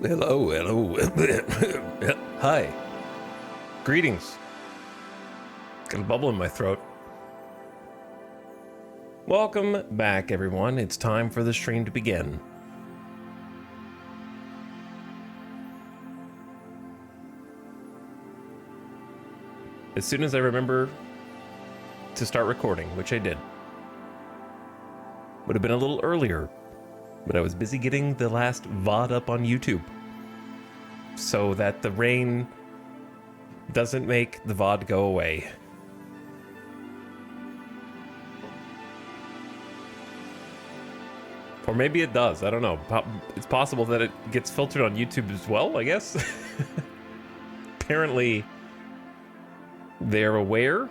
Hello. Hi. Greetings. Got a bubble in my throat. Welcome back, everyone. It's time for the stream to begin. As soon as I remember to start recording, which I did. Would have been a little earlier, but I was busy getting the last VOD up on YouTube so that the rain doesn't make the VOD go away. Or maybe it does, I don't know. It's possible that it gets filtered on YouTube as well, I guess. Apparently, they're aware.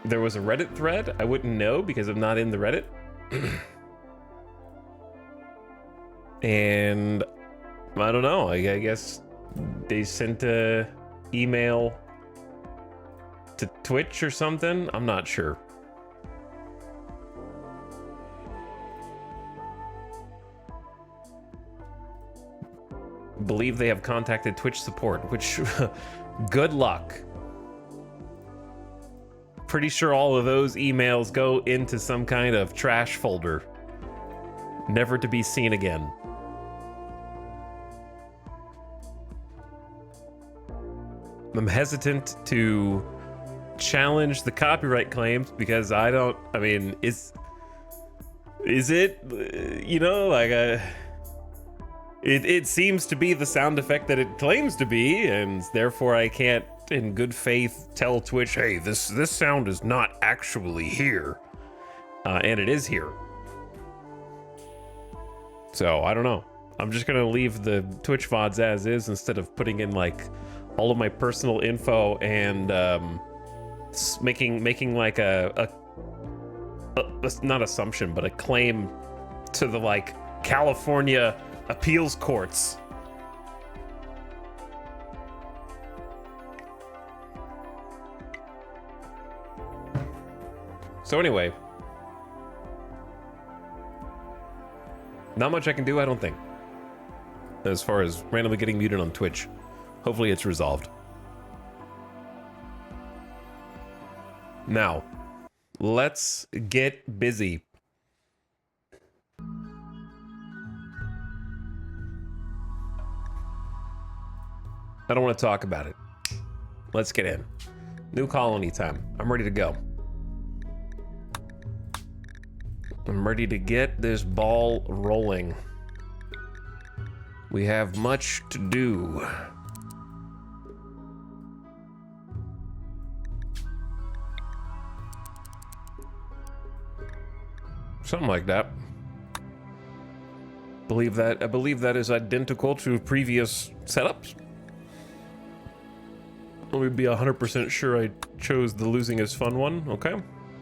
There was a Reddit thread. I wouldn't know because I'm not in the Reddit. And I don't know, I guess they sent a email to Twitch or something. I'm not sure. Believe they have contacted Twitch support, which good luck. Pretty sure all of those emails go into some kind of trash folder, never to be seen again. I'm hesitant to challenge the copyright claims because I mean, is it, you know, like it seems to be the sound effect that it claims to be, and therefore I can't in good faith tell Twitch, hey, this sound is not actually here, and it is here. So I don't know. I'm just gonna leave the Twitch VODs as is instead of putting in like all of my personal info and making like a not assumption, but a claim to the like California appeals courts. So anyway, not much I can do, I don't think, as far as randomly getting muted on Twitch. Hopefully it's resolved. Now, let's get busy. I don't want to talk about it. Let's get in. New colony time. I'm ready to go. I'm ready to get this ball rolling. We have much to do. Something like that. I believe that is identical to previous setups. Let me be 100% sure I chose the losing is fun one. Okay,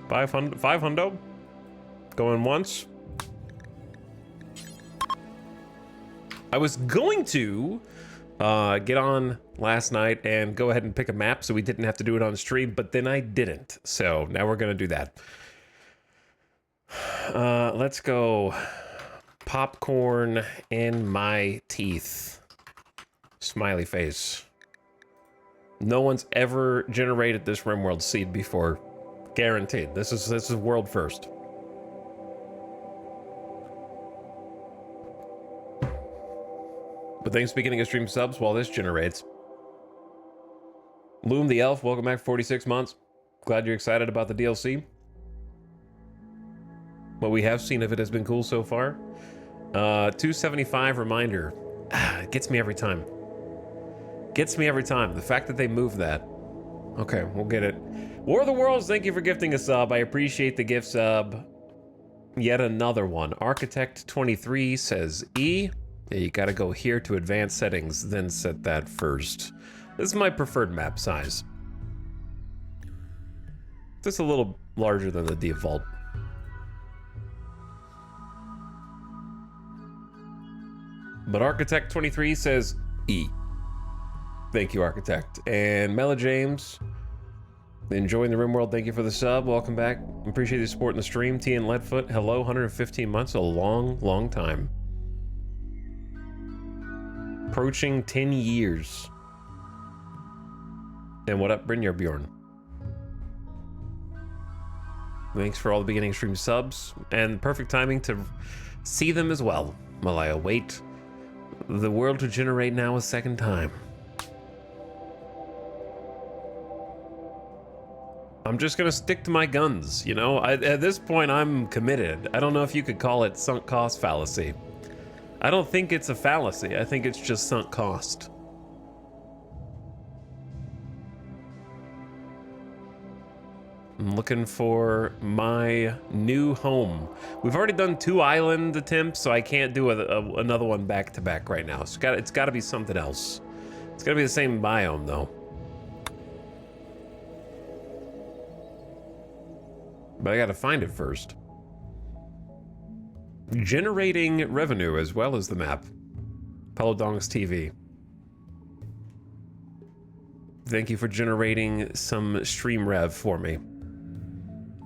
500. Going once. I was going to get on last night and go ahead and pick a map so we didn't have to do it on stream, but then I didn't. So now we're gonna do that. Let's go. Popcorn in my teeth. Smiley face. No one's ever generated this RimWorld seed before. Guaranteed. This is world first. But thanks for beginning of stream subs while this generates. Loom the Elf, welcome back for 46 months. Glad you're excited about the DLC. What we have seen of it has been cool so far. 275 reminder. It gets me every time. Gets me every time. The fact that they move that. Okay, we'll get it. War of the Worlds, thank you for gifting a sub. I appreciate the gift sub. Yet another one. Architect 23 says E. Yeah, you gotta go here to advanced settings, then set that first. This is my preferred map size. Just a little larger than the default. But Architect 23 says E. Thank you, Architect. And Mela James, enjoying the RimWorld, thank you for the sub. Welcome back. Appreciate the support in the stream. T and Leadfoot, hello, 115 months, a long, long time. Approaching 10 years. And what up, Brynjar Bjorn? Thanks for all the beginning stream subs, and perfect timing to see them as well, while I await the world to generate now a second time. I'm just gonna stick to my guns, you know? At this point, I'm committed. I don't know if you could call it sunk cost fallacy. I don't think it's a fallacy. I think it's just sunk cost. I'm looking for my new home. We've already done 2 island attempts, so I can't do another one back to back right now. It's got to be something else. It's got to be the same biome, though. But I got to find it first. Generating revenue as well as the map. Pelodongs TV. Thank you for generating some stream rev for me.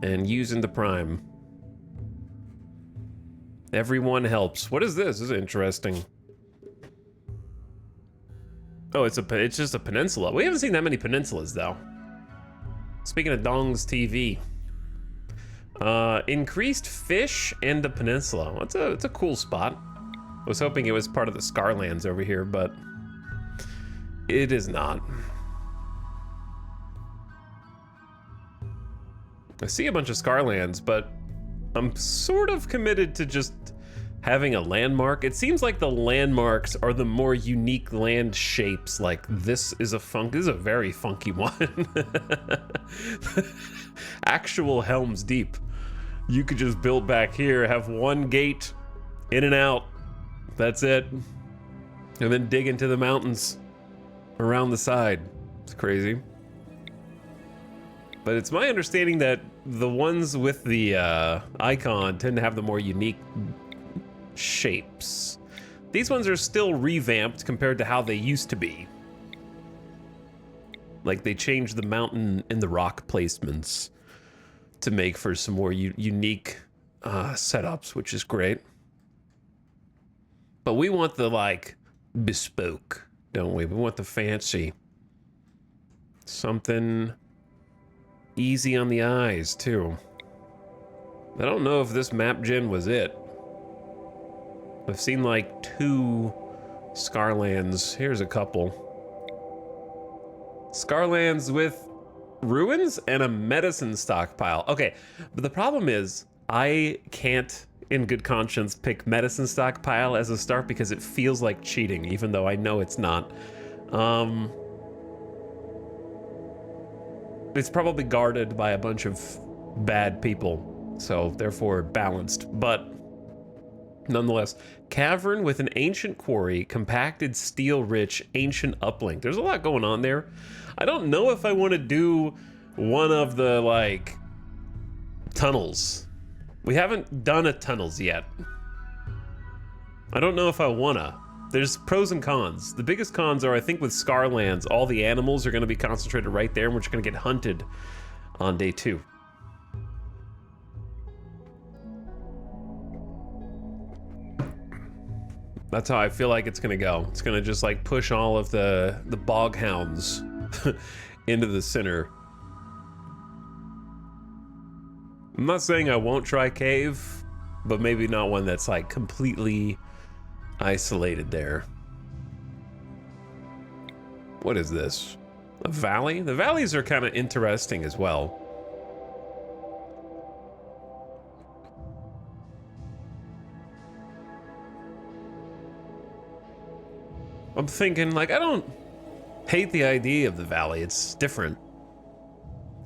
And using the Prime. Everyone helps. What is this? This is interesting. Oh, it's just a peninsula. We haven't seen that many peninsulas, though. Speaking of Dongs TV. Increased fish and the peninsula. It's a cool spot. I was hoping it was part of the Scarlands over here, but it is not. I see a bunch of Scarlands, but I'm sort of committed to just having a landmark. It seems like the landmarks are the more unique land shapes. Like this is a very funky one. Actual Helm's Deep. You could just build back here, have one gate, in and out. That's it. And then dig into the mountains around the side. It's crazy. But it's my understanding that the ones with the icon tend to have the more unique shapes. These ones are still revamped compared to how they used to be. Like they changed the mountain and the rock placements to make for some more unique setups, which is great. But we want the like bespoke, don't we? We want the fancy. Something easy on the eyes too. I don't know if this map gen was it. I've seen like 2 Scarlands. Here's a couple. Scarlands with ruins and a medicine stockpile. Okay, but the problem is I can't in good conscience pick medicine stockpile as a start because it feels like cheating, even though I know it's not. It's probably guarded by a bunch of bad people, so therefore balanced, but nonetheless, cavern with an ancient quarry, compacted steel-rich ancient uplink. There's a lot going on there. I don't know if I want to do one of the, like, tunnels. We haven't done a tunnels yet. I don't know if I wanna. There's pros and cons. The biggest cons are, I think with Scarlands, all the animals are going to be concentrated right there, and we're just going to get hunted on day 2. That's how I feel like it's gonna go. It's gonna just like push all of the bog hounds into the center. I'm not saying I won't try cave, but maybe not one that's like completely isolated there. What is this? A valley? The valleys are kind of interesting as well. I'm thinking, like, I don't hate the idea of the valley. It's different.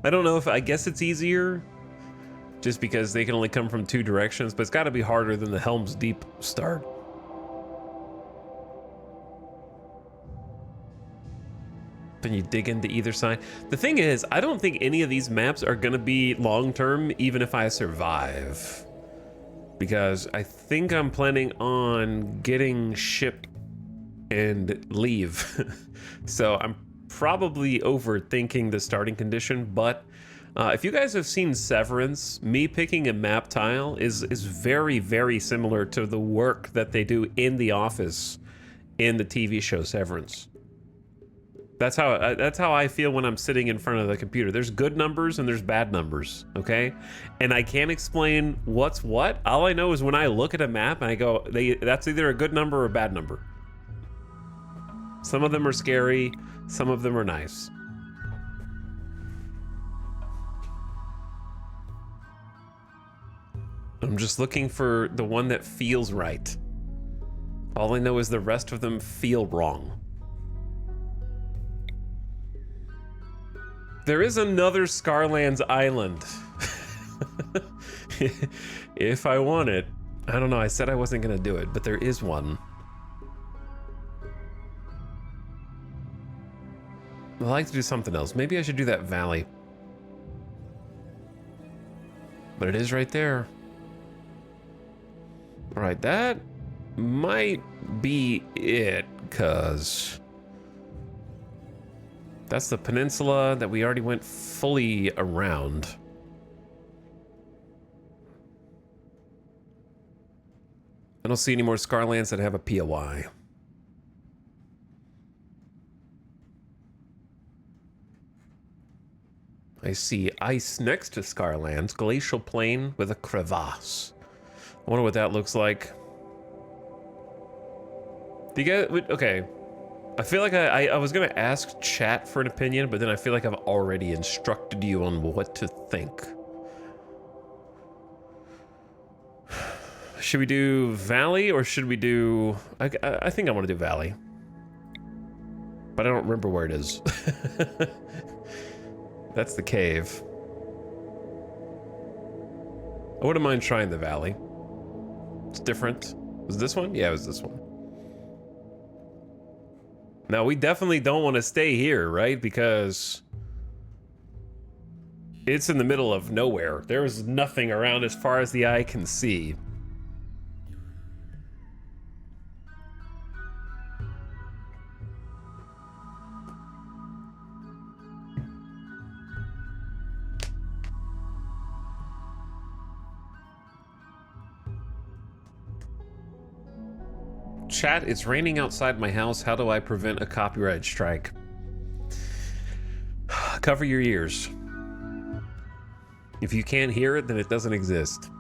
I don't know if, I guess it's easier just because they can only come from 2 directions, but it's got to be harder than the Helm's Deep start. Then you dig into either side. The thing is, I don't think any of these maps are going to be long-term, even if I survive. Because I think I'm planning on getting ship and leave. So I'm probably overthinking the starting condition, but if you guys have seen Severance, me picking a map tile is very, very similar to the work that they do in the office in the TV show Severance. That's how I feel when I'm sitting in front of the computer. There's good numbers and there's bad numbers, okay? And I can't explain what's what. All I know is when I look at a map and I go, that's either a good number or a bad number. Some of them are scary, some of them are nice. I'm just looking for the one that feels right. All I know is the rest of them feel wrong. There is another Scarlands island. If I want it. I don't know, I said I wasn't gonna do it, but there is one. I'd like to do something else. Maybe I should do that valley. But it is right there. All right, that might be it, cause that's the peninsula that we already went fully around. I don't see any more Scarlands that have a POI. I see ice next to Scarlands, glacial plain with a crevasse. I wonder what that looks like. Do you guys, okay. I feel like I was gonna ask chat for an opinion, but then I feel like I've already instructed you on what to think. Should we do Valley or should we do... I think I want to do Valley. But I don't remember where it is. That's the cave. I wouldn't mind trying the Valley. It's different. Was this one? Yeah, it was this one. Now, we definitely don't want to stay here, right? Because it's in the middle of nowhere. There is nothing around as far as the eye can see. Chat, it's raining outside my house. How do I prevent a copyright strike? Cover your ears. If you can't hear it, then it doesn't exist.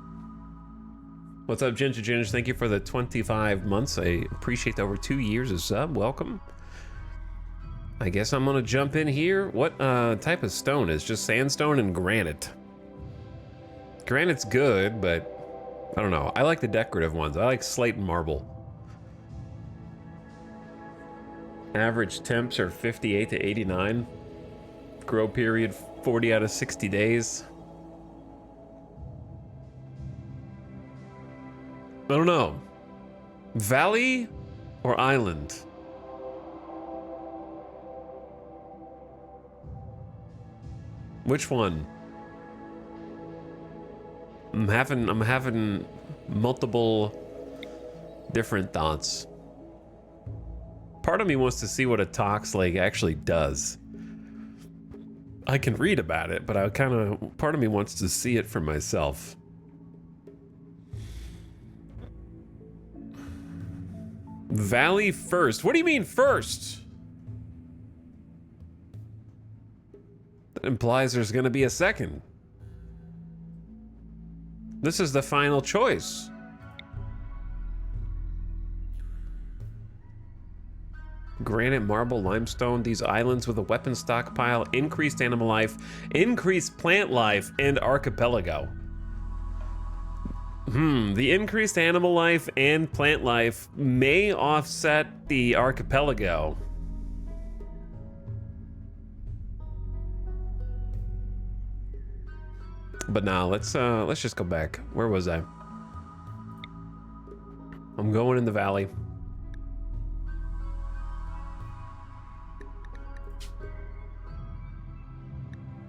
What's up, Ginger Ginger? Thank you for the 25 months. I appreciate the over 2 years of sub. Welcome. I guess I'm gonna jump in here. What type of stone? It's just sandstone and granite. Granite's good, but I don't know. I like the decorative ones. I like slate and marble. Average temps are 58 to 89. Grow period 40 out of 60 days. I don't know. Valley or island? Which one? I'm having multiple different thoughts. Part of me wants to see what a Tox Lake actually does. I can read about it, but part of me wants to see it for myself. Valley first. What do you mean first? That implies there's gonna be a second. This is the final choice. Granite, marble, limestone, these islands with a weapon stockpile, increased animal life, increased plant life, and archipelago. The increased animal life and plant life may offset the archipelago. But now let's just go back. Where was I? I'm going in the valley.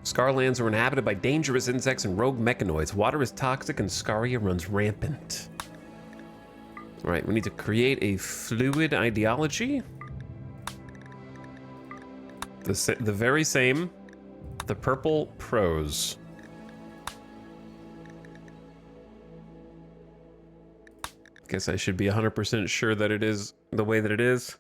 Scarlands are inhabited by dangerous insects and rogue mechanoids. Water is toxic and Scaria runs rampant. All right, we need to create a fluid ideology. The very same. The purple prose. Guess I should be 100% sure that it is the way that it is.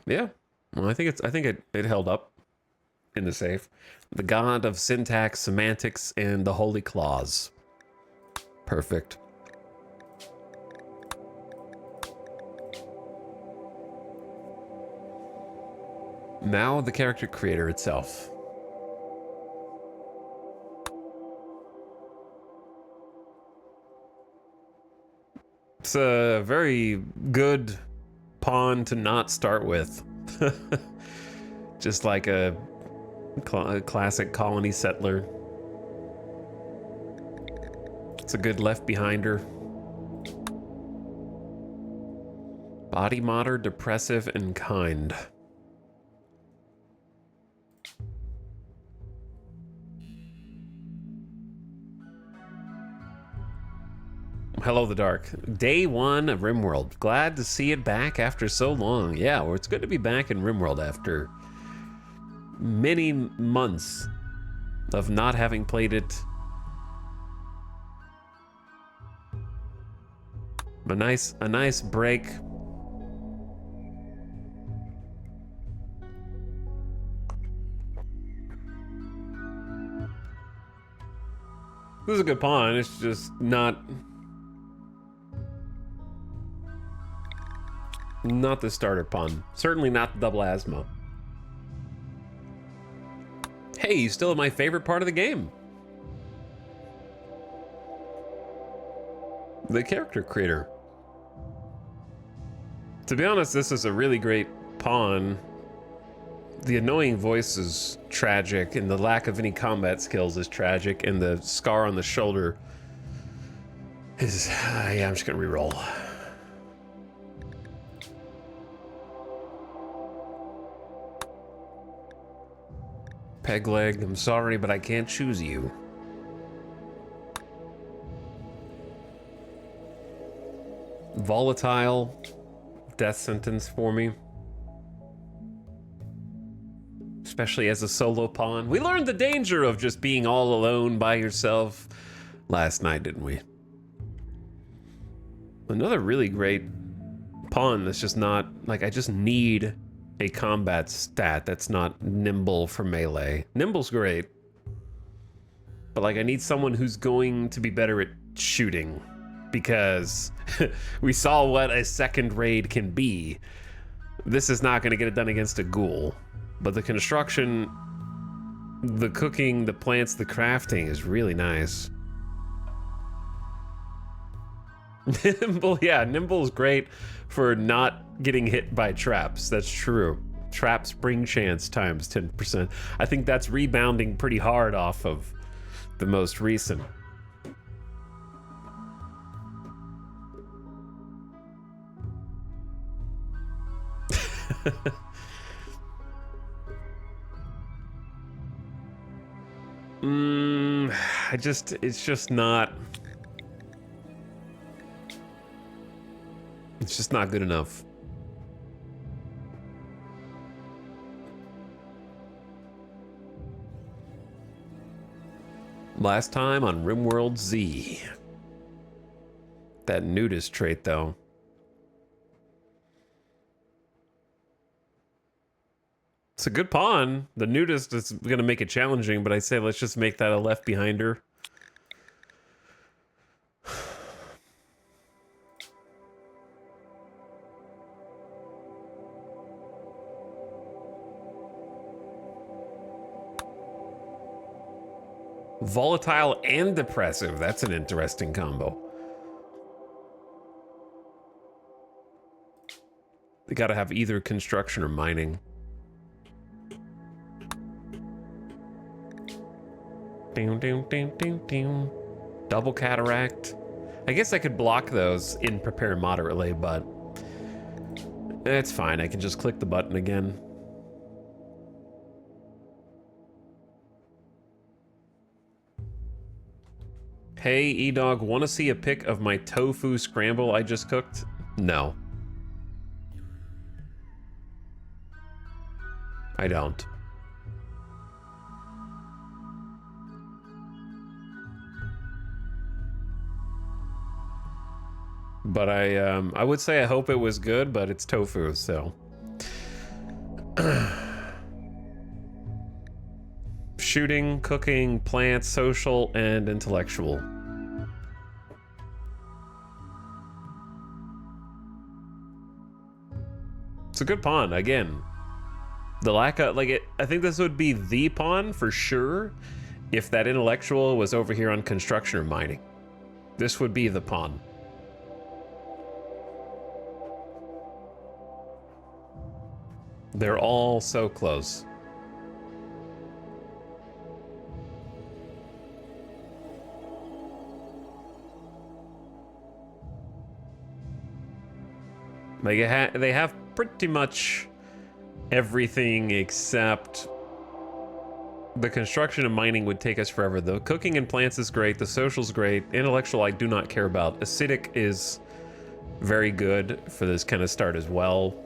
Yeah. Well, I think it held up in the safe. The god of syntax, semantics, and the holy clause. Perfect. Now the character creator itself. It's a very good pawn to not start with. Just like a classic colony settler. It's a good left behinder. Body modder, depressive, and kind. Hello, the dark. Day 1 of RimWorld. Glad to see it back after so long. Yeah, well, it's good to be back in RimWorld after many months of not having played it. A nice break. This is a good pawn. It's just not the starter pawn. Certainly not the double asthma. Hey, you still have my favorite part of the game. The character creator. To be honest, this is a really great pawn. The annoying voice is tragic, and the lack of any combat skills is tragic, and the scar on the shoulder is... yeah, I'm just gonna reroll. Peg leg, I'm sorry, but I can't choose you. Volatile, death sentence for me. Especially as a solo pawn. We learned the danger of just being all alone by yourself last night, didn't we? Another really great pawn that's just not, like, I just need a combat stat that's not nimble for melee. Nimble's great, but like I need someone who's going to be better at shooting, because we saw what a second raid can be. This is not going to get it done against a ghoul, but the construction, the cooking, the plants, the crafting is really nice. Nimble, yeah, Nimble's great for not getting hit by traps. That's true. Trap spring chance times 10%. I think that's rebounding pretty hard off of the most recent. It's just not... It's just not good enough. Last time on RimWorld Z. That nudist trait, though. It's a good pawn. The nudist is going to make it challenging, but I say let's just make that a left behinder. Volatile and depressive. That's an interesting combo. They gotta have either construction or mining. Double cataract. I guess I could block those in prepare moderately, but it's fine. I can just click the button again. Hey, E-Dog, want to see a pic of my tofu scramble I just cooked? No. I don't. But I would say I hope it was good, but it's tofu, so. Shooting, cooking, plants, social, and intellectual. It's a good pawn, again. The lack of, like, I think this would be the pawn for sure if that intellectual was over here on construction or mining. This would be the pawn. They're all so close. Like, they have pretty much everything except the construction and mining would take us forever. The cooking and plants is great. The social's great. Intellectual I do not care about. Acidic is very good for this kind of start as well.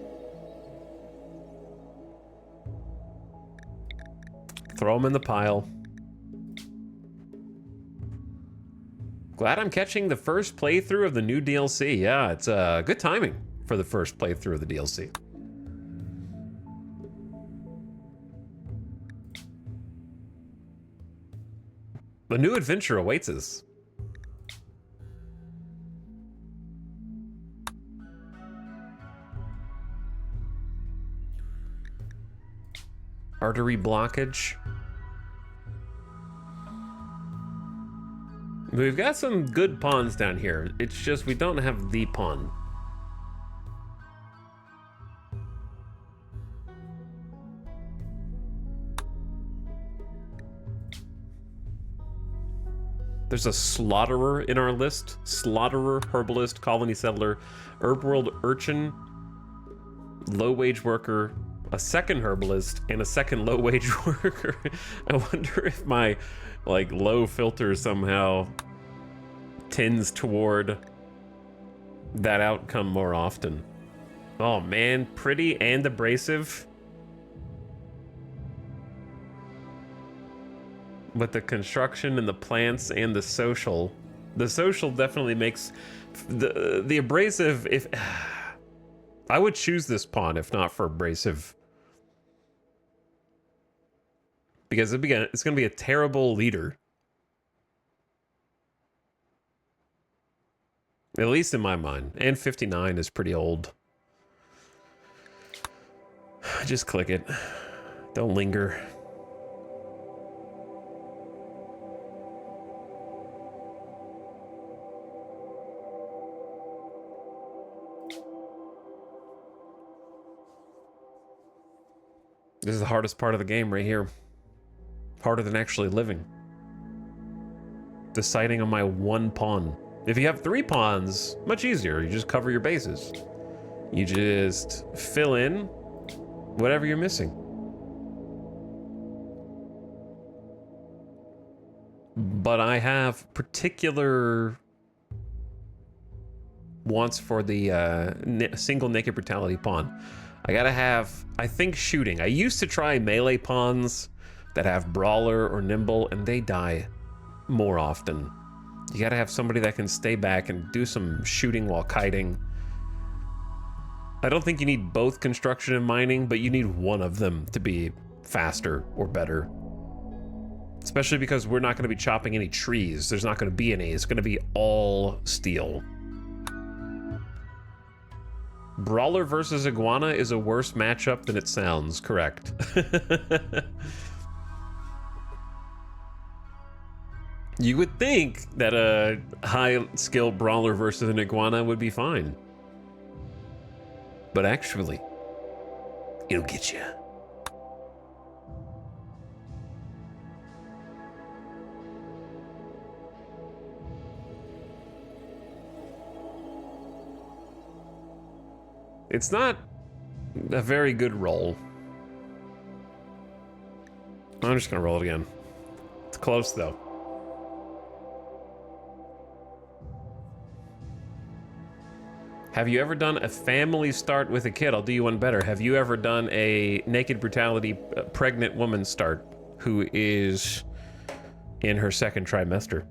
Throw them in the pile. Glad I'm catching the first playthrough of the new DLC. Yeah, it's good timing for the first playthrough of the DLC. The new adventure awaits us. Artery blockage. We've got some good pawns down here. It's just we don't have the pawn. There's a slaughterer in our list. Slaughterer, herbalist, colony settler, RimWorld urchin, low-wage worker, a second herbalist, and a second low-wage worker. I wonder if my, like, low filter somehow tends toward that outcome more often. Oh man, pretty and abrasive. With the construction and the plants and the social definitely makes the abrasive. If I would choose this pawn if not for abrasive, because it's going to be a terrible leader, at least in my mind. And 59 is pretty old. Just click it. Don't linger. This is the hardest part of the game right here. Harder than actually living. Deciding on my one pawn. If you have 3 pawns, much easier. You just cover your bases. You just fill in whatever you're missing. But I have particular wants for the single naked brutality pawn. I gotta have, I think, shooting. I used to try melee pawns that have brawler or nimble, and they die more often. You gotta have somebody that can stay back and do some shooting while kiting. I don't think you need both construction and mining, but you need one of them to be faster or better. Especially because we're not gonna be chopping any trees. There's not gonna be any. It's gonna be all steel. Brawler versus Iguana is a worse matchup than it sounds, correct. You would think that a high-skilled Brawler versus an Iguana would be fine. But actually, it'll get you. It's not a very good roll. I'm just gonna roll it again. It's close though. Have you ever done a family start with a kid? I'll do you one better. Have you ever done a naked brutality pregnant woman start who is in her second trimester?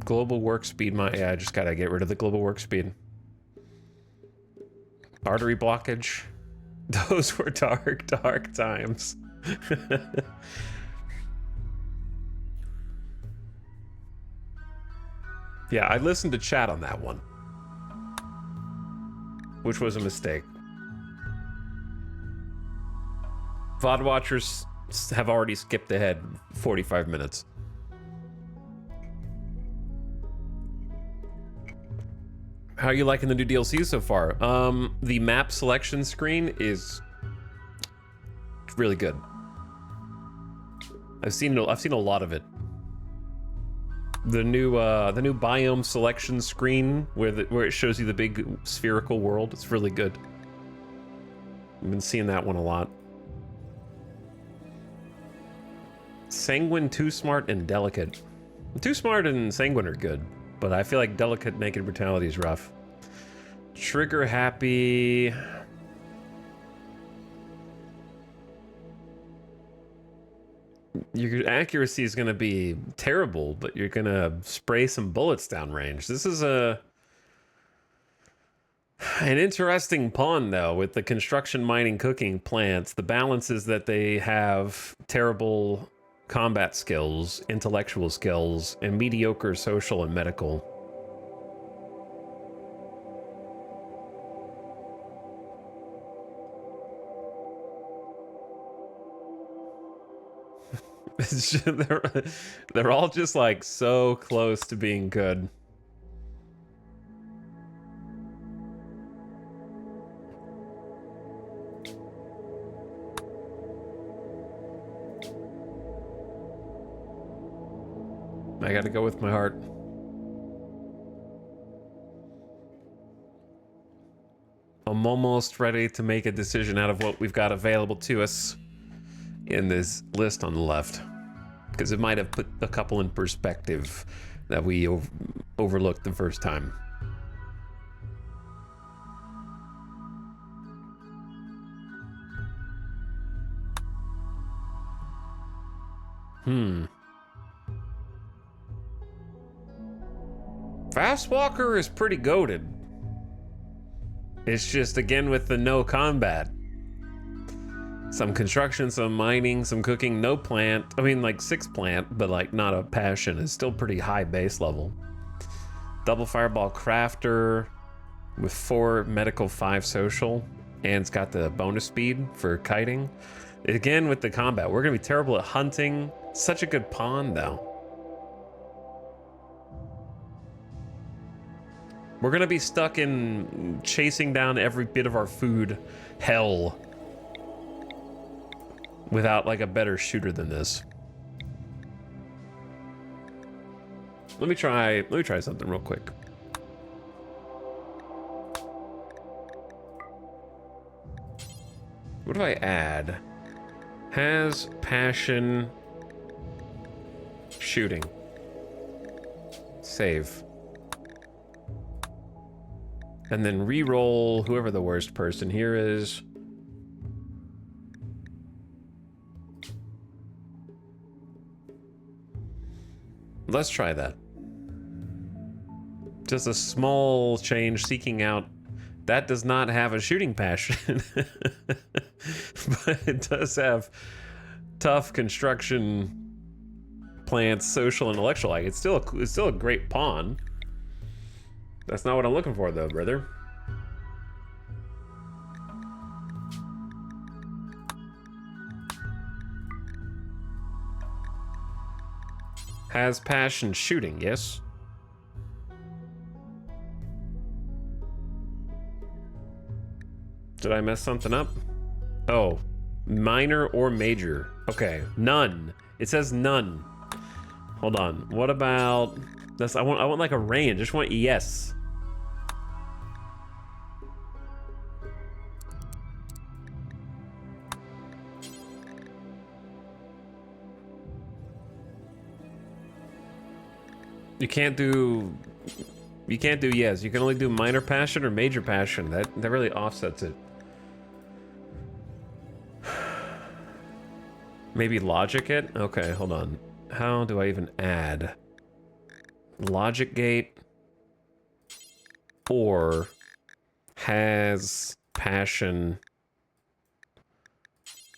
Global work speed. Yeah, I just gotta get rid of the global work speed. Artery blockage. Those were dark, dark times. Yeah, I listened to chat on that one, which was a mistake. VOD watchers have already skipped ahead 45 minutes. How are you liking the new DLC so far? The map selection screen is really good. I've seen a lot of it. The new biome selection screen where it shows you the big spherical world. It's really good. I've been seeing that one a lot. Sanguine, Too Smart, and Delicate. Too Smart and Sanguine are good, but I feel like Delicate Naked Brutality is rough. Trigger Happy. Your accuracy is going to be terrible, but you're going to spray some bullets downrange. This is an interesting pawn, though, with the construction, mining, cooking plants. The balance is that they have terrible combat skills, intellectual skills, and mediocre social and medical. They're all just like so close to being good. I gotta go with my heart. I'm almost ready to make a decision out of what we've got available to us in this list on the left, because it might have put a couple in perspective that we overlooked the first time. Fast Walker is pretty goated. It's just, again, with the no combat. Some construction, some mining, some cooking, no plant. I mean, like 6 plant, but like not a passion. It's still pretty high base level. Double Fireball Crafter with 4 medical, 5 social. And it's got the bonus speed for kiting. Again, with the combat, we're gonna be terrible at hunting. Such a good pawn, though. We're gonna be stuck in chasing down every bit of our food hell without like a better shooter than this. Let me try something real quick. What do I add? Has passion, shooting. Save. And then re-roll whoever the worst person here is. Let's try that. Just a small change, seeking out. That does not have a shooting passion. But it does have tough construction, plants, social, intellectual. Like it's still a great pawn. That's not what I'm looking for, though, brother. Has passion, shooting, yes. Did I mess something up? Oh, minor or major. Okay, none. It says none. Hold on. What about this? I want like a range. I just want yes. You can't do yes. You can only do minor passion or major passion. That really offsets it. Maybe logic it? Okay, hold on. How do I even add? logic gate, or has passion,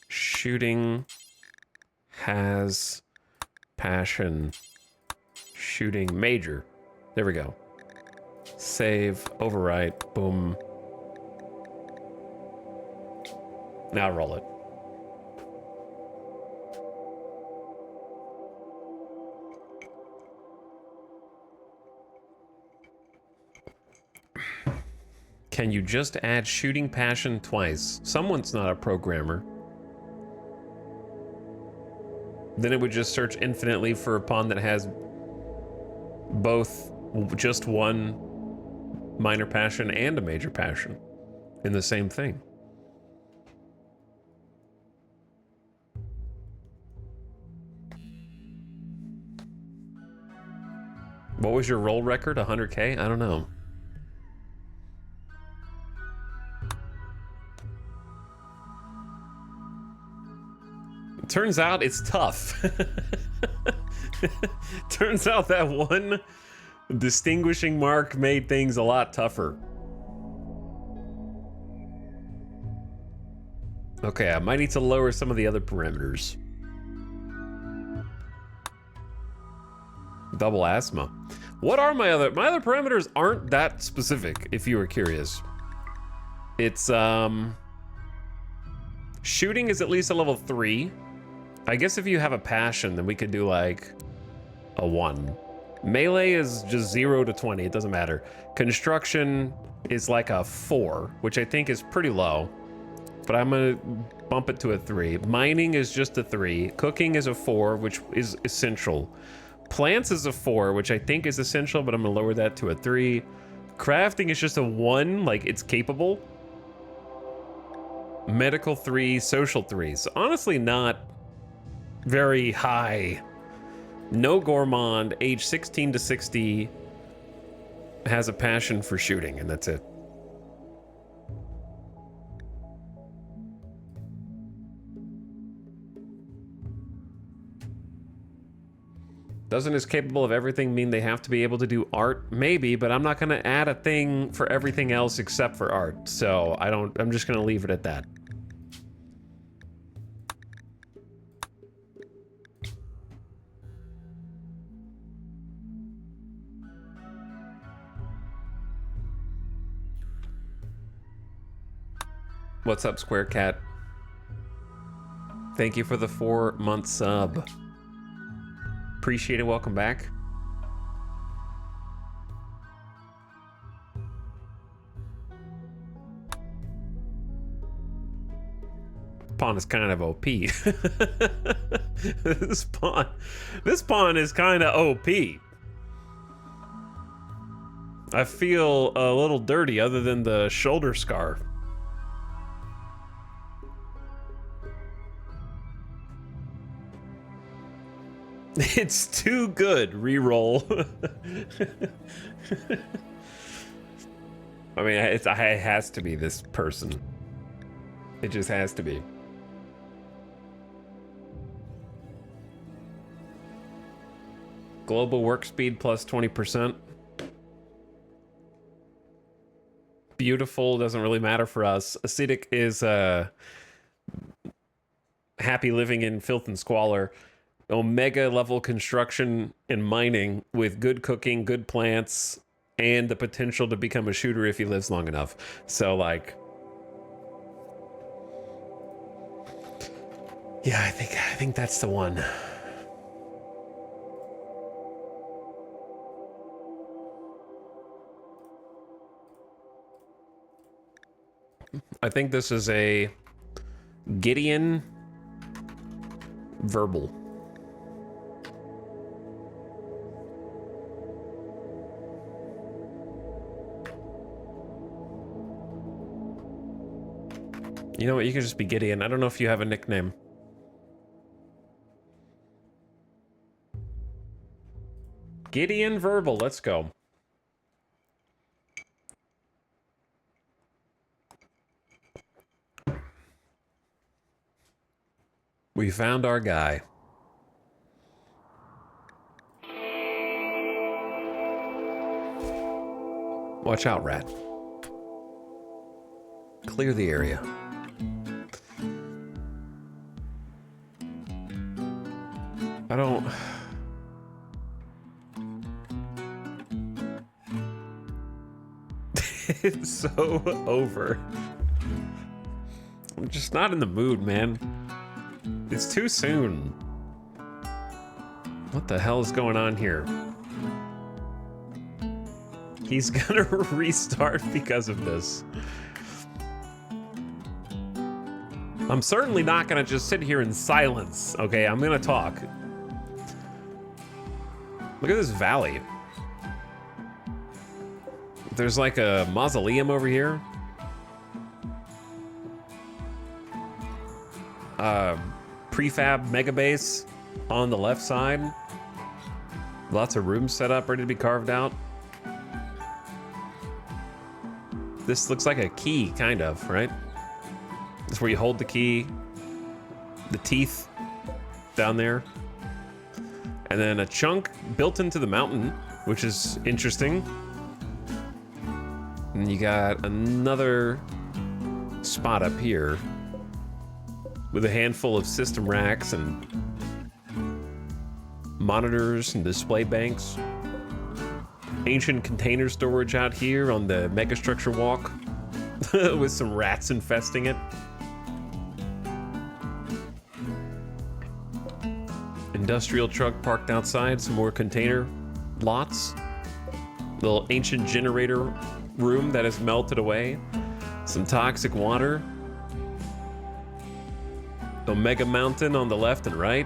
shooting, has passion, shooting, major. There we go. Save, overwrite, boom. Now roll it. Can you just add shooting passion twice? Someone's not a programmer. Then it would just search infinitely for a pawn that has both just one minor passion and a major passion in the same thing. What was your roll record? 100K? I don't know. Turns out it's tough. Turns out that one distinguishing mark made things a lot tougher. Okay, I might need to lower some of the other parameters. Double asthma. What are my other parameters aren't that specific, if you were curious. It's shooting is at least a level 3. I guess if you have a passion, then we could do like a 1. Melee is just 0 to 20, it doesn't matter. Construction is like a 4, which I think is pretty low, but I'm gonna bump it to a 3. Mining is just a 3. Cooking is a 4, which is essential. Plants is a 4, which I think is essential, but I'm gonna lower that to a 3. Crafting is just a 1, like it's capable. Medical 3, social 3. So honestly not very high. No gourmand, age 16 to 60, has a passion for shooting, and that's it. Doesn't is capable of everything mean they have to be able to do art? Maybe, but I'm not gonna add a thing for everything else except for art. So I'm just gonna leave it at that. What's up, Square Cat? Thank you for the 4-month sub. Appreciate it. Welcome back. Pawn is kind of OP. This pawn is kind of OP. I feel a little dirty other than the shoulder scar. It's too good. Reroll. I mean, it has to be this person. It just has to be. Global work speed plus 20%. Beautiful doesn't really matter for us. Acidic is happy living in filth and squalor. Omega level construction and mining with good cooking, good plants, and the potential to become a shooter if he lives long enough. So like, yeah, I think that's the one. I think this is a Gideon verbal. You know what? You can just be Gideon. I don't know if you have a nickname. Gideon verbal. Let's go. We found our guy. Watch out, rat. Clear the area. I don't... It's so over. I'm just not in the mood, man. It's too soon. What the hell is going on here? He's gonna restart because of this. I'm certainly not gonna just sit here in silence, okay? I'm gonna talk. Look at this valley. There's like a mausoleum over here. Prefab mega base on the left side. Lots of rooms set up, ready to be carved out. This looks like a key, kind of, right? This is where you hold the key. The teeth down there. And then a chunk built into the mountain, which is interesting. And you got another spot up here with a handful of system racks and monitors and display banks. Ancient container storage out here on the megastructure walk with some rats infesting it. Industrial truck parked outside, some more container lots. Little ancient generator room that has melted away. Some toxic water. Omega Mountain on the left and right.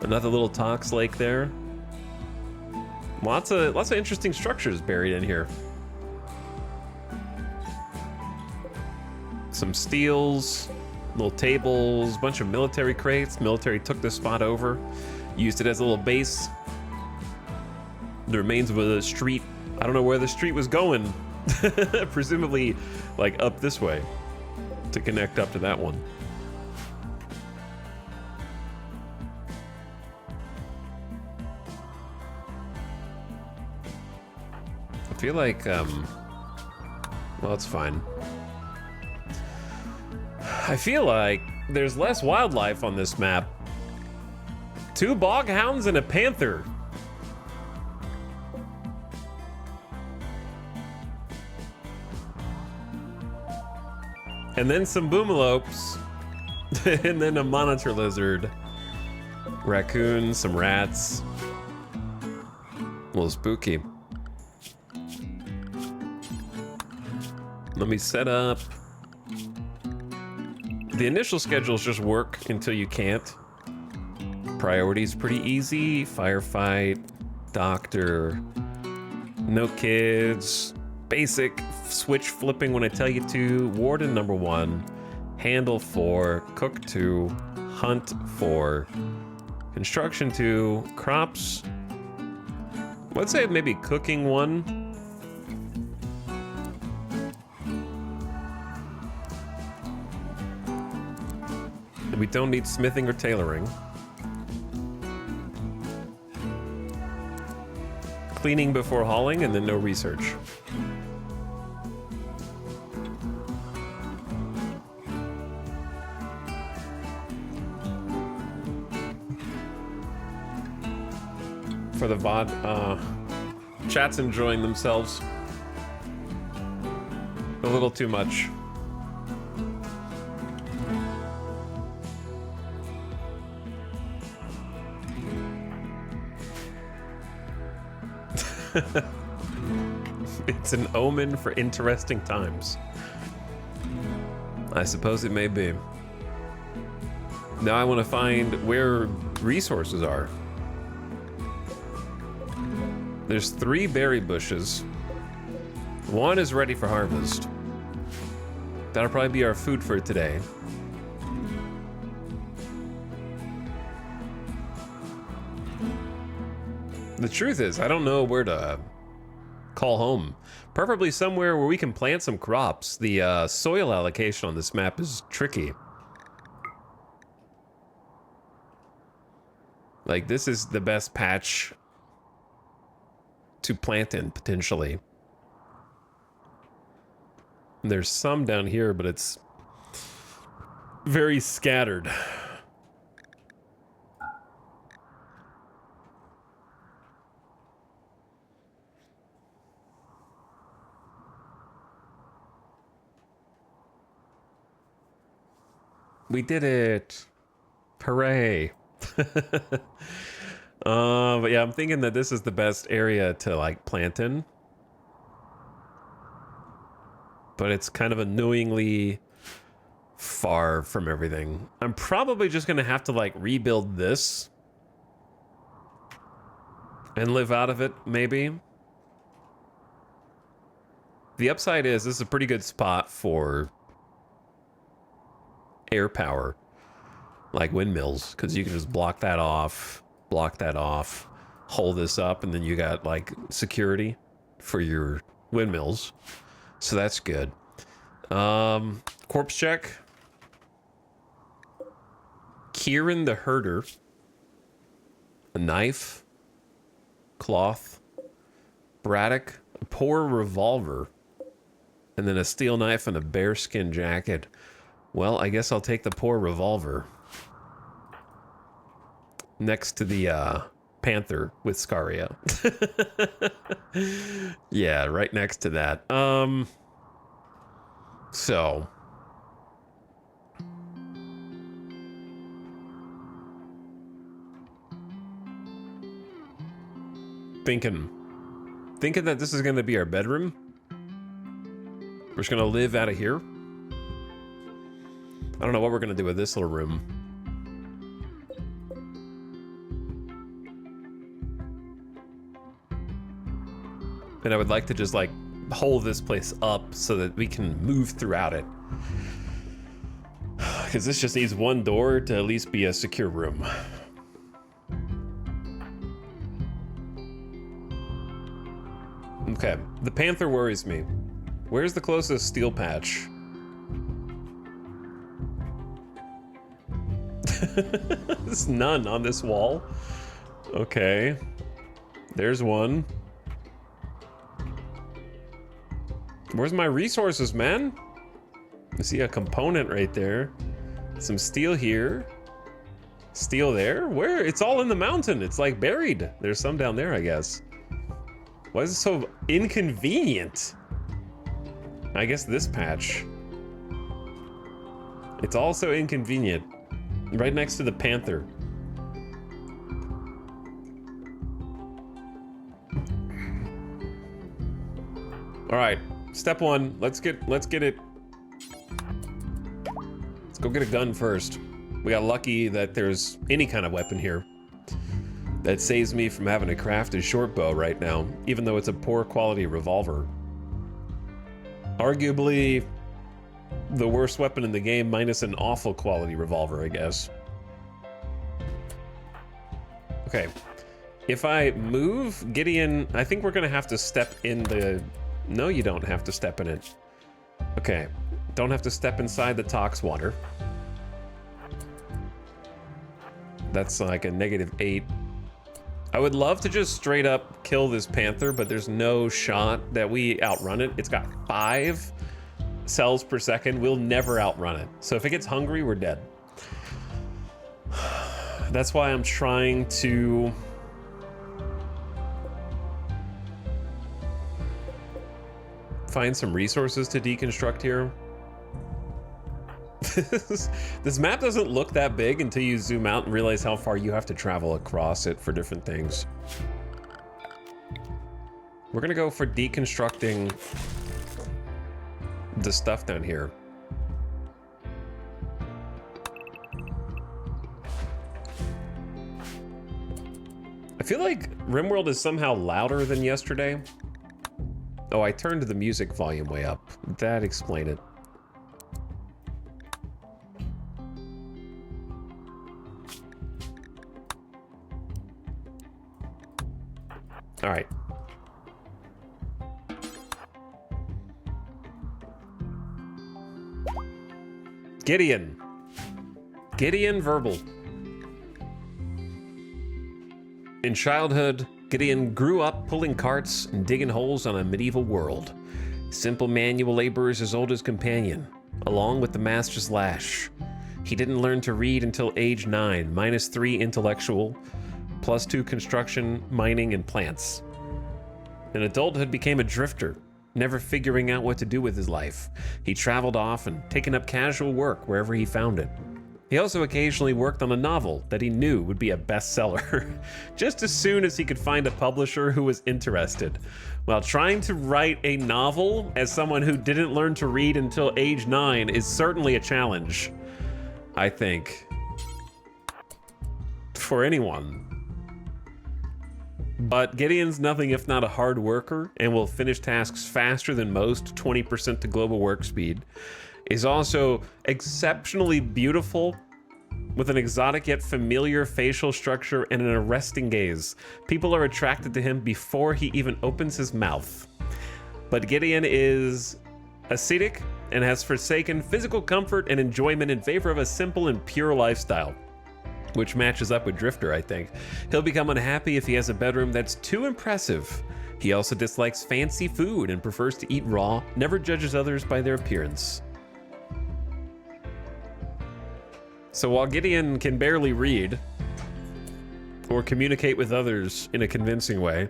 Another little tox lake there. Lots of interesting structures buried in here. Some steels, little tables, bunch of military crates. Military took this spot over, used it as a little base. The remains of a street. I don't know where the street was going. Presumably, like up this way to connect up to that one. I feel like, well, it's fine. I feel like there's less wildlife on this map. 2 bog hounds and a panther. And then some boomalopes. And then a monitor lizard. Raccoon, some rats. A little spooky. Let me set up. The initial schedules just work until you can't. Priorities pretty easy. Firefight, doctor, no kids, basic switch flipping when I tell you to, warden number 1, handle 4, cook 2, hunt 4, construction 2, crops, let's say maybe cooking 1. And we don't need smithing or tailoring. Cleaning before hauling, and then no research. For the VOD, chat's enjoying themselves a little too much. It's an omen for interesting times. I suppose it may be. Now I want to find where resources are. There's 3 berry bushes. 1 is ready for harvest. That'll probably be our food for today. The truth is, I don't know where to call home. Preferably somewhere where we can plant some crops. The soil allocation on this map is tricky. Like, this is the best patch to plant in, potentially. And there's some down here, but it's very scattered. We did it. Hooray. But yeah, I'm thinking that this is the best area to like plant in. But it's kind of annoyingly far from everything. I'm probably just gonna have to like rebuild this and live out of it, maybe. The upside is this is a pretty good spot for air power, like windmills, because you can just block that off, hold this up, and then you got like security for your windmills. So that's good. Corpse check. Kieran the herder. A knife. Cloth. Braddock. A poor revolver. And then a steel knife and a bearskin jacket. Well, I guess I'll take the poor revolver. Next to the panther with Scaria. Yeah, right next to that. So thinking that this is going to be our bedroom. We're just going to live out of here. I don't know what we're going to do with this little room. And I would like to just like hold this place up so that we can move throughout it. Because this just needs one door to at least be a secure room. Okay, the panther worries me. Where's the closest steel patch? There's none on this wall. Okay. There's one. Where's my resources, man? I see a component right there. Some steel here. Steel there? Where? It's all in the mountain. It's like buried. There's some down there, I guess. Why is it so inconvenient? I guess this patch. It's also inconvenient. Right next to the panther. All right, step one. Let's get it. Let's go get a gun first. We got lucky that there's any kind of weapon here. That saves me from having to craft a short bow right now, even though it's a poor quality revolver. Arguably the worst weapon in the game, minus an awful quality revolver, I guess. Okay, if I move Gideon, I think we're gonna have to step in the... No, you don't have to step in it. Okay, don't have to step inside the tox water. That's like a -8. I would love to just straight up kill this panther, but there's no shot that we outrun it. It's got 5 cells per second. We'll never outrun it. So if it gets hungry, we're dead. That's why I'm trying to... find some resources to deconstruct here. This map doesn't look that big until you zoom out and realize how far you have to travel across it for different things. We're gonna go for deconstructing the stuff down here. I feel like RimWorld is somehow louder than yesterday. Oh, I turned the music volume way up. That explained it. All right. Gideon. Gideon Verbal. In childhood, Gideon grew up pulling carts and digging holes on a medieval world. Simple manual labor is his oldest companion, along with the master's lash. He didn't learn to read until age 9, -3 intellectual, +2 construction, mining, and plants. In adulthood became a drifter, never figuring out what to do with his life. He traveled off and taken up casual work wherever he found it. He also occasionally worked on a novel that he knew would be a bestseller, just as soon as he could find a publisher who was interested. While trying to write a novel as someone who didn't learn to read until age 9 is certainly a challenge, I think, for anyone. But Gideon's nothing if not a hard worker and will finish tasks faster than most, 20% to global work speed. Is also exceptionally beautiful with an exotic yet familiar facial structure and an arresting gaze. People are attracted to him before he even opens his mouth. But Gideon is ascetic and has forsaken physical comfort and enjoyment in favor of a simple and pure lifestyle, which matches up with Drifter, I think. He'll become unhappy if he has a bedroom that's too impressive. He also dislikes fancy food and prefers to eat raw, never judges others by their appearance. So while Gideon can barely read or communicate with others in a convincing way,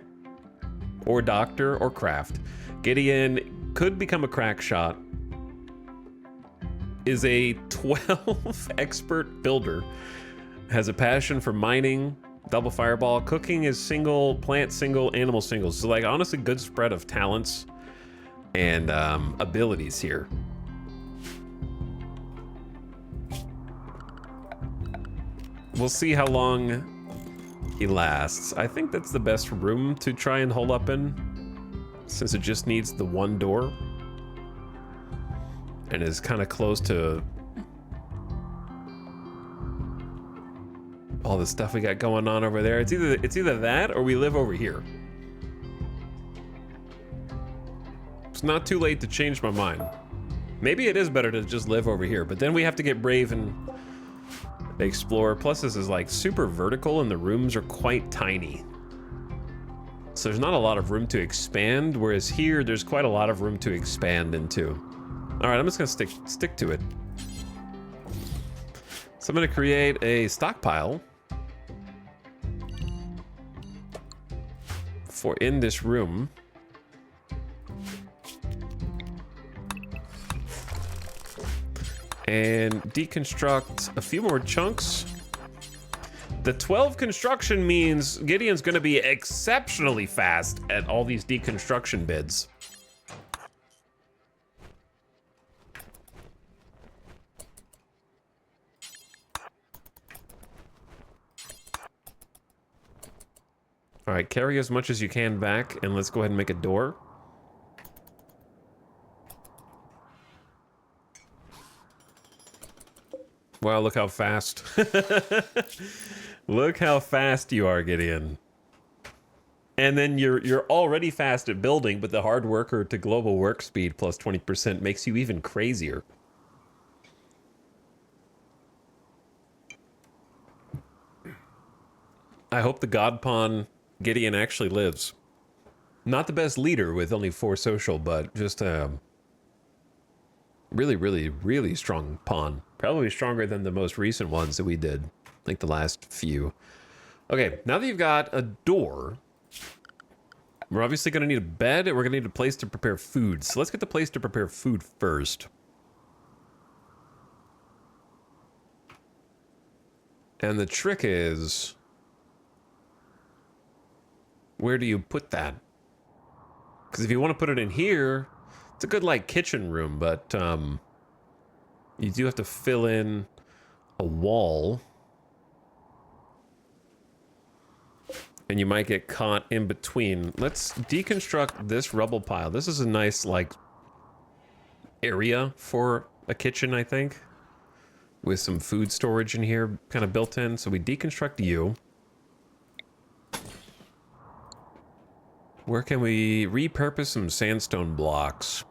or doctor or craft, Gideon could become a crack shot, is a 12 expert builder, has a passion for mining, double fireball, cooking is single, plant single, animal singles. So like honestly good spread of talents and abilities here. We'll see how long he lasts. I think that's the best room to try and hole up in, since it just needs the one door and is kind of close to all the stuff we got going on over there. It's either that or we live over here. It's not too late to change my mind. Maybe it is better to just live over here, but then we have to get brave and explore. Plus this is like super vertical and the rooms are quite tiny, so there's not a lot of room to expand, whereas here there's quite a lot of room to expand into. All right, I'm just gonna stick to it. So I'm gonna create a stockpile for in this room. And deconstruct a few more chunks. The 12 construction means Gideon's gonna be exceptionally fast at all these deconstruction bids. All right, carry as much as you can back, and let's go ahead and make a door. Wow, look how fast. Look how fast you are, Gideon. And then you're already fast at building, but the hard worker to global work speed plus 20% makes you even crazier. I hope the God Pawn Gideon actually lives. Not the best leader with only 4 social, but just really strong pawn. Probably stronger than the most recent ones that we did, like the last few. Okay, now that you've got a door, we're obviously gonna need a bed and we're gonna need a place to prepare food. So let's get the place to prepare food first. And the trick is, where do you put that? Because if you want to put it in here, it's a good like kitchen room, but you do have to fill in a wall. And you might get caught in between. Let's deconstruct this rubble pile. This is a nice like area for a kitchen, I think, with some food storage in here kind of built in. So we deconstruct you. Where can we repurpose some sandstone blocks?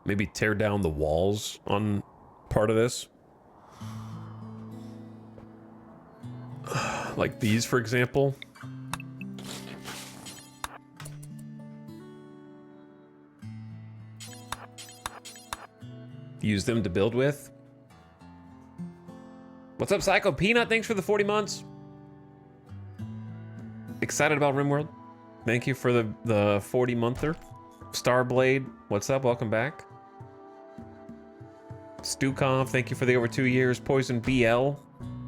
Maybe tear down the walls on part of this. Like these, for example. use them to build with. What's up, Psycho Peanut? Thanks for the 40 months. Excited about RimWorld. Thank you for the 40-monther. Starblade, what's up? Welcome back. Stukov, thank you for the over 2 years. Poison BL,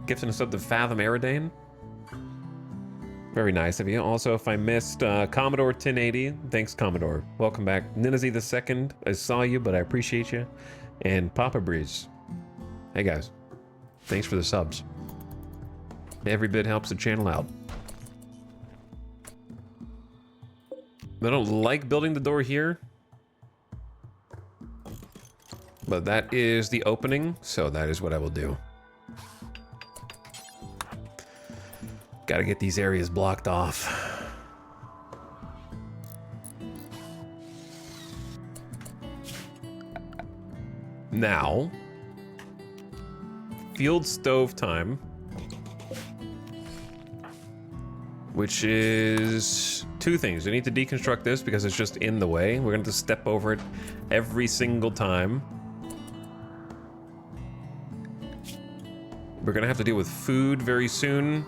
gifting us up to Fathom Aridane. Very nice of you. Also, if I missed Commodore 1080, thanks, Commodore. Welcome back. Ninazi the Second, I saw you, but I appreciate you. And Papa Breeze. Hey, guys. Thanks for the subs. Every bit helps the channel out. I don't like building the door here, but that is the opening, so that is what I will do. Gotta get these areas blocked off. Now, field stove time, which is two things. We need to deconstruct this because it's just in the way. We're gonna have to step over it every single time. We're gonna have to deal with food very soon.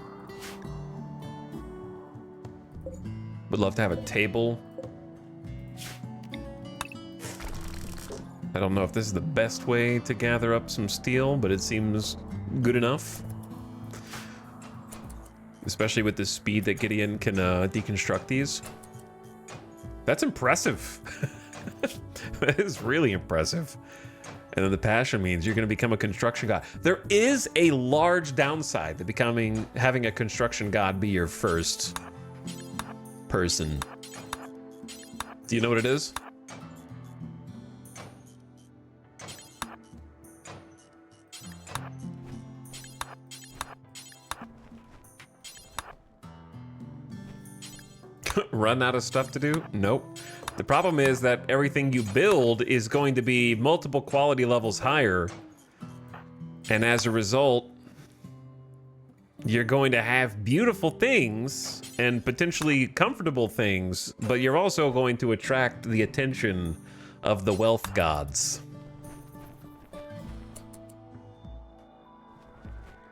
Would love to have a table. I don't know if this is the best way to gather up some steel, but it seems good enough. Especially with the speed that Gideon can deconstruct these. That's impressive. That is really impressive. And then the passion means you're going to become a construction god. There is a large downside to having a construction god be your first person. Do you know what it is? Run out of stuff to do? Nope. The problem is that everything you build is going to be multiple quality levels higher. And as a result, you're going to have beautiful things and potentially comfortable things, but you're also going to attract the attention of the wealth gods.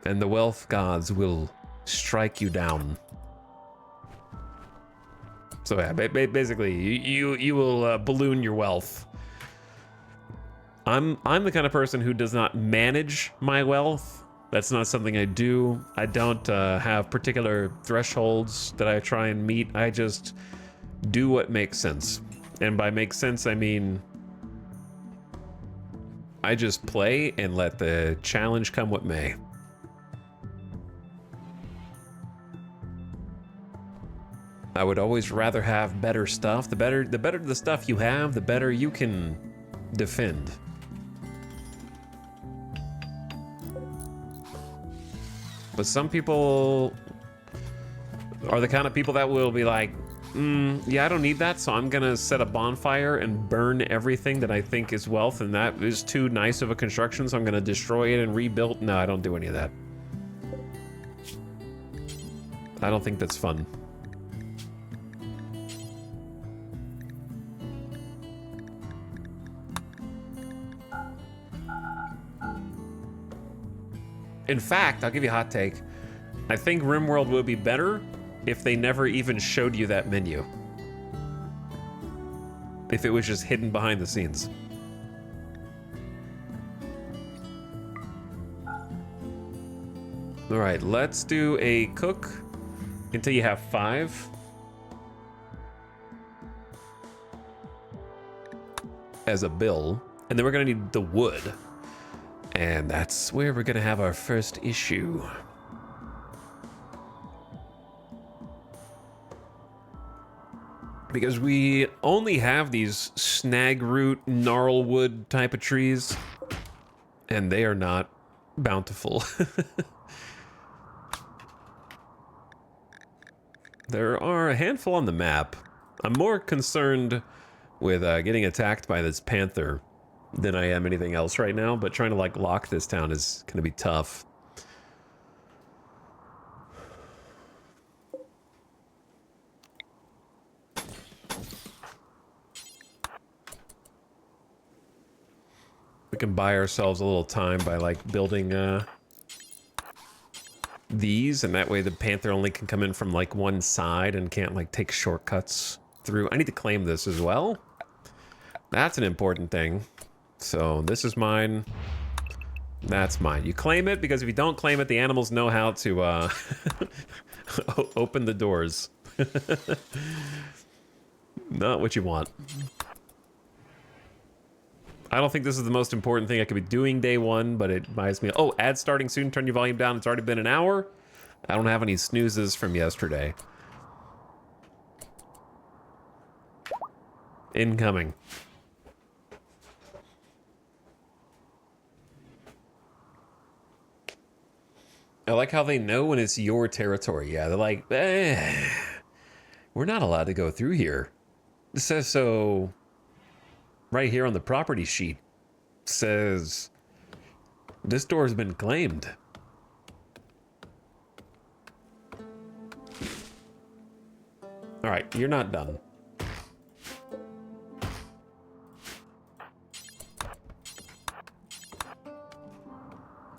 And the wealth gods will strike you down. So yeah, basically, you will balloon your wealth. I'm the kind of person who does not manage my wealth. That's not something I do. I don't have particular thresholds that I try and meet. I just do what makes sense. And by makes sense, I mean I just play and let the challenge come what may. I would always rather have better stuff. The better the stuff you have, the better you can defend. But some people are the kind of people that will be like, yeah, I don't need that, so I'm gonna set a bonfire and burn everything that I think is wealth, and that is too nice of a construction, so I'm gonna destroy it and rebuild. No, I don't do any of that. I don't think that's fun. In fact, I'll give you a hot take. I think RimWorld would be better if they never even showed you that menu. If it was just hidden behind the scenes. All right, let's do a cook until you have 5. As a bill. And then we're gonna need the wood. And that's where we're gonna have our first issue. Because we only have these snagroot, gnarlwood type of trees, and they are not bountiful. There are a handful on the map. I'm more concerned with getting attacked by this panther than I am anything else right now, but trying to like lock this town is gonna be tough. We can buy ourselves a little time by like building these, and that way the panther only can come in from like one side and can't like take shortcuts through. I need to claim this as well. That's an important thing. So this is mine. That's mine. You claim it, because if you don't claim it, the animals know how to open the doors. Not what you want. I don't think this is the most important thing I could be doing day one, but it reminds me. Oh, ad starting soon. Turn your volume down. It's already been an hour. I don't have any snoozes from yesterday. Incoming. I like how they know when it's your territory. Yeah, they're like, we're not allowed to go through here. It says so right here on the property sheet. It says this door has been claimed. All right, you're not done.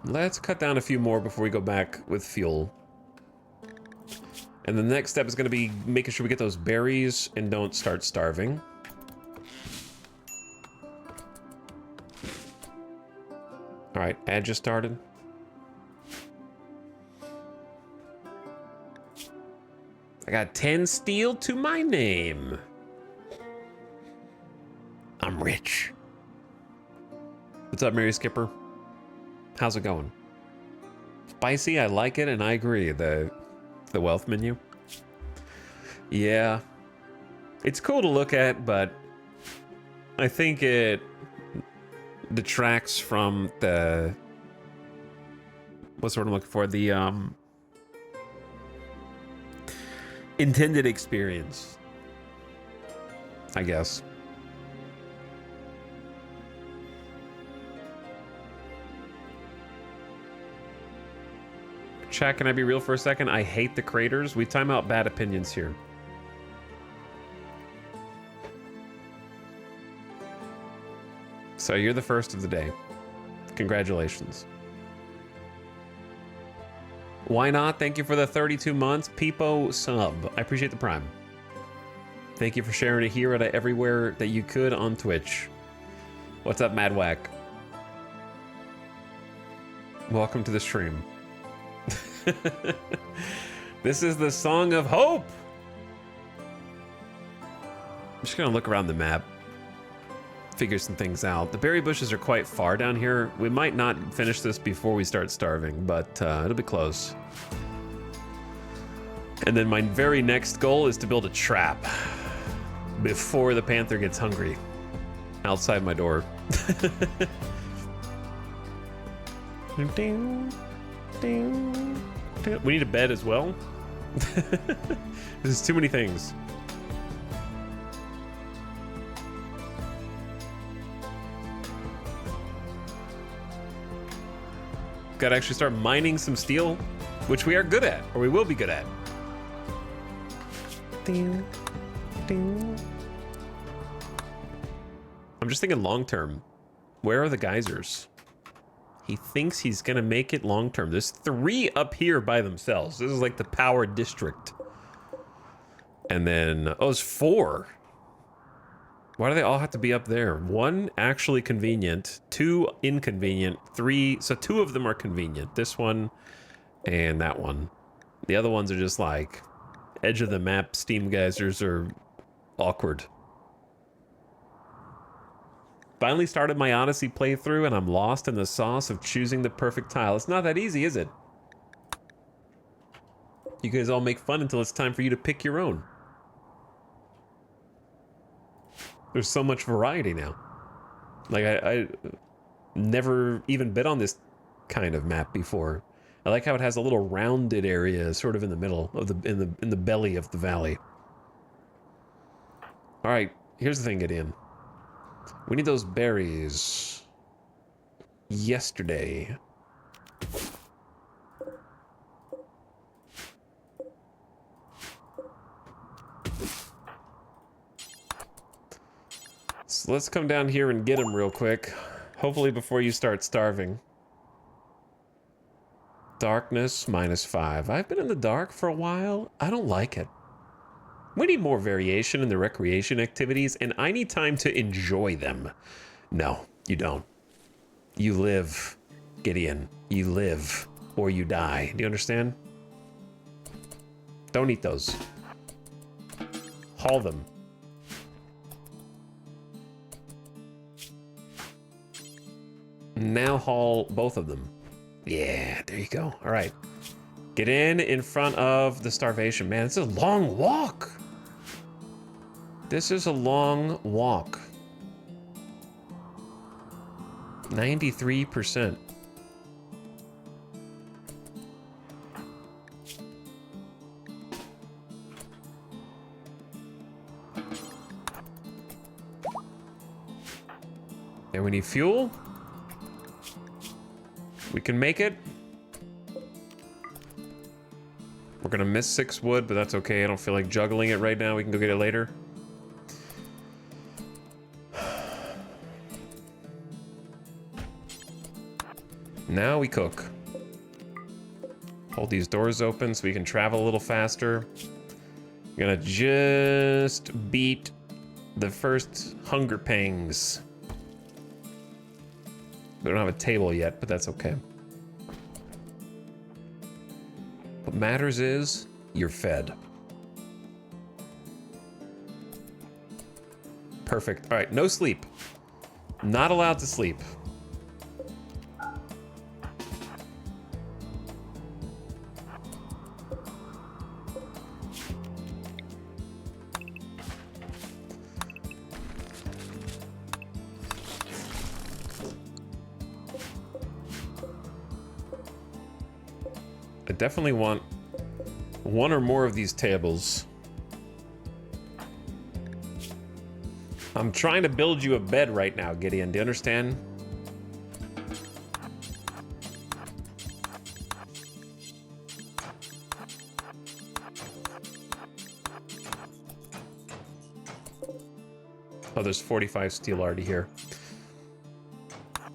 Let's cut down a few more before we go back with fuel. And the next step is going to be making sure we get those berries and don't start starving. All right, ad just started. I got 10 steel to my name. I'm rich. What's up, Mary Skipper? How's it going? Spicy, I like it, and I agree. The wealth menu. Yeah. It's cool to look at, but I think it detracts from the... What's the word I'm looking for? The intended experience, I guess. Chat, can I be real for a second? I hate the craters. We time out bad opinions here. So you're the first of the day. Congratulations. Why not? Thank you for the 32 months. Peepo sub. I appreciate the prime. Thank you for sharing it here at everywhere that you could on Twitch. What's up, Madwack? Welcome to the stream. This is the song of hope. I'm just gonna look around the map, figure some things out. The berry bushes are quite far down here. We might not finish this before we start starving, but it'll be close. And then my very next goal is to build a trap before the panther gets hungry outside my door. We need a bed as well. There's too many things. Gotta actually start mining some steel, which we are good at, or we will be good at. Ding, ding. I'm just thinking long term. Where are the geysers? He thinks he's gonna make it long term. There's 3 up here by themselves. This is like the power district. And then, oh, there's 4. Why do they all have to be up there? 1 actually convenient, 2 inconvenient, 3, so 2 of them are convenient. This one and that one. The other ones are just like edge of the map steam geysers are awkward. Finally started my Odyssey playthrough and I'm lost in the sauce of choosing the perfect tile. It's not that easy, is it? You guys all make fun until it's time for you to pick your own. There's so much variety now. Like I never even been on this kind of map before. I like how it has a little rounded area sort of in the middle of in the belly of the valley. All right, here's the thing, Gideon. We need those berries yesterday. So let's come down here and get them real quick. Hopefully before you start starving. Darkness, -5. I've been in the dark for a while. I don't like it. We need more variation in the recreation activities, and I need time to enjoy them. No, you don't. You live, Gideon. You live, or you die. Do you understand? Don't eat those. Haul them. Now haul both of them. Yeah, there you go. All right. Get in front of the starvation. Man, it's a long walk. This is a long walk. 93%. And we need fuel. We can make it. We're gonna miss 6 wood, but that's okay. I don't feel like juggling it right now. We can go get it later. Now we cook. Hold these doors open so we can travel a little faster. We're gonna just beat the first hunger pangs. We don't have a table yet, but that's okay. What matters is you're fed. Perfect. All right, no sleep. Not allowed to sleep. I definitely want one or more of these tables. I'm trying to build you a bed right now, Gideon. Do you understand? Oh, there's 45 steel already here.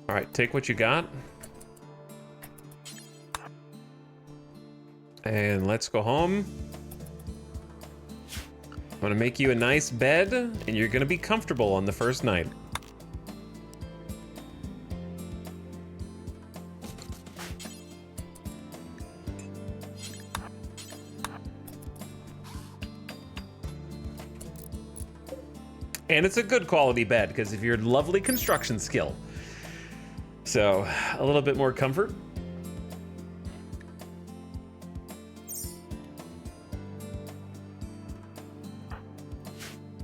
All right, take what you got. And let's go home. I'm gonna make you a nice bed, and you're gonna be comfortable on the first night. And it's a good quality bed, because of your lovely construction skill. So, a little bit more comfort.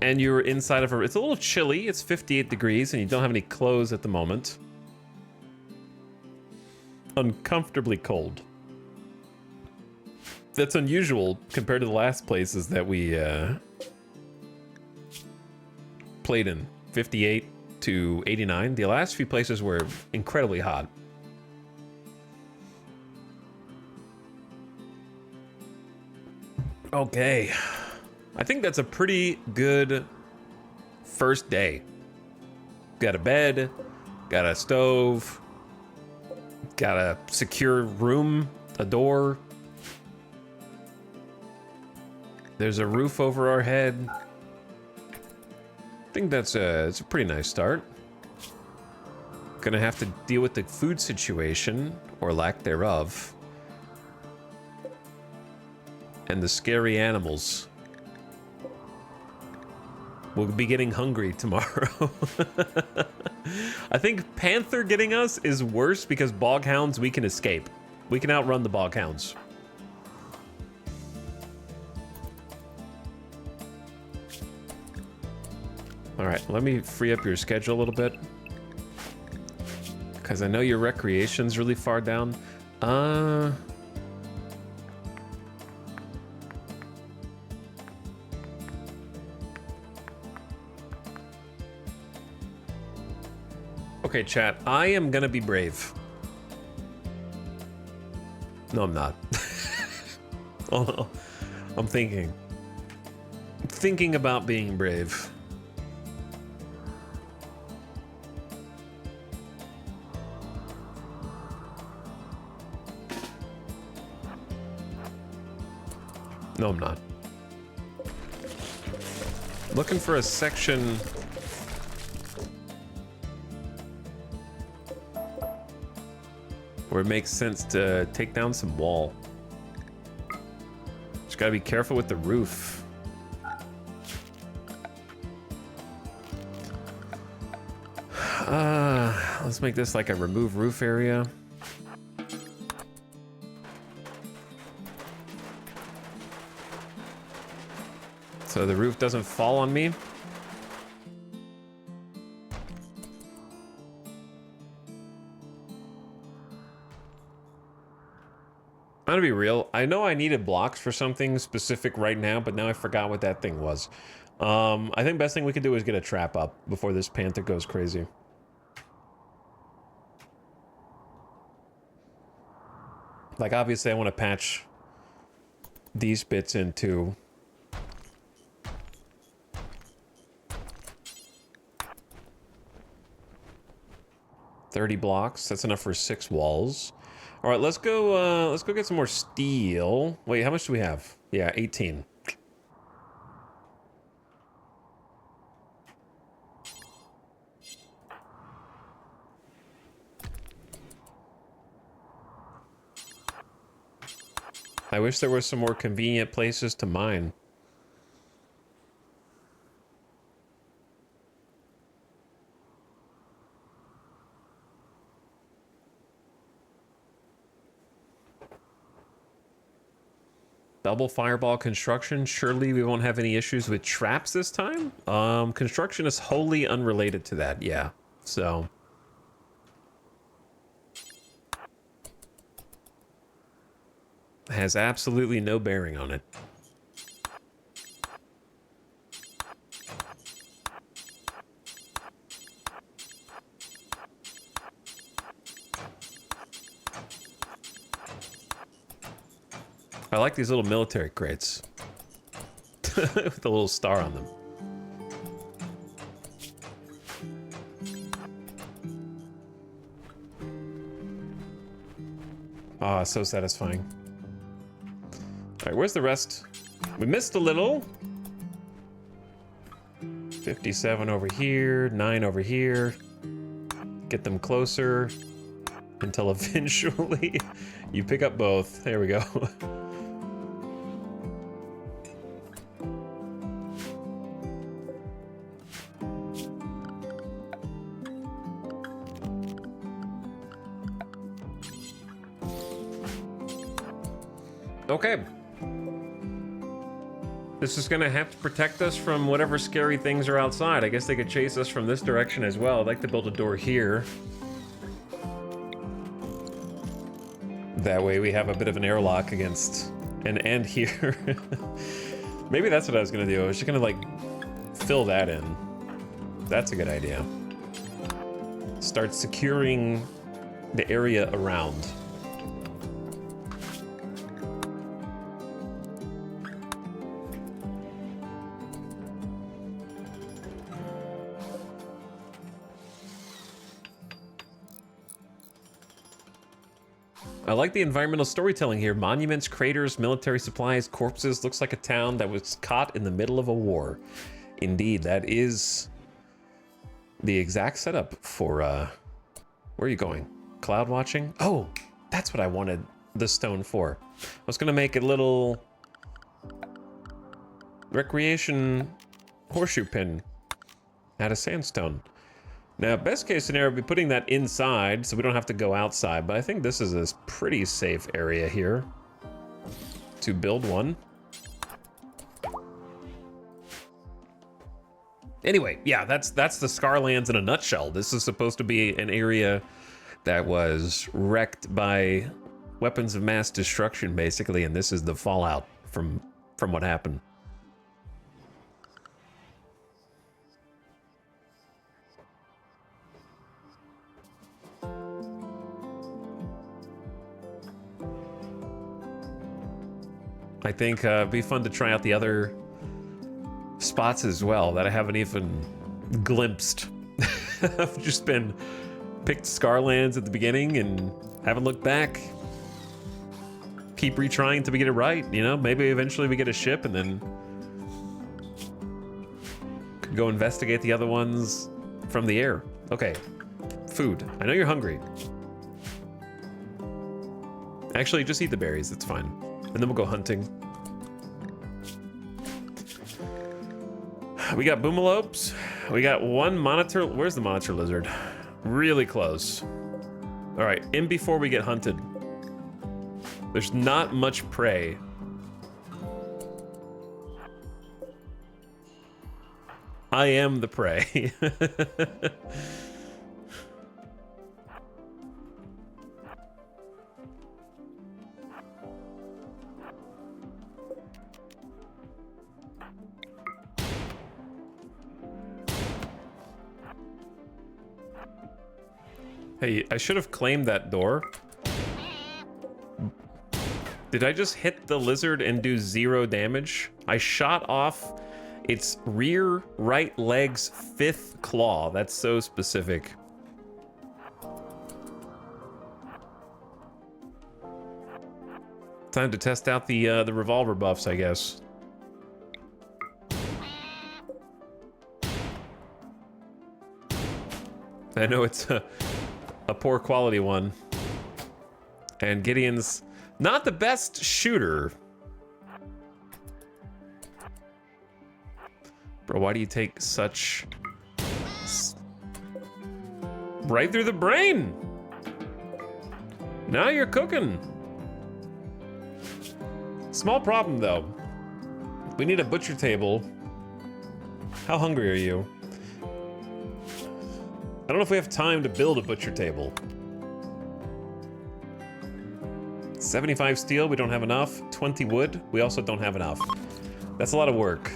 And you're inside of a... It's a little chilly. It's 58 degrees, and you don't have any clothes at the moment. Uncomfortably cold. That's unusual compared to the last places that we played in. 58 to 89. The last few places were incredibly hot. Okay. I think that's a pretty good first day. Got a bed, got a stove, got a secure room, a door. There's a roof over our head. I think it's a pretty nice start. Gonna have to deal with the food situation, or lack thereof. And the scary animals. We'll be getting hungry tomorrow. I think Panther getting us is worse because Boghounds we can escape. We can outrun the Boghounds. All right, let me free up your schedule a little bit. Because I know your recreation's really far down. Okay, chat, I am gonna be brave. No, I'm not. Oh, I'm thinking. I'm thinking about being brave. No, I'm not. Looking for a section where it makes sense to take down some wall. Just gotta be careful with the roof. Let's make this like a remove roof area. So the roof doesn't fall on me. I'm gonna be real. I know I needed blocks for something specific right now, but now I forgot what that thing was. I think best thing we could do is get a trap up before this panther goes crazy. Like, obviously, I want to patch these bits in too. $30 blocks. That's enough for 6 walls. All right, let's go get some more steel. Wait, how much do we have? Yeah, 18. I wish there were some more convenient places to mine. Double fireball construction. Surely we won't have any issues with traps this time. Construction is wholly unrelated to that. Yeah. So. Has absolutely no bearing on it. I like these little military crates with the little star on them. Ah, so satisfying. All right, where's the rest? We missed a little. 57 over here, 9 over here. Get them closer until eventually you pick up both. There we go. Okay. This is gonna have to protect us from whatever scary things are outside. I guess they could chase us from this direction as well. I'd like to build a door here. That way we have a bit of an airlock against an end here. Maybe that's what I was gonna do. I was just gonna like fill that in. That's a good idea. Start securing the area around. I like the environmental storytelling here. Monuments, craters, military supplies, corpses. Looks like a town that was caught in the middle of a war. Indeed, that is the exact setup for, where are you going? Cloud watching? Oh, that's what I wanted the stone for. I was gonna make a little recreation horseshoe pin out of sandstone. Now, best case scenario would be putting that inside so we don't have to go outside, but I think this is a pretty safe area here to build one. Anyway, yeah, that's the Scarlands in a nutshell. This is supposed to be an area that was wrecked by weapons of mass destruction, basically, and this is the fallout from what happened. I think it'd be fun to try out the other spots as well that I haven't even glimpsed. I've just been picked Scarlands at the beginning and haven't looked back. keep retrying till we get it right, you know? Maybe eventually we get a ship and then could go investigate the other ones from the air. Okay, food. I know you're hungry. Actually, just eat the berries, it's fine. And then we'll go hunting. We got boomalopes. We got one monitor. Where's the monitor lizard? Really close. All right, in before we get hunted. There's not much prey. I am the prey. Hey, I should have claimed that door. Did I just hit the lizard and do 0 damage? I shot off its rear right leg's 5th claw. That's so specific. Time to test out the revolver buffs, I guess. I know it's a poor quality one. And Gideon's not the best shooter. Bro, why do you take such... Right through the brain! Now you're cooking. Small problem, though. We need a butcher table. How hungry are you? I don't know if we have time to build a butcher table. 75 steel, we don't have enough. 20 wood, we also don't have enough. That's a lot of work.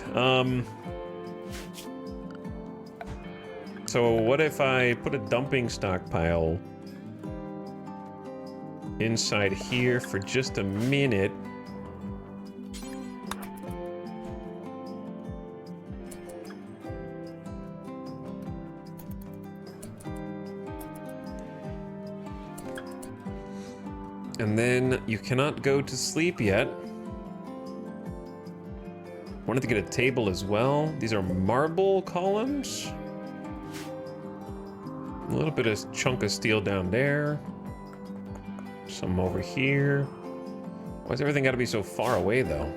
So what if I put a dumping stockpile inside here for just a minute? And then you cannot go to sleep yet. Wanted to get a table as well. These are marble columns. A little bit of chunk of steel down there. Some over here. Why's everything got to be so far away, though?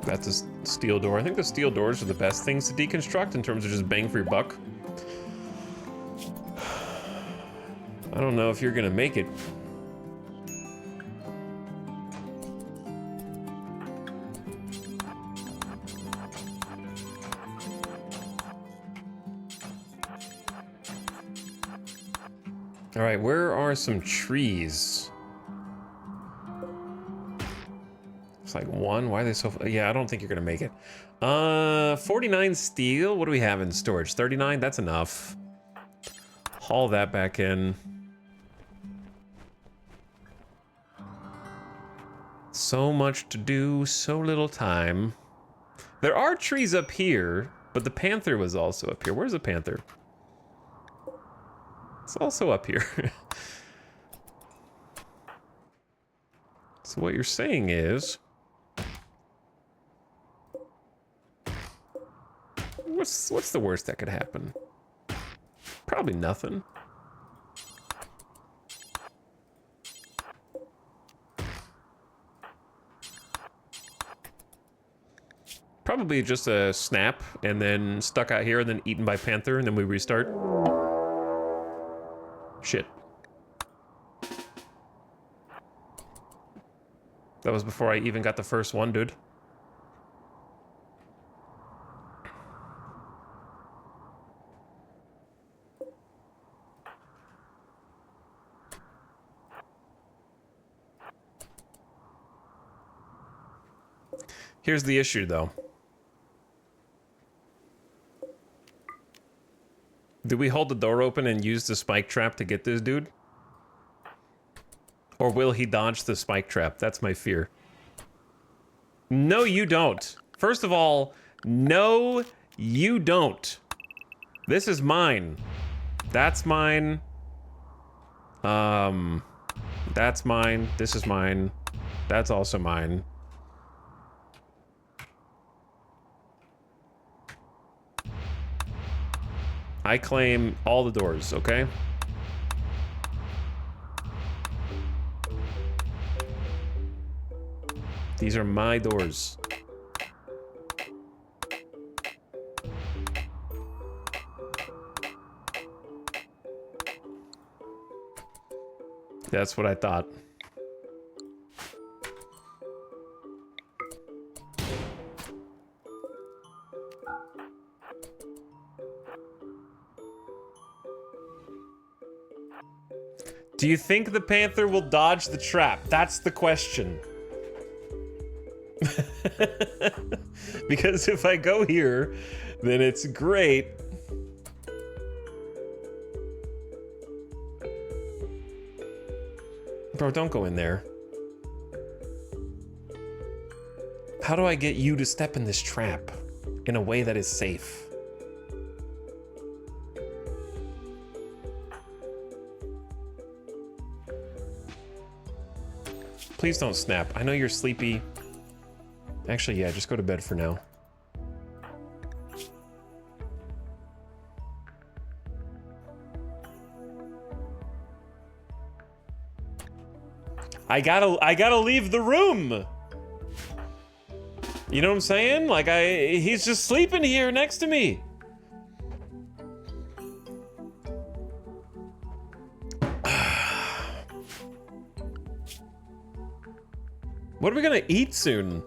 That's a steel door. I think the steel doors are the best things to deconstruct in terms of just bang for your buck. I don't know if you're gonna make it. All right, where are some trees? It's like 1. Why are they so... Yeah, I don't think you're gonna make it. 49 steel. What do we have in storage? 39. That's enough. Haul that back in. So much to do, so little time. There are trees up here, but the panther was also up here. Where's the panther? It's also up here. So what you're saying is... What's the worst that could happen? Probably nothing. Probably just a snap and then stuck out here and then eaten by panther and then we restart. Shit. That was before I even got the first one, dude. Here's the issue, though. Do we hold the door open and use the spike trap to get this dude? Or will he dodge the spike trap? That's my fear. No, you don't. First of all, no, you don't. This is mine. That's mine. That's mine. This is mine. That's also mine. I claim all the doors, okay? These are my doors. That's what I thought. Do you think the Panther will dodge the trap? That's the question. Because if I go here, then it's great. Bro, don't go in there. How do I get you to step in this trap in a way that is safe? Please don't snap. I know you're sleepy. Actually, yeah, just go to bed for now. I gotta leave the room. You know what I'm saying? Like he's just sleeping here next to me. What are we gonna eat soon?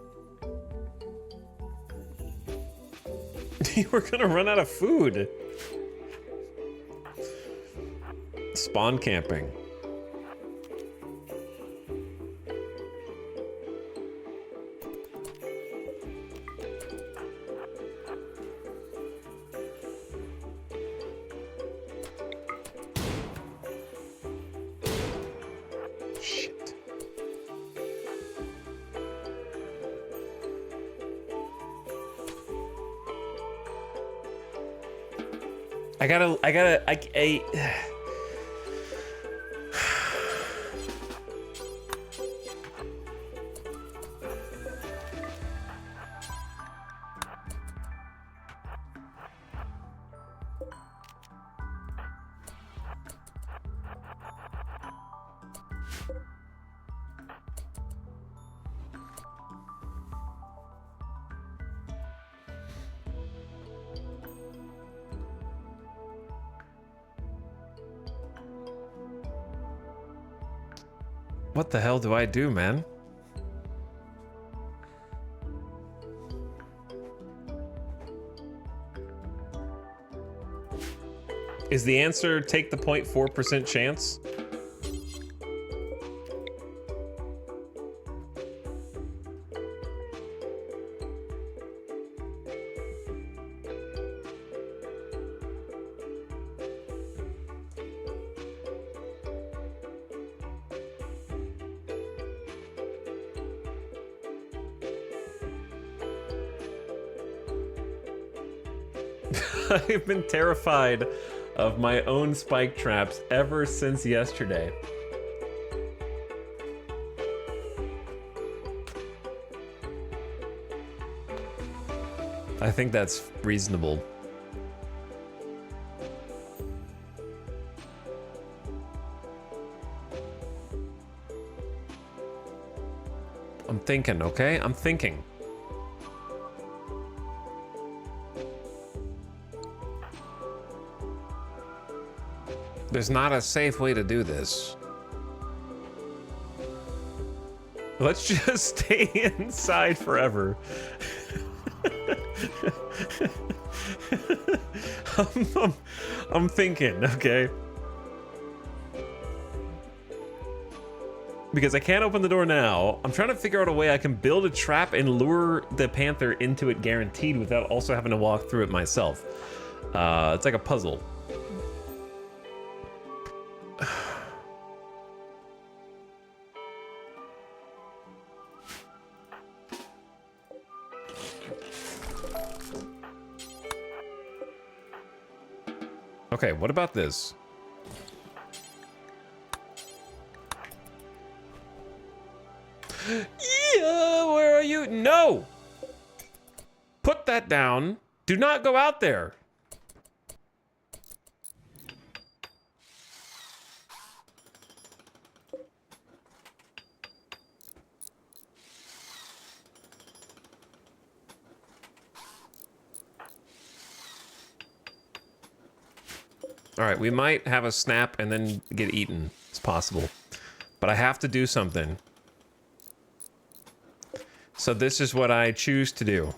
We're gonna run out of food. Spawn camping. What the hell do I do, man? Is the answer take the 0.4% chance? I've been terrified of my own spike traps ever since yesterday. I think that's reasonable. I'm thinking, okay? I'm thinking. There's not a safe way to do this. Let's just stay inside forever. I'm thinking, okay? Because I can't open the door now. I'm trying to figure out a way I can build a trap and lure the Panther into it guaranteed without also having to walk through it myself. It's like a puzzle. Okay, what about this? Yeah, where are you? No! Put that down. Do not go out there. All right, we might have a snap and then get eaten. It's possible. But I have to do something. So this is what I choose to do.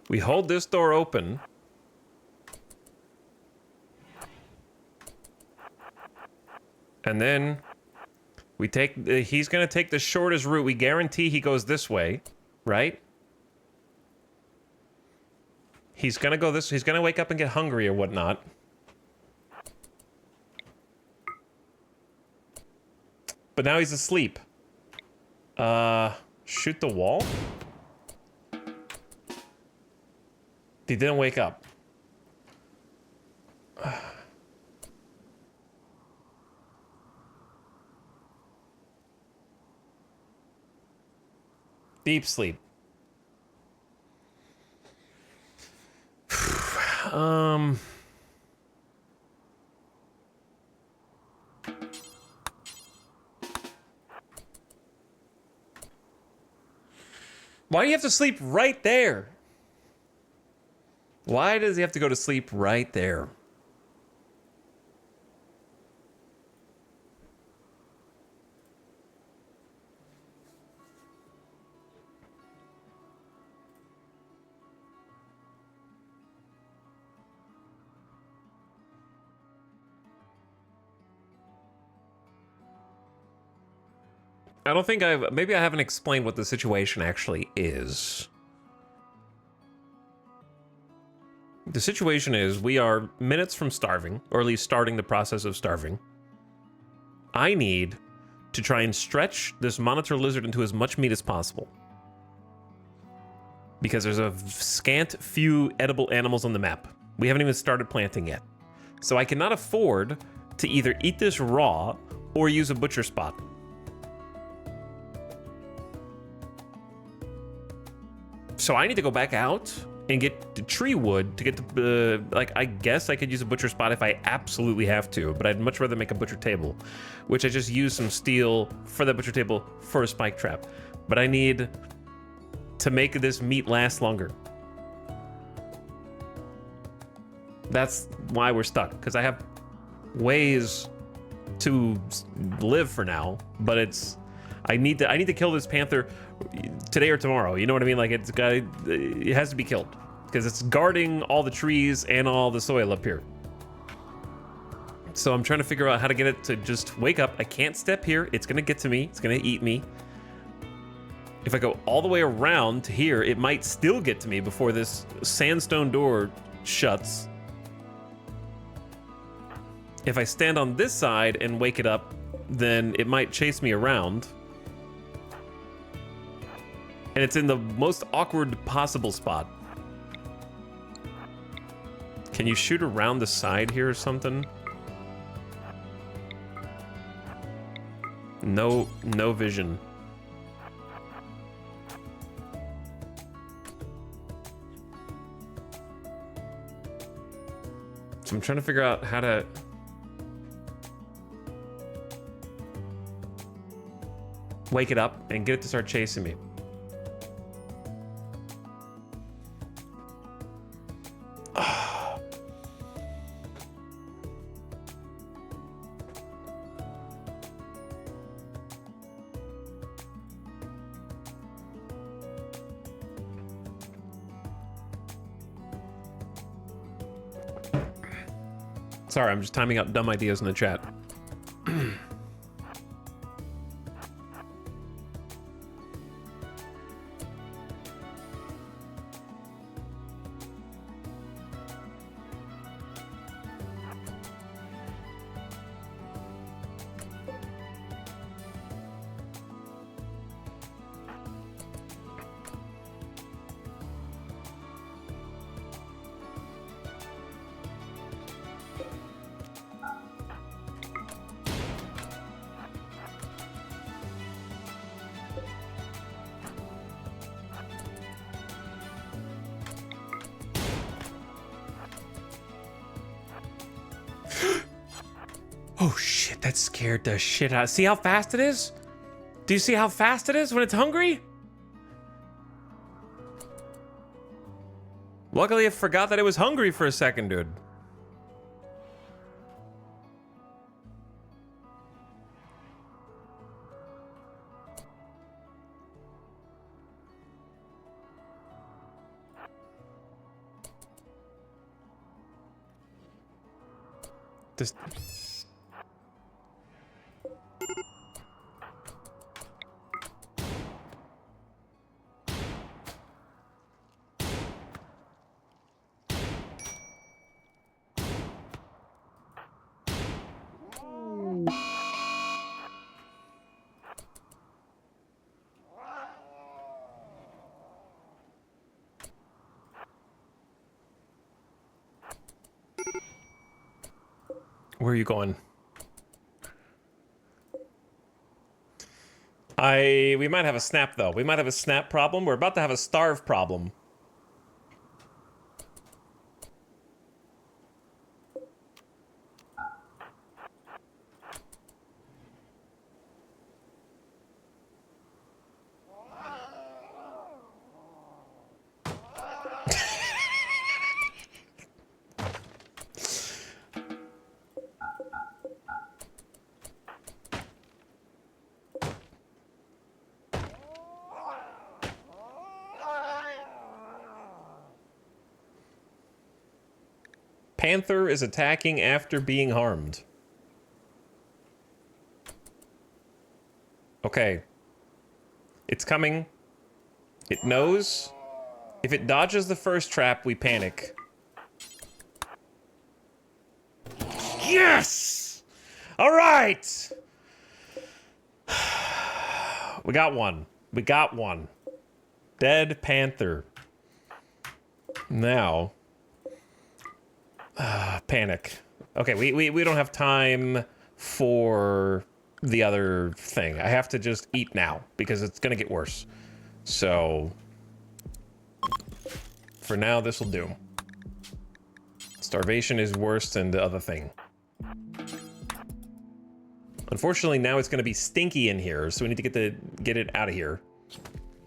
We hold this door open. And then we take, he's gonna take the shortest route. We guarantee he goes this way, right? He's gonna go this, he's gonna wake up and get hungry or whatnot. But now he's asleep. Shoot the wall? He didn't wake up. Deep sleep. Why do you have to sleep right there? Why does he have to go to sleep right there? I don't think maybe I haven't explained what the situation actually is. The situation is we are minutes from starving, or at least starting the process of starving. I need to try and stretch this monitor lizard into as much meat as possible. Because there's a scant few edible animals on the map. We haven't even started planting yet. So I cannot afford to either eat this raw or use a butcher spot. So I need to go back out and get the tree wood to get the, like, I guess I could use a butcher spot if I absolutely have to, but I'd much rather make a butcher table, which I just use some steel for the butcher table for a spike trap. But I need to make this meat last longer. That's why we're stuck, because I have ways to live for now, but it's, I need to kill this panther today or tomorrow. You know what I mean? Like it has to be killed because it's guarding all the trees and all the soil up here. So I'm trying to figure out how to get it to just wake up. I can't step here. It's gonna get to me. It's gonna eat me. If I go all the way around to here, it might still get to me before this sandstone door shuts. If I stand on this side and wake it up, then it might chase me around. And it's in the most awkward possible spot. Can you shoot around the side here or something? No vision. So I'm trying to figure out how to... wake it up and get it to start chasing me. Sorry, I'm just timing out dumb ideas in the chat. Oh shit, that scared the shit out. See how fast it is? Do you see how fast it is when it's hungry? Luckily, I forgot that it was hungry for a second, dude. This... Where are you going? We might have a snap, though. We might have a snap problem. We're about to have a starve problem. Panther is attacking after being harmed. Okay. It's coming. It knows. If it dodges the first trap, we panic. Yes! All right! We got one. We got one. Dead panther. Now... panic. Okay, we don't have time for the other thing. I have to just eat now because it's gonna get worse. So for now, this will do. Starvation is worse than the other thing. Unfortunately, now it's gonna be stinky in here, so we need to get it out of here,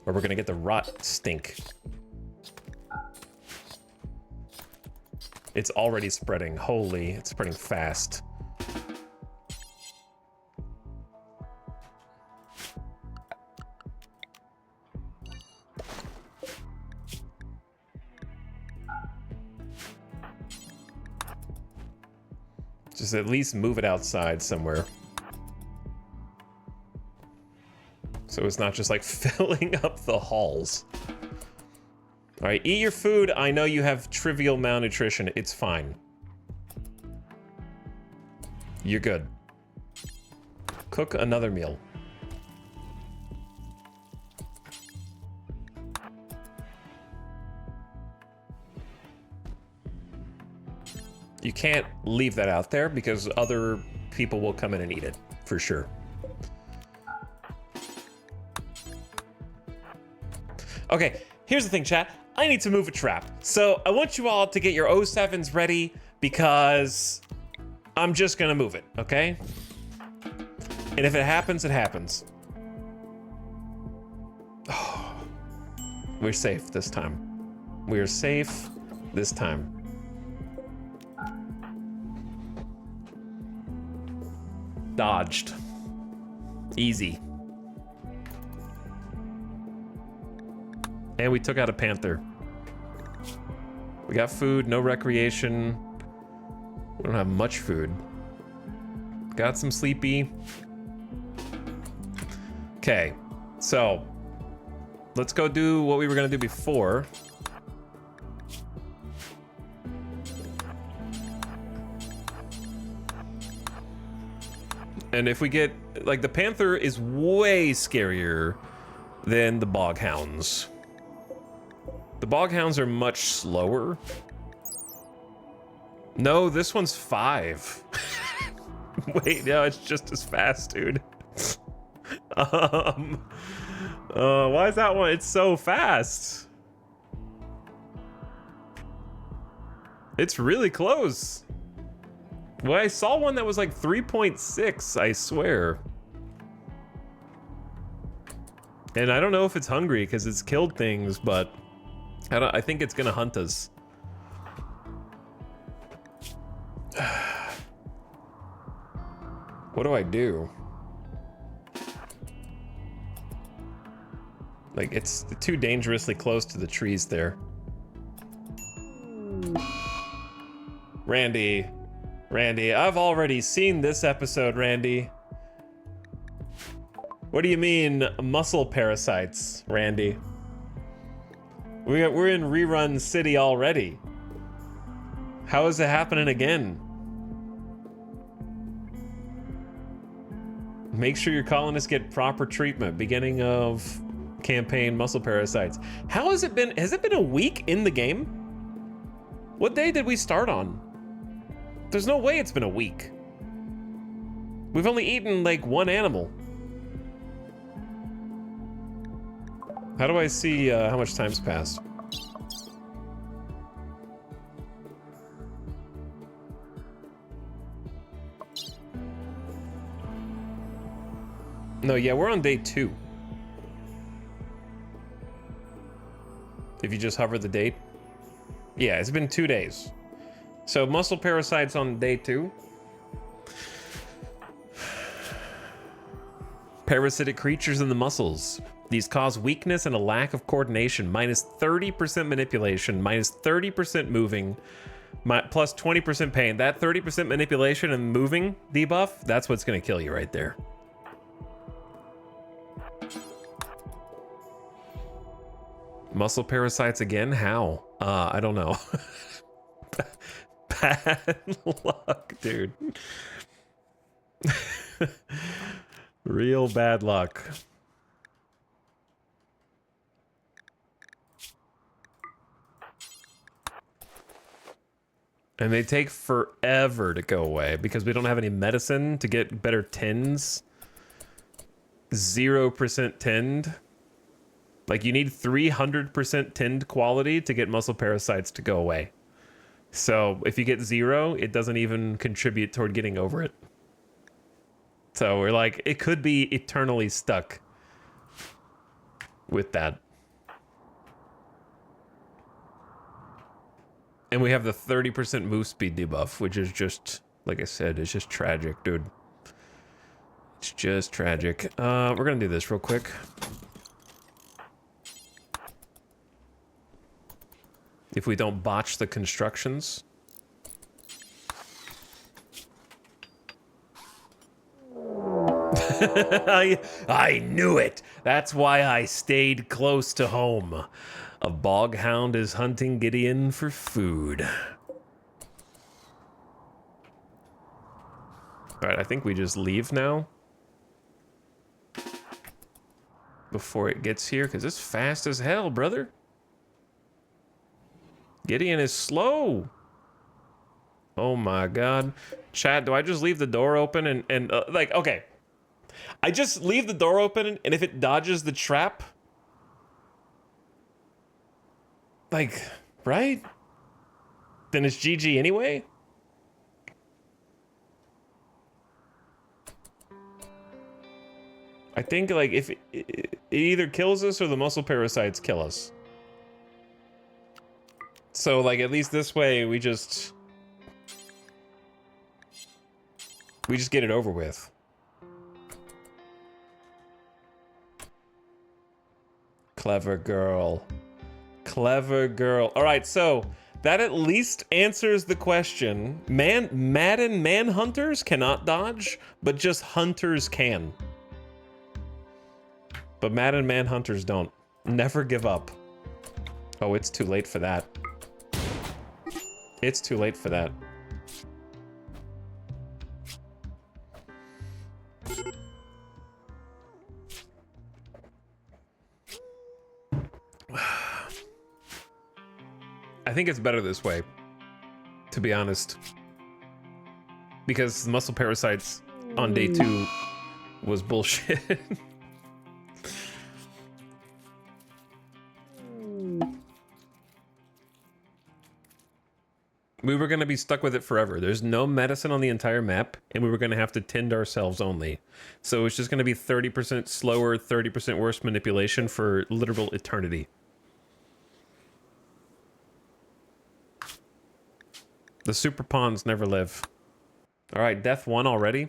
or we're gonna get the rot stink. It's already spreading. Holy, it's spreading fast. Just at least move it outside somewhere. So it's not just like filling up the halls. All right, eat your food. I know you have trivial malnutrition. It's fine. You're good. Cook another meal. You can't leave that out there because other people will come in and eat it, for sure. Okay, here's the thing, chat. I need to move a trap. So I want you all to get your O7s ready because I'm just gonna move it, okay? And if it happens, it happens. Oh, we're safe this time. We are safe this time. Dodged. Easy. And we took out a panther. We got food, no recreation. We don't have much food. Got some sleepy. Okay, so let's go do what we were gonna do before. And if we get, like, the panther is way scarier than the bog hounds. The bog hounds are much slower. No, this one's 5. Wait, no, it's just as fast, dude. Why is that one? It's so fast. It's really close. Well, I saw one that was like 3.6, I swear. And I don't know if it's hungry because it's killed things, but I think it's gonna hunt us. What do I do? Like, it's too dangerously close to the trees there. Randy, I've already seen this episode, Randy. What do you mean, muscle parasites, Randy? We're in Rerun City already. How is it happening again? Make sure your colonists get proper treatment. Beginning of campaign, muscle parasites. How has it been? Has it been a week in the game? What day did we start on? There's no way it's been a week. We've only eaten like one animal. How do I see how much time's passed? No, yeah, we're on day 2. If you just hover the date. Yeah, it's been 2 days. So muscle parasites on day 2. Parasitic creatures in the muscles. These cause weakness and a lack of coordination. Minus 30% manipulation, minus 30% moving, plus 20% pain. That 30% manipulation and moving debuff, that's what's gonna kill you right there. Muscle parasites again? How? I don't know. Bad luck, dude. Real bad luck. And they take forever to go away because we don't have any medicine to get better tins. 0% tinned. Like, you need 300% tinned quality to get muscle parasites to go away. So if you get 0, it doesn't even contribute toward getting over it. So we're like, it could be eternally stuck with that. And we have the 30% move speed debuff, which is just, like I said, it's just tragic, dude. It's just tragic. We're gonna do this real quick. If we don't botch the constructions. I knew it. That's why I stayed close to home. A bog hound is hunting Gideon for food. All right, I think we just leave now. Before it gets here, because it's fast as hell, brother. Gideon is slow. Oh my god. Chat, do I just leave the door open and like, okay. I just leave the door open and if it dodges the trap, like, right? Then it's GG anyway? I think, like, if it either kills us or the muscle parasites kill us. So, like, at least this way, we just get it over with. Clever girl. Clever girl. All right, so that at least answers the question. Madden manhunters cannot dodge, but just hunters can. But Madden manhunters don't. Never give up. Oh, it's too late for that. It's too late for that. I think it's better this way, to be honest. Because muscle parasites on day 2 was bullshit. We were going to be stuck with it forever. There's no medicine on the entire map, and we were going to have to tend ourselves only. So it's just going to be 30% slower, 30% worse manipulation for literal eternity. The super pawns never live. All right, death 1 already.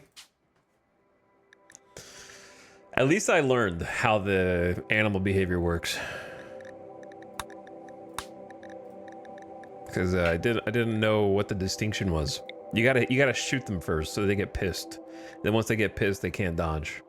At least I learned how the animal behavior works. Because I didn't know what the distinction was. You gotta shoot them first so they get pissed. Then once they get pissed, they can't dodge.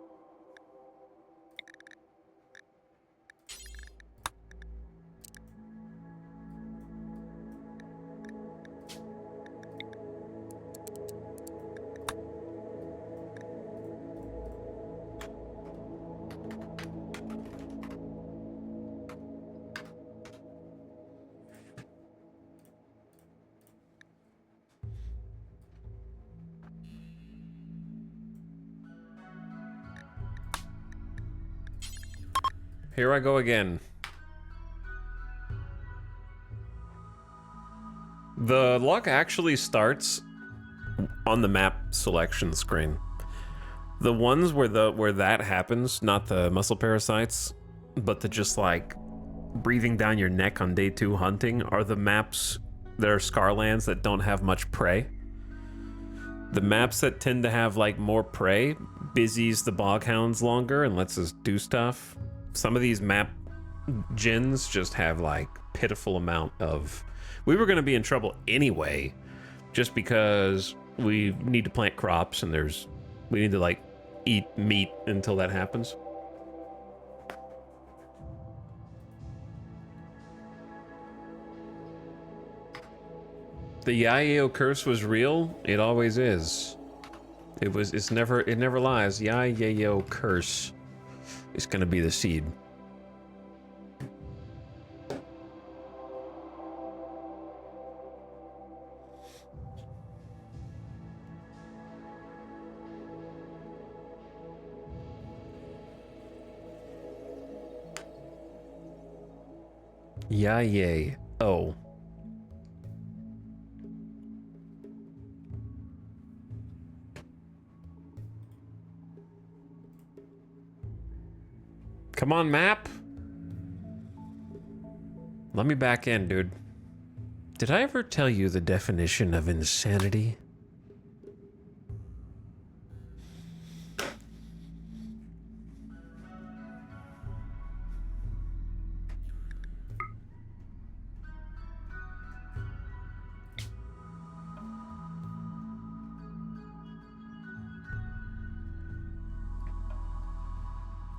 Here I go again. The luck actually starts on the map selection screen. The ones where that happens, not the muscle parasites, but the just like breathing down your neck on day 2 hunting, are the maps that are Scarlands that don't have much prey. The maps that tend to have like more prey busies the boghounds longer and lets us do stuff. Some of these map gens just have like pitiful amount of... We were going to be in trouble anyway, just because we need to plant crops and we need to like eat meat until that happens. The Yayo curse was real. It always is. It never lies. Yayo curse. It's gonna be the seed. Yay. Oh. Come on, map. Let me back in, dude. Did I ever tell you the definition of insanity?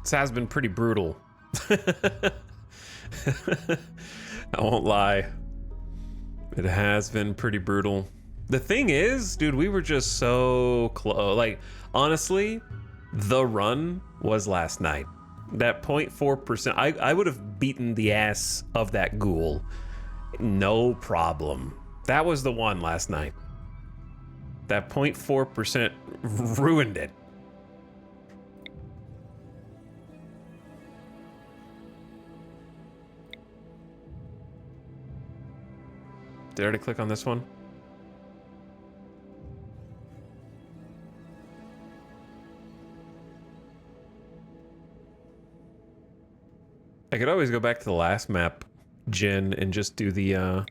This has been pretty brutal. I won't lie. It has been pretty brutal. The thing is, dude, we were just so close. Like, honestly, the run was last night. That 0.4%, I would have beaten the ass of that ghoul. No problem. That was the one last night. That 0.4% ruined it. Did I already click on this one? I could always go back to the last map, Jin, and just do the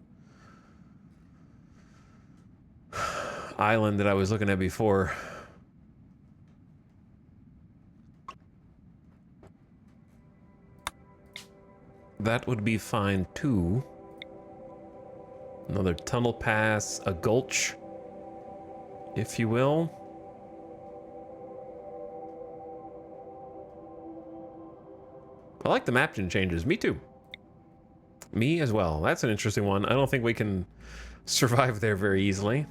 island that I was looking at before. That would be fine too. Another tunnel pass, a gulch, if you will. I like the map changes. Me too. Me as well. That's an interesting one. I don't think we can survive there very easily.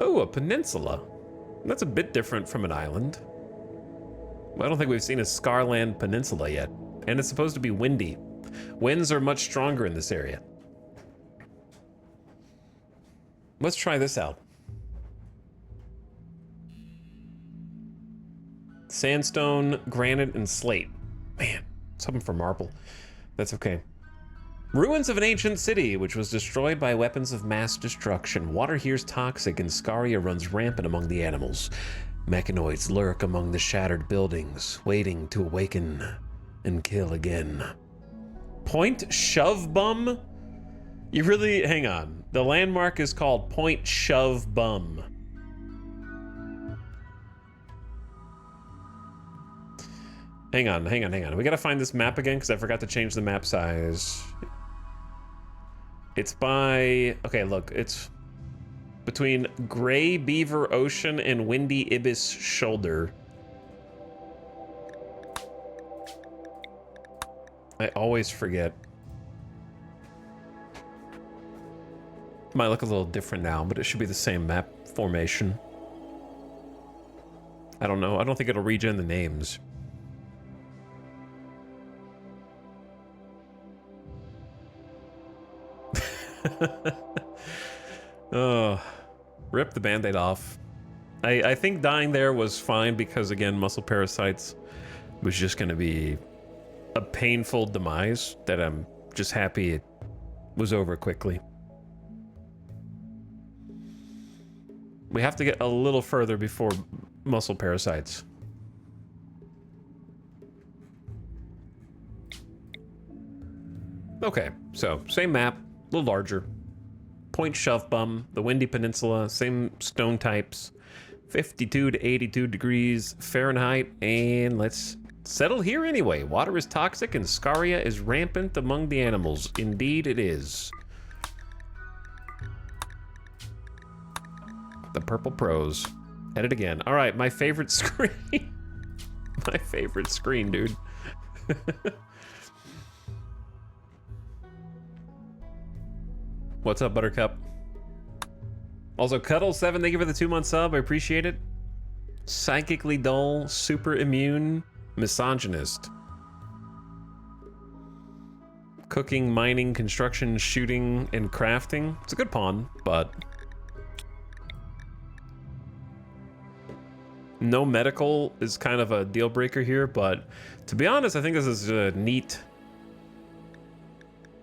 Oh, a peninsula. That's a bit different from an island. I don't think we've seen a Scarland peninsula yet. And it's supposed to be windy. Winds are much stronger in this area. Let's try this out. Sandstone, granite, and slate. Man, something for marble. That's okay. Ruins of an ancient city, which was destroyed by weapons of mass destruction. Water here's toxic, and scaria runs rampant among the animals. Mechanoids lurk among the shattered buildings, waiting to awaken and kill again. Point Shove Bum? You really... hang on. The landmark is called Point Shove Bum. Hang on. We gotta find this map again, because I forgot to change the map size. It's by... okay, look. It's between Gray Beaver Ocean and Windy Ibis Shoulder. I always forget. Might look a little different now, but it should be the same map formation. I don't know. I don't think it'll regen the names. Oh, rip the band-aid off. I think dying there was fine because, again, muscle parasites was just going to be a painful demise that I'm just happy it was over quickly. We have to get a little further before muscle parasites. Okay, so same map, a little larger. Point Shove Bum, the Windy Peninsula, same stone types, 52 to 82 degrees Fahrenheit, and let's settle here anyway. Water is toxic and scaria is rampant among the animals. Indeed it is. The purple prose. Edit again. All right, my favorite screen. My favorite screen, dude. What's up, Buttercup? Also, Cuddle7, thank you for the 2-month sub. I appreciate it. Psychically dull, super immune, misogynist. Cooking, mining, construction, shooting, and crafting. It's a good pawn, but... no medical is kind of a deal breaker here, but to be honest, I think this is a neat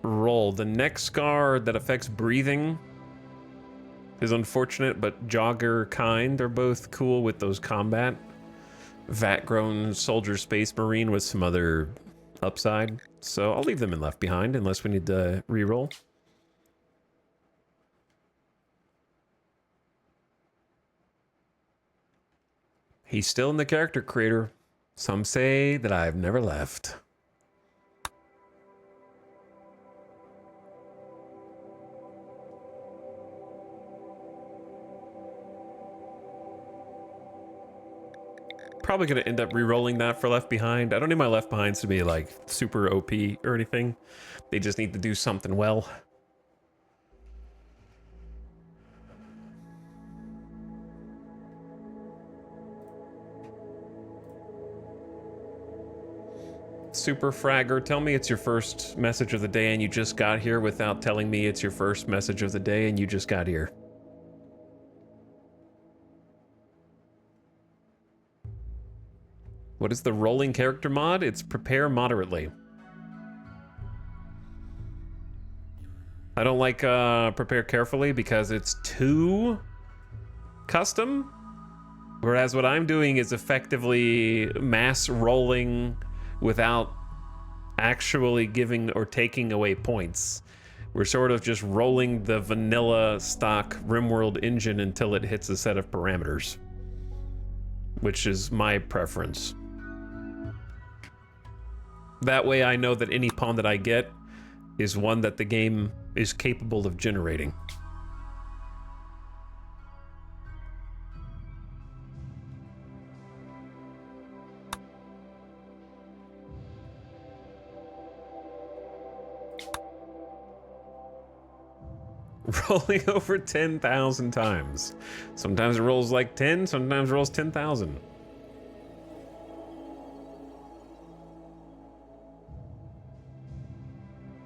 roll. The neck scar that affects breathing is unfortunate, but Jogger kind are both cool with those combat. Vat-grown soldier space marine with some other upside. So I'll leave them in left behind unless we need to re-roll. He's still in the character creator. Some say that I've never left. Probably gonna end up re-rolling that for Left Behind. I don't need my Left Behinds to be like super OP or anything. They just need to do something well. Super Fragger, tell me it's your first message of the day and you just got here without telling me it's your first message of the day and you just got here. What is the rolling character mod? It's prepare moderately. I don't like prepare carefully because it's too custom. Whereas what I'm doing is effectively mass rolling without actually giving or taking away points. We're sort of just rolling the vanilla stock RimWorld engine until it hits a set of parameters, which is my preference. That way I know that any pawn that I get is one that the game is capable of generating. Rolling over 10,000 times. Sometimes it rolls like 10, sometimes it rolls 10,000.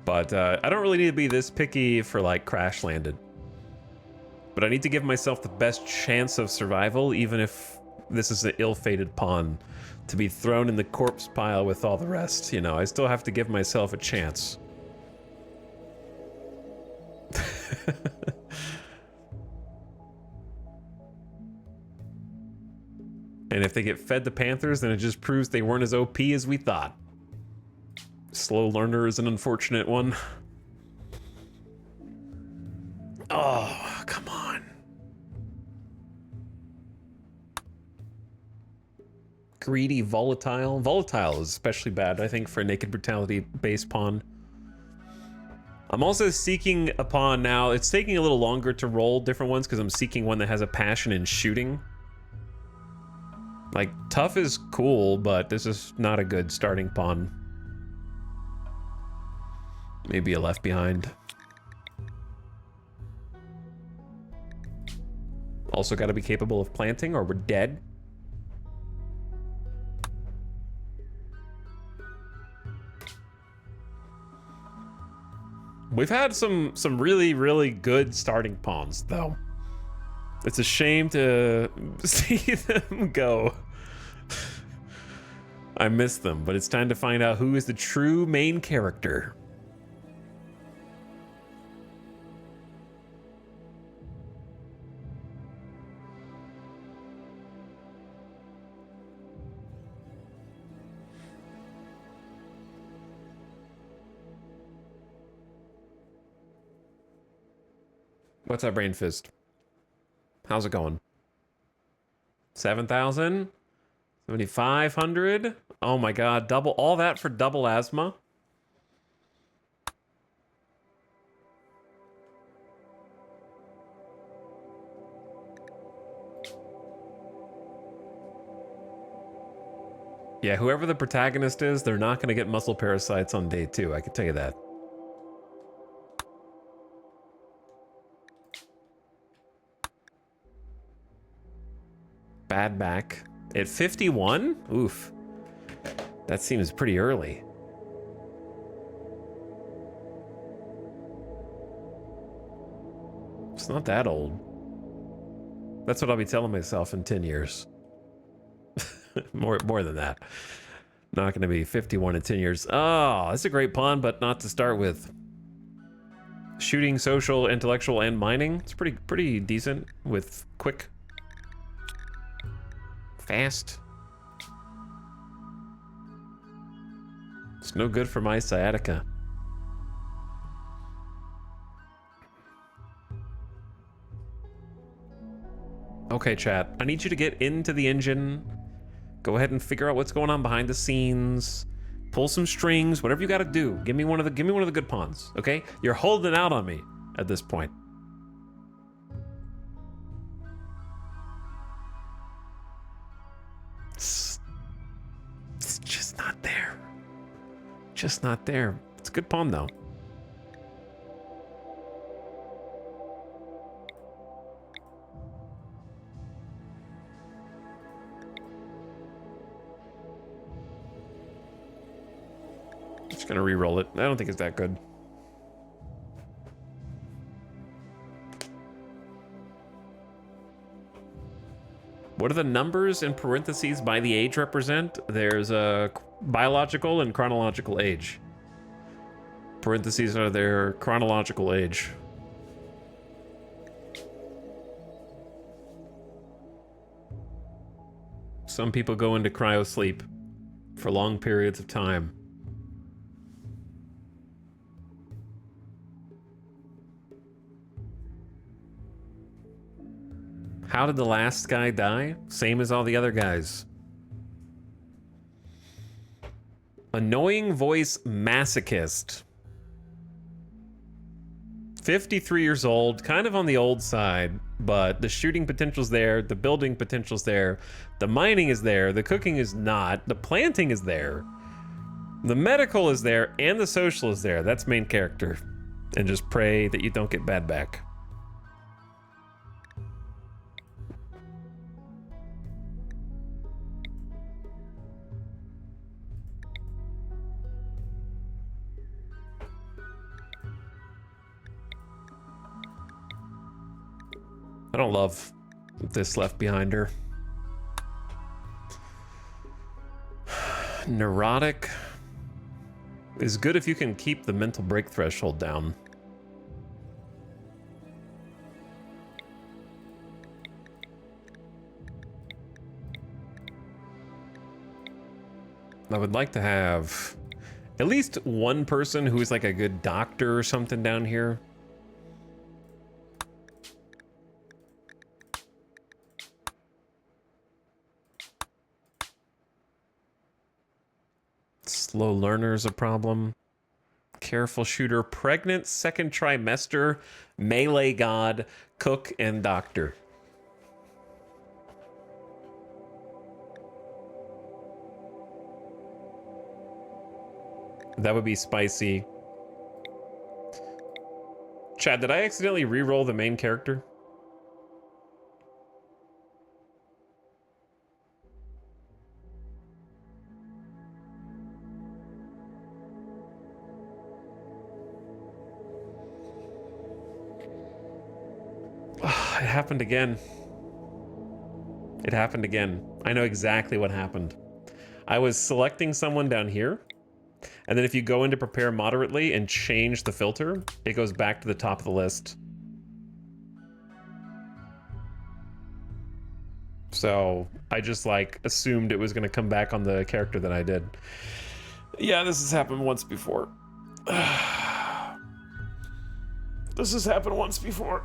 But I don't really need to be this picky for like Crash Landed. But I need to give myself the best chance of survival, even if this is an ill-fated pawn to be thrown in the corpse pile with all the rest. You know, I still have to give myself a chance. And if they get fed the Panthers, then it just proves they weren't as OP as we thought. Slow learner is an unfortunate one. Oh, come on. Greedy, volatile. Volatile is especially bad, I think, for a naked brutality base pawn. I'm also seeking a pawn now. It's taking a little longer to roll different ones because I'm seeking one that has a passion in shooting. Like, tough is cool, but this is not a good starting pawn. Maybe a left behind. Also got to be capable of planting or we're dead. We've had some really, really good starting pawns, though. It's a shame to see them go. I miss them, but it's time to find out who is the true main character. What's our brain fist? How's it going? 7,000? 7,500? Oh my god, double all that for double asthma? Yeah, whoever the protagonist is, they're not going to get muscle parasites on day 2, I can tell you that. Bad back. At 51? Oof. That seems pretty early. It's not that old. That's what I'll be telling myself in 10 years. more than that. Not going to be 51 in 10 years. Oh, that's a great pawn, but not to start with. Shooting, social, intellectual, and mining. It's pretty decent with quick. Fast. It's no good for my sciatica. Okay, chat. I need you to get into the engine. Go ahead and figure out what's going on behind the scenes. Pull some strings, whatever you got to do. Give me one of the good pawns, okay? You're holding out on me at this point. It's just not there. Just not there. It's a good pawn, though. Just gonna re-roll it. I don't think it's that good. What do the numbers in parentheses by the age represent? There's a biological and chronological age. Parentheses are their chronological age. Some people go into cryo sleep for long periods of time. How did the last guy die? Same as all the other guys. Annoying voice masochist. 53 years old, kind of on the old side, but the shooting potential's there, the building potential's there, the mining is there, the cooking is not, the planting is there, the medical is there, and the social is there. That's main character. And just pray that you don't get bad back. I don't love this left behind her. Neurotic is good if you can keep the mental break threshold down. I would like to have at least one person who is like a good doctor or something down here. Slow learner's a problem. Careful shooter, pregnant, second trimester, melee god, cook, and doctor. That would be spicy. Chad, did I accidentally re-roll the main character? It happened again. It happened again. I know exactly what happened. I was selecting someone down here, and then if you go into prepare moderately and change the filter, it goes back to the top of the list. So I just like assumed it was going to come back on the character that I did. Yeah, this has happened once before. This has happened once before.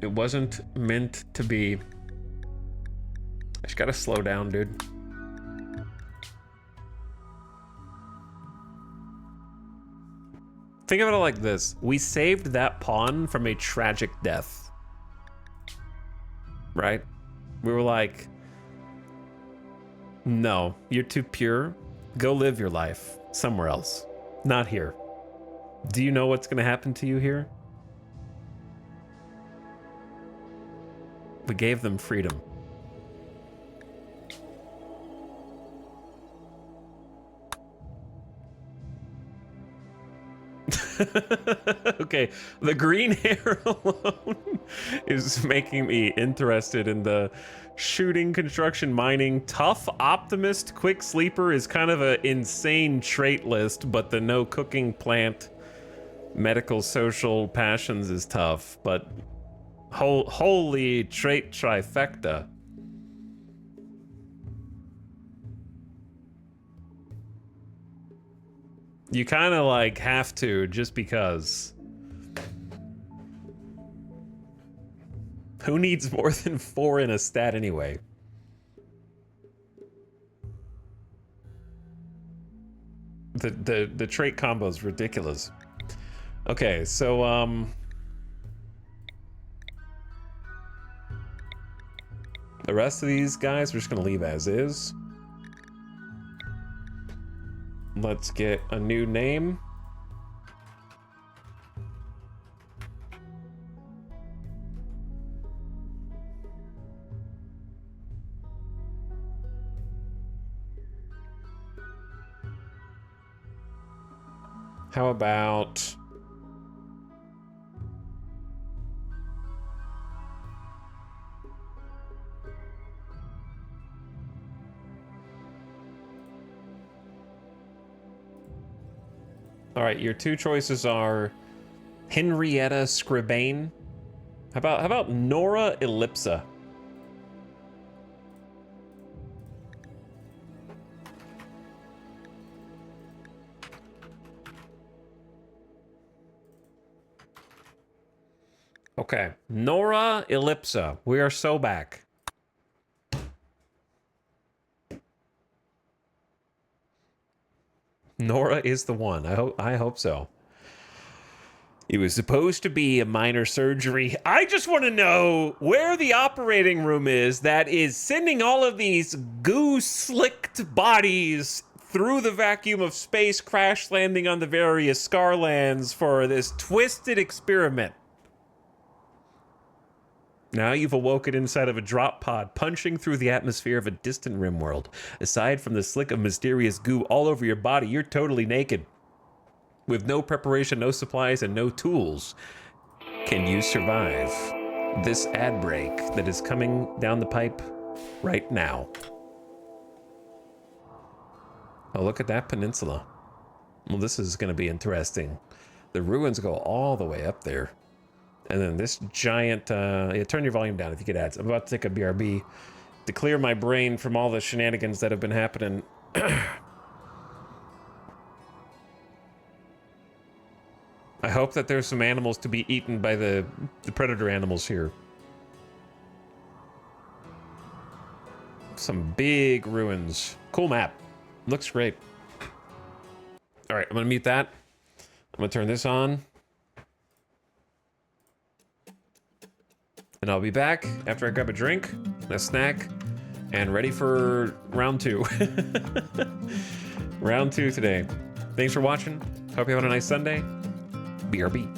It wasn't meant to be. I just gotta slow down, dude. Think of it like this. We saved that pawn from a tragic death. Right? We were like, no, you're too pure. Go live your life somewhere else. Not here. Do you know what's gonna happen to you here? We gave them freedom. Okay, the green hair alone is making me interested in the shooting, construction, mining. Tough, optimist, quick sleeper is kind of an insane trait list, but the no cooking, plant, medical, social, passions is tough, but holy trait trifecta. You kind of like have to just because. Who needs more than 4 in a stat anyway? The trait combo is ridiculous. Okay, so the rest of these guys we're just gonna leave as is. Let's get a new name. How about all right, your two choices are Henrietta Scribane. How about Nora Ellipsa? Okay, Nora Ellipsa. We are so back. Nora is the one. I hope so. It was supposed to be a minor surgery. I just want to know where the operating room is that is sending all of these goo-slicked bodies through the vacuum of space, crash landing on the various Scarlands for this twisted experiment. Now you've awoken inside of a drop pod, punching through the atmosphere of a distant RimWorld. Aside from the slick of mysterious goo all over your body, you're totally naked. With no preparation, no supplies, and no tools. Can you survive this ad break that is coming down the pipe right now? Oh, look at that peninsula. Well, this is going to be interesting. The ruins go all the way up there. And then this giant, yeah, turn your volume down if you get ads. I'm about to take a BRB to clear my brain from all the shenanigans that have been happening. I hope that there's some animals to be eaten by the predator animals here. Some big ruins. Cool map. Looks great. All right, I'm gonna mute that. I'm gonna turn this on. And I'll be back after I grab a drink, a snack, and ready for round 2. Round 2 today. Thanks for watching. Hope you're having a nice Sunday. BRB.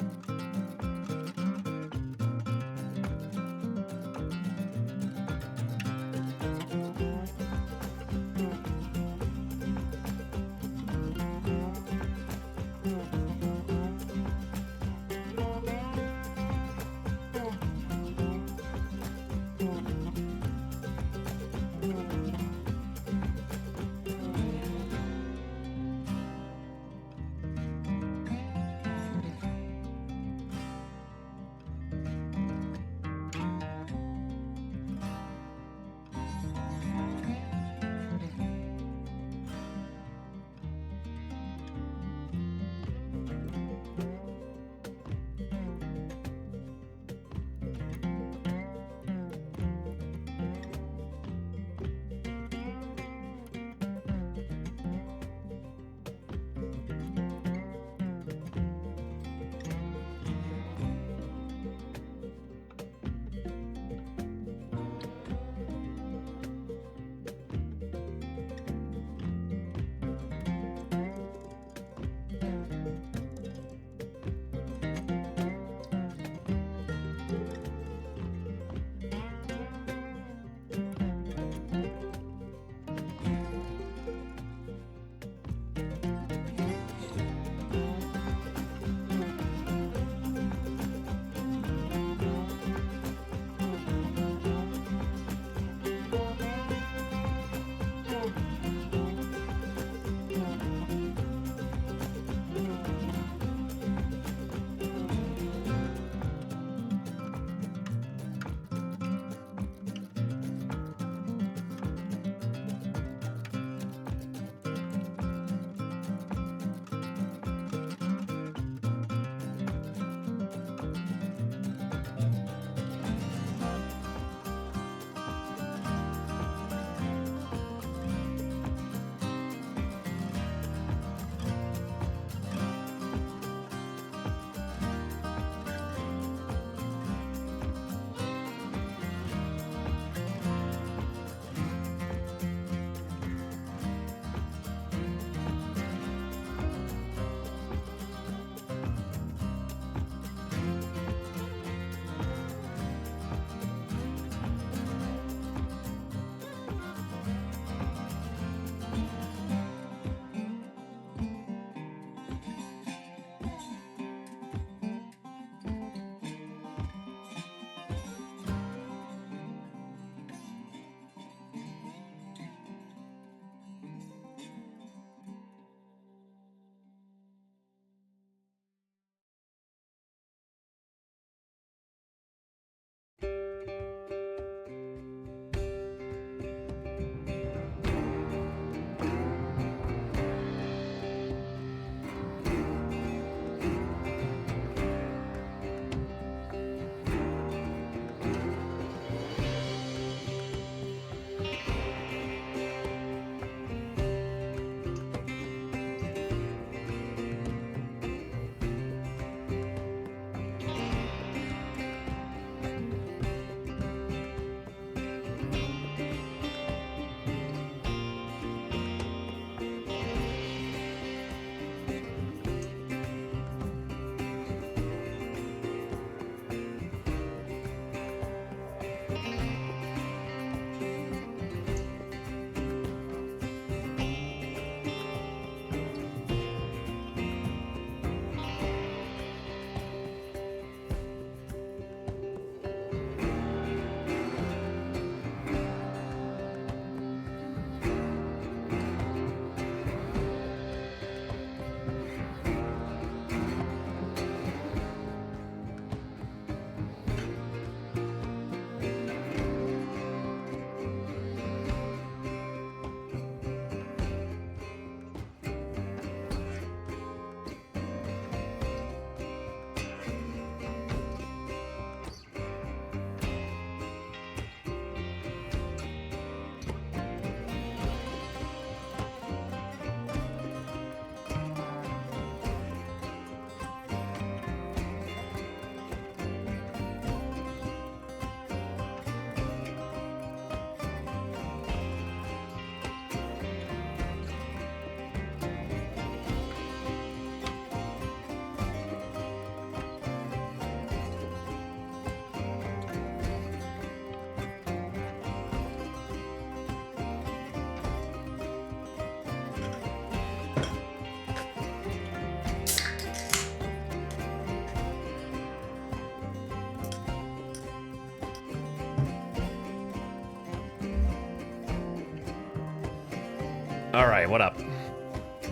All right, what up?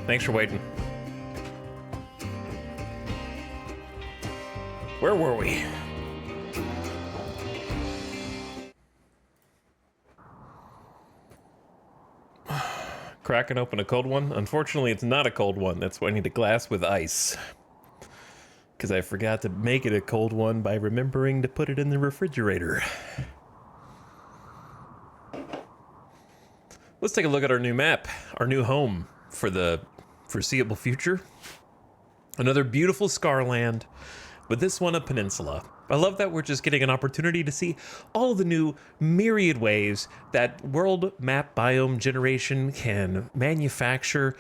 Thanks for waiting. Where were we? Cracking open a cold one? Unfortunately, it's not a cold one. That's why I need a glass with ice. Because I forgot to make it a cold one by remembering to put it in the refrigerator. Let's take a look at our new map, our new home for the foreseeable future. Another beautiful Scarland, but this one a peninsula. I love that we're just getting an opportunity to see all the new myriad ways that world map biome generation can manufacture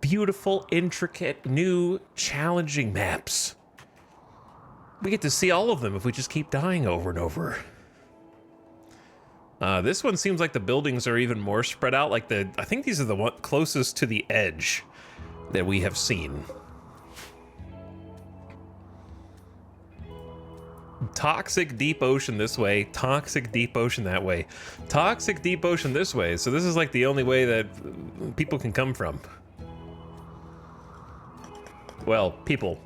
beautiful, intricate, new, challenging maps. We get to see all of them if we just keep dying over and over. This one seems like the buildings are even more spread out. Like I think these are the one closest to the edge that we have seen. Toxic deep ocean this way, toxic deep ocean that way, toxic deep ocean this way. So this is like the only way that people can come from. Well, people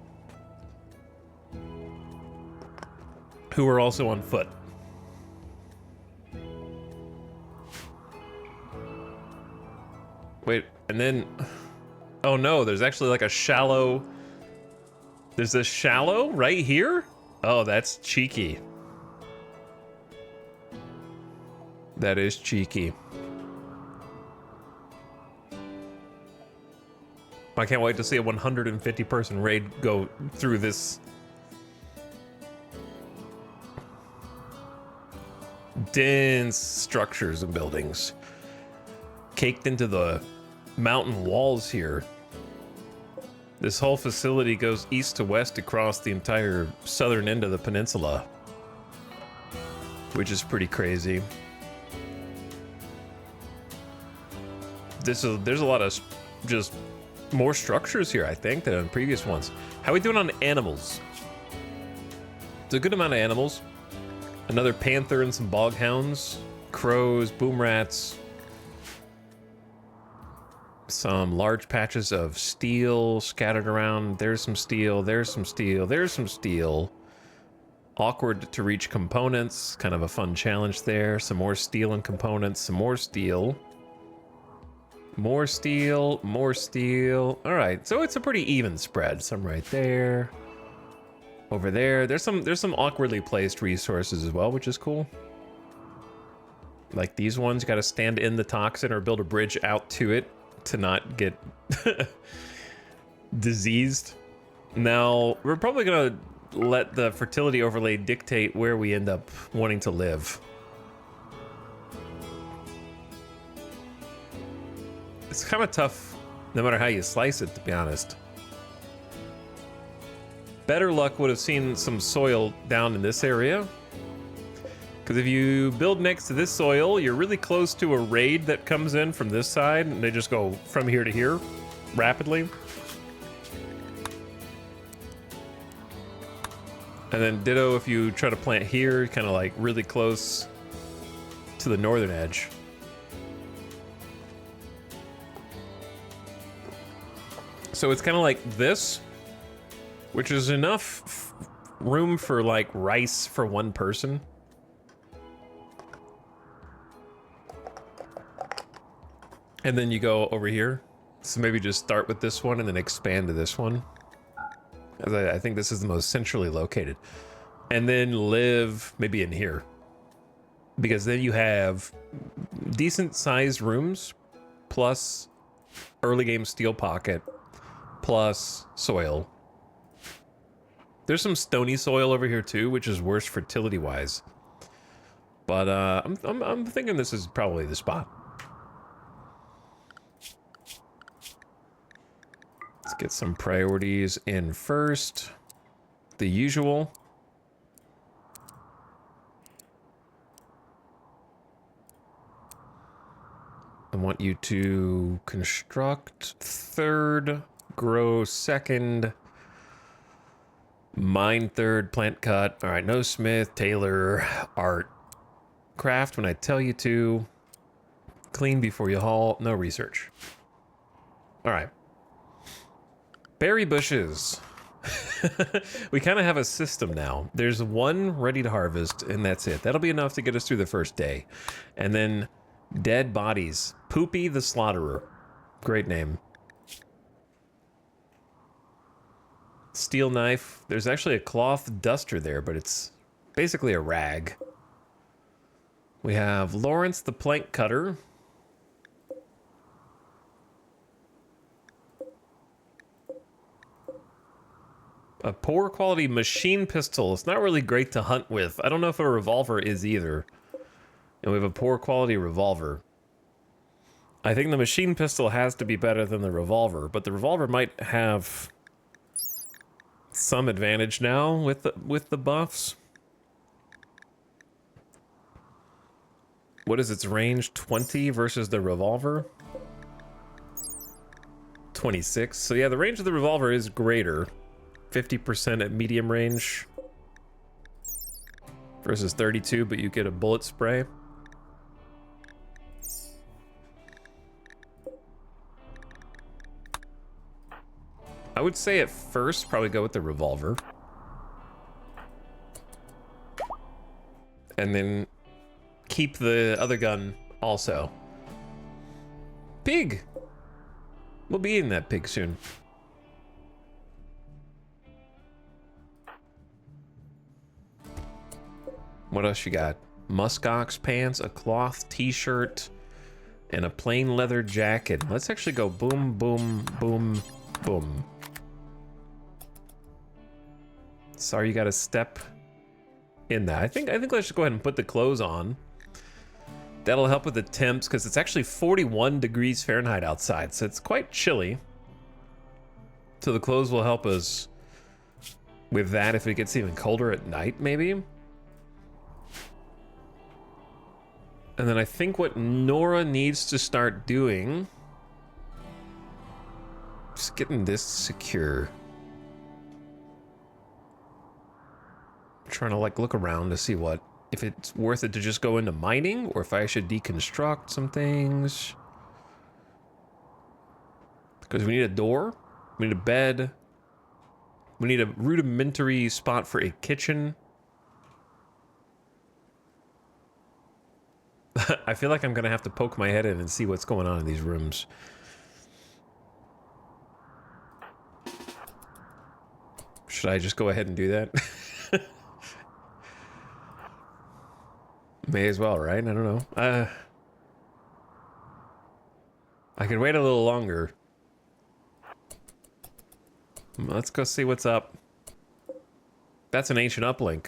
who are also on foot. Wait, and then, oh no, there's actually like a shallow, there's a shallow right here? Oh, that's cheeky. That is cheeky. I can't wait to see a 150 person raid go through this dense structures and buildings caked into the mountain walls here. This whole facility goes east to west across the entire southern end of the peninsula, which is pretty crazy. There's a lot of just more structures here, I think, than on previous ones. How are we doing on animals? It's a good amount of animals. Another panther and some boghounds, crows, boom rats. Some large patches of steel scattered around. There's some steel, there's some steel, there's some steel. Awkward to reach components, kind of a fun challenge there. Some more steel and components, some more steel. More steel, more steel. All right, so it's a pretty even spread. Some right there. Over there, there's some awkwardly placed resources as well, which is cool. Like these ones, you gotta stand in the toxin or build a bridge out to it to not get diseased. Now, we're probably gonna let the fertility overlay dictate where we end up wanting to live. It's kind of tough no matter how you slice it, to be honest. Better luck would have seen some soil down in this area. Because if you build next to this soil, you're really close to a raid that comes in from this side, and they just go from here to here rapidly. And then ditto if you try to plant here, kind of like really close to the northern edge. So it's kind of like this, which is enough room for like rice for one person. And then you go over here. So maybe just start with this one and then expand to this one. As I think this is the most centrally located. And then live maybe in here. Because then you have decent sized rooms, plus early game steel pocket, plus soil. There's some stony soil over here too, which is worse fertility wise. But I'm thinking this is probably the spot. Let's get some priorities in first. The usual. I want you to construct third, grow second, mine third, plant cut. All right, no smith, tailor, art, craft when I tell you to, clean before you haul, no research. All right. Berry bushes. We kind of have a system now. There's one ready to harvest, and that's it. That'll be enough to get us through the first day. And then dead bodies. Poopy the Slaughterer. Great name. Steel knife. There's actually a cloth duster there, but it's basically a rag. We have Lawrence the plank cutter. A poor quality machine pistol. It's not really great to hunt with. I don't know if a revolver is either. And we have a poor quality revolver. I think the machine pistol has to be better than the revolver, but the revolver might have some advantage now with the buffs. What is its range? 20 versus the revolver? 26. So yeah, the range of the revolver is greater. 50% at medium range versus 32, but you get a bullet spray. I would say at first probably go with the revolver. And then keep the other gun also. Pig! We'll be eating that pig soon. What else you got? Muskox pants, a cloth t-shirt, and a plain leather jacket. Let's actually go boom, boom, boom, boom. Sorry, you got to step in that. I think let's just go ahead and put the clothes on. That'll help with the temps because it's actually 41 degrees Fahrenheit outside, so it's quite chilly. So the clothes will help us with that if it gets even colder at night, maybe. And then I think what Nora needs to start doing, just getting this secure. I'm trying to like look around to see if it's worth it to just go into mining or if I should deconstruct some things. Because we need a door, we need a bed, we need a rudimentary spot for a kitchen. I feel like I'm gonna have to poke my head in and see what's going on in these rooms. Should I just go ahead and do that? May as well, right? I don't know. I could wait a little longer. Let's go see what's up. That's an ancient uplink.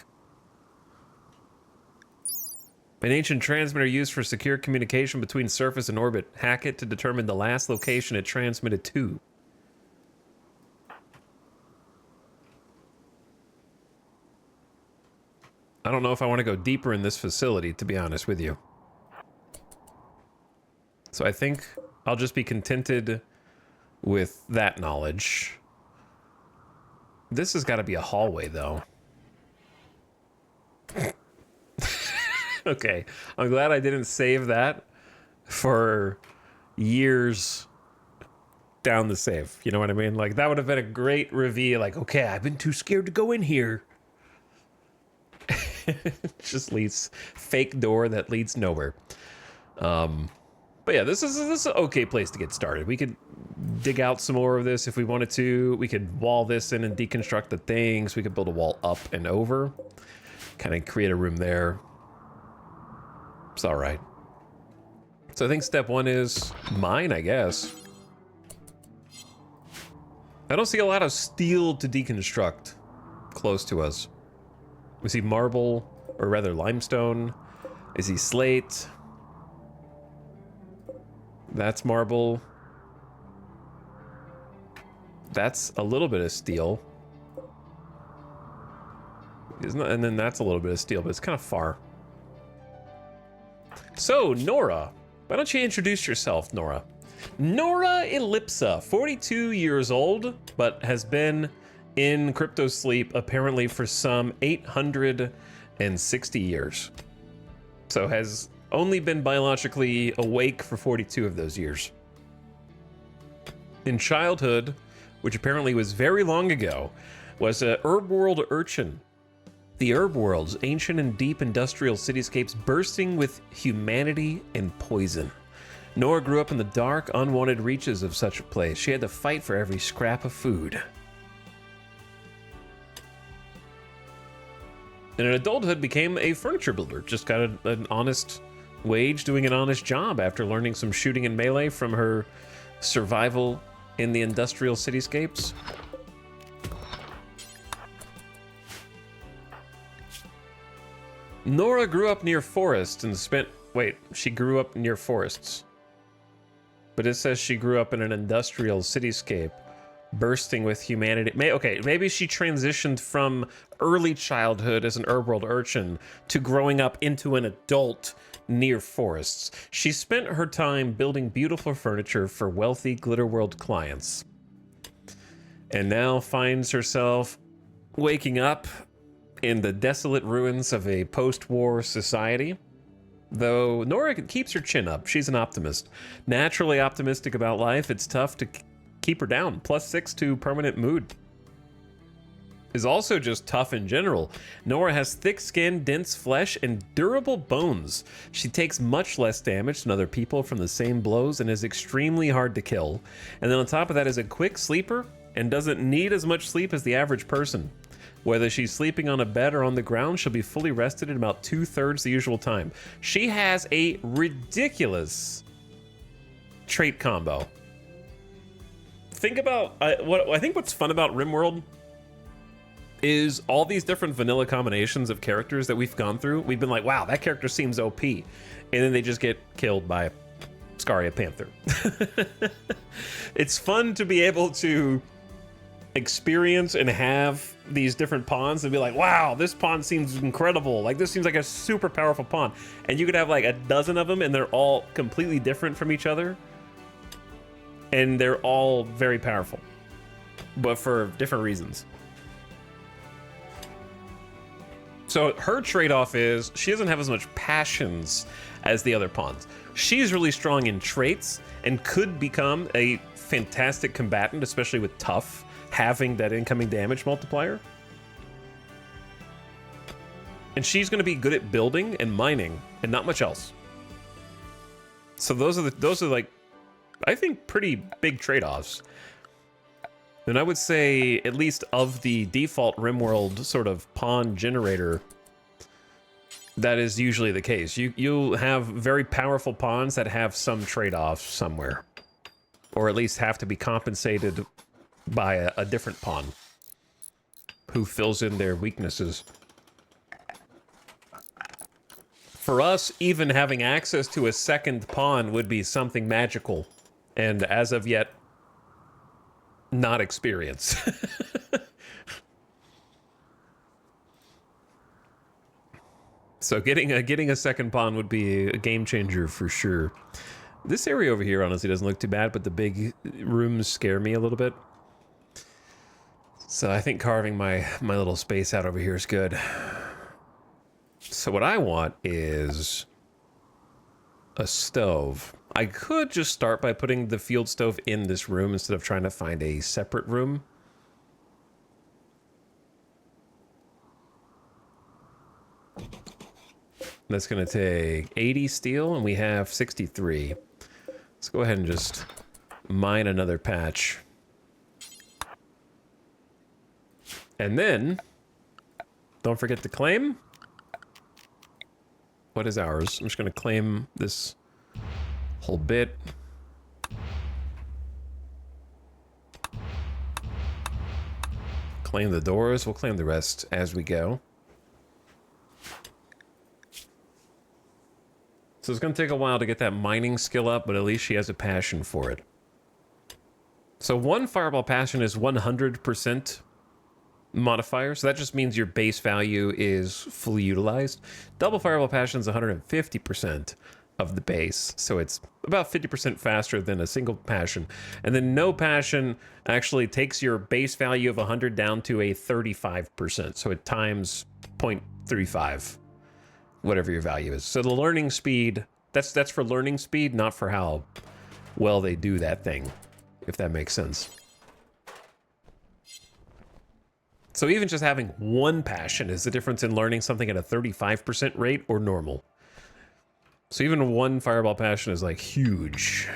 An ancient transmitter used for secure communication between surface and orbit. Hack it to determine the last location it transmitted to. I don't know if I want to go deeper in this facility, to be honest with you. So I think I'll just be contented with that knowledge. This has got to be a hallway, though. Okay, I'm glad I didn't save that for years down the save. You know what I mean? Like, that would have been a great reveal. Like, okay, I've been too scared to go in here. Just leads fake door that leads nowhere. But yeah, this is an okay place to get started. We could dig out some more of this if we wanted to. We could wall this in and deconstruct the things. We could build a wall up and over. Kind of create a room there. It's all right. So I think step one is mine, I guess. I don't see a lot of steel to deconstruct close to us. We see marble, or rather limestone. I see slate. That's marble. That's a little bit of steel. And then that's a little bit of steel, but it's kind of far. So, Nora, why don't you introduce yourself, Nora? Nora Ellipsa, 42 years old, but has been in crypto sleep apparently for some 860 years. So has only been biologically awake for 42 of those years. in childhood, which apparently was very long ago, was a RimWorld urchin. The RimWorld's ancient and deep industrial cityscapes bursting with humanity and poison. Nora grew up in the dark, unwanted reaches of such a place. She had to fight for every scrap of food. And in adulthood became a furniture builder. Just got an honest wage doing an honest job after learning some shooting and melee from her survival in the industrial cityscapes. Nora grew up near forests and spent... Wait, she grew up near forests. But it says she grew up in an industrial cityscape, bursting with humanity. Okay, maybe she transitioned from early childhood as an RimWorld urchin to growing up into an adult near forests. She spent her time building beautiful furniture for wealthy Glitterworld clients. And now finds herself waking up in the desolate ruins of a post-war society. Though Nora keeps her chin up, she's an optimist. Naturally optimistic about life, it's tough to keep her down. +6 to permanent mood. Is also just tough in general. Nora has thick skin, dense flesh, and durable bones. She takes much less damage than other people from the same blows and is extremely hard to kill. And then on top of that is a quick sleeper and doesn't need as much sleep as the average person. Whether she's sleeping on a bed or on the ground, she'll be fully rested in about 2/3 the usual time. She has a ridiculous trait combo. Think about I think what's fun about RimWorld is all these different vanilla combinations of characters that we've gone through. We've been like, wow, that character seems OP. And then they just get killed by Scaria Panther. It's fun to be able to experience and have these different pawns and be like, wow, this pawn seems incredible. Like, this seems like a super powerful pawn. And you could have like a dozen of them and they're all completely different from each other. And they're all very powerful, but for different reasons. So her trade-off is she doesn't have as much passions as the other pawns. She's really strong in traits and could become a fantastic combatant, especially with tough, having that incoming damage multiplier. And she's going to be good at building and mining and not much else. So those are like, I think, pretty big trade-offs. And I would say, at least of the default RimWorld sort of pawn generator, that is usually the case. You'll have very powerful pawns that have some trade-offs somewhere. Or at least have to be compensated by a different pawn who fills in their weaknesses. For us, even having access to a second pawn would be something magical. And as of yet, not experience. So getting a second pawn would be a game changer for sure. This area over here honestly doesn't look too bad, but the big rooms scare me a little bit. So I think carving my little space out over here is good. So what I want is a stove. I could just start by putting the field stove in this room instead of trying to find a separate room. That's going to take 80 steel, and we have 63. Let's go ahead and just mine another patch. And then, don't forget to claim. What is ours? I'm just going to claim this whole bit. Claim the doors. We'll claim the rest as we go. So it's going to take a while to get that mining skill up, but at least she has a passion for it. So one fireball passion is 100% modifier, so that just means your base value is fully utilized. Double fireball passion is 150% of the base, so it's about 50% faster than a single passion. And then no passion actually takes your base value of 100 down to a 35%, so it times 0.35, whatever your value is. So the learning speed, that's for learning speed, not for how well they do that thing. if that makes sense. So even just having one passion is the difference in learning something at a 35% rate or normal. So even one fireball passion is like huge.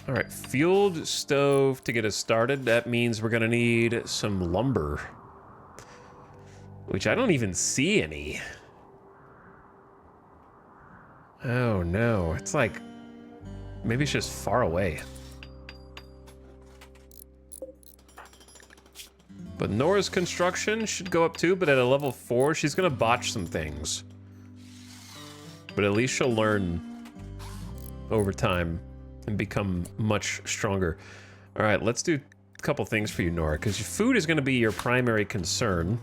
All right, fueled stove to get us started. That means we're gonna need some lumber, which I don't even see any. Oh no, it's like, maybe it's just far away. But Nora's construction should go up too, but at a level 4, she's gonna botch some things. But at least she'll learn over time and become much stronger. All right, let's do a couple things for you, Nora, because food is gonna be your primary concern.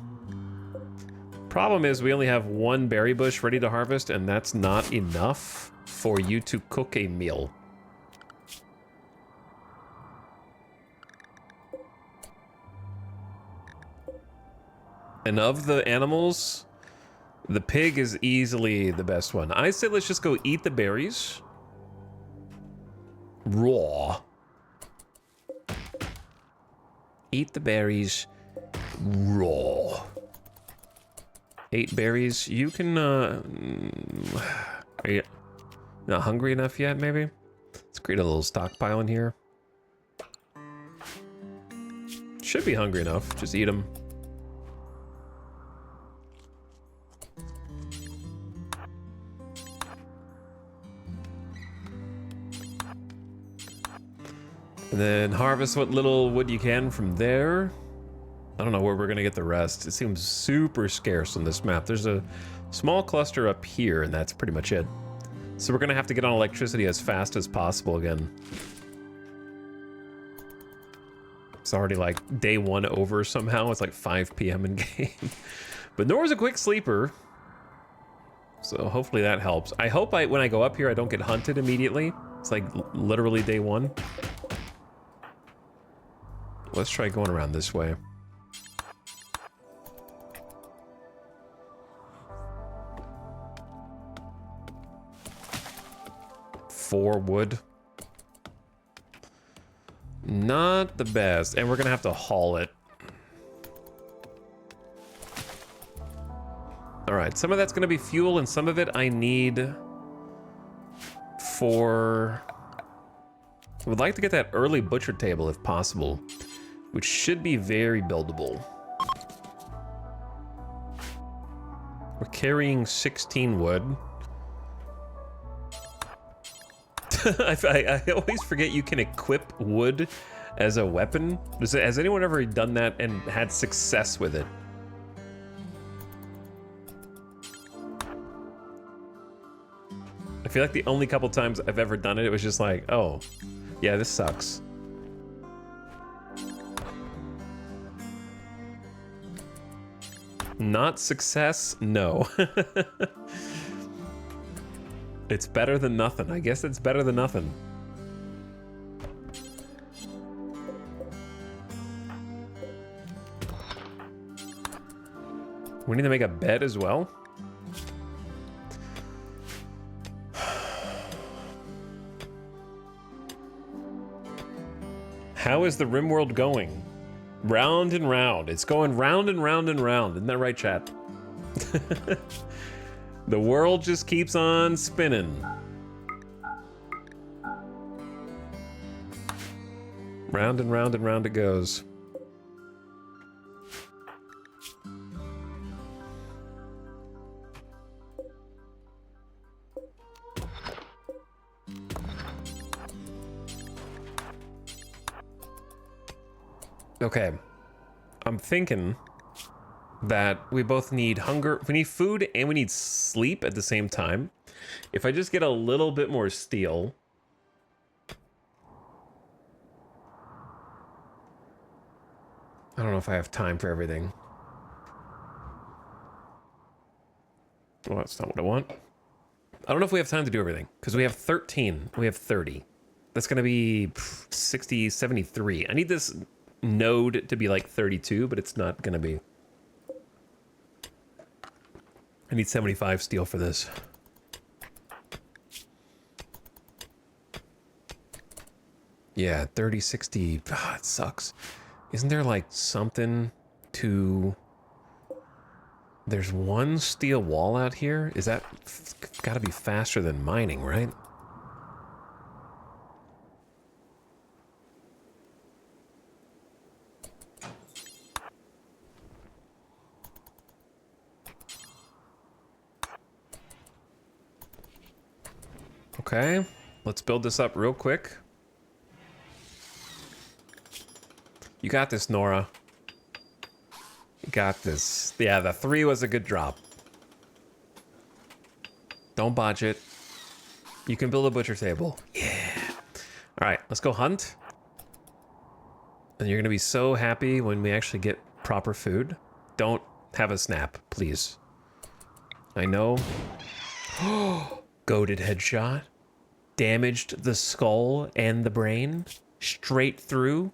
Problem is we only have one berry bush ready to harvest, and that's not enough for you to cook a meal. And of the animals, the pig is easily the best one. I say let's just go eat the berries. Raw. Eat the berries raw. 8 berries. You can, are you not hungry enough yet, maybe? Let's create a little stockpile in here. Should be hungry enough. Just eat them. And then harvest what little wood you can from there. I don't know where we're gonna get the rest. It seems super scarce on this map. There's a small cluster up here, and that's pretty much it. So we're gonna have to get on electricity as fast as possible again. It's already like day 1 over somehow. It's like 5 p.m. in game. But Nora's a quick sleeper, so hopefully that helps. I hope when I go up here, I don't get hunted immediately. It's like literally day 1. Let's try going around this way. Four wood. Not the best, and we're gonna have to haul it. All right, some of that's gonna be fuel, and some of it I need for... I would like to get that early butcher table if possible, which should be very buildable. We're carrying 16 wood. I always forget you can equip wood as a weapon. Has anyone ever done that and had success with it? I feel like the only couple times I've ever done it, it was just like, oh, yeah, this sucks. Not success? No. It's better than nothing. I guess it's better than nothing. We need to make a bed as well. How is the RimWorld going? Round and round. It's going round and round and round. Isn't that right, chat? The world just keeps on spinning. Round and round and round it goes. Okay, I'm thinking that we both need hunger, we need food, and we need sleep at the same time. If I just get a little bit more steel. I don't know if I have time for everything. Well, that's not what I want. I don't know if we have time to do everything, because we have 13, we have 30. That's gonna be 60, 73. I need this node to be like 32, but it's not gonna be. I need 75 steel for this. Yeah, 30, 60. Ah, it sucks. Isn't there like something to... There's one steel wall out here? Is that gotta be faster than mining, right? Okay, let's build this up real quick. You got this, Nora. You got this. Yeah, the 3 was a good drop. Don't botch it. You can build a butcher table. Yeah. All right, let's go hunt. And you're gonna be so happy when we actually get proper food. Don't have a snap, please. I know. Goated headshot. Damaged the skull and the brain. Straight through.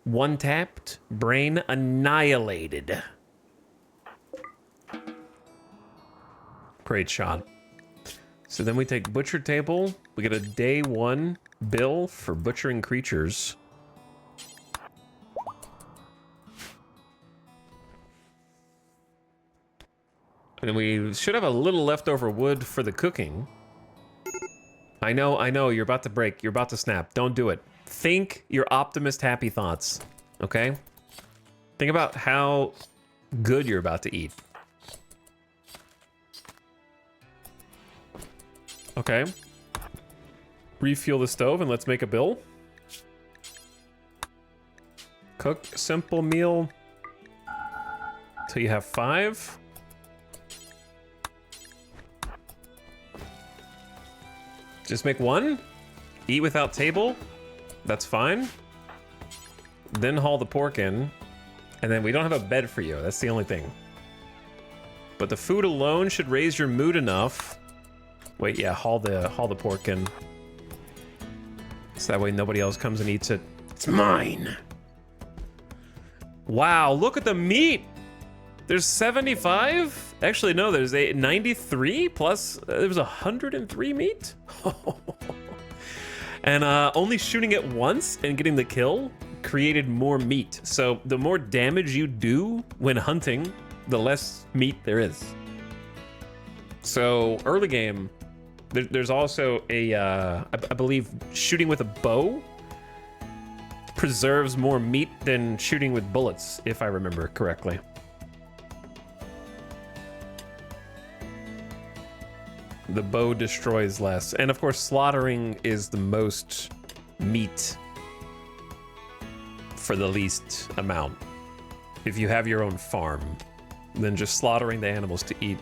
One tapped. Brain annihilated. Great shot. So then we take butcher table. We get a day 1 bill for butchering creatures. And we should have a little leftover wood for the cooking. I know, you're about to break. You're about to snap. Don't do it. Think your optimist happy thoughts, okay? Think about how good you're about to eat. Okay. Refuel the stove and let's make a bill. Cook simple meal till you have 5. Just make 1. Eat without table. That's fine. Then haul the pork in. And then we don't have a bed for you. That's the only thing. But the food alone should raise your mood enough. Wait, yeah, haul the pork in. So that way nobody else comes and eats it. It's mine. Wow, look at the meat. There's 75? Actually, no, there's 93 plus there was 103 meat. And only shooting it once and getting the kill created more meat. So the more damage you do when hunting, the less meat there is. So early game, there's also a, I believe shooting with a bow preserves more meat than shooting with bullets, if I remember correctly. The bow destroys less. And of course, slaughtering is the most meat for the least amount. If you have your own farm, then just slaughtering the animals to eat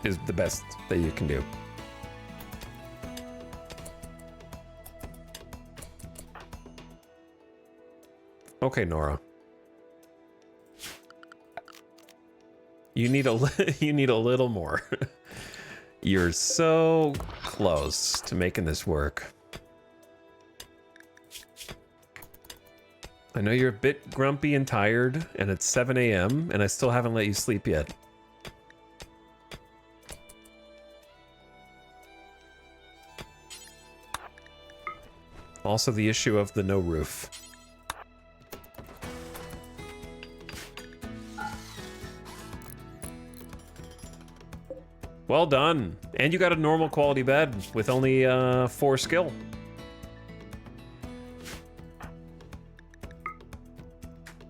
is the best that you can do. Okay, Nora. You need a little more. You're so close to making this work. I know you're a bit grumpy and tired, and it's 7 a.m., and I still haven't let you sleep yet. Also the issue of the no roof. Well done. And you got a normal quality bed with only 4 skill.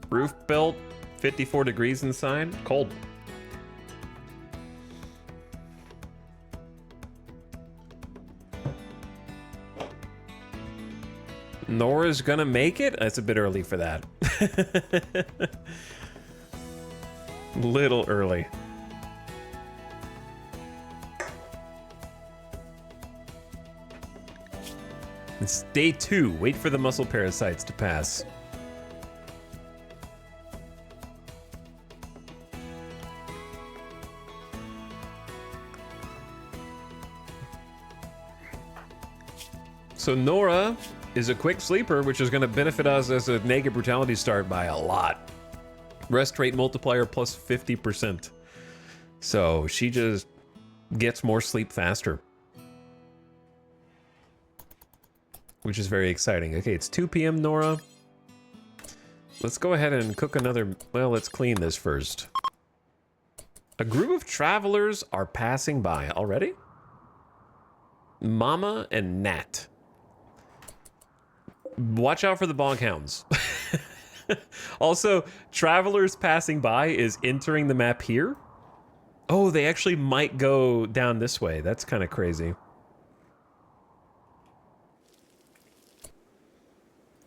Roof built, 54 degrees inside, cold. Nora's gonna make it? It's a bit early for that. Little early. It's day 2. Wait for the muscle parasites to pass. So Nora is a quick sleeper, which is going to benefit us as a naked brutality start by a lot. Rest rate multiplier plus 50%. So she just gets more sleep faster. which is very exciting. Okay, it's 2 p.m. Nora. Let's go ahead and cook another... Well, let's clean this first. A group of travelers are passing by already. Mama and Nat. Watch out for the bog hounds. Also, travelers passing by is entering the map here. Oh, they actually might go down this way. That's kind of crazy.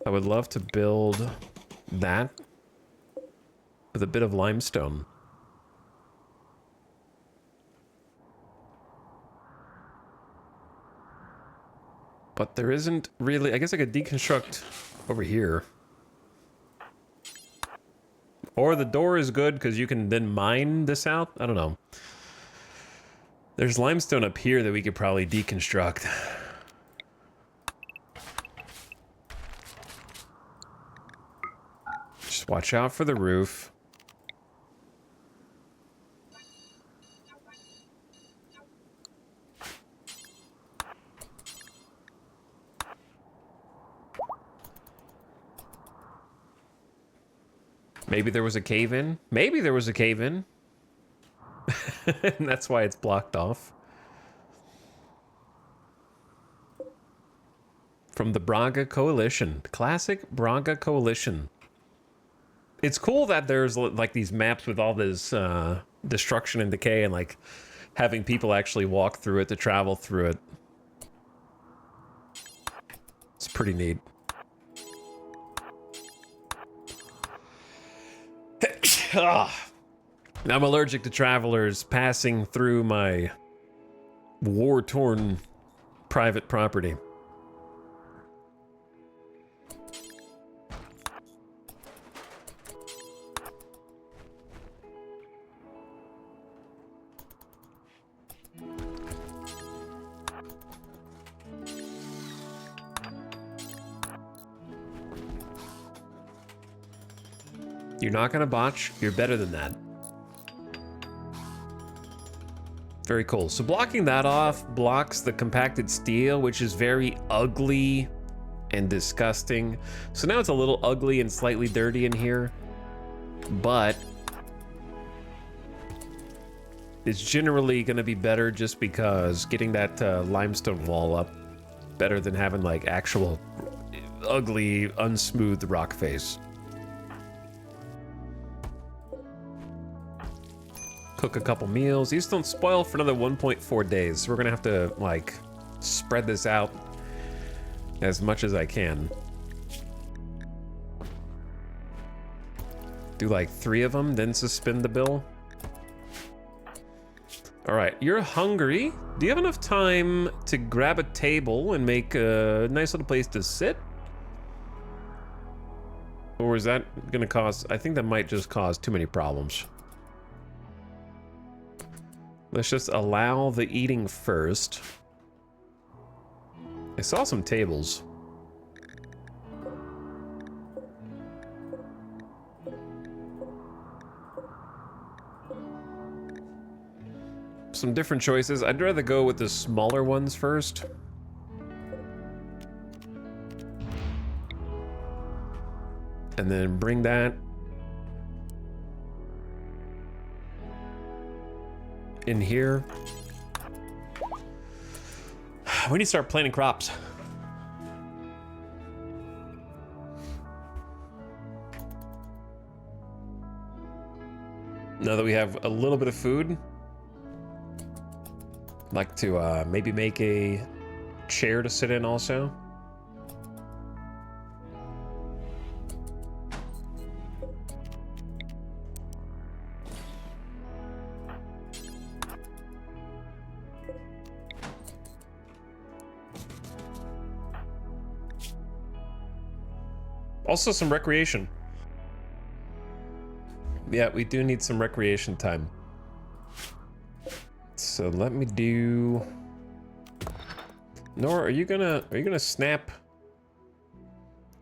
I would love to build that with a bit of limestone. But there isn't really... I guess I could deconstruct over here. Or the door is good because you can then mine this out. I don't know. There's limestone up here that we could probably deconstruct. Just watch out for the roof. Maybe there was a cave-in. Maybe there was a cave-in. And that's why it's blocked off. From the Braga Coalition. Classic Braga Coalition. It's cool that there's like these maps with all this destruction and decay and like having people actually walk through it to travel through it. It's pretty neat. I'm allergic to travelers passing through my war-torn private property. You're not gonna botch, you're better than that. Very cool. So blocking that off blocks the compacted steel, which is very ugly and disgusting. So now it's a little ugly and slightly dirty in here, but it's generally gonna be better just because getting that limestone wall up better than having like actual ugly, unsmooth rock face. Cook a couple meals. These don't spoil for another 1.4 days. So we're gonna have to like spread this out as much as I can. Do like 3 of them, then suspend the bill. All right, you're hungry. Do you have enough time to grab a table and make a nice little place to sit? Or is that gonna cause, I think that might just cause too many problems. Let's just allow the eating first. I saw some tables. Some different choices. I'd rather go with the smaller ones first. And then bring that in here. We need to start planting crops. Now that we have a little bit of food, I'd like to maybe make a chair to sit in also. Also some recreation. Yeah, we do need some recreation time. So let me do... Nora, are you gonna snap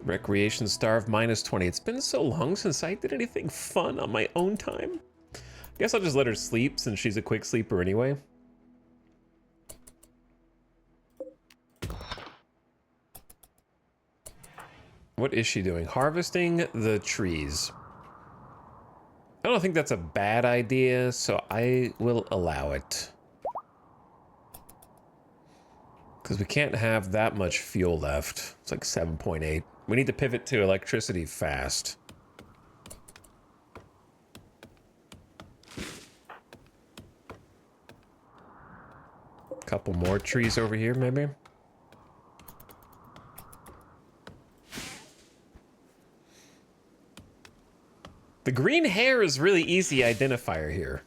recreation starve -20? It's been so long since I did anything fun on my own time. I guess I'll just let her sleep since she's a quick sleeper anyway. What is she doing? Harvesting the trees. I don't think that's a bad idea, so I will allow it. Because we can't have that much fuel left. It's like 7.8. We need to pivot to electricity fast. Couple more trees over here, maybe. The green hair is really easy identifier here.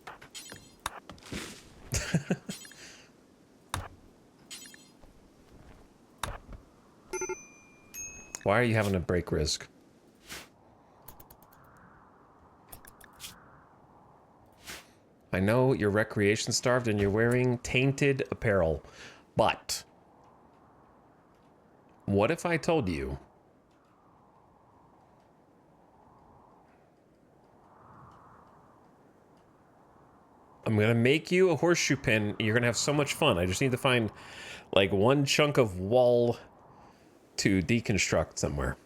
Why are you having a break risk? I know you're recreation starved and you're wearing tainted apparel, but what if I told you I'm gonna make you a horseshoe pin? You're gonna have so much fun. I just need to find like one chunk of wall to deconstruct somewhere.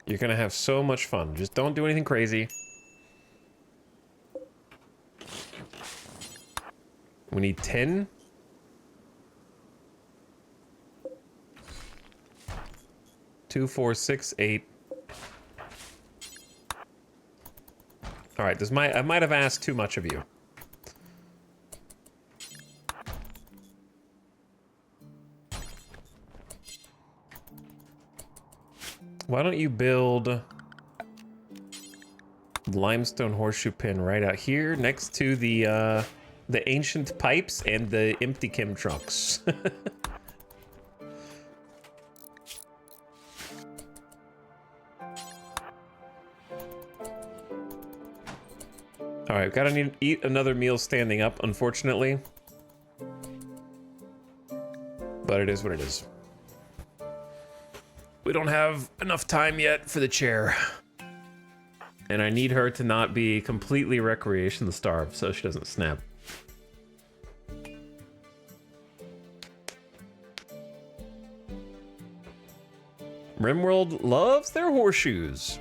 You're gonna have so much fun. Just don't do anything crazy. We need 10. Two, 4, 6, 8. All right, I might have asked too much of you. Why don't you build limestone horseshoe pin right out here next to the ancient pipes and the empty chem trucks. All right, gotta need to eat another meal standing up, unfortunately. But it is what it is. We don't have enough time yet for the chair. And I need her to not be completely recreation starved so she doesn't snap. RimWorld loves their horseshoes.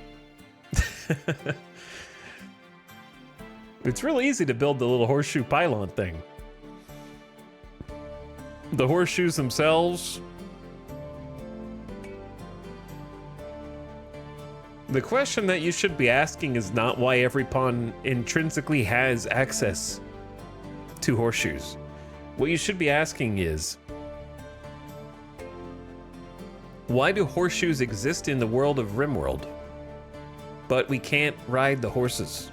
It's real easy to build the little horseshoe pylon thing. The horseshoes themselves. The question that you should be asking is not why every pawn intrinsically has access to horseshoes. What you should be asking is, why do horseshoes exist in the world of RimWorld, but we can't ride the horses?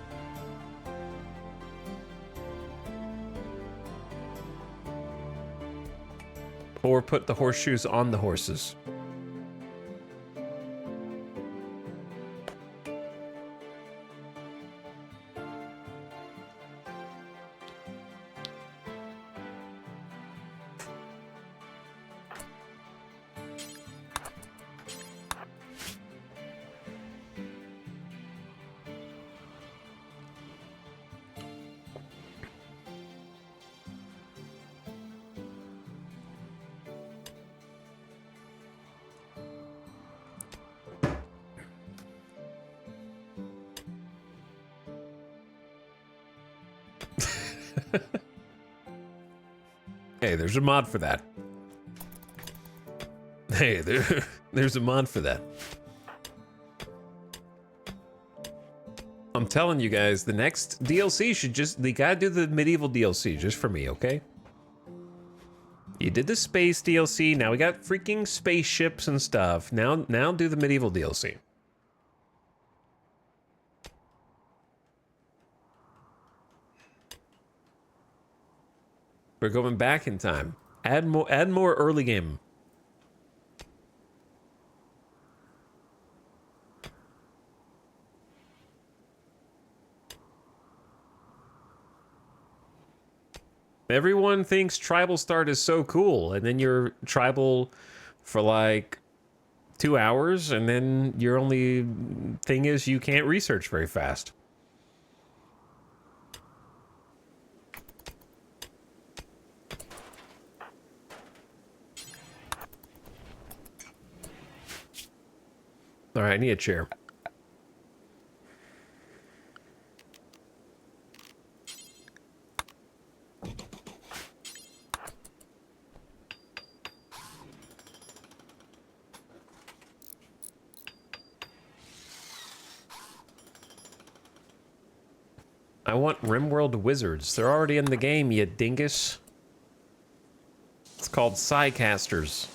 Or put the horseshoes on the horses. Hey, there's a mod for that. Hey, there's a mod for that. I'm telling you guys, the next DLC should they gotta do the medieval DLC just for me, okay? You did the space DLC, now we got freaking spaceships and stuff. Now do the medieval DLC. We're going back in time. Add more early game. Everyone thinks tribal start is so cool, and then you're tribal for like 2 hours, and then your only thing is you can't research very fast. All right, I need a chair. I want RimWorld Wizards. They're already in the game, you dingus. It's called Psycasters.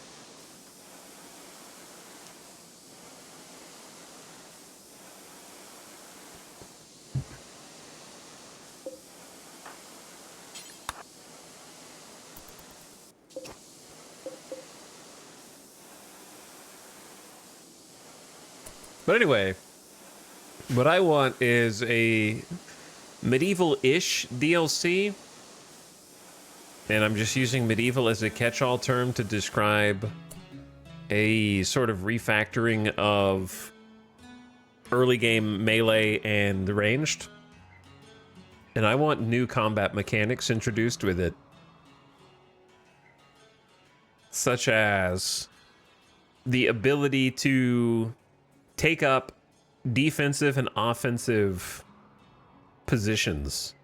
But anyway, what I want is a medieval-ish DLC. And I'm just using medieval as a catch-all term to describe a sort of refactoring of early game melee and ranged. And I want new combat mechanics introduced with it. Such as the ability to take up defensive and offensive positions.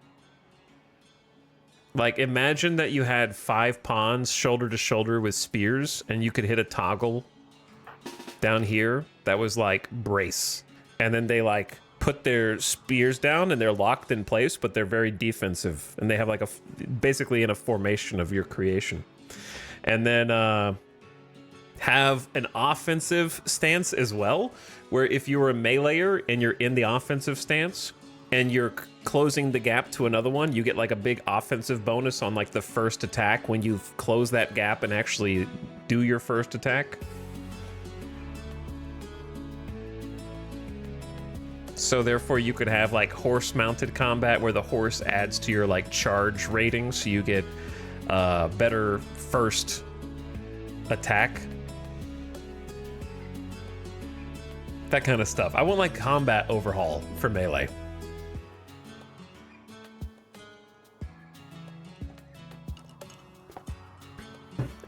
Like, imagine that you had 5 pawns shoulder to shoulder with spears, and you could hit a toggle down here that was like brace. And then they like put their spears down and they're locked in place, but they're very defensive. And they have like basically in a formation of your creation. And then have an offensive stance as well, where if you were a meleeer and you're in the offensive stance and you're closing the gap to another one, you get like a big offensive bonus on like the first attack when you've closed that gap and actually do your first attack. So therefore you could have like horse mounted combat where the horse adds to your like charge rating, so you get better first attack. That kind of stuff. I want like combat overhaul for melee.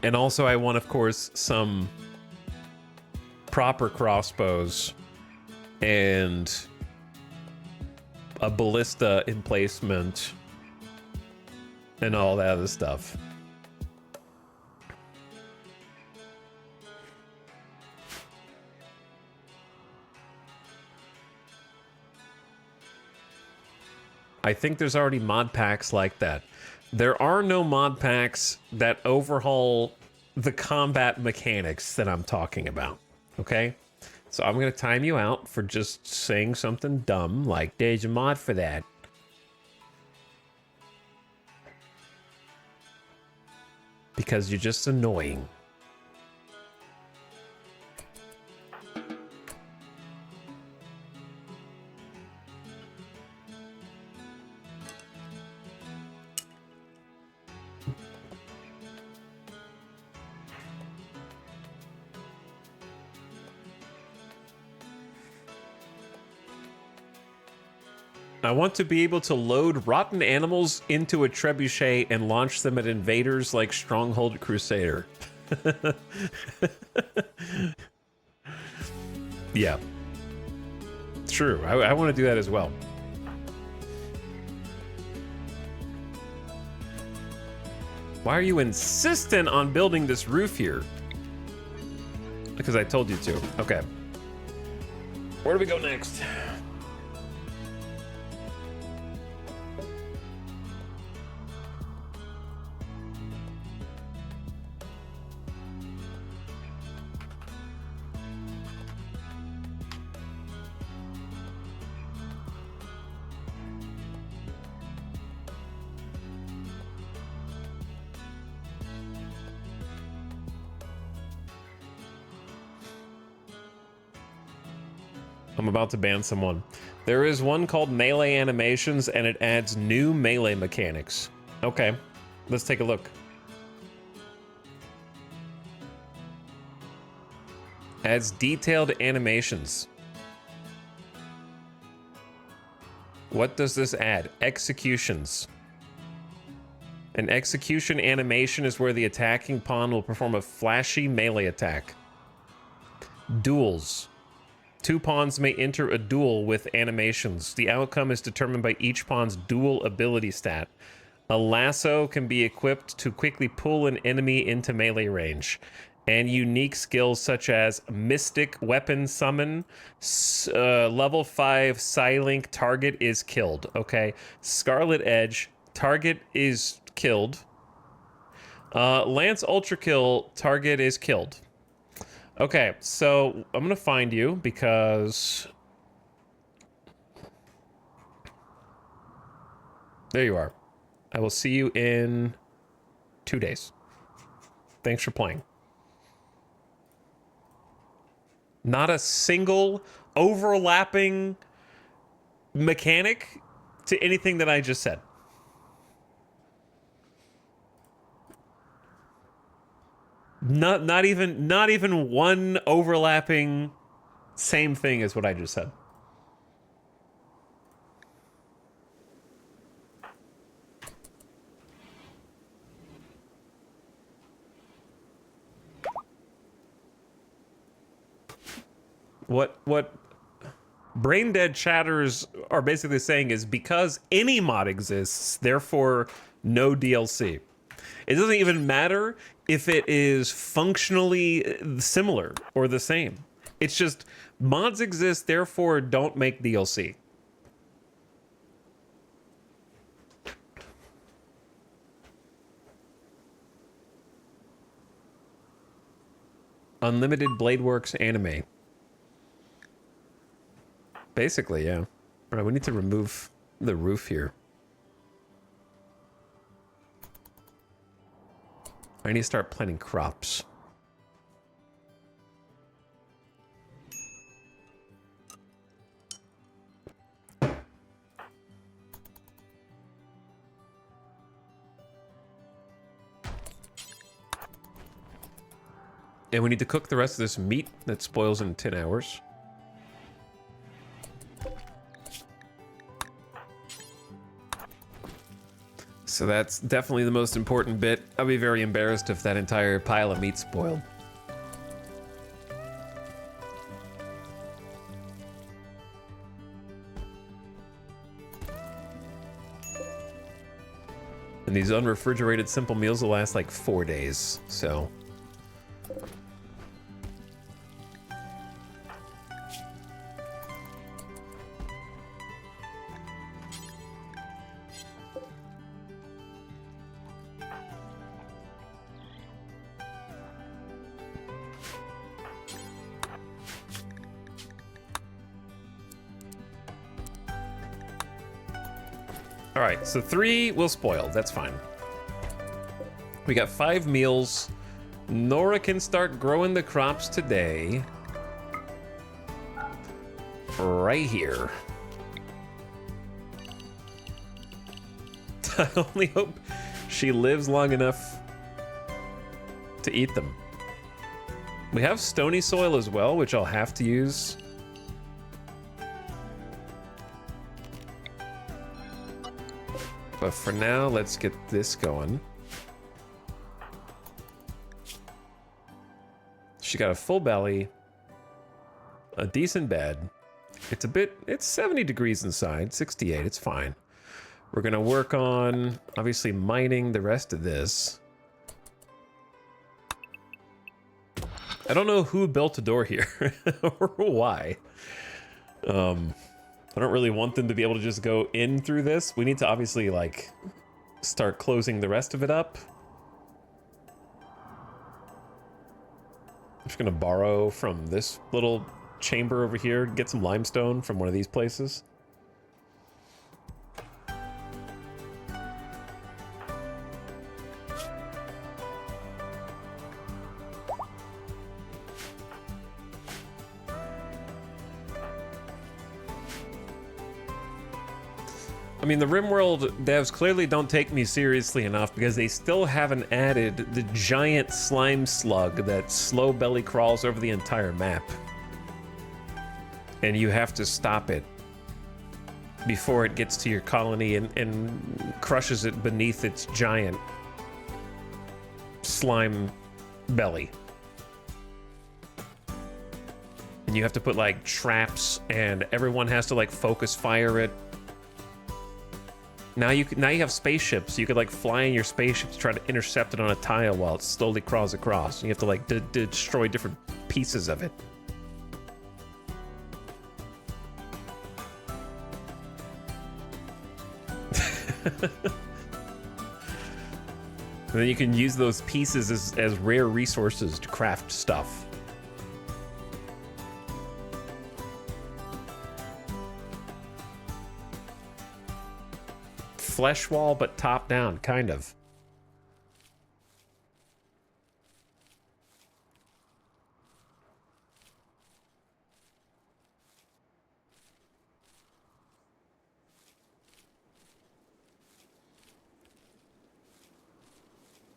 And also I want, of course, some proper crossbows and a ballista emplacement and all that other stuff. I think there's already mod packs like that. There are no mod packs that overhaul the combat mechanics that I'm talking about, okay? So I'm going to time you out for just saying something dumb, like there's a mod for that. Because you're just annoying. I want to be able to load rotten animals into a trebuchet and launch them at invaders like Stronghold Crusader. Yeah. True. I want to do that as well. Why are you insistent on building this roof here? Because I told you to. Okay. Where do we go next? I'm about to ban someone. There is one called Melee Animations, and it adds new melee mechanics. Okay, let's take a look. Adds detailed animations. What does this add? Executions. An execution animation is where the attacking pawn will perform a flashy melee attack. Duels. 2 pawns may enter a duel with animations. The outcome is determined by each pawn's dual ability stat. A lasso can be equipped to quickly pull an enemy into melee range. And unique skills such as Mystic Weapon Summon, level 5 Psylink, target is killed. Okay, Scarlet Edge, target is killed. Lance Ultra Kill, target is killed. Okay, so I'm gonna find you because... There you are. I will see you in 2 days. Thanks for playing. Not a single overlapping mechanic to anything that I just said. Not even one overlapping same thing as what I just said. What brain dead chatters are basically saying is because any mod exists, therefore no DLC. It doesn't even matter if it is functionally similar or the same. It's just mods exist, therefore don't make DLC. Unlimited Bladeworks anime. Basically, yeah. All right, we need to remove the roof here. I need to start planting crops. And we need to cook the rest of this meat that spoils in 10 hours. So that's definitely the most important bit. I'd be very embarrassed if that entire pile of meat spoiled. And these unrefrigerated simple meals will last like 4 days, so... All right, so 3 will spoil. That's fine. We got 5 meals. Nora can start growing the crops today. Right here. I only hope she lives long enough to eat them. We have stony soil as well, which I'll have to use. But for now, let's get this going. She got a full belly, a decent bed. It's 70 degrees inside, 68, it's fine. We're gonna work on, obviously, mining the rest of this. I don't know who built a door here, or why. I don't really want them to be able to just go in through this. We need to obviously, like, start closing the rest of it up. I'm just gonna borrow from this little chamber over here, get some limestone from one of these places. I mean, the RimWorld devs clearly don't take me seriously enough because they still haven't added the giant slime slug that slow belly crawls over the entire map. And you have to stop it before it gets to your colony and crushes it beneath its giant slime belly. And you have to put like traps, and everyone has to like focus fire it. Now you have spaceships. You could like fly in your spaceship to try to intercept it on a tile while it slowly crawls across. You have to like destroy different pieces of it. And then you can use those pieces as rare resources to craft stuff. Flesh wall, but top down, kind of.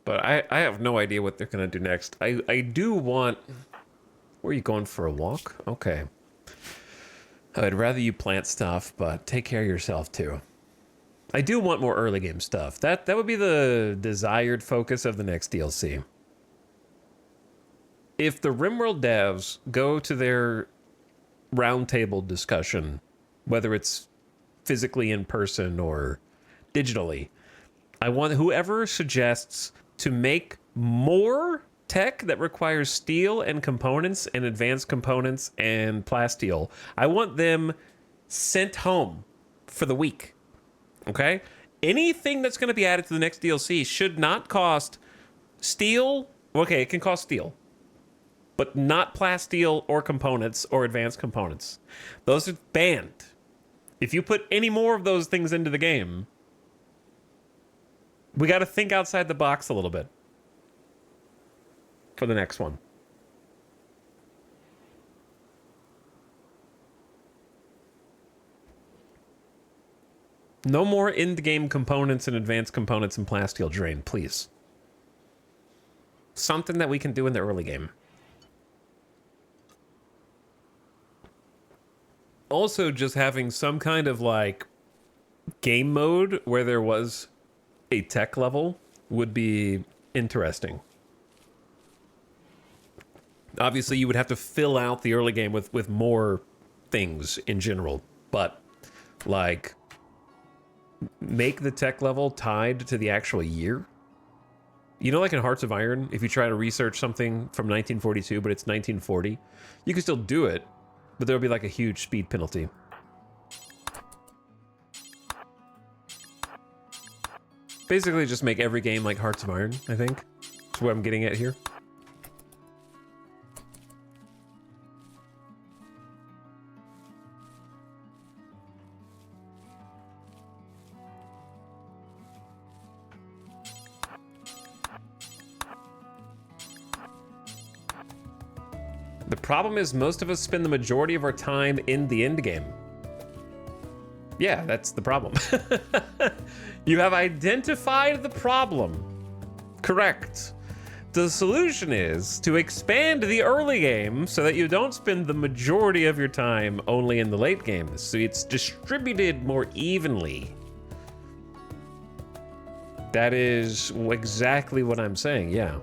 But I have no idea what they're gonna do next. I do want... Where are you going, for a walk? Okay. I'd rather you plant stuff, but take care of yourself too. I do want more early game stuff. That would be the desired focus of the next DLC. If the RimWorld devs go to their roundtable discussion, whether it's physically in person or digitally, I want whoever suggests to make more tech that requires steel and components and advanced components and plasteel. I want them sent home for the week. Okay? Anything that's going to be added to the next DLC should not cost steel. Okay, it can cost steel, but not plasteel or components or advanced components. Those are banned. If you put any more of those things into the game, we got to think outside the box a little bit for the next one. No more in-game components and advanced components and plasteel drain, please. Something that we can do in the early game. Also, just having some kind of like game mode where there was a tech level would be interesting. Obviously, you would have to fill out the early game with more things in general, but like make the tech level tied to the actual year. You know, like in Hearts of Iron, if you try to research something from 1942, but it's 1940, you can still do it, but there'll be like a huge speed penalty. Basically, just make every game like Hearts of Iron, I think. That's what I'm getting at here. The problem is most of us spend the majority of our time in the end game. Yeah, that's the problem. You have identified the problem. Correct. The solution is to expand the early game so that you don't spend the majority of your time only in the late game. So it's distributed more evenly. That is exactly what I'm saying, yeah.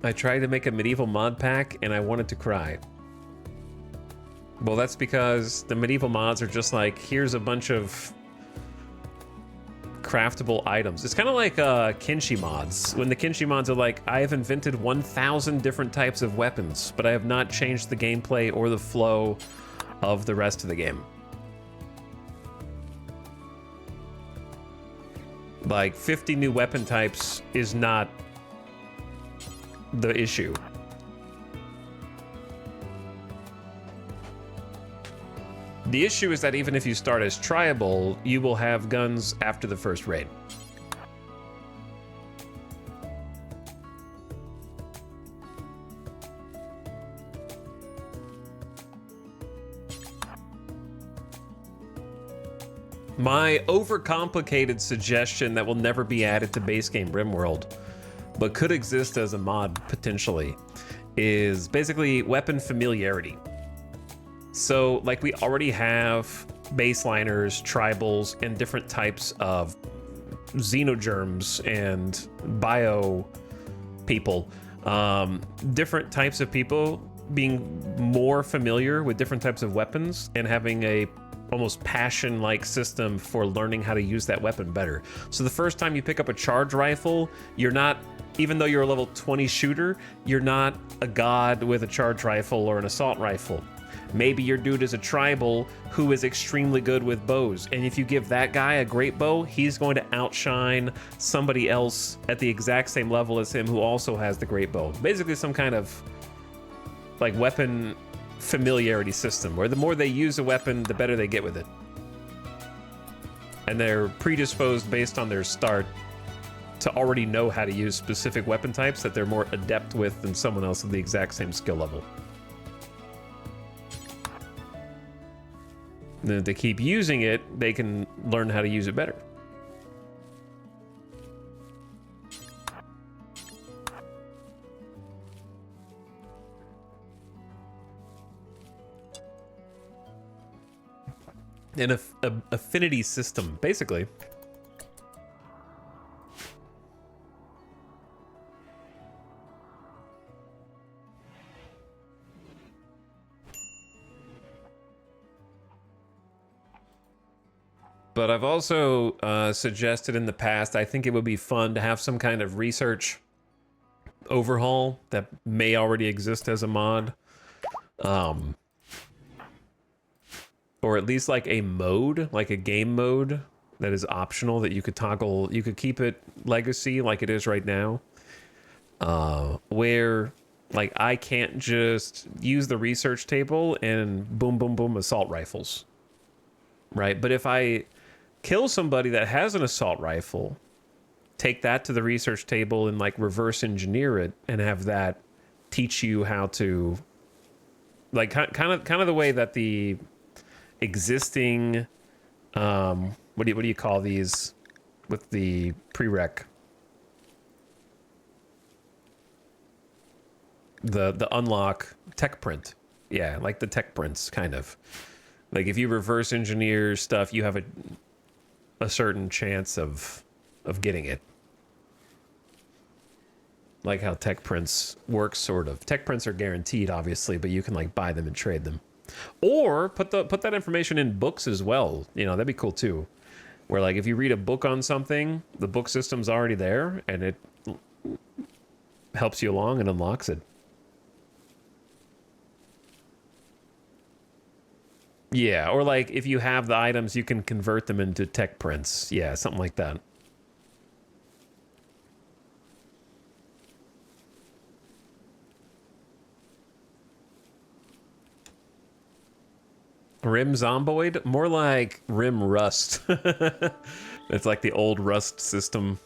I tried to make a medieval mod pack and I wanted to cry. Well, that's because the medieval mods are just like, here's a bunch of craftable items. It's kind of like Kenshi mods. When the Kenshi mods are like, I have invented 1,000 different types of weapons, but I have not changed the gameplay or the flow of the rest of the game. Like 50 new weapon types is not the issue. The issue is that even if you start as triable, you will have guns after the first raid. My overcomplicated suggestion that will never be added to base game RimWorld, but could exist as a mod potentially, is basically weapon familiarity. So like we already have baseliners, tribals, and different types of xenogerms and bio people. Different types of people being more familiar with different types of weapons and having a almost passion-like system for learning how to use that weapon better. So the first time you pick up a charge rifle, you're not, even though you're a level 20 shooter, you're not a god with a charge rifle or an assault rifle. Maybe your dude is a tribal who is extremely good with bows, and if you give that guy a great bow, he's going to outshine somebody else at the exact same level as him who also has the great bow. Basically some kind of like weapon familiarity system where the more they use a weapon, the better they get with it. And they're predisposed based on their start to already know how to use specific weapon types that they're more adept with than someone else of the exact same skill level. And if they keep using it, they can learn how to use it better. An affinity system, basically. But I've also suggested in the past, I think it would be fun to have some kind of research overhaul that may already exist as a mod. Or at least like a mode, like a game mode that is optional that you could toggle. You could keep it legacy like it is right now. Where like I can't just use the research table and boom, boom, boom, assault rifles. Right? But if I kill somebody that has an assault rifle, take that to the research table and like reverse engineer it and have that teach you how to like kind of the way that the existing what do you call these with the prereq, the unlock tech print, yeah, like the tech prints, kind of like if you reverse engineer stuff, you have a certain chance of getting it, like how tech prints work. Sort of tech prints are guaranteed, obviously, but you can like buy them and trade them. Or put that information in books as well. You know, that'd be cool too. Where like if you read a book on something, the book system's already there and it helps you along and unlocks it. Yeah, or like if you have the items, you can convert them into tech prints. Yeah, something like that. Rim Zomboid? More like Rim Rust. It's like the old Rust system.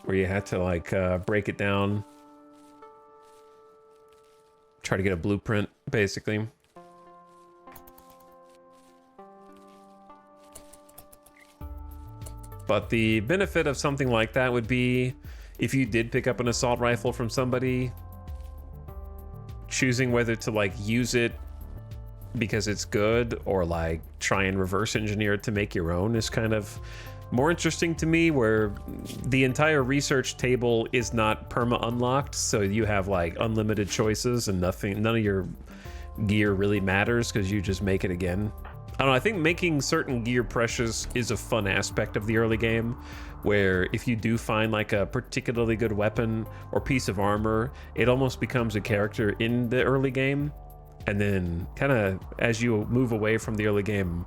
Where you had to like break it down. Try to get a blueprint, basically. But the benefit of something like that would be if you did pick up an assault rifle from somebody, choosing whether to like use it because it's good or like try and reverse engineer it to make your own is kind of more interesting to me, where the entire research table is not perma unlocked, so you have like unlimited choices and none of your gear really matters because you just make it again. I don't know, I think making certain gear precious is a fun aspect of the early game, where if you do find like a particularly good weapon or piece of armor, it almost becomes a character in the early game. And then kind of as you move away from the early game,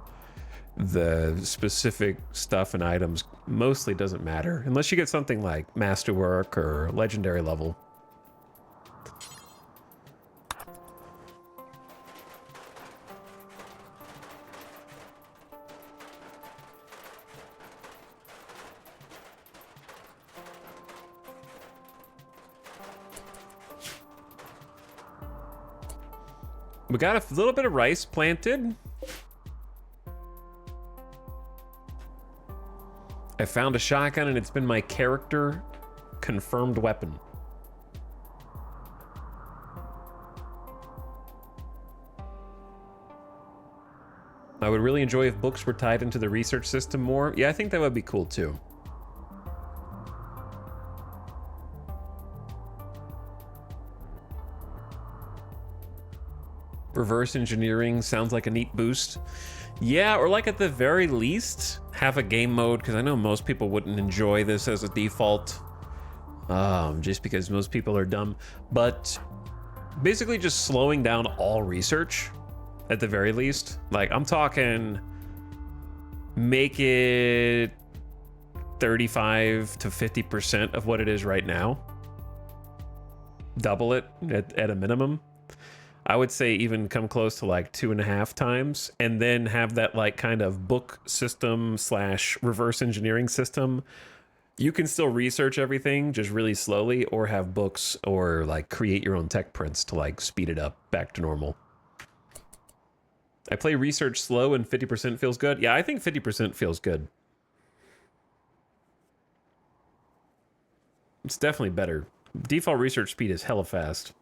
the specific stuff and items mostly doesn't matter unless you get something like masterwork or legendary level. We got a little bit of rice planted. I found a shotgun and it's been my character confirmed weapon. I would really enjoy if books were tied into the research system more. Yeah, I think that would be cool too. Reverse engineering sounds like a neat boost. Yeah, or like at the very least, have a game mode, because I know most people wouldn't enjoy this as a default, just because most people are dumb. But basically just slowing down all research, at the very least. Like, I'm talking, make it 35 to 50% of what it is right now. Double it at a minimum. I would say even come close to like 2.5 times, and then have that like kind of book system / reverse engineering system. You can still research everything just really slowly, or have books, or like create your own tech prints to like speed it up back to normal. I play research slow and 50% feels good. Yeah, I think 50% feels good. It's definitely better. Default research speed is hella fast.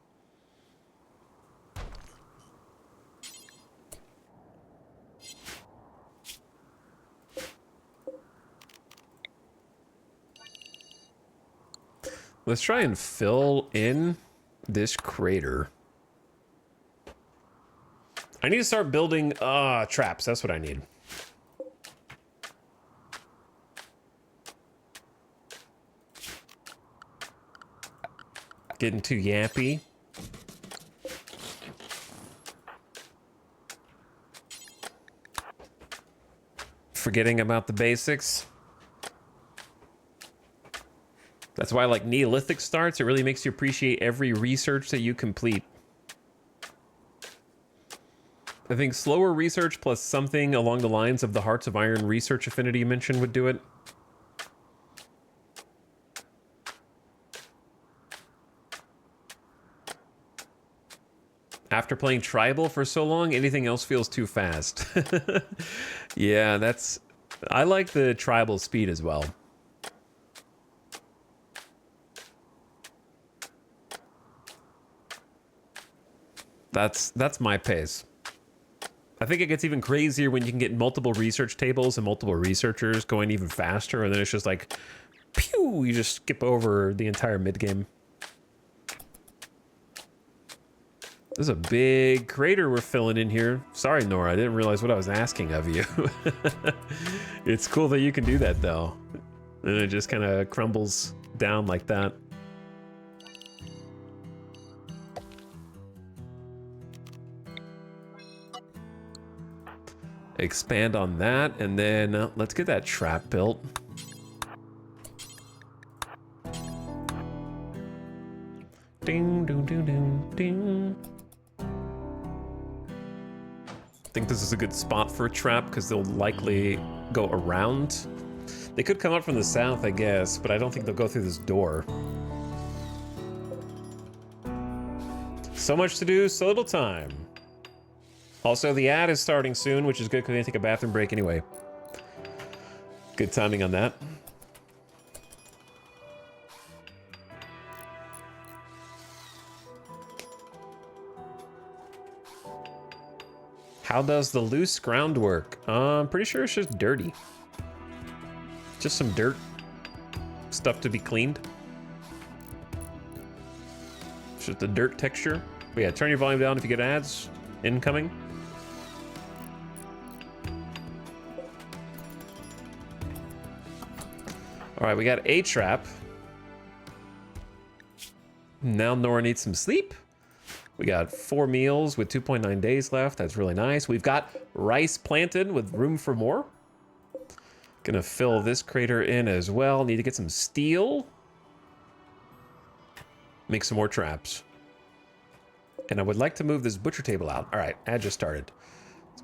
Let's try and fill in this crater. I need to start building traps. That's what I need. Getting too yappy. Forgetting about the basics. That's why I like Neolithic starts. It really makes you appreciate every research that you complete. I think slower research plus something along the lines of the Hearts of Iron research affinity you mentioned would do it. After playing Tribal for so long, anything else feels too fast. Yeah, that's... I like the Tribal speed as well. That's my pace. I think it gets even crazier when you can get multiple research tables and multiple researchers going even faster, and then it's just like, pew, you just skip over the entire mid-game. There's a big crater we're filling in here. Sorry, Nora, I didn't realize what I was asking of you. It's cool that you can do that, though. And it just kind of crumbles down like that. Expand on that, and then let's get that trap built. Ding, ding, ding, ding, ding. I think this is a good spot for a trap because they'll likely go around. They could come up from the south, I guess, but I don't think they'll go through this door. So much to do, so little time. Also, the ad is starting soon, which is good because I need to take a bathroom break anyway. Good timing on that. How does the loose ground work? I'm pretty sure it's just dirty. Just some dirt. Stuff to be cleaned. It's just the dirt texture. But yeah, turn your volume down if you get ads incoming. All right, we got a trap. Now Nora needs some sleep. We got 4 meals with 2.9 days left. That's really nice. We've got rice planted with room for more. Gonna fill this crater in as well. Need to get some steel. Make some more traps. And I would like to move this butcher table out. All right, ad just started.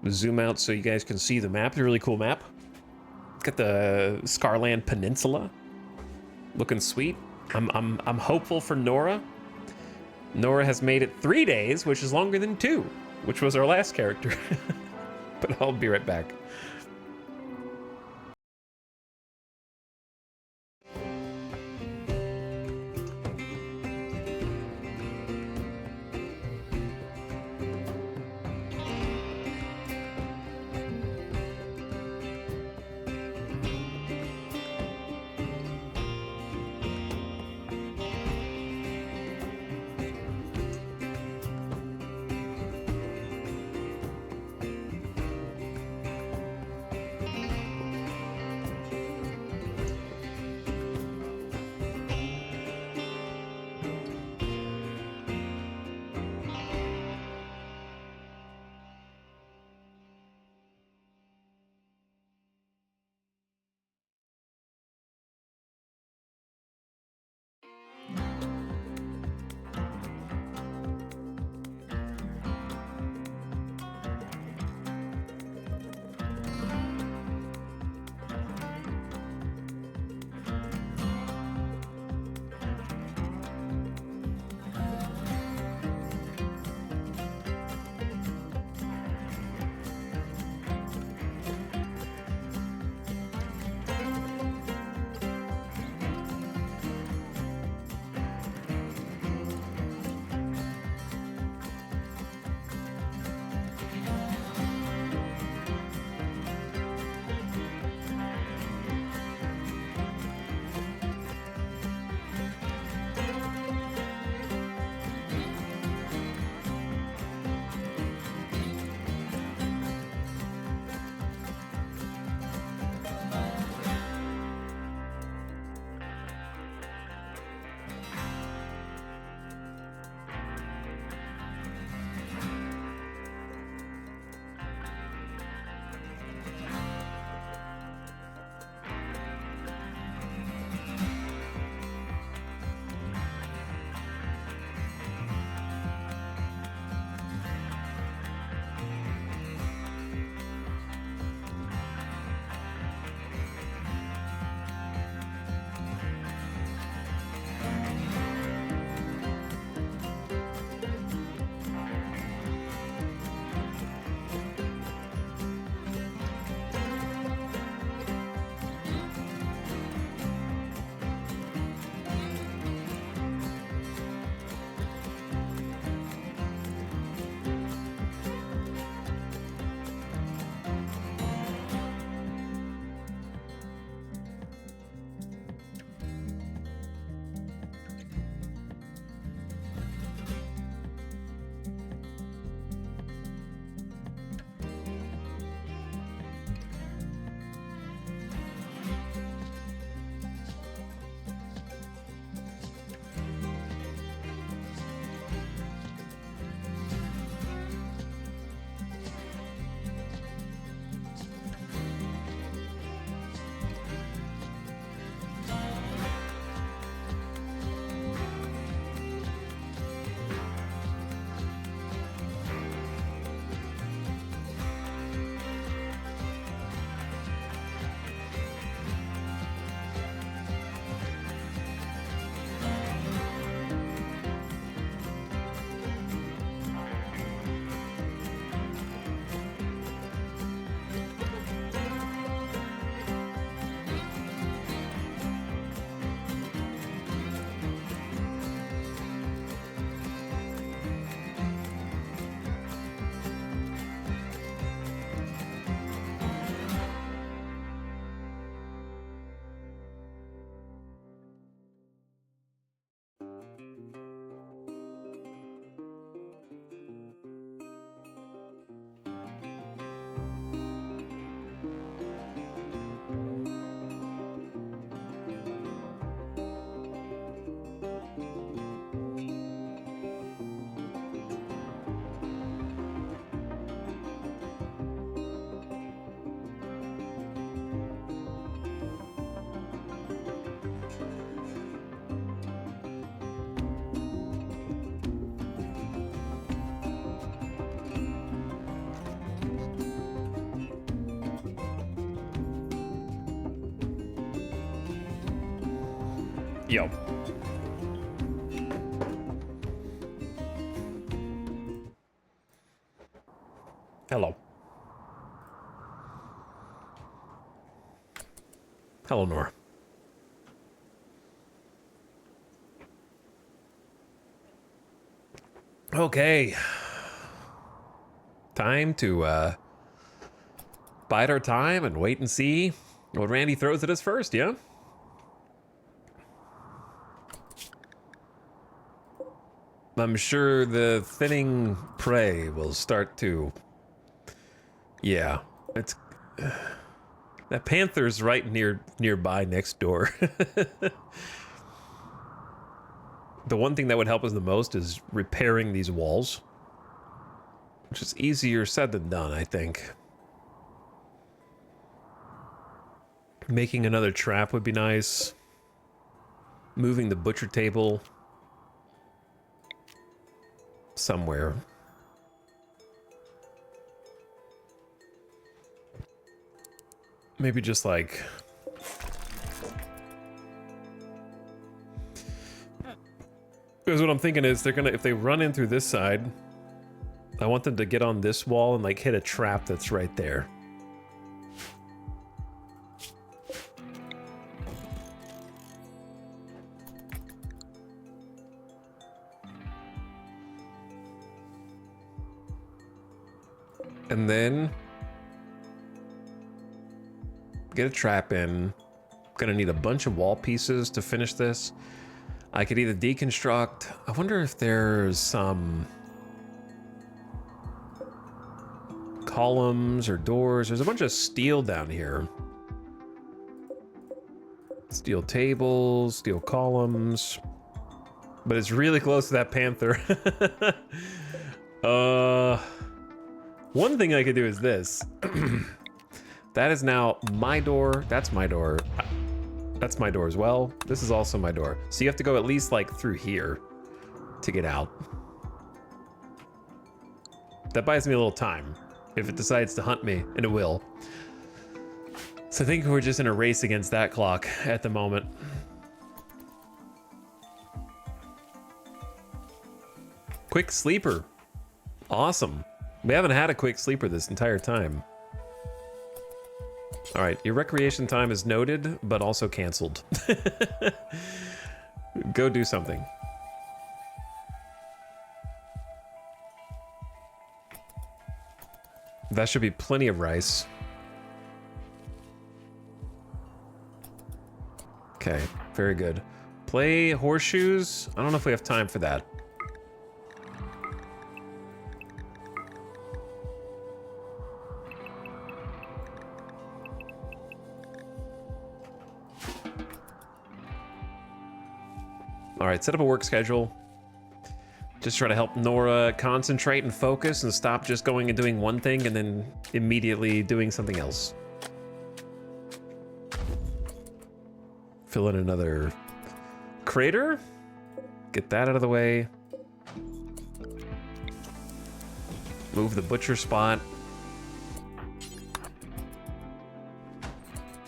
Let's zoom out so you guys can see the map. It's a really cool map. Got the Scarland Peninsula. Looking sweet. I'm hopeful for Nora. Nora has made it 3 days, which is longer than 2, which was our last character. But I'll be right back. Yo. Hello. Hello, Nora. Okay. Time to, bide our time and wait and see what Randy throws at us first, yeah? I'm sure the thinning prey will start to... Yeah, it's... That panther's right nearby next door. The one thing that would help us the most is repairing these walls. Which is easier said than done, I think. Making another trap would be nice. Moving the butcher table somewhere. Maybe just like... Because what I'm thinking is they're gonna, if they run in through this side, I want them to get on this wall and like hit a trap that's right there. And then get a trap in. Gonna need a bunch of wall pieces to finish this. I could either deconstruct. I wonder if there's some columns or doors. There's a bunch of steel down here. Steel tables, steel columns. But it's really close to that panther. One thing I could do is this. That is now my door. That's my door. That's my door as well. This is also my door. So you have to go at least like through here to get out. That buys me a little time if it decides to hunt me, and it will. So I think we're just in a race against that clock at the moment. Quick sleeper. Awesome. We haven't had a quick sleeper this entire time. All right, your recreation time is noted, but also canceled. Go do something. That should be plenty of rice. Okay, very good. Play horseshoes. I don't know if we have time for that. All right, set up a work schedule. Just try to help Nora concentrate and focus and stop just going and doing one thing and then immediately doing something else. Fill in another crater. Get that out of the way. Move the butcher spot.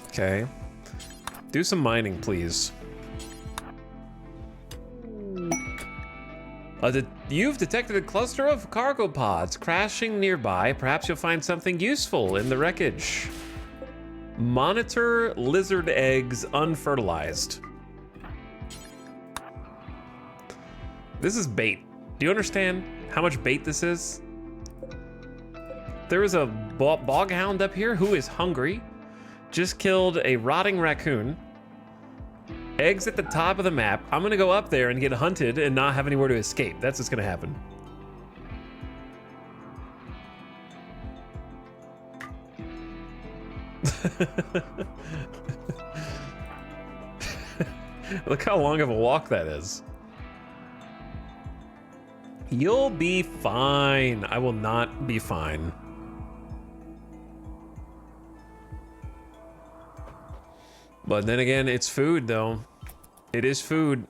Okay. Do some mining, please. You've detected a cluster of cargo pods crashing nearby. Perhaps you'll find something useful in the wreckage. Monitor lizard eggs unfertilized. This is bait. Do you understand how much bait this is? There is a bog hound up here who is hungry. Just killed a rotting raccoon. Eggs at the top of the map. I'm gonna go up there and get hunted and not have anywhere to escape. That's what's gonna happen. Look how long of a walk that is. You'll be fine. I will not be fine. But then again, it's food, though. It is food.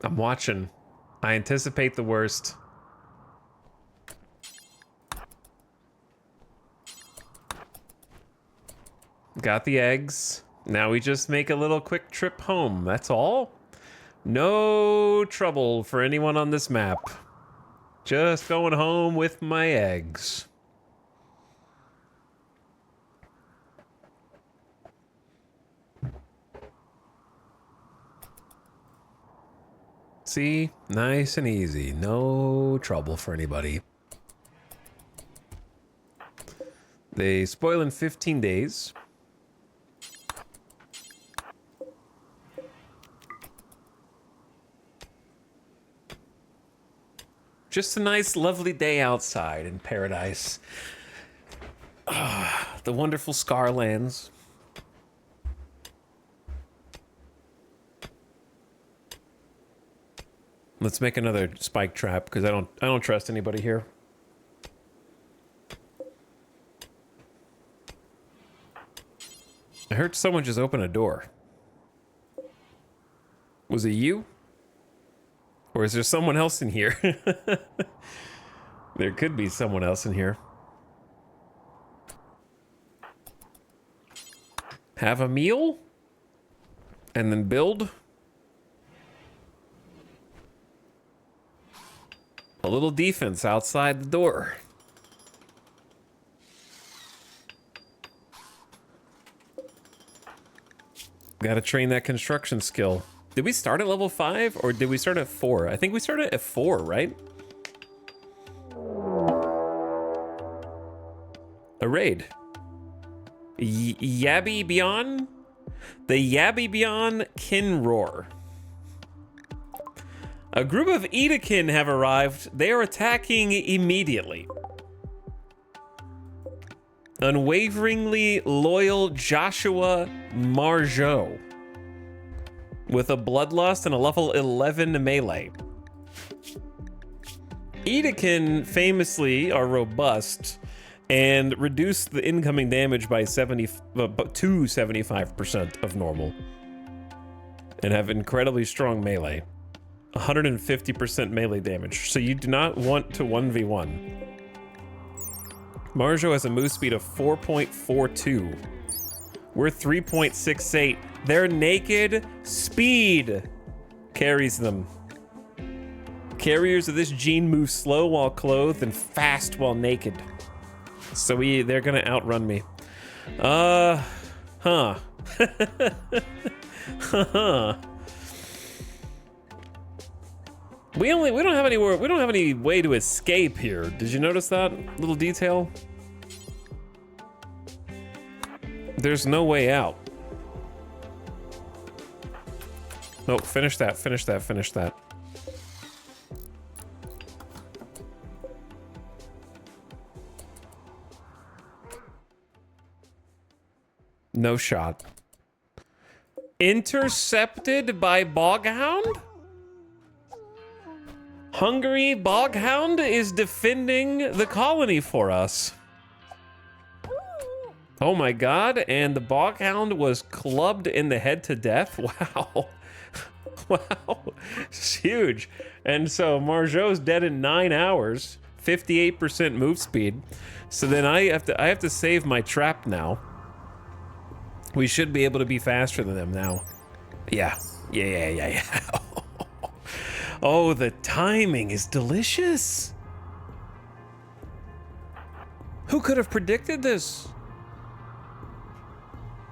I'm watching. I anticipate the worst. Got the eggs. Now we just make a little quick trip home. That's all. No trouble for anyone on this map. Just going home with my eggs. See? Nice and easy. No trouble for anybody. They spoil in 15 days. Just a nice, lovely day outside in paradise. The wonderful Scarlands. Let's make another spike trap because I don't trust anybody here. I heard someone just open a door. Was it you? Or is there someone else in here? There could be someone else in here. Have a meal? And then build? A little defense outside the door. Gotta train that construction skill. Did we start at level 5 or did we start at 4? I think we started at 4, right? A raid. Yabby Beyond? The Yabby Beyond Kinroar. A group of Edakin have arrived. They are attacking immediately. Unwaveringly loyal Joshua Margeau. With a Bloodlust and a level 11 melee. Edakin famously are robust and reduce the incoming damage by 75% of normal. And have incredibly strong melee. 150% melee damage. So you do not want to 1v1. Margeau has a move speed of 4.42. We're 3.68. Their naked speed carries them. Carriers of this gene move slow while clothed and fast while naked. So they're gonna outrun me. Huh. We don't have any way to escape here. Did you notice that little detail? There's no way out. No, finish that, finish that, finish that. No shot. Intercepted by Boghound? Hungary Boghound is defending the colony for us. Oh my god, and the Boghound was clubbed in the head to death? Wow. Wow. It's huge. And so Margeau's dead in 9 hours, 58% move speed. So then I have to save my trap now. We should be able to be faster than them now. Yeah. Oh, the timing is delicious. Who could have predicted this?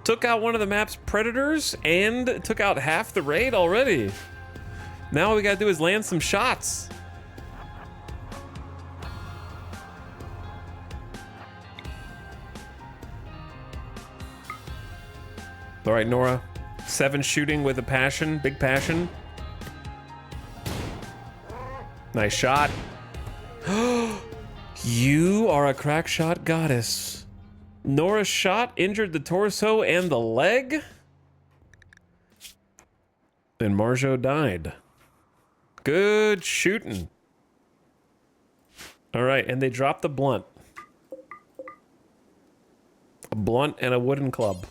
Took out one of the map's predators and took out half the raid already. Now all we gotta do is land some shots. All right, Nora. 7 shooting with a passion, big passion. Nice shot. You are a crack shot goddess. Nora's shot injured the torso and the leg. And Margeau died. Good shooting. All right, and they dropped the blunt. A blunt and a wooden club.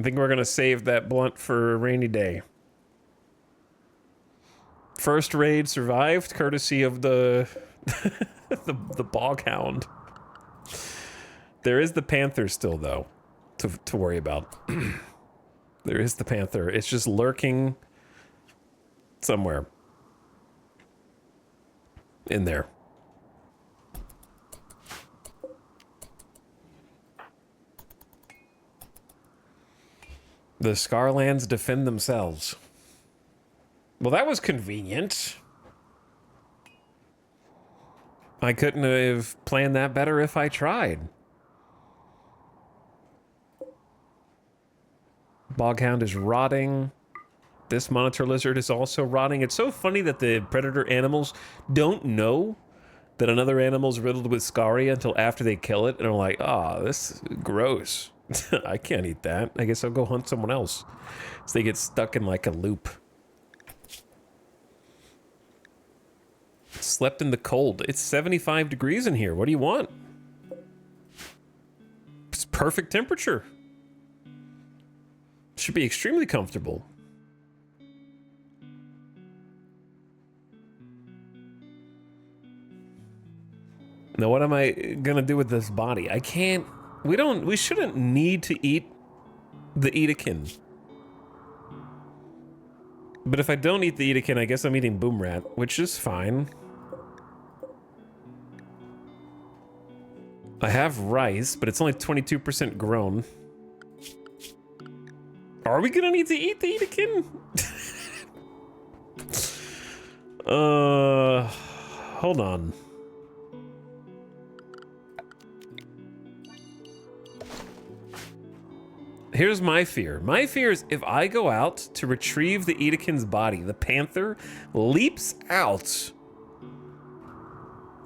I think we're gonna save that blunt for a rainy day. First raid survived, courtesy of the the bog hound. There is the panther still, though, to worry about. There is the panther. It's just lurking somewhere in there. The Scarlands defend themselves. Well, that was convenient. I couldn't have planned that better if I tried. Boghound is rotting. This monitor lizard is also rotting. It's so funny that the predator animals don't know that another animal's riddled with scaria until after they kill it, and are like, "Ah, this is gross. I can't eat that. I guess I'll go hunt someone else." So they get stuck in like a loop. Slept in the cold. It's 75 degrees in here. What do you want? It's perfect temperature. Should be extremely comfortable. Now, what am I gonna do with this body? I can't... We shouldn't need to eat the Edekin. But if I don't eat the Edekin, I guess I'm eating Boom Rat, which is fine. I have rice, but it's only 22% grown. Are we gonna need to eat the Edekin? Hold on. Here's my fear. My fear is if I go out to retrieve the Edekin's body, the panther leaps out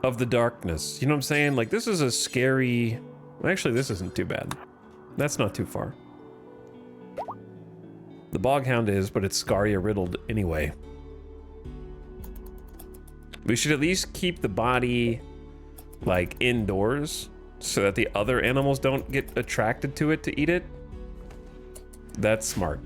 of the darkness. You know what I'm saying? Like, this is a scary... Actually, this isn't too bad. That's not too far. The Boghound is, but it's scaria riddled anyway. We should at least keep the body, like, indoors so that the other animals don't get attracted to it to eat it. That's smart.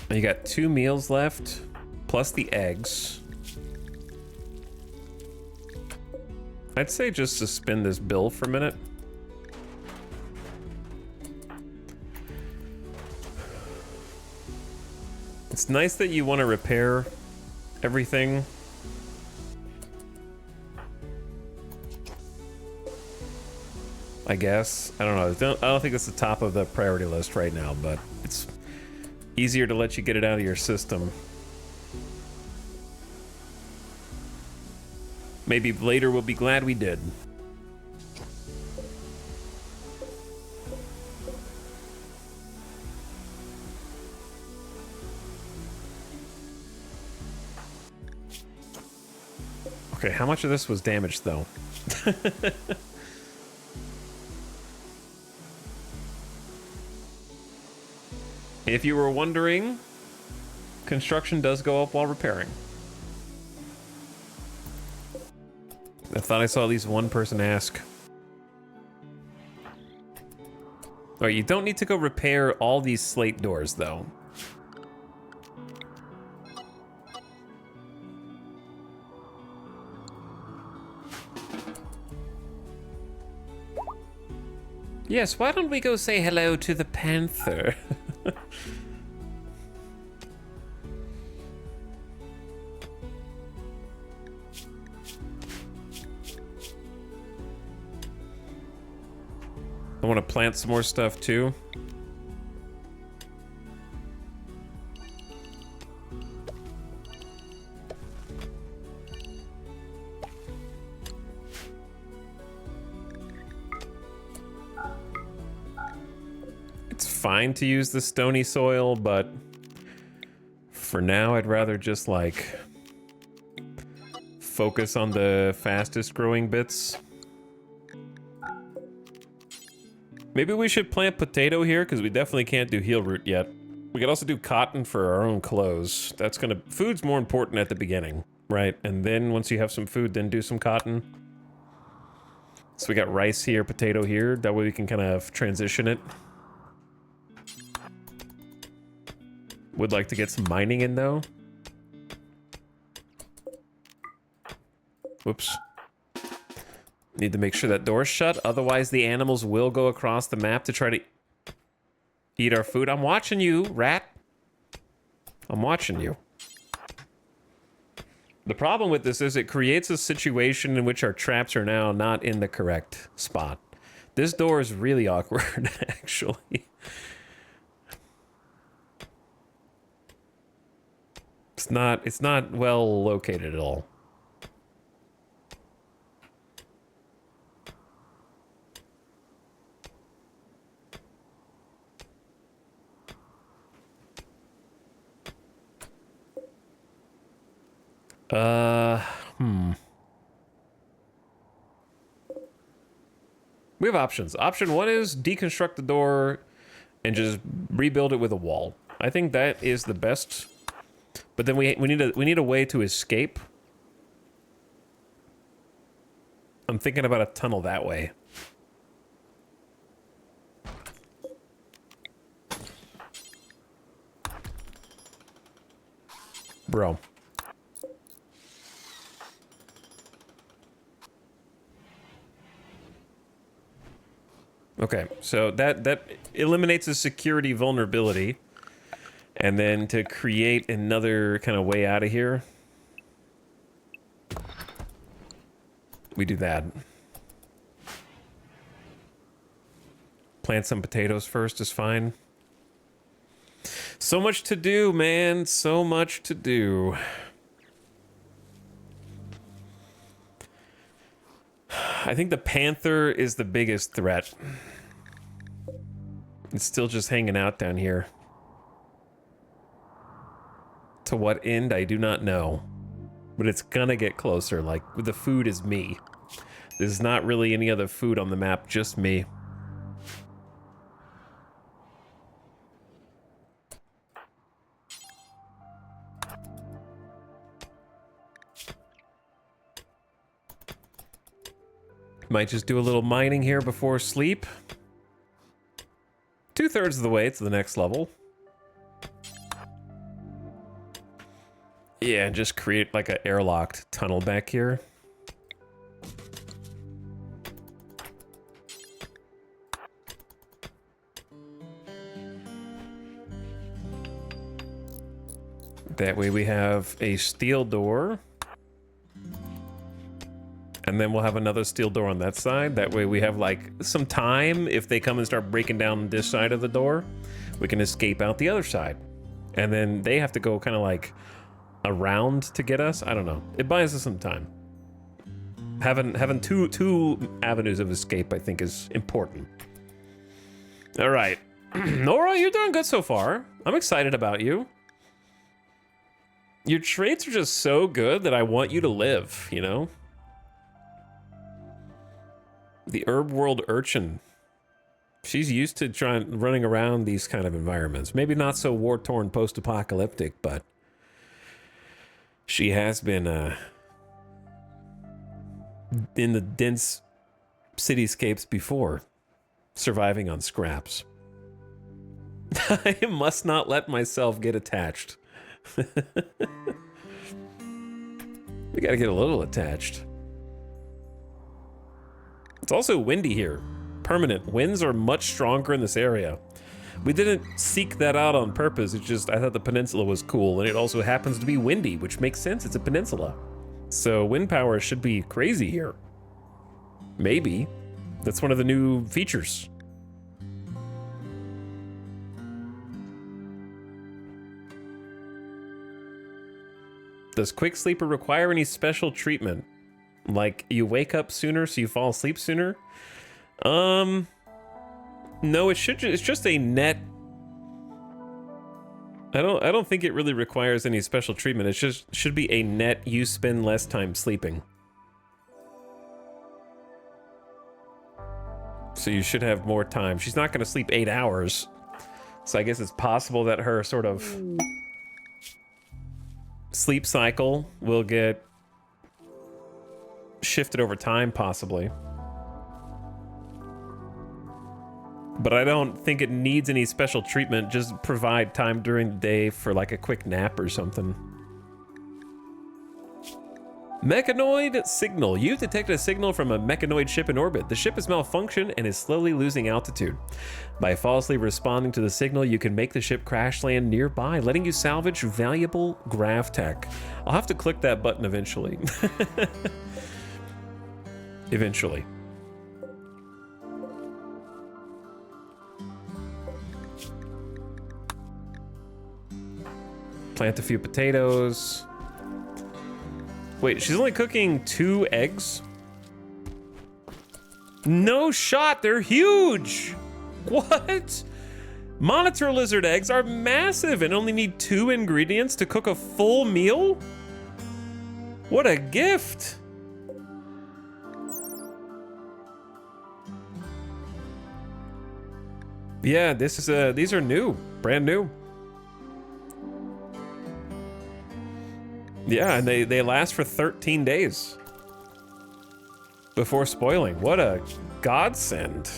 You got 2 meals left, plus the eggs. I'd say just suspend this bill for a minute. It's nice that you want to repair everything. I guess. I don't know. I don't think it's the top of the priority list right now, but it's easier to let you get it out of your system. Maybe later we'll be glad we did. Okay, how much of this was damaged, though? If you were wondering, construction does go up while repairing. I thought I saw at least one person ask. Alright, you don't need to go repair all these slate doors, though. Yes, why don't we go say hello to the panther? I want to plant some more stuff too. It's fine to use the stony soil, but for now I'd rather just like focus on the fastest growing bits. Maybe we should plant potato here, because we definitely can't do heel root yet. We could also do cotton for our own clothes. That's gonna... Food's more important at the beginning. Right, and then once you have some food, then do some cotton. So we got rice here, potato here. That way we can kind of transition it. Would like to get some mining in, though. Whoops. Need to make sure that door's shut, otherwise the animals will go across the map to try to eat our food. I'm watching you, rat. I'm watching you. The problem with this is it creates a situation in which our traps are now not in the correct spot. This door is really awkward, actually. It's not well located at all. We have options. Option one is deconstruct the door and just rebuild it with a wall. I think that is the best. But then we need a way to escape. I'm thinking about a tunnel that way. Bro. Okay, so that eliminates a security vulnerability. And then to create another kind of way out of here, we do that. Plant some potatoes first is fine. So much to do, man. So much to do. I think the panther is the biggest threat. It's still just hanging out down here. To what end, I do not know. But it's gonna get closer, like, the food is me. There's not really any other food on the map, just me. Might just do a little mining here before sleep. 2/3 of the way to the next level. Yeah, and just create like an airlocked tunnel back here. That way we have a steel door. And then we'll have another steel door on that side. That way we have like some time. If they come and start breaking down this side of the door, we can escape out the other side. And then they have to go kind of like around to get us. I don't know. It buys us some time. Having two avenues of escape, I think, is important. All right. Nora, you're doing good so far. I'm excited about you. Your traits are just so good that I want you to live, you know? The RimWorld urchin. She's used to running around these kind of environments. Maybe not so war-torn post-apocalyptic, but she has been in the dense cityscapes before, surviving on scraps. I must not let myself get attached. We gotta get a little attached. It's also windy here. Permanent. Winds are much stronger in this area. We didn't seek that out on purpose. It's just, I thought the peninsula was cool, and it also happens to be windy, which makes sense. It's a peninsula. So wind power should be crazy here. Maybe. That's one of the new features. Does Quick Sleeper require any special treatment? Like, you wake up sooner, so you fall asleep sooner? No, it's just a net. I don't think it really requires any special treatment. It's just should be a net you spend less time sleeping. So you should have more time. She's not going to sleep 8 hours. So I guess it's possible that her sort of Sleep cycle will get shifted over time, possibly. But I don't think it needs any special treatment. Just provide time during the day for like a quick nap or something. Mechanoid signal. You've detected a signal from a mechanoid ship in orbit. The ship has malfunctioned and is slowly losing altitude. By falsely responding to the signal, you can make the ship crash land nearby, letting you salvage valuable grav tech. I'll have to click that button eventually. Eventually. Plant a few potatoes. Wait, she's only cooking 2 eggs? No shot, they're huge! What? Monitor lizard eggs are massive and only need 2 ingredients to cook a full meal? What a gift! Yeah, this is these are new, brand new. Yeah, and they last for 13 days before spoiling. What a godsend.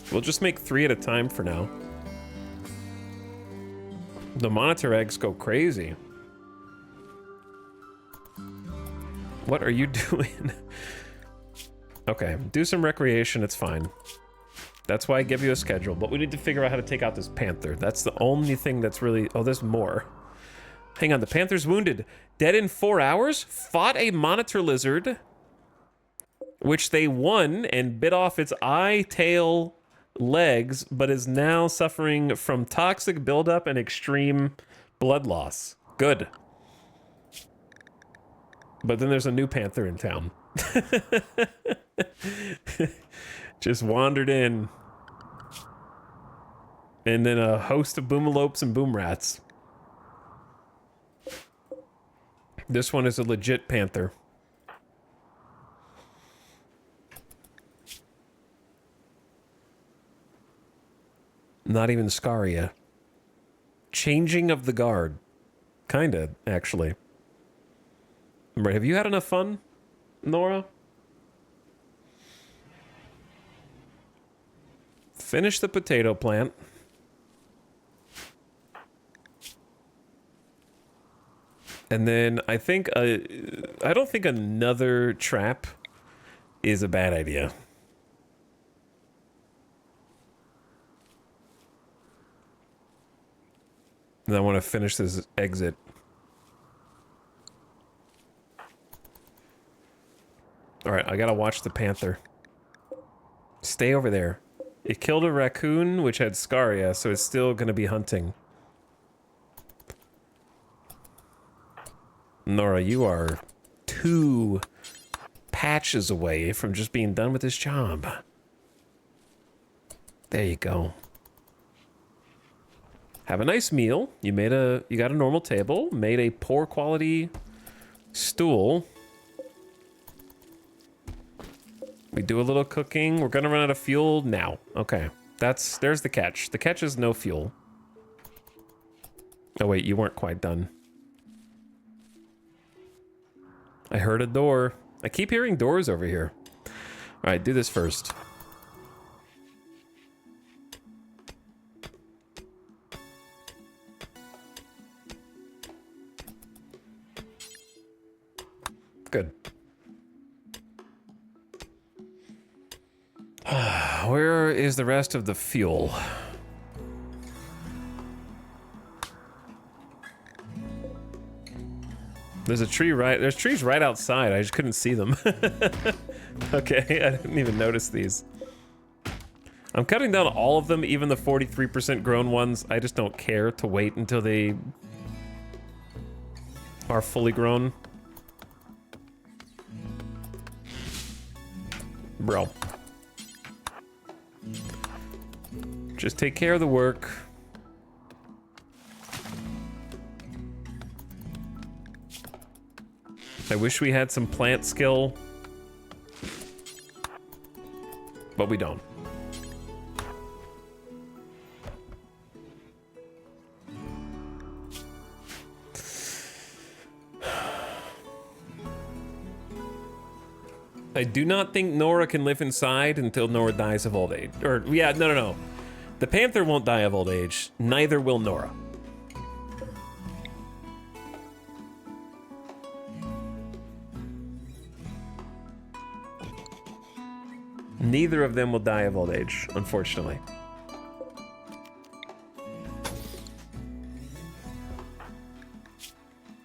We'll just make 3 at a time for now. The monitor eggs go crazy. What are you doing? Okay, do some recreation, it's fine. That's why I give you a schedule, but we need to figure out how to take out this panther. That's the only thing that's really... Oh, there's more. Hang on, the panther's wounded. Dead in 4 hours? Fought a monitor lizard, which they won and bit off its eye, tail, legs, but is now suffering from toxic buildup and extreme blood loss. Good. But then there's a new panther in town. Just wandered in. And then a host of boomalopes and boom rats. This one is a legit panther. Not even Scaria. Changing of the guard. Kinda, actually. Right, have you had enough fun, Nora? Finish the potato plant. And then I think, I don't think another trap is a bad idea. And I want to finish this exit. All right, I gotta watch the panther. Stay over there. It killed a raccoon, which had Scaria, so it's still gonna be hunting. Nora, you are 2 patches away from just being done with this job. There you go. Have a nice meal. You got a normal table, made a poor quality stool. We do a little cooking. We're gonna run out of fuel now. Okay, there's the catch. The catch is no fuel. Oh wait, you weren't quite done. I heard a door. I keep hearing doors over here. All right, do this first. Good. Where is the rest of the fuel? There's trees right outside. I just couldn't see them. Okay, I didn't even notice these. I'm cutting down all of them, even the 43% grown ones. I just don't care to wait until they are fully grown. Bro. Just take care of the work. I wish we had some plant skill, but we don't. I do not think Nora can live inside until Nora dies of old age. Or, yeah, no. The Panther won't die of old age. Neither will Nora. Neither of them will die of old age, unfortunately.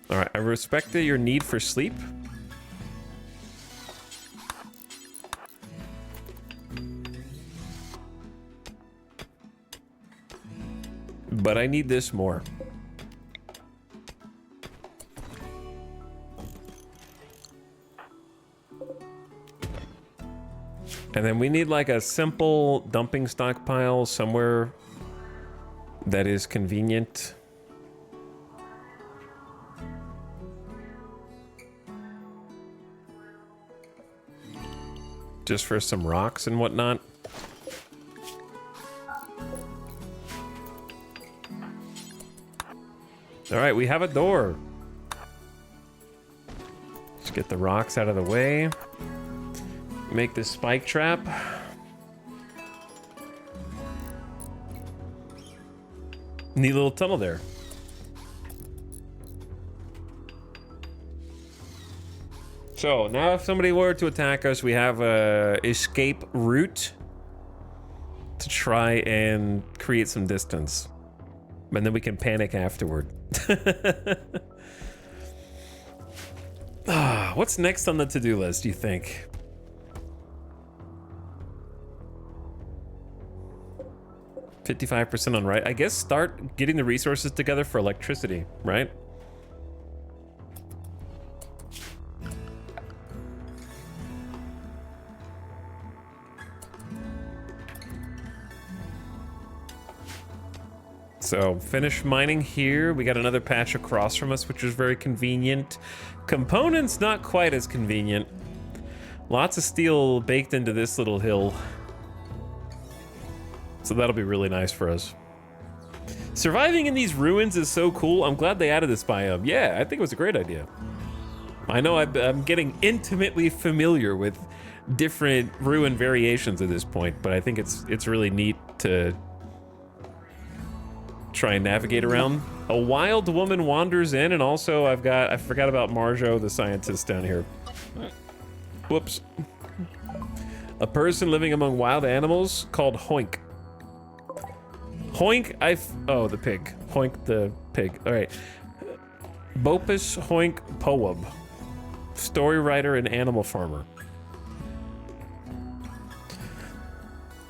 All right, I respect your need for sleep. But I need this more. And then we need like a simple dumping stockpile somewhere that is convenient. Just for some rocks and whatnot. All right, we have a door. Let's get the rocks out of the way. Make this spike trap. Neat little tunnel there. So now if somebody were to attack us, we have a escape route to try and create some distance. And then we can panic afterward. What's next on the to-do list, do you think? $55% on right. I guess start getting the resources together for electricity, right? So finish mining here. We got another patch across from us, which is very convenient. Components, not quite as convenient. Lots of steel baked into this little hill. So that'll be really nice for us. Surviving in these ruins is so cool. I'm glad they added this biome. Yeah, I think it was a great idea. I know I'm getting intimately familiar with different ruin variations at this point, but I think it's really neat to try and navigate around. A wild woman wanders in, and also I forgot about Marjo, the scientist down here. Whoops. A person living among wild animals called Hoink. Hoink, oh, the pig. Hoink the pig. All right. Bopus Hoink Powub. Story writer and animal farmer.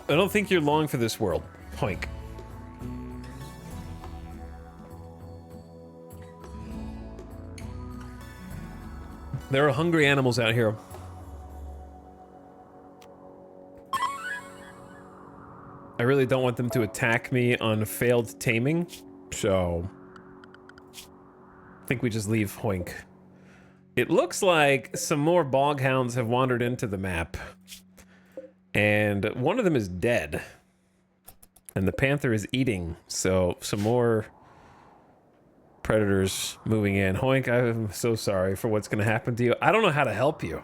I don't think you're long for this world, Hoink. There are hungry animals out here. I really don't want them to attack me on failed taming, so I think we just leave Hoink. It looks like some more bog hounds have wandered into the map, and one of them is dead, and the panther is eating, so some more predators moving in. Hoink, I'm so sorry for what's going to happen to you. I don't know how to help you.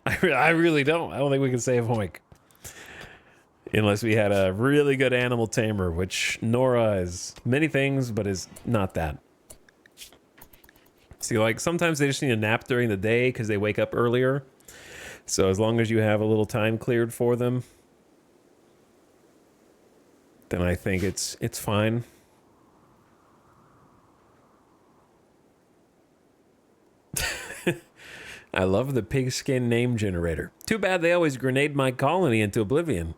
I really don't. I don't think we can save Hoink. Unless we had a really good animal tamer, which Nora is many things, but is not that. See, like, sometimes they just need a nap during the day because they wake up earlier. So as long as you have a little time cleared for them, then I think it's fine. I love the pigskin name generator. Too bad they always grenade my colony into oblivion.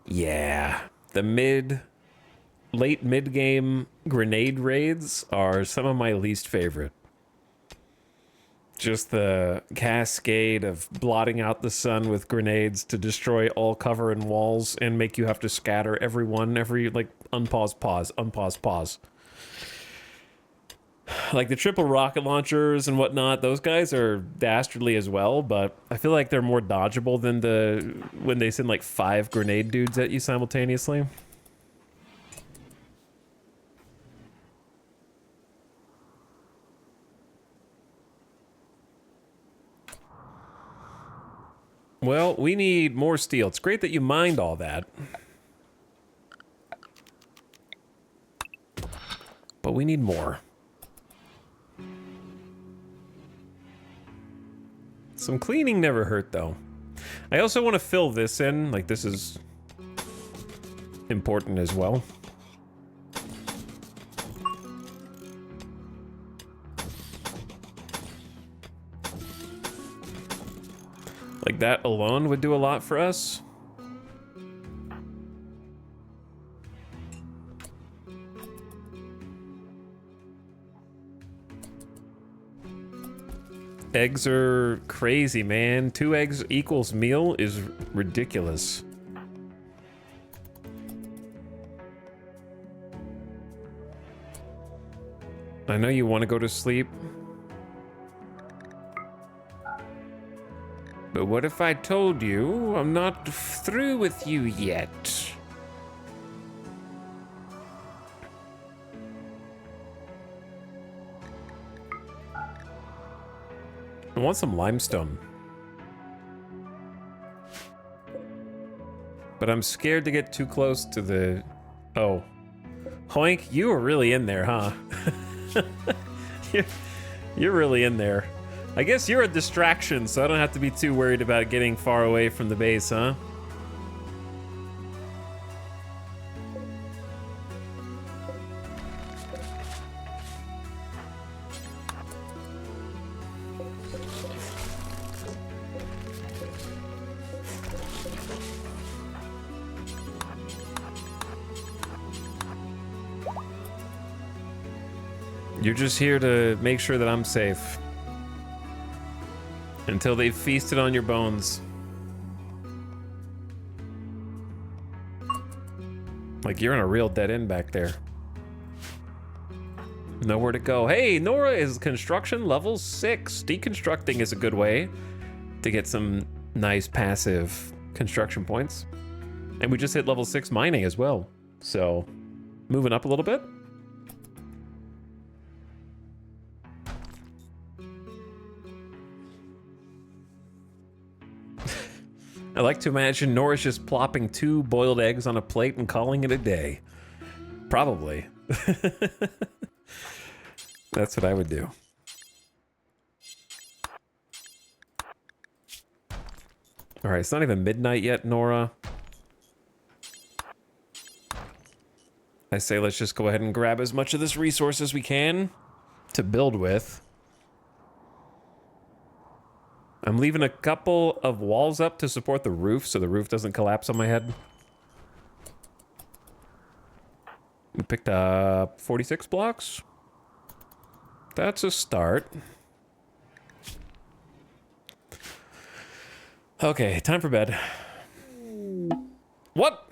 Yeah, the late mid-game grenade raids are some of my least favorite. Just the cascade of blotting out the sun with grenades to destroy all cover and walls and make you have to scatter everyone, like, unpause, pause, unpause, pause. Like the triple rocket launchers and whatnot, those guys are dastardly as well, but I feel like they're more dodgeable than when they send like 5 grenade dudes at you simultaneously. Well, we need more steel. It's great that you mined all that. But we need more. Some cleaning never hurt, though. I also want to fill this in. Like, this is important as well. Like, that alone would do a lot for us. Eggs are crazy, man. 2 eggs equals meal is ridiculous. I know you want to go to sleep. But what if I told you I'm not through with you yet? I want some limestone. But I'm scared to get too close to the... Oh. Hoink, you were really in there, huh? You're really in there. I guess you're a distraction, so I don't have to be too worried about getting far away from the base, huh? You're just here to make sure that I'm safe. Until they've feasted on your bones. Like you're in a real dead end back there. Nowhere to go. Hey, Nora is construction level 6. Deconstructing is a good way to get some nice passive construction points. And we just hit level 6 mining as well. So, moving up a little bit. I like to imagine Nora's just plopping 2 boiled eggs on a plate and calling it a day. Probably. That's what I would do. All right, it's not even midnight yet, Nora. I say let's just go ahead and grab as much of this resource as we can to build with. I'm leaving a couple of walls up to support the roof so the roof doesn't collapse on my head. We picked up 46 blocks. That's a start. Okay, time for bed. What?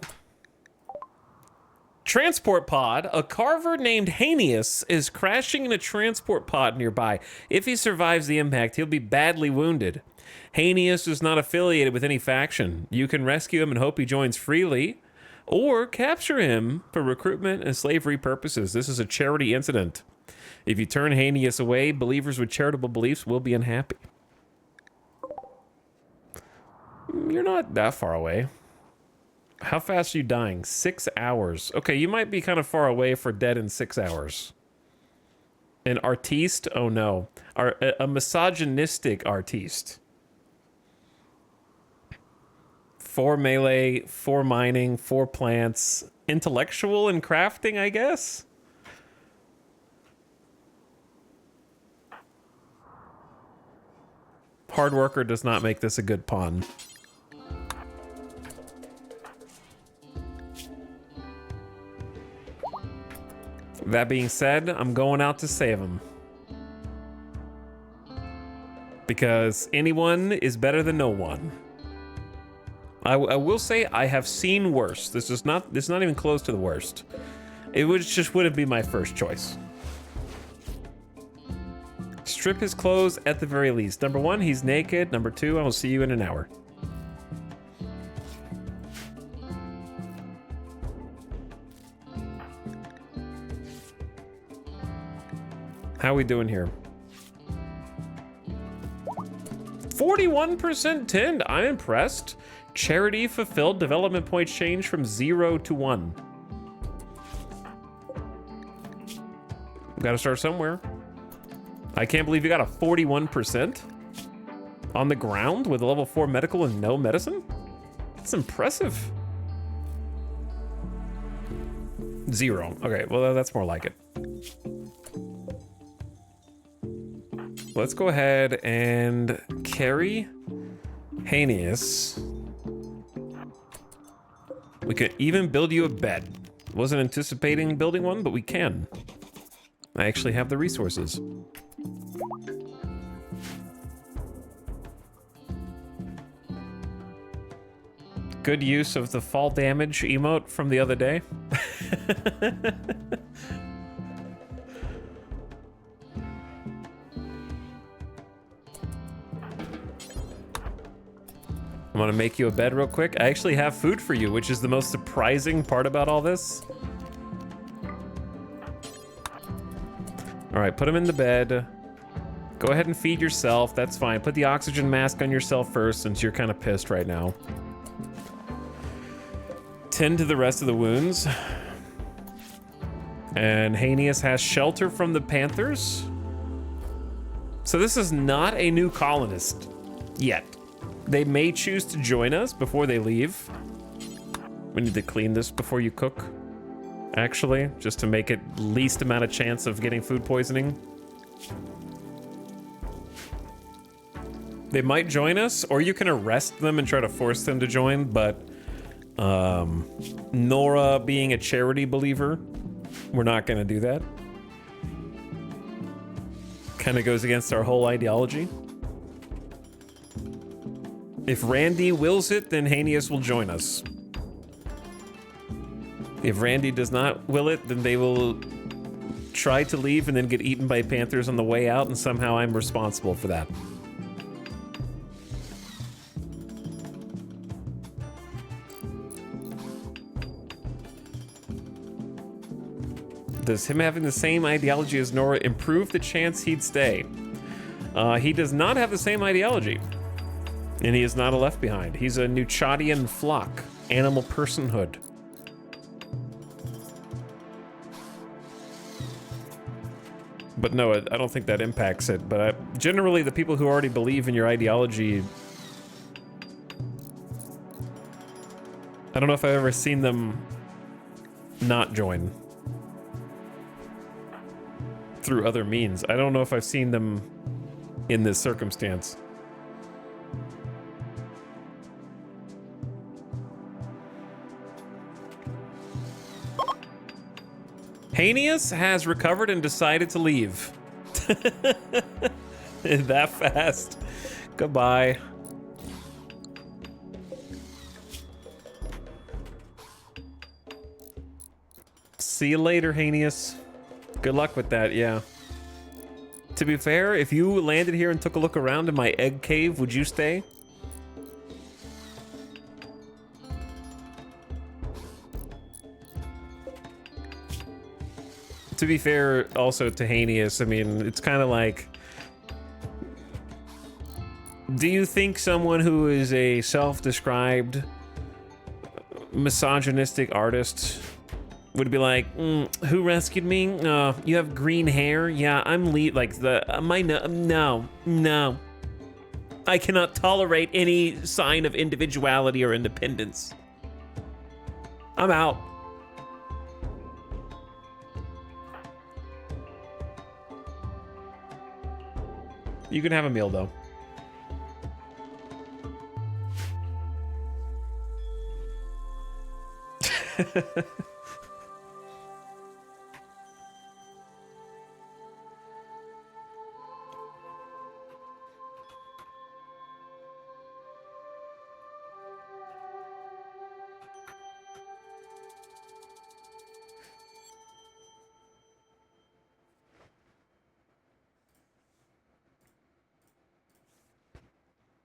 Transport pod. A carver named Hanius is crashing in a transport pod nearby. If he survives the impact, he'll be badly wounded. Hanius is not affiliated with any faction. You can rescue him and hope he joins freely, or capture him for recruitment and slavery purposes. This is a charity incident. If you turn Hanius away, believers with charitable beliefs will be unhappy. You're not that far away. How fast are you dying? 6 hours. Okay, you might be kind of far away for dead in 6 hours. An artiste? Oh no. A misogynistic artiste. 4 melee, 4 mining, 4 plants. Intellectual and crafting, I guess? Hard worker does not make this a good pun. That being said, I'm going out to save him. Because anyone is better than no one. I will say I have seen worse. This is not even close to the worst. It just wouldn't be my first choice. Strip his clothes at the very least. Number 1, he's naked. Number 2, I will see you in an hour. How are we doing here? 41% tinned. I'm impressed. Charity fulfilled. Development points change from 0 to 1. Gotta start somewhere. I can't believe you got a 41% on the ground with a level 4 medical and no medicine. That's impressive. 0. Okay, well, that's more like it. Let's go ahead and carry Hanius. We could even build you a bed. Wasn't anticipating building one, but we can. I actually have the resources. Good use of the fall damage emote from the other day. I'm gonna make you a bed real quick. I actually have food for you, which is the most surprising part about all this. All right, put him in the bed. Go ahead and feed yourself, that's fine. Put the oxygen mask on yourself first since you're kind of pissed right now. Tend to the rest of the wounds. And Hanius has shelter from the Panthers. So this is not a new colonist yet. They may choose to join us before they leave. We need to clean this before you cook, actually, just to make it least amount of chance of getting food poisoning. They might join us, or you can arrest them and try to force them to join, but Nora being a charity believer, we're not gonna do that. Kind of goes against our whole ideology. If Randy wills it, then Hanius will join us. If Randy does not will it, then they will try to leave and then get eaten by panthers on the way out, and somehow I'm responsible for that. Does him having the same ideology as Nora improve the chance he'd stay? He does not have the same ideology. And he is not a left behind. He's a Nuchadian flock, animal personhood. But no, I don't think that impacts it. But generally, the people who already believe in your ideology, I don't know if I've ever seen them not join through other means. I don't know if I've seen them in this circumstance. Hanius has recovered and decided to leave. That fast. Goodbye. See you later, Hanius. Good luck with that, yeah. To be fair, if you landed here and took a look around in my egg cave, would you stay? To be fair, also to Hanius, I mean, it's kind of like, do you think someone who is a self-described misogynistic artist would be like, who rescued me? You have green hair? Yeah, I'm like the, no. I cannot tolerate any sign of individuality or independence. I'm out. You can have a meal, though.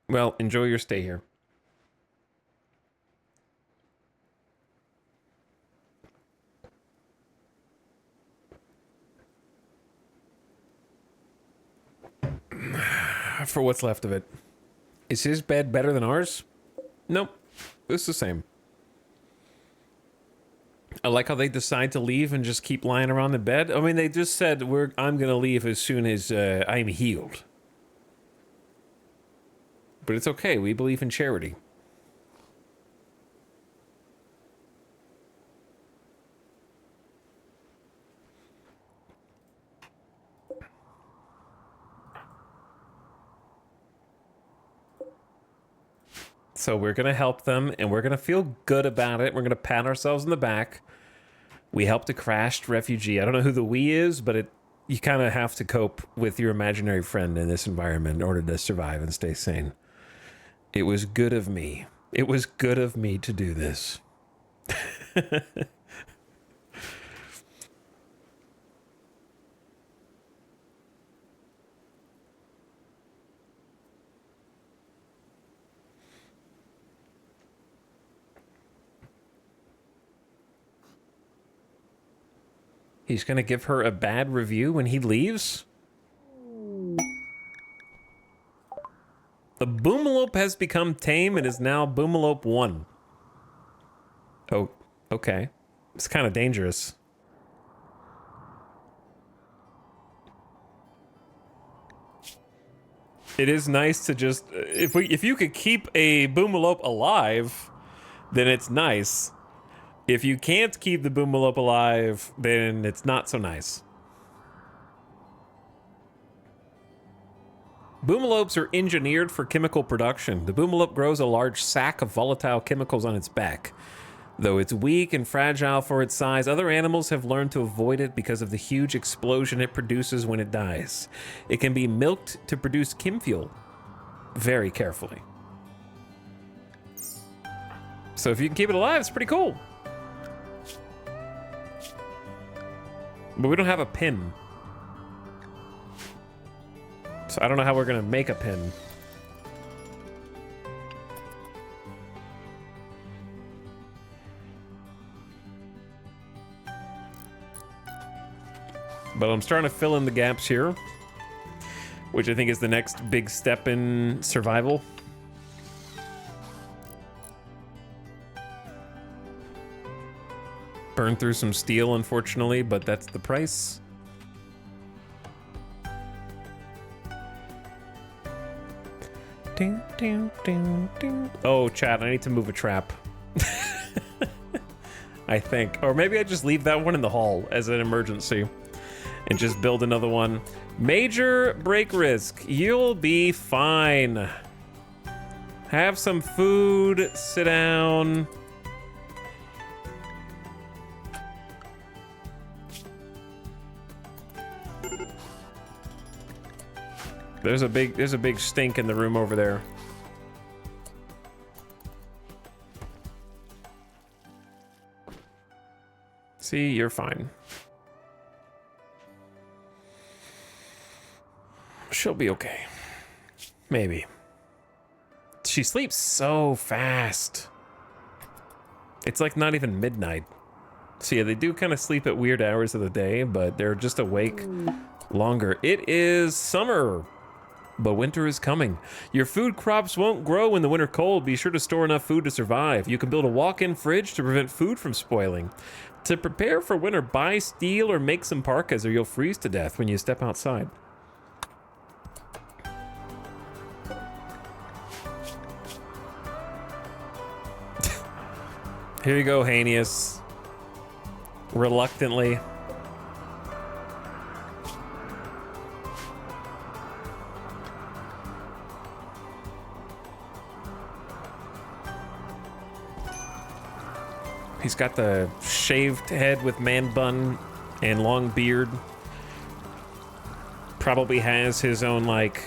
Well, enjoy your stay here. For what's left of it. Is his bed better than ours? Nope. It's the same. I like how they decide to leave and just keep lying around the bed. I mean, they just said, I'm going to leave as soon as I'm healed. But it's okay. We believe in charity. So we're going to help them, and we're going to feel good about it. We're going to pat ourselves on the back. We helped a crashed refugee. I don't know who the we is, but you kind of have to cope with your imaginary friend in this environment in order to survive and stay sane. It was good of me. It was good of me to do this. He's going to give her a bad review when he leaves? The Boomalope has become tame and is now Boomalope 1. Oh, okay. It's kind of dangerous. It is nice to just... If you could keep a Boomalope alive, then it's nice. If you can't keep the Boomalope alive, then it's not so nice. Boomalopes are engineered for chemical production. The Boomalope grows a large sack of volatile chemicals on its back. Though it's weak and fragile for its size, other animals have learned to avoid it because of the huge explosion it produces when it dies. It can be milked to produce chemfuel. Very carefully. So if you can keep it alive, it's pretty cool. But we don't have a pin. So I don't know how we're gonna make a pin. But I'm starting to fill in the gaps here, which I think is the next big step in survival. Burn through some steel, unfortunately, but that's the price. Ding, ding, ding, ding. Oh, chat, I need to move a trap. I think. Or maybe I just leave that one in the hall as an emergency and just build another one. Major break risk. You'll be fine. Have some food, sit down. There's a big stink in the room over there. See, you're fine. She'll be okay. Maybe. She sleeps so fast. It's like not even midnight. So yeah, they do kind of sleep at weird hours of the day, but they're just awake longer. It is summer, but winter is coming. Your food crops won't grow in the winter cold. Be sure to store enough food to survive. You can build a walk-in fridge to prevent food from spoiling. To prepare for winter, buy steel or make some parkas or you'll freeze to death when you step outside. Here you go, Hanius. Reluctantly. He's got the shaved head with man bun and long beard. Probably has his own, like,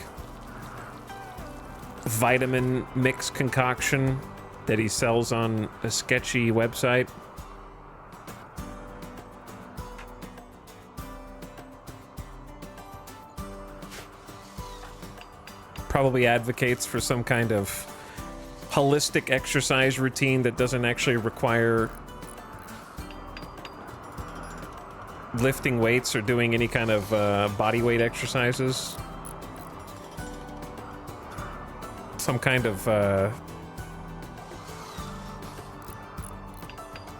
vitamin mix concoction that he sells on a sketchy website. Probably advocates for some kind of holistic exercise routine that doesn't actually require lifting weights or doing any kind of body weight exercises. some kind of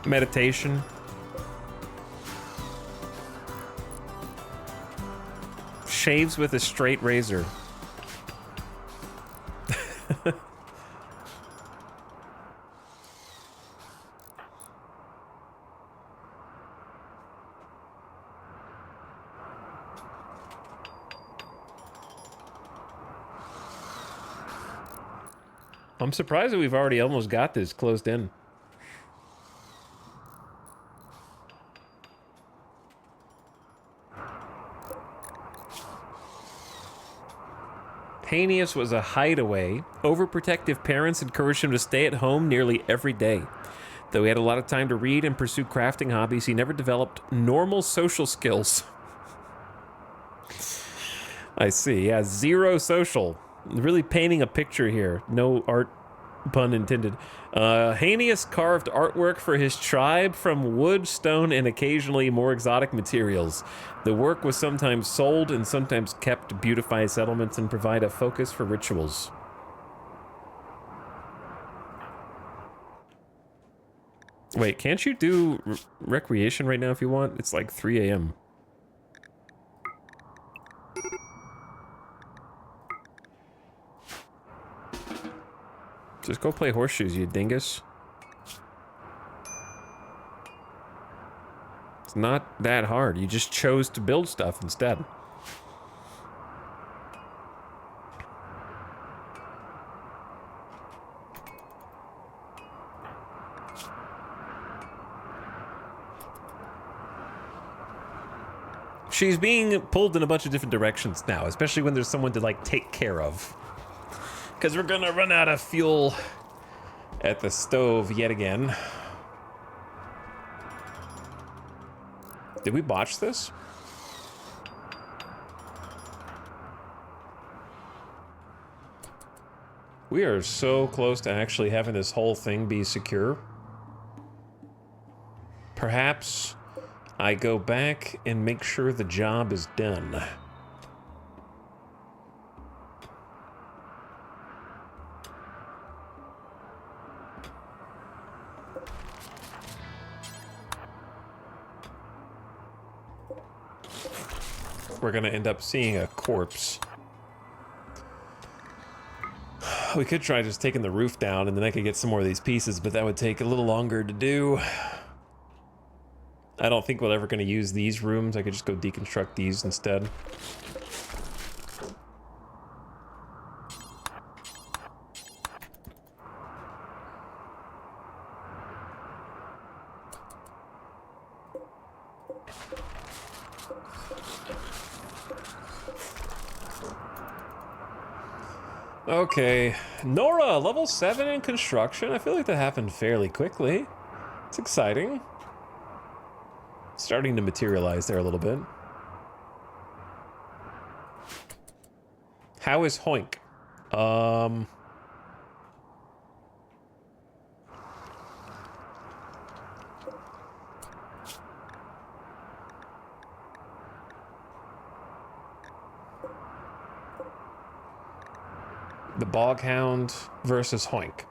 meditation. Shaves with a straight razor. I'm surprised that we've already almost got this closed in. Hanius was a hideaway. Overprotective parents encouraged him to stay at home nearly every day. Though he had a lot of time to read and pursue crafting hobbies, he never developed normal social skills. I see. Yeah, zero social. Really painting a picture here. No art, pun intended. Hanius carved artwork for his tribe from wood, stone, and occasionally more exotic materials. The work was sometimes sold and sometimes kept to beautify settlements and provide a focus for rituals. Wait, can't you do recreation right now if you want? It's like 3 a.m. Just go play horseshoes, you dingus. It's not that hard. You just chose to build stuff instead. She's being pulled in a bunch of different directions now, especially when there's someone to, like, take care of. Because we're gonna run out of fuel at the stove yet again. Did we botch this? We are so close to actually having this whole thing be secure. Perhaps I go back and make sure the job is done. We're gonna end up seeing a corpse. We could try just taking the roof down and then I could get some more of these pieces, but that would take a little longer to do. I don't think we're ever gonna use these rooms. I could just go deconstruct these instead. Okay, Nora, level 7 in construction. I feel like that happened fairly quickly. It's exciting. Starting to materialize there a little bit. How is Hoink? The Boghound versus Hoink.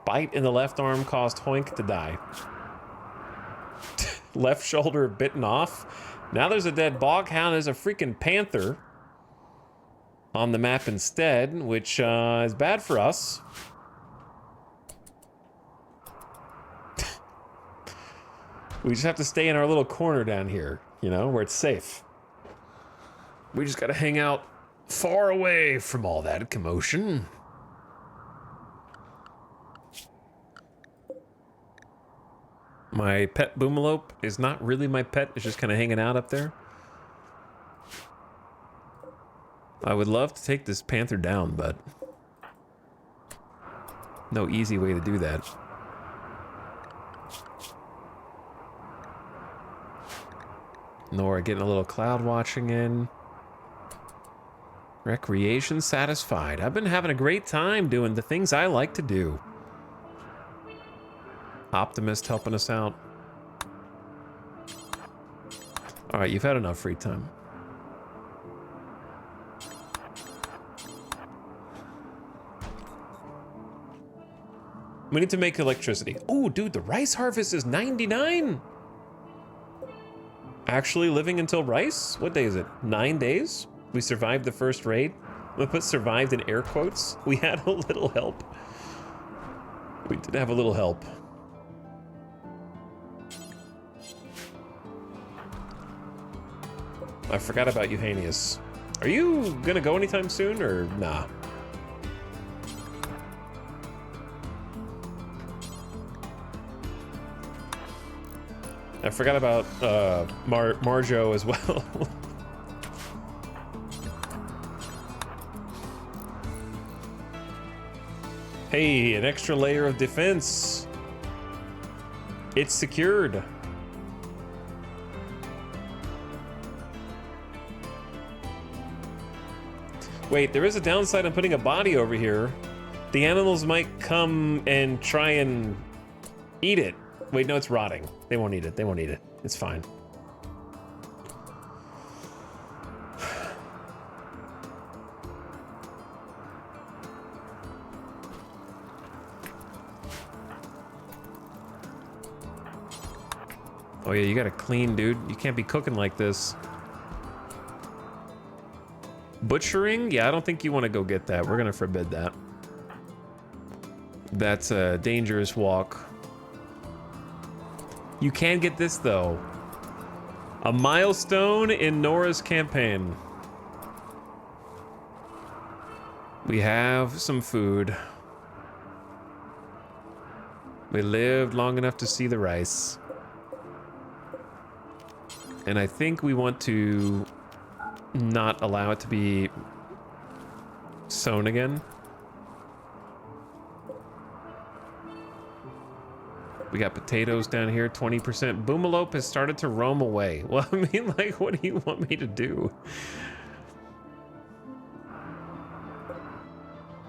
Bite in the left arm caused Hoink to die. Left shoulder bitten off. Now there's a dead Boghound. There's a freaking panther on the map instead, which is bad for us. We just have to stay in our little corner down here, you know, where it's safe. We just gotta hang out far away from all that commotion. My pet Boomalope is not really my pet. It's just kind of hanging out up there. I would love to take this panther down, but no easy way to do that. Nora getting a little cloud watching in. Recreation satisfied. I've been having a great time doing the things I like to do. Optimist helping us out. All right, you've had enough free time. We need to make electricity. Oh, dude, the rice harvest is 99. Actually living until rice? What day is it? 9 days? We survived the first raid. I'm gonna put survived in air quotes. We had a little help. We did have a little help. I forgot about Euhanius. Are you gonna go anytime soon or nah? I forgot about Marjo as well. Hey, an extra layer of defense. It's secured. Wait, there is a downside on putting a body over here. The animals might come and try and eat it. Wait, no, it's rotting. They won't eat it. They won't eat it. It's fine. Oh yeah, you gotta clean, dude. You can't be cooking like this. Butchering? Yeah, I don't think you want to go get that. We're gonna forbid that. That's a dangerous walk. You can get this though. A milestone in Nora's campaign. We have some food. We lived long enough to see the rice. And I think we want to not allow it to be sown again. We got potatoes down here, 20%. Boomalope has started to roam away. Well, I mean, like, what do you want me to do?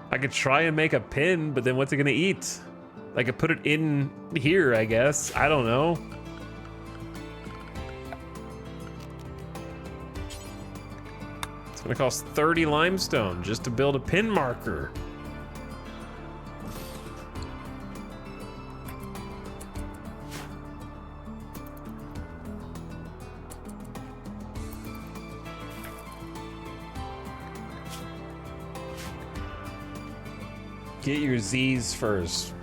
I could try and make a pin, but then what's it gonna eat? I could put it in here, I guess. I don't know. It's gonna cost 30 limestone just to build a pin marker. Get your Z's first.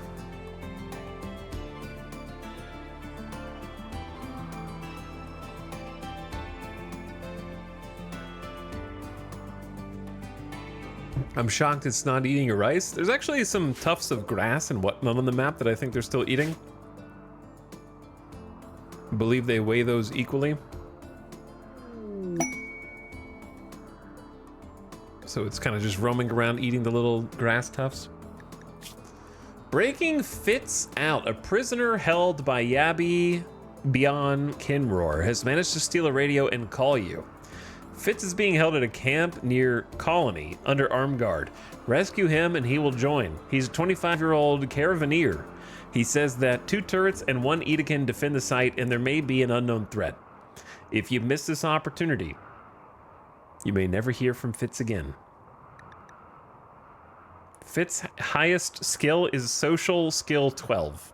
I'm shocked it's not eating your rice. There's actually some tufts of grass and whatnot on the map that I think they're still eating. I believe they weigh those equally. So it's kind of just roaming around eating the little grass tufts. Breaking Fitz out. A prisoner held by Yabi Beyond Kinroar has managed to steal a radio and call you. Fitz is being held at a camp near Colony under armed guard. Rescue him and he will join. He's a 25-year-old caravaneer. He says that 2 turrets and 1 Edekin defend the site and there may be an unknown threat. If you miss this opportunity, you may never hear from Fitz again. Fitz's highest skill is social skill 12.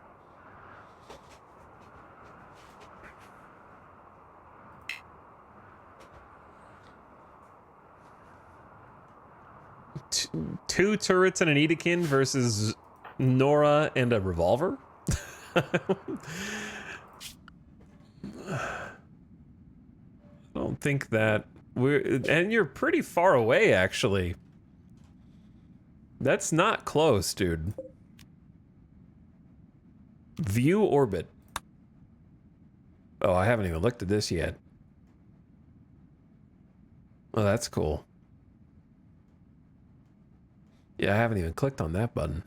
Two turrets and an Edekin versus Nora and a revolver? I don't think that and you're pretty far away, actually. That's not close, dude. View orbit. Oh, I haven't even looked at this yet. Oh, that's cool. Yeah, I haven't even clicked on that button.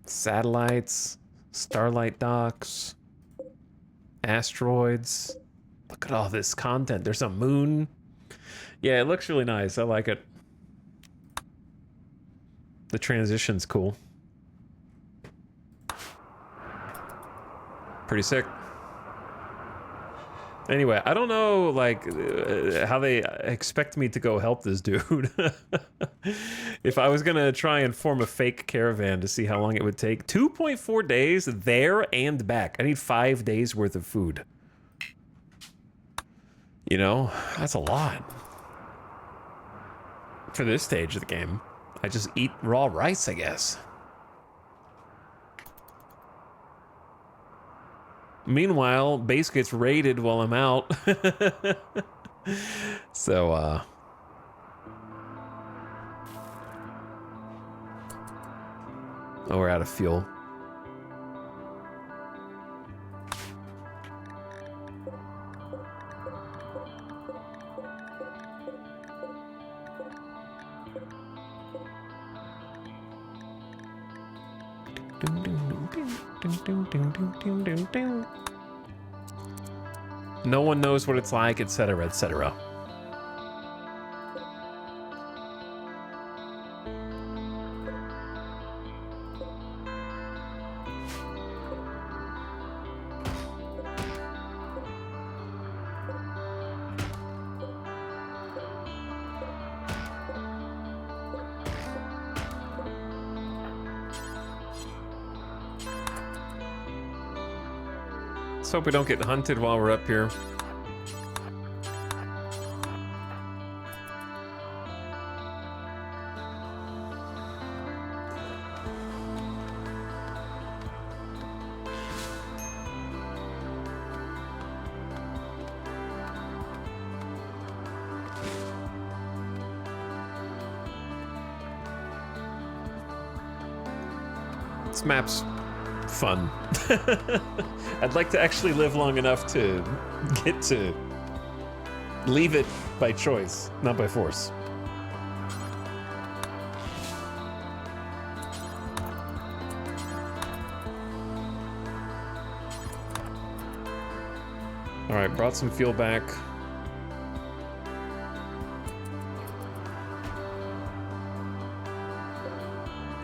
Satellites, starlight docks, asteroids. Look at all this content. There's a moon. Yeah, it looks really nice. I like it. The transition's cool. Pretty sick. Anyway, I don't know, like, how they expect me to go help this dude. If I was gonna try and form a fake caravan to see how long it would take, 2.4 days there and back. I need 5 days worth of food. You know, that's a lot. For this stage of the game, I just eat raw rice, I guess. Meanwhile, base gets raided while I'm out. So, oh, we're out of fuel. No one knows what it's like, etc., etc. Let's hope we don't get hunted while we're up here. This map's fun. I'd like to actually live long enough to get to leave it by choice, not by force. All right, brought some fuel back.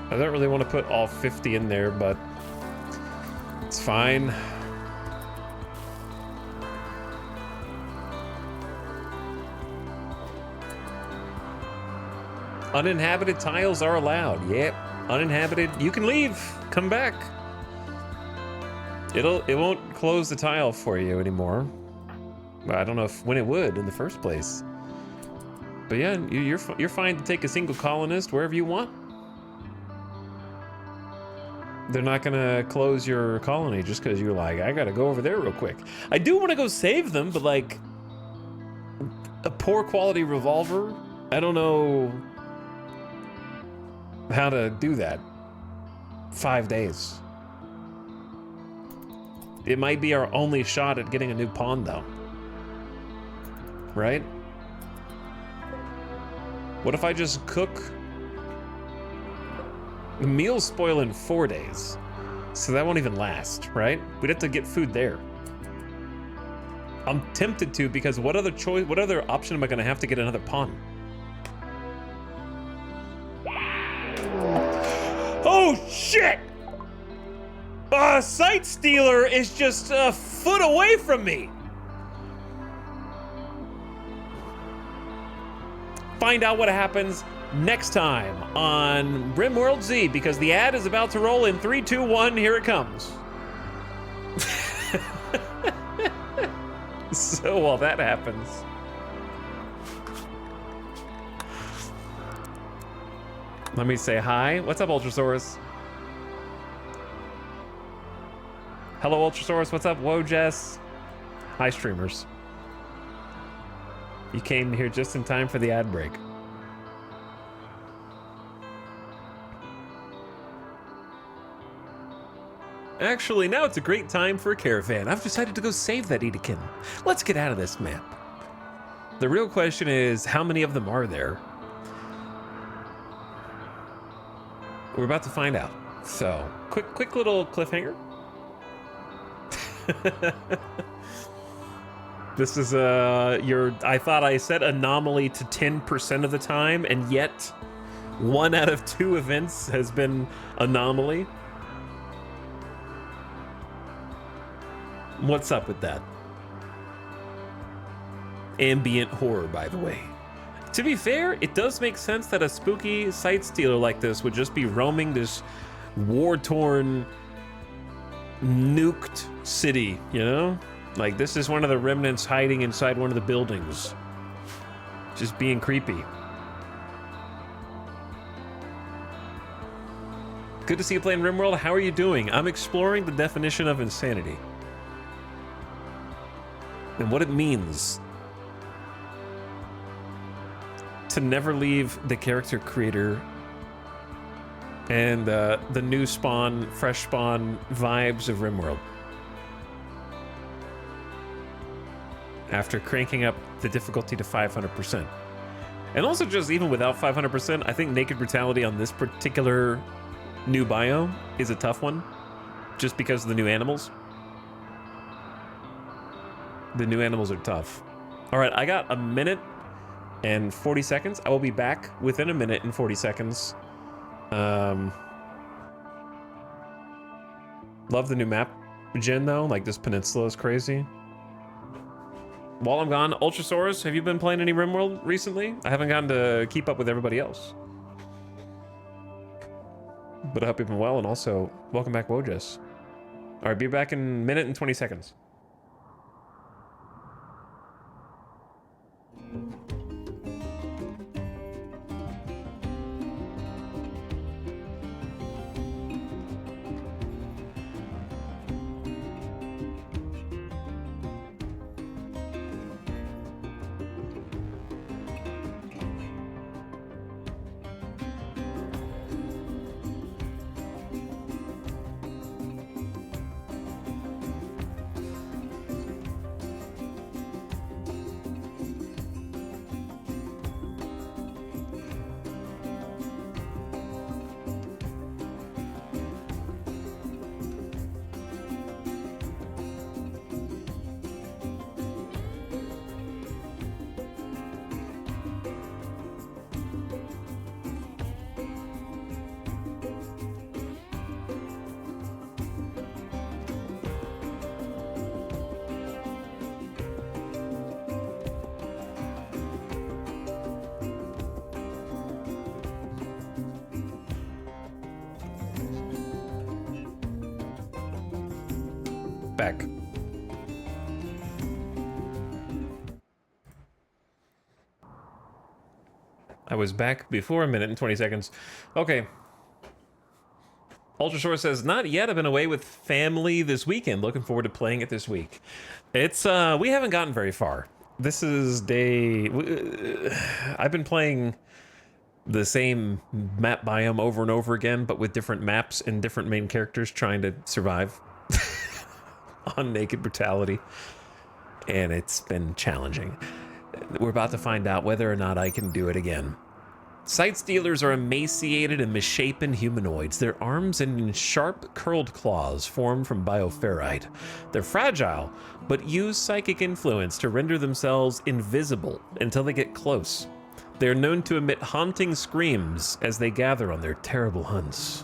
I don't really want to put all 50 in there, but it's fine. Uninhabited tiles are allowed. Yep, uninhabited. You can leave. Come back. It won't close the tile for you anymore. Well, I don't know when it would in the first place. But yeah, you're fine to take a single colonist wherever you want. They're not gonna close your colony just because you're like, I gotta go over there real quick. I do want to go save them, but like a poor quality revolver, I don't know how to do that. 5 days. It might be our only shot at getting a new pawn though. Right? What if I just cook? The meals spoil in 4 days, so that won't even last, right? We'd have to get food there. I'm tempted to, because what other option am I gonna have to get another pawn? Oh shit! Sight Stealer is just a foot away from me. Find out what happens next time on RimWorld Z, because the ad is about to roll in 3, 2, 1. Here it comes. So while that happens, let me say hi. What's up, Ultrasaurus? Hello, Ultrasaurus. What's up? Whoa, Jess. Hi, streamers. You came here just in time for the ad break. Actually, now it's a great time for a caravan. I've decided to go save that Edekin. Let's get out of this map. The real question is, how many of them are there? We're about to find out. So, quick little cliffhanger. This is I thought I set anomaly to 10% of the time, and yet 1 out of 2 events has been anomaly. What's up with that? Ambient horror, by the way. To be fair, it does make sense that a spooky sight stealer like this would just be roaming this war-torn, nuked city, you know? Like, this is one of the remnants hiding inside one of the buildings. Just being creepy. Good to see you playing RimWorld. How are you doing? I'm exploring the definition of insanity. And what it means to never leave the character creator and the new spawn, fresh spawn vibes of RimWorld. After cranking up the difficulty to 500%. And also just even without 500%, I think naked brutality on this particular new biome is a tough one, just because of the new animals. The new animals are tough. All right, I got a minute and 40 seconds. I will be back within a minute and 40 seconds. Love the new map gen though, like this peninsula is crazy. While I'm gone, Ultrasaurus, have you been playing any RimWorld recently? I haven't gotten to keep up with everybody else. But I hope you've been well, and also, welcome back, Wojas. All right, be back in a minute and 20 seconds. Back. I was back before a minute and 20 seconds. Okay. Ultrasaur says, not yet. I've been away with family this weekend. Looking forward to playing it this week. It's, we haven't gotten very far. This is day... I've been playing the same map biome over and over again, but with different maps and different main characters trying to survive. On naked brutality, and it's been challenging. We're about to find out whether or not I can do it again. Sight stealers are emaciated and misshapen humanoids. Their arms end in sharp, curled claws formed from bioferrite. They're fragile, but use psychic influence to render themselves invisible until they get close. They are known to emit haunting screams as they gather on their terrible hunts.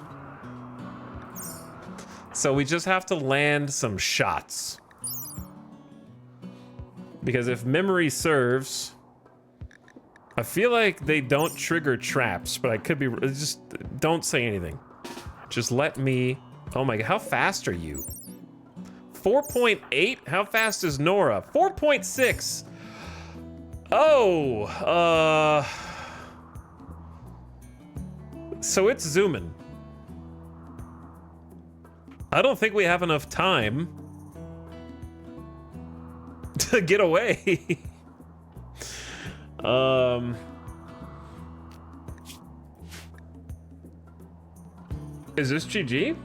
So we just have to land some shots. Because if memory serves, I feel like they don't trigger traps, but I could be, just don't say anything. Just let me, oh my God, how fast are you? 4.8? How fast is Nora? 4.6. Oh, so it's zooming. I don't think we have enough time to get away. Is this GG?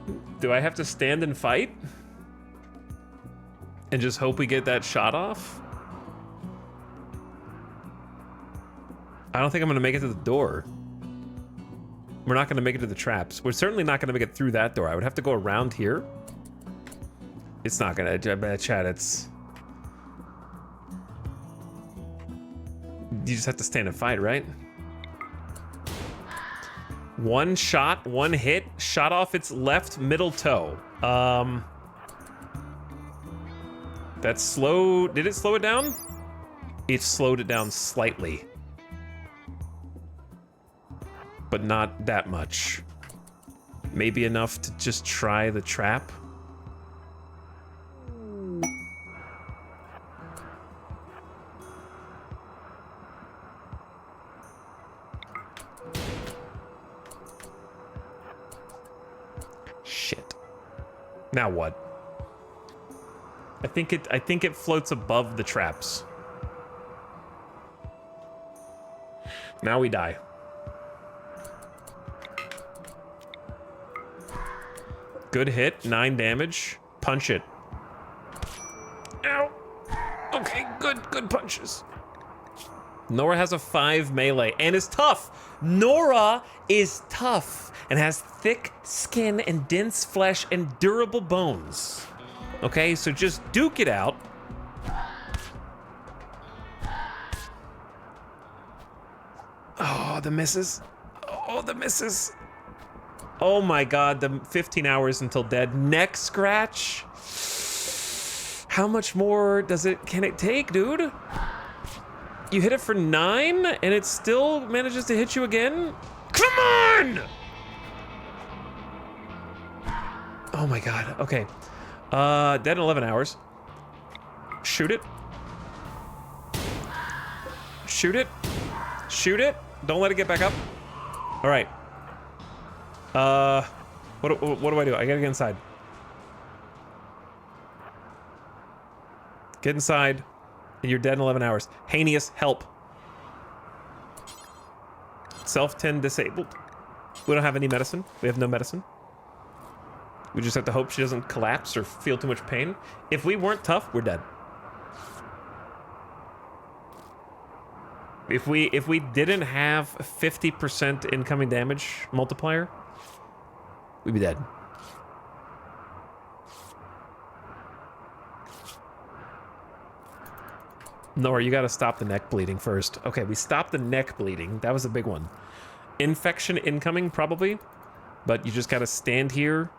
Do I have to stand and fight? And just hope we get that shot off? I don't think I'm gonna make it to the door. We're not going to make it to the traps. We're certainly not going to make it through that door. I would have to go around here. It's not going to, chat, it's... You just have to stand and fight, right? One shot, one hit, shot off its left middle toe. That's slow. Did it slow it down? It slowed it down slightly. but not that much. Maybe enough to just try the trap. Shit. Now what? I think it floats above the traps. Now we die. Good hit, 9 damage. Punch it. Ow. Okay, good punches. Nora has a 5 melee and is tough. Nora is tough and has thick skin and dense flesh and durable bones. Okay, so just duke it out. Oh, the misses. Oh, the misses. Oh my god, the 15 hours until dead. Neck scratch. How much more can it take, dude? You hit it for 9 and it still manages to hit you again? Come on! Oh my god, okay. Dead in 11 hours. Shoot it. Shoot it. Shoot it. Don't let it get back up. All right. What do I do? I gotta get inside. Get inside. You're dead in 11 hours. Heinous, help. Self-10 disabled. We don't have any medicine. We have no medicine. We just have to hope she doesn't collapse or feel too much pain. If we weren't tough, we're dead. If we didn't have 50% incoming damage multiplier, we'd be dead. Nora, you gotta stop the neck bleeding first. Okay, we stopped the neck bleeding. That was a big one. Infection incoming, probably. But you just gotta stand here.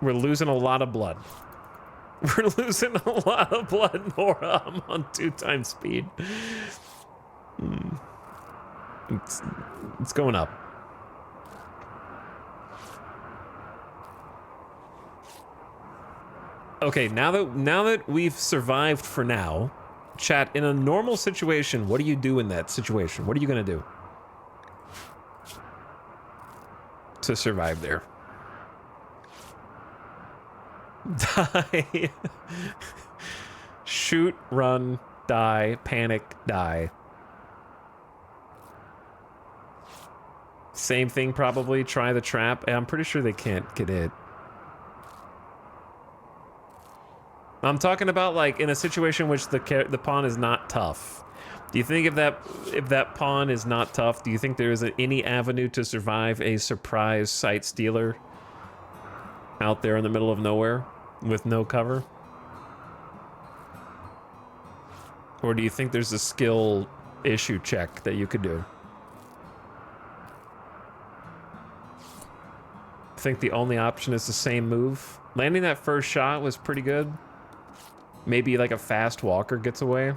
We're losing a lot of blood. We're losing a lot of blood, Nora. I'm on 2 times speed. It's going up. Okay, now that we've survived for now, chat, in a normal situation, what do you do in that situation? What are you gonna do to survive there? Die. Shoot, run, die, panic, die. Same thing, probably. Try the trap. I'm pretty sure they can't get it. I'm talking about like in a situation in which the pawn is not tough. Do you think if that pawn is not tough, do you think there is any avenue to survive a surprise sight stealer out there in the middle of nowhere with no cover? Or do you think there's a skill issue check that you could do? I think the only option is the same move. Landing that first shot was pretty good. Maybe like a fast walker gets away.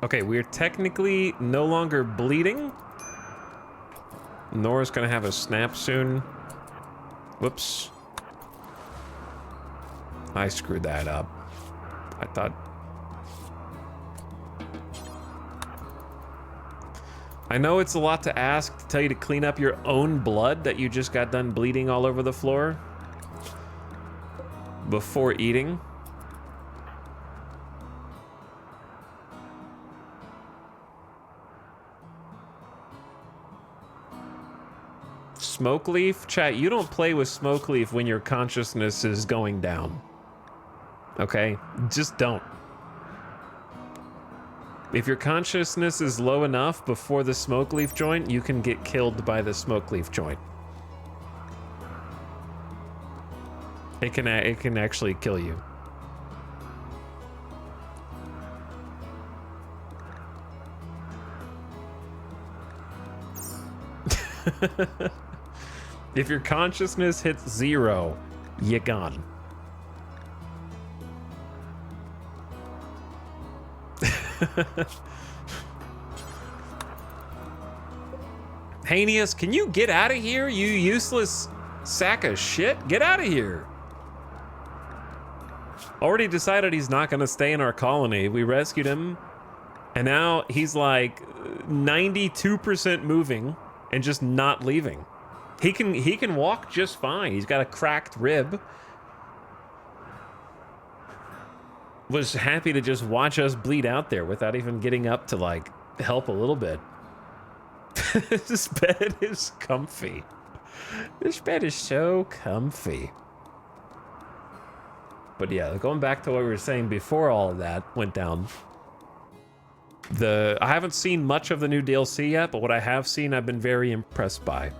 Okay, we're technically no longer bleeding. Nora's gonna have a snap soon. Whoops. I screwed that up. I thought... I know it's a lot to ask to tell you to clean up your own blood that you just got done bleeding all over the floor before eating. Smoke leaf? Chat, you don't play with smoke leaf when your consciousness is going down. Okay? Just don't. If your consciousness is low enough before the smoke leaf joint, you can get killed by the smoke leaf joint. It can actually kill you. If your consciousness hits 0, you're gone. Hanius, can you get out of here, you useless sack of shit? Get out of here. Already decided he's not gonna stay in our colony. We rescued him, and now he's like 92% moving and just not leaving. He can walk just fine. He's got a cracked rib. Was happy to just watch us bleed out there without even getting up to like help a little bit. This bed is comfy. This bed is so comfy. But yeah, going back to what we were saying before all of that went down. I haven't seen much of the new DLC yet, but what I have seen, I've been very impressed by.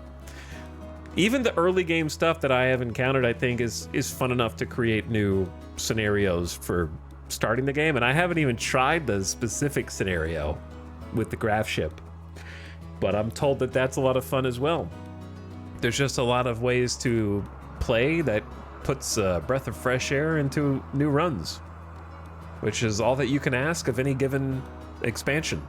Even the early game stuff that I have encountered, I think, is fun enough to create new scenarios for starting the game. And I haven't even tried the specific scenario with the graph ship, but I'm told that that's a lot of fun as well. There's just a lot of ways to play that puts a breath of fresh air into new runs, which is all that you can ask of any given expansion.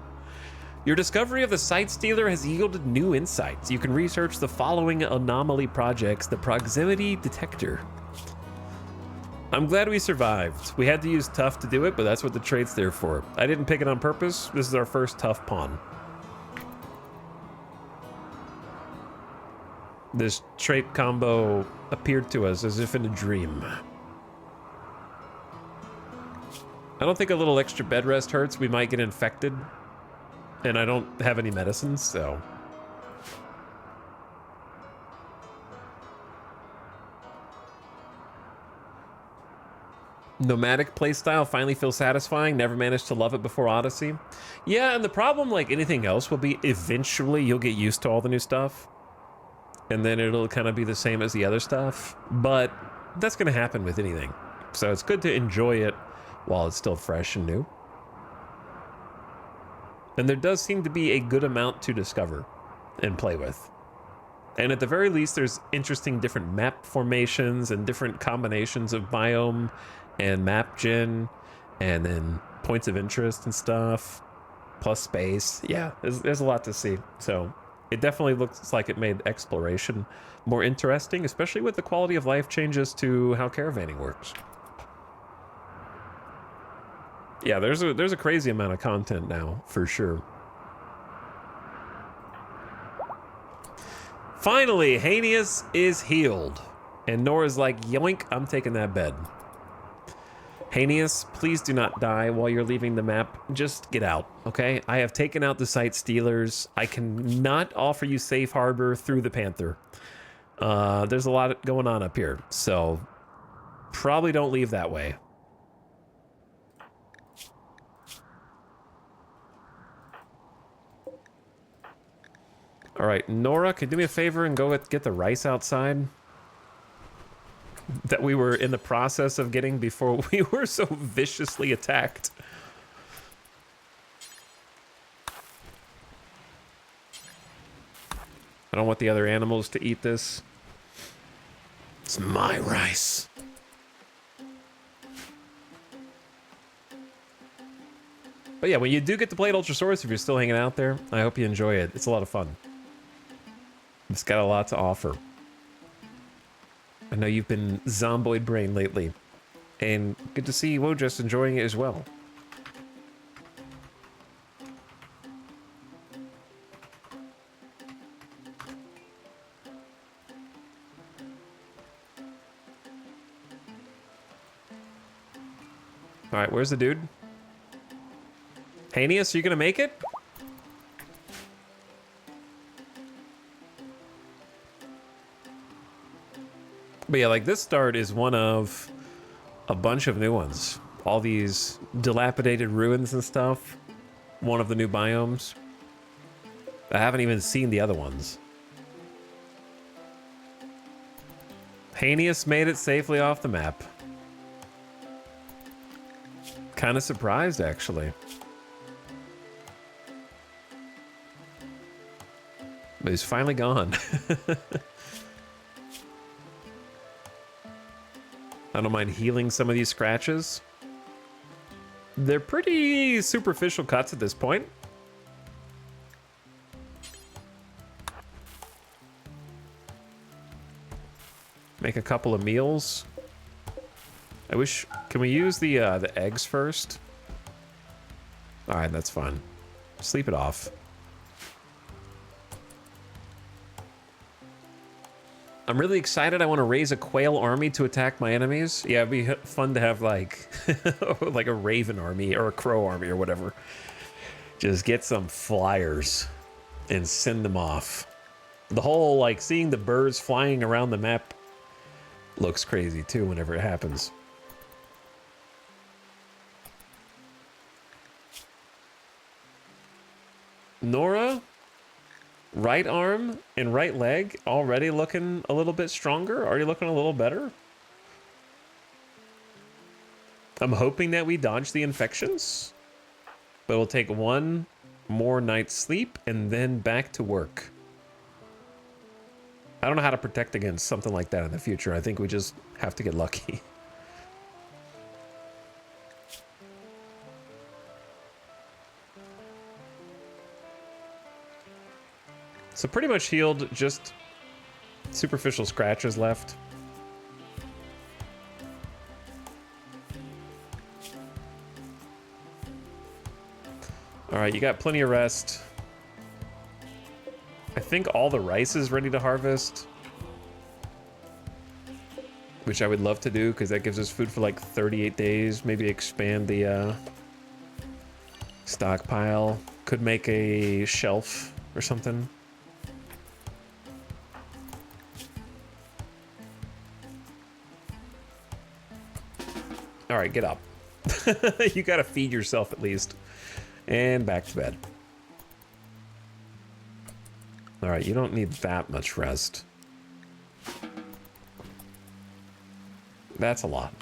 Your discovery of the Site Stealer has yielded new insights. You can research the following anomaly projects: the Proximity Detector. I'm glad we survived. We had to use tough to do it, but that's what the trait's there for. I didn't pick it on purpose. This is our first tough pawn. This trait combo appeared to us as if in a dream. I don't think a little extra bed rest hurts. We might get infected, and I don't have any medicines, so. Nomadic playstyle finally feels satisfying. Never managed to love it before Odyssey. Yeah, and the problem, like anything else, will be eventually you'll get used to all the new stuff, and then it'll kind of be the same as the other stuff. But that's going to happen with anything. So it's good to enjoy it while it's still fresh and new. And there does seem to be a good amount to discover and play with. And at the very least, there's interesting different map formations and different combinations of biome and map gen, and then points of interest and stuff, plus space. Yeah, there's a lot to see. So it definitely looks like it made exploration more interesting, especially with the quality of life changes to how caravanning works. Yeah, there's a crazy amount of content now, for sure. Finally, Hanius is healed. And Nora's like, yoink, I'm taking that bed. Hanius, please do not die while you're leaving the map. Just get out, okay? I have taken out the Site Stealers. I cannot offer you safe harbor through the Panther. There's a lot going on up here, so probably don't leave that way. All right, Nora, could you do me a favor and go get the rice outside that we were in the process of getting before we were so viciously attacked? I don't want the other animals to eat this. It's my rice. But yeah, when you do get to play at Ultrasaurus, if you're still hanging out there, I hope you enjoy it. It's a lot of fun. It's got a lot to offer. I know you've been zomboid brain lately, and good to see Wojus enjoying it as well. All right, where's the dude? Hanius, you gonna make it? But yeah, like this start is one of a bunch of new ones. All these dilapidated ruins and stuff. One of the new biomes. I haven't even seen the other ones. Hanius made it safely off the map. Kind of surprised, actually. But he's finally gone. I don't mind healing some of these scratches. They're pretty superficial cuts at this point. Make a couple of meals. I wish, can we use the eggs first? All right, that's fine. Sleep it off. I'm really excited. I want to raise a quail army to attack my enemies. Yeah, it'd be fun to have like, like a raven army or a crow army or whatever. Just get some flyers and send them off. The whole, like, seeing the birds flying around the map looks crazy too whenever it happens. Nora, right arm and right leg already looking a little bit stronger, already looking a little better. I'm hoping that we dodge the infections, but we'll take one more night's sleep and then back to work. I don't know how to protect against something like that in the future. I think we just have to get lucky. So pretty much healed, just superficial scratches left. All right, you got plenty of rest. I think all the rice is ready to harvest, which I would love to do because that gives us food for like 38 days. Maybe expand the stockpile. Could make a shelf or something. All right, get up. You gotta feed yourself at least. And back to bed. All right, you don't need that much rest. That's a lot.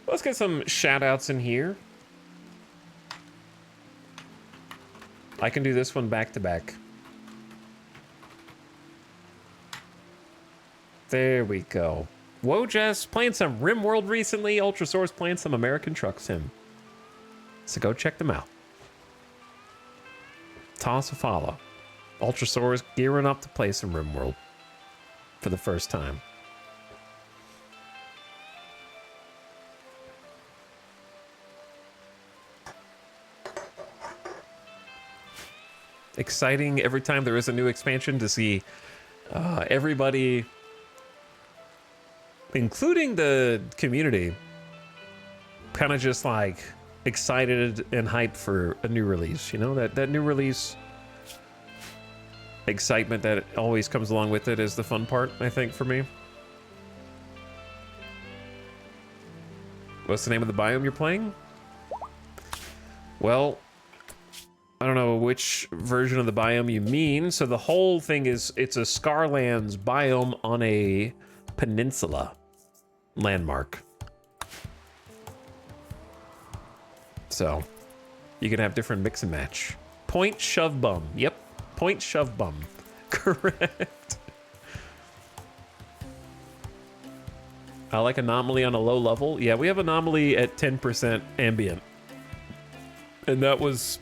Let's get some shout outs in here. I can do this one back to back. There we go. Wojess playing some RimWorld recently. Ultrasaurus playing some American Truck Sim. So go check them out. Toss a follow. Ultrasaurus gearing up to play some RimWorld for the first time. Exciting every time there is a new expansion to see everybody, including the community, kind of just like excited and hyped for a new release. You know, that new release excitement that always comes along with it is the fun part, I think, for me. What's the name of the biome you're playing? Well, I don't know which version of the biome you mean. So the whole thing is, it's a Scarlands biome on a peninsula landmark. So you can have different mix and match. Point shove bum. Yep. Point shove bum. Correct. I like anomaly on a low level. Yeah, we have anomaly at 10% ambient. And that was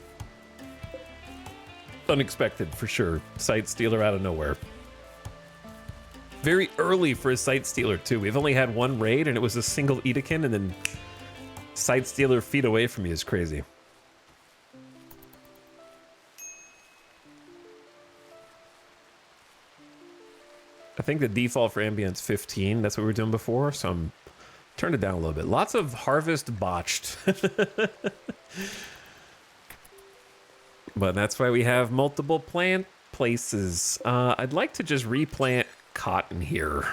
unexpected for sure. Sight stealer out of nowhere. Very early for a sight stealer too. We've only had one raid and it was a single Edekin, and then sight stealer feet away from you is crazy. I think the default for ambient's 15. That's what we were doing before, so I'm turned it down a little bit. Lots of harvest botched. But that's why we have multiple plant places. I'd like to just replant cotton here.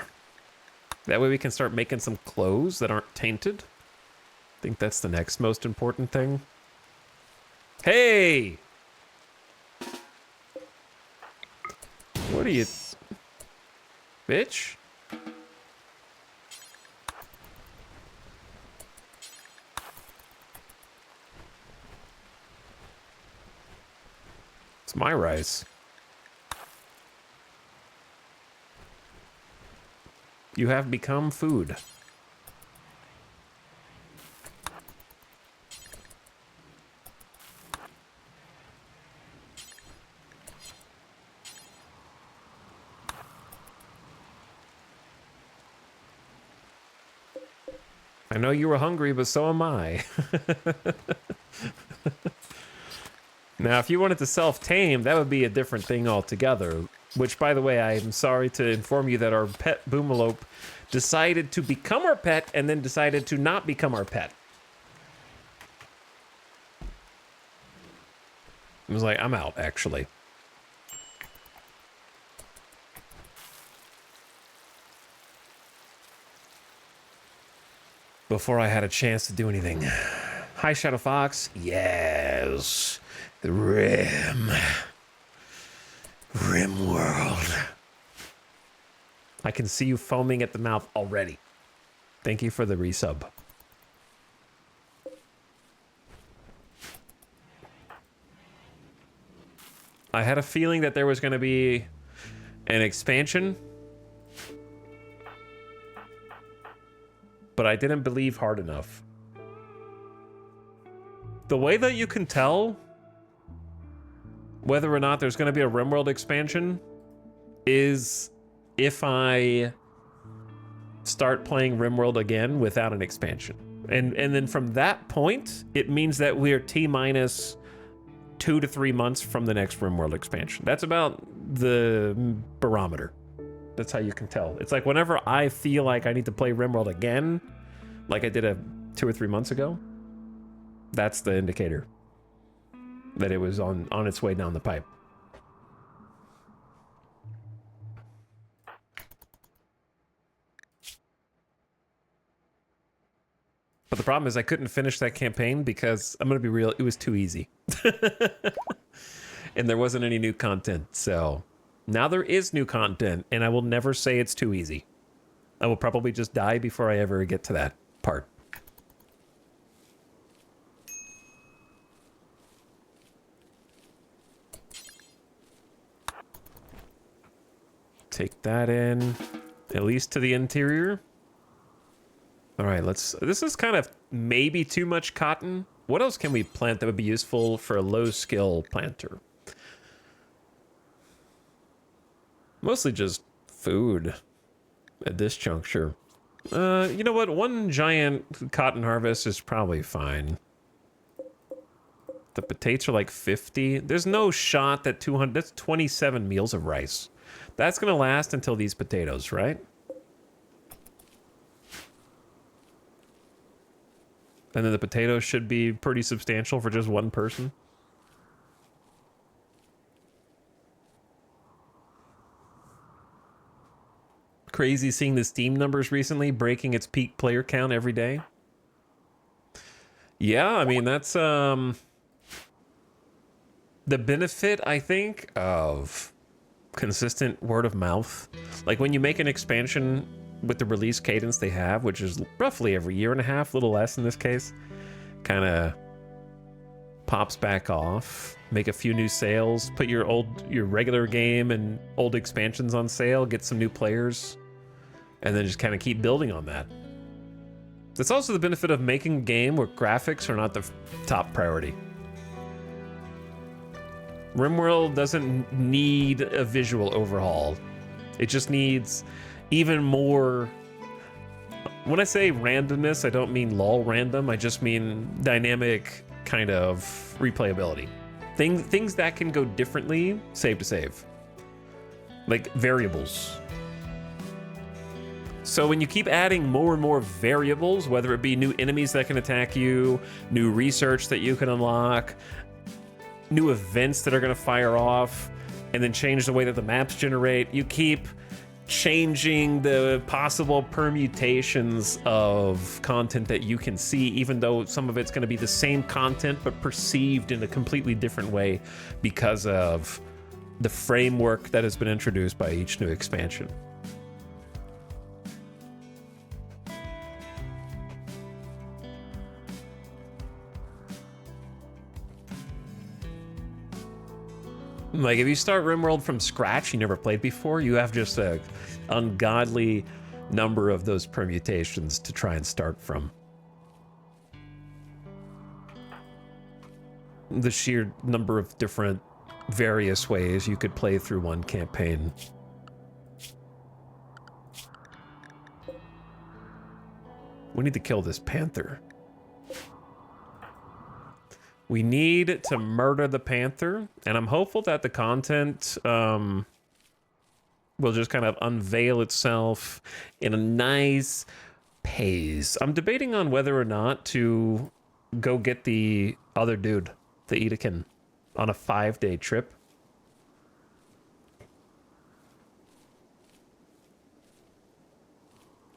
That way we can start making some clothes that aren't tainted. I think that's the next most important thing. Hey! What are you... Bitch? It's my rice. You have become food. I know you were hungry, but so am I. Now, if you wanted to self-tame, that would be a different thing altogether. Which, by the way, I'm sorry to inform you that our pet Boomalope decided to become our pet and then decided to not become our pet. It was like, I'm out, actually. Before I had a chance to do anything. Hi, Shadow Fox. Yes. The RimWorld. I can see you foaming at the mouth already. Thank you for the resub. I had a feeling that there was going to be an expansion, but I didn't believe hard enough. The way that you can tell whether or not there's going to be a RimWorld expansion is if I start playing RimWorld again without an expansion. And then from that point, it means that we're T-minus 2 to 3 months from the next RimWorld expansion. That's about the barometer. That's how you can tell. It's like whenever I feel like I need to play RimWorld again, like I did 2 or 3 months ago, that's the indicator that it was on its way down the pipe. But the problem is I couldn't finish that campaign because, I'm going to be real, it was too easy. And there wasn't any new content, so now there is new content, and I will never say it's too easy. I will probably just die before I ever get to that part. Take that in, at least to the interior. All right, this is kind of maybe too much cotton. What else can we plant that would be useful for a low skill planter? Mostly just food at this juncture. You know what? One giant cotton harvest is probably fine. The potatoes are like 50. There's no shot that 200, that's 27 meals of rice. That's gonna last until these potatoes, right? And then the potatoes should be pretty substantial for just one person. Crazy seeing the Steam numbers recently breaking its peak player count every day. Yeah, I mean, that's the benefit, I think, of consistent word of mouth. Like when you make an expansion with the release cadence they have, which is roughly every year and a half, a little less in this case, kind of pops back off, make a few new sales, put your regular game and old expansions on sale, get some new players, and then just kind of keep building on that. That's also the benefit of making a game where graphics are not the top priority. RimWorld doesn't need a visual overhaul. It just needs even more. When I say randomness, I don't mean lol random. I just mean dynamic kind of replayability. Things that can go differently, save to save. Like variables. So when you keep adding more and more variables, whether it be new enemies that can attack you, new research that you can unlock, new events that are going to fire off, and then change the way that the maps generate, you keep changing the possible permutations of content that you can see, even though some of it's going to be the same content but perceived in a completely different way because of the framework that has been introduced by each new expansion. Like, if you start RimWorld from scratch, you never played before, you have just a ungodly number of those permutations to try and start from. The sheer number of different various ways you could play through one campaign. We need to kill this panther. We need to murder the panther, and I'm hopeful that the content will just kind of unveil itself in a nice pace. I'm debating on whether or not to go get the other dude, the Edekin, on a 5-day trip.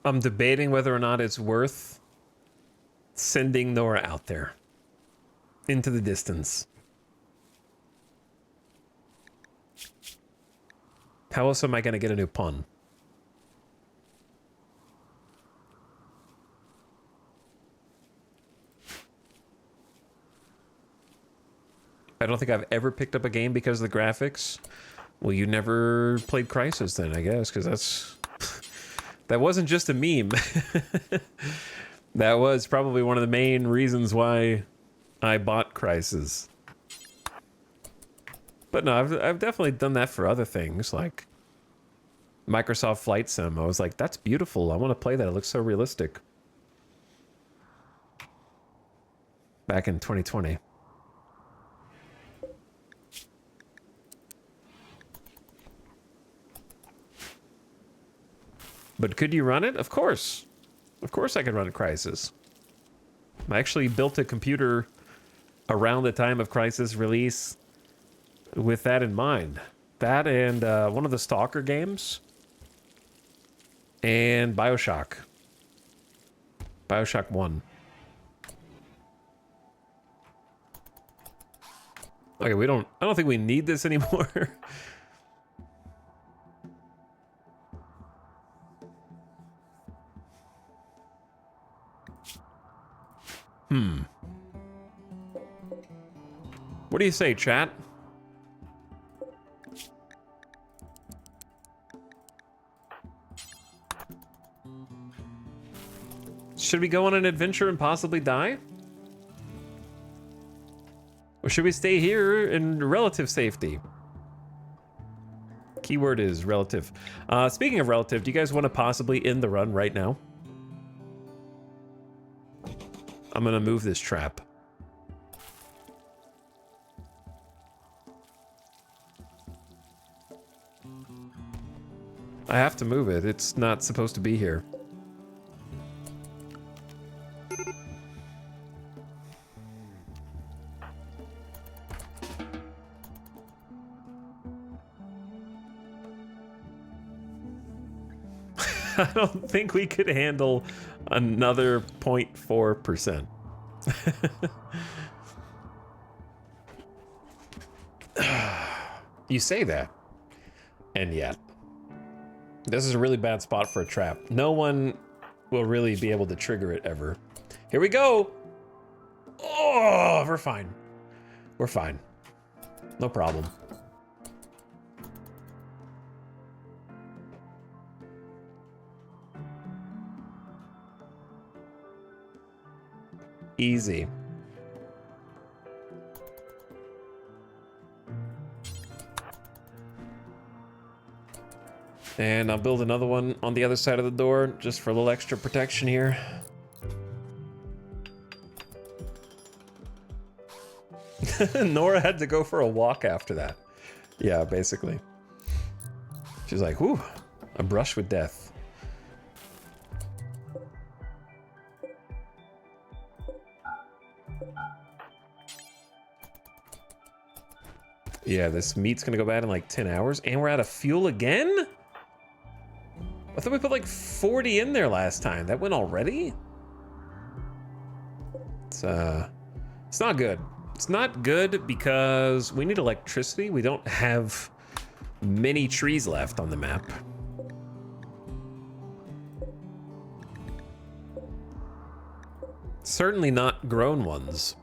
I'm debating whether or not it's worth sending Nora out there into the distance. How else am I going to get a new pun? I don't think I've ever picked up a game because of the graphics. Well, you never played Crysis then, I guess, because that's... that wasn't just a meme. That was probably one of the main reasons why I bought Crysis. But no, I've definitely done that for other things, like Microsoft Flight Sim. I was like, that's beautiful. I want to play that. It looks so realistic. Back in 2020. But could you run it? Of course. Of course I could run Crysis. I actually built a computer around the time of Crysis release with that in mind. That and one of the Stalker games. And Bioshock. Bioshock 1. Okay, I don't think we need this anymore. What do you say, chat? Should we go on an adventure and possibly die? Or should we stay here in relative safety? Keyword is relative. Speaking of relative, do you guys want to possibly end the run right now? I'm gonna move this trap. I have to move it. It's not supposed to be here. I don't think we could handle another 0.4%. You say that, and yet this is a really bad spot for a trap. No one will really be able to trigger it ever. Here we go. Oh, we're fine. We're fine. No problem. Easy. And I'll build another one on the other side of the door just for a little extra protection here. Nora had to go for a walk after that. Yeah, basically. She's like, whew, a brush with death. Yeah, this meat's gonna go bad in like 10 hours, and we're out of fuel again? I thought we put like 40 in there last time. That went already? It's not good. It's not good because we need electricity. We don't have many trees left on the map. Certainly not grown ones.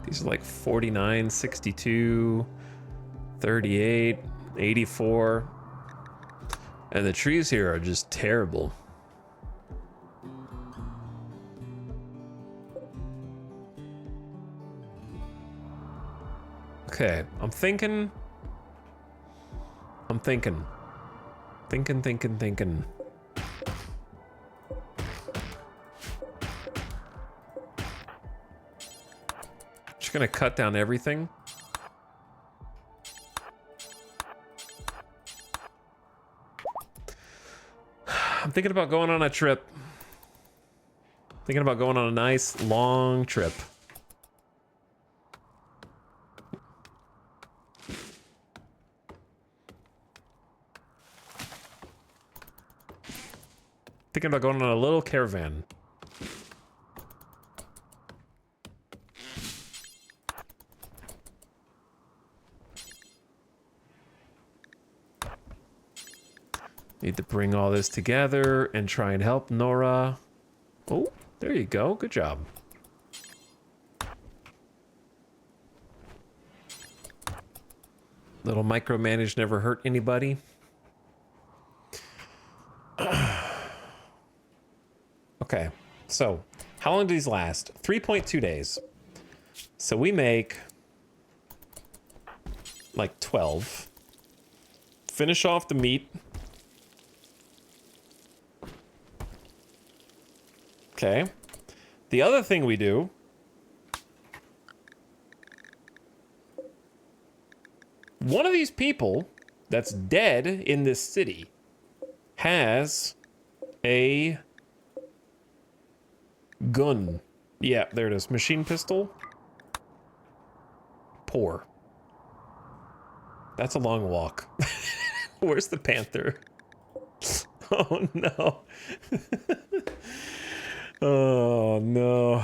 These are like 49, 62, 38, 84. And the trees here are just terrible. Okay, I'm thinking. Thinking. Just gonna cut down everything. I'm thinking about going on a trip. Thinking about going on a nice long trip. Thinking about going on a little caravan. Need to bring all this together and try and help Nora. Oh, there you go. Good job. Little micromanage never hurt anybody. Okay, so how long do these last? 3.2 days. So we make like 12. Finish off the meat. Okay. The other thing we do one of these people that's dead in this city has a gun. Yeah, there it is. Machine pistol. Poor. That's a long walk. Where's the panther? Oh no. Oh no.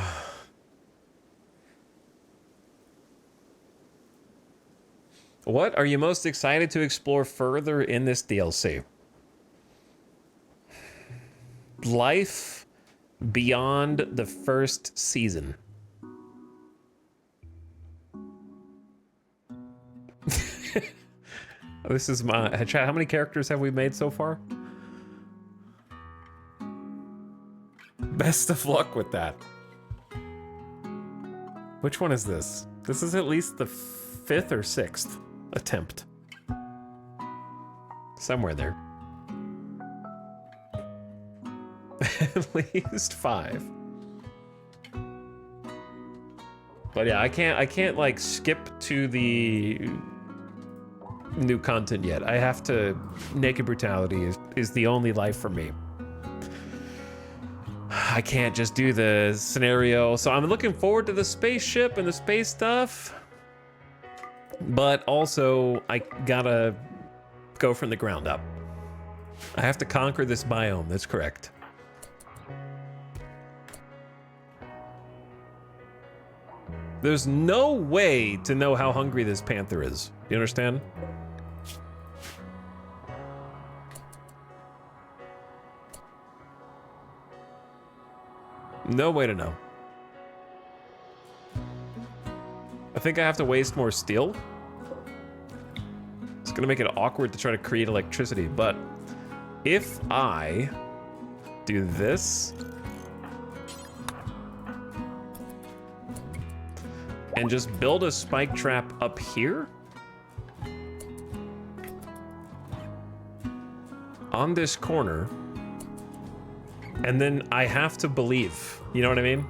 What are you most excited to explore further in this DLC? Life beyond the first season. This is my chat. How many characters have we made so far? Best of luck with that. Which one is this? This is at least the 5th or 6th attempt. Somewhere there. At least 5. But yeah, I can't like skip to the new content yet. I have to. Naked brutality is the only life for me. I can't just do the scenario. So I'm looking forward to the spaceship and the space stuff. But also, I gotta go from the ground up. I have to conquer this biome, that's correct. There's no way to know how hungry this panther is. You understand? No way to know. I think I have to waste more steel. It's gonna make it awkward to try to create electricity, but if I do this and just build a spike trap up here on this corner, and then I have to believe, you know what I mean?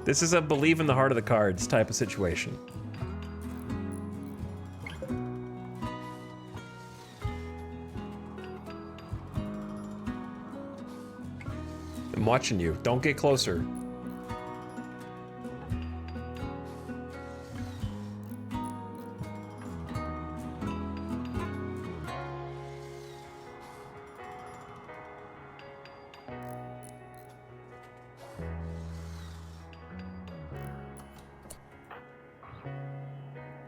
This is a believe in the heart of the cards type of situation. I'm watching you. Don't get closer.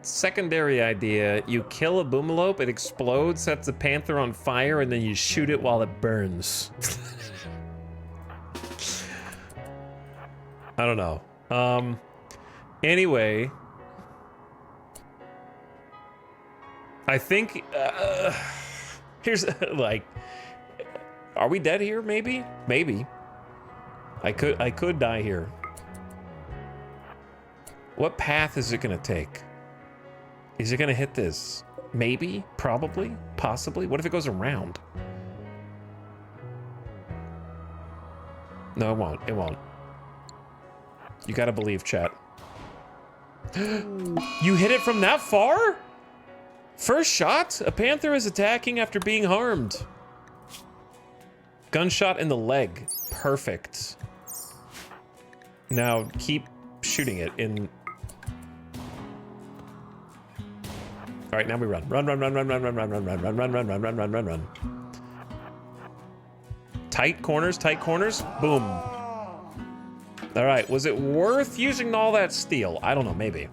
Secondary idea, you kill a boomalope, it explodes, sets the panther on fire, and then you shoot it while it burns. I don't know. Anyway. I think, here's, like, are we dead here, maybe? Maybe. I could die here. What path is it gonna take? Is it gonna hit this? Maybe, probably, possibly. What if it goes around? No, it won't, it won't. You gotta believe, chat. You hit it from that far? First shot? A panther is attacking after being harmed. Gunshot in the leg. Perfect. Now keep shooting it in. All right, now we run. Run, run, run, run, run, run, run, run, run, run, run, run, run, run, run, run, run. Tight corners, boom. All right, was it worth using all that steel? I don't know, maybe.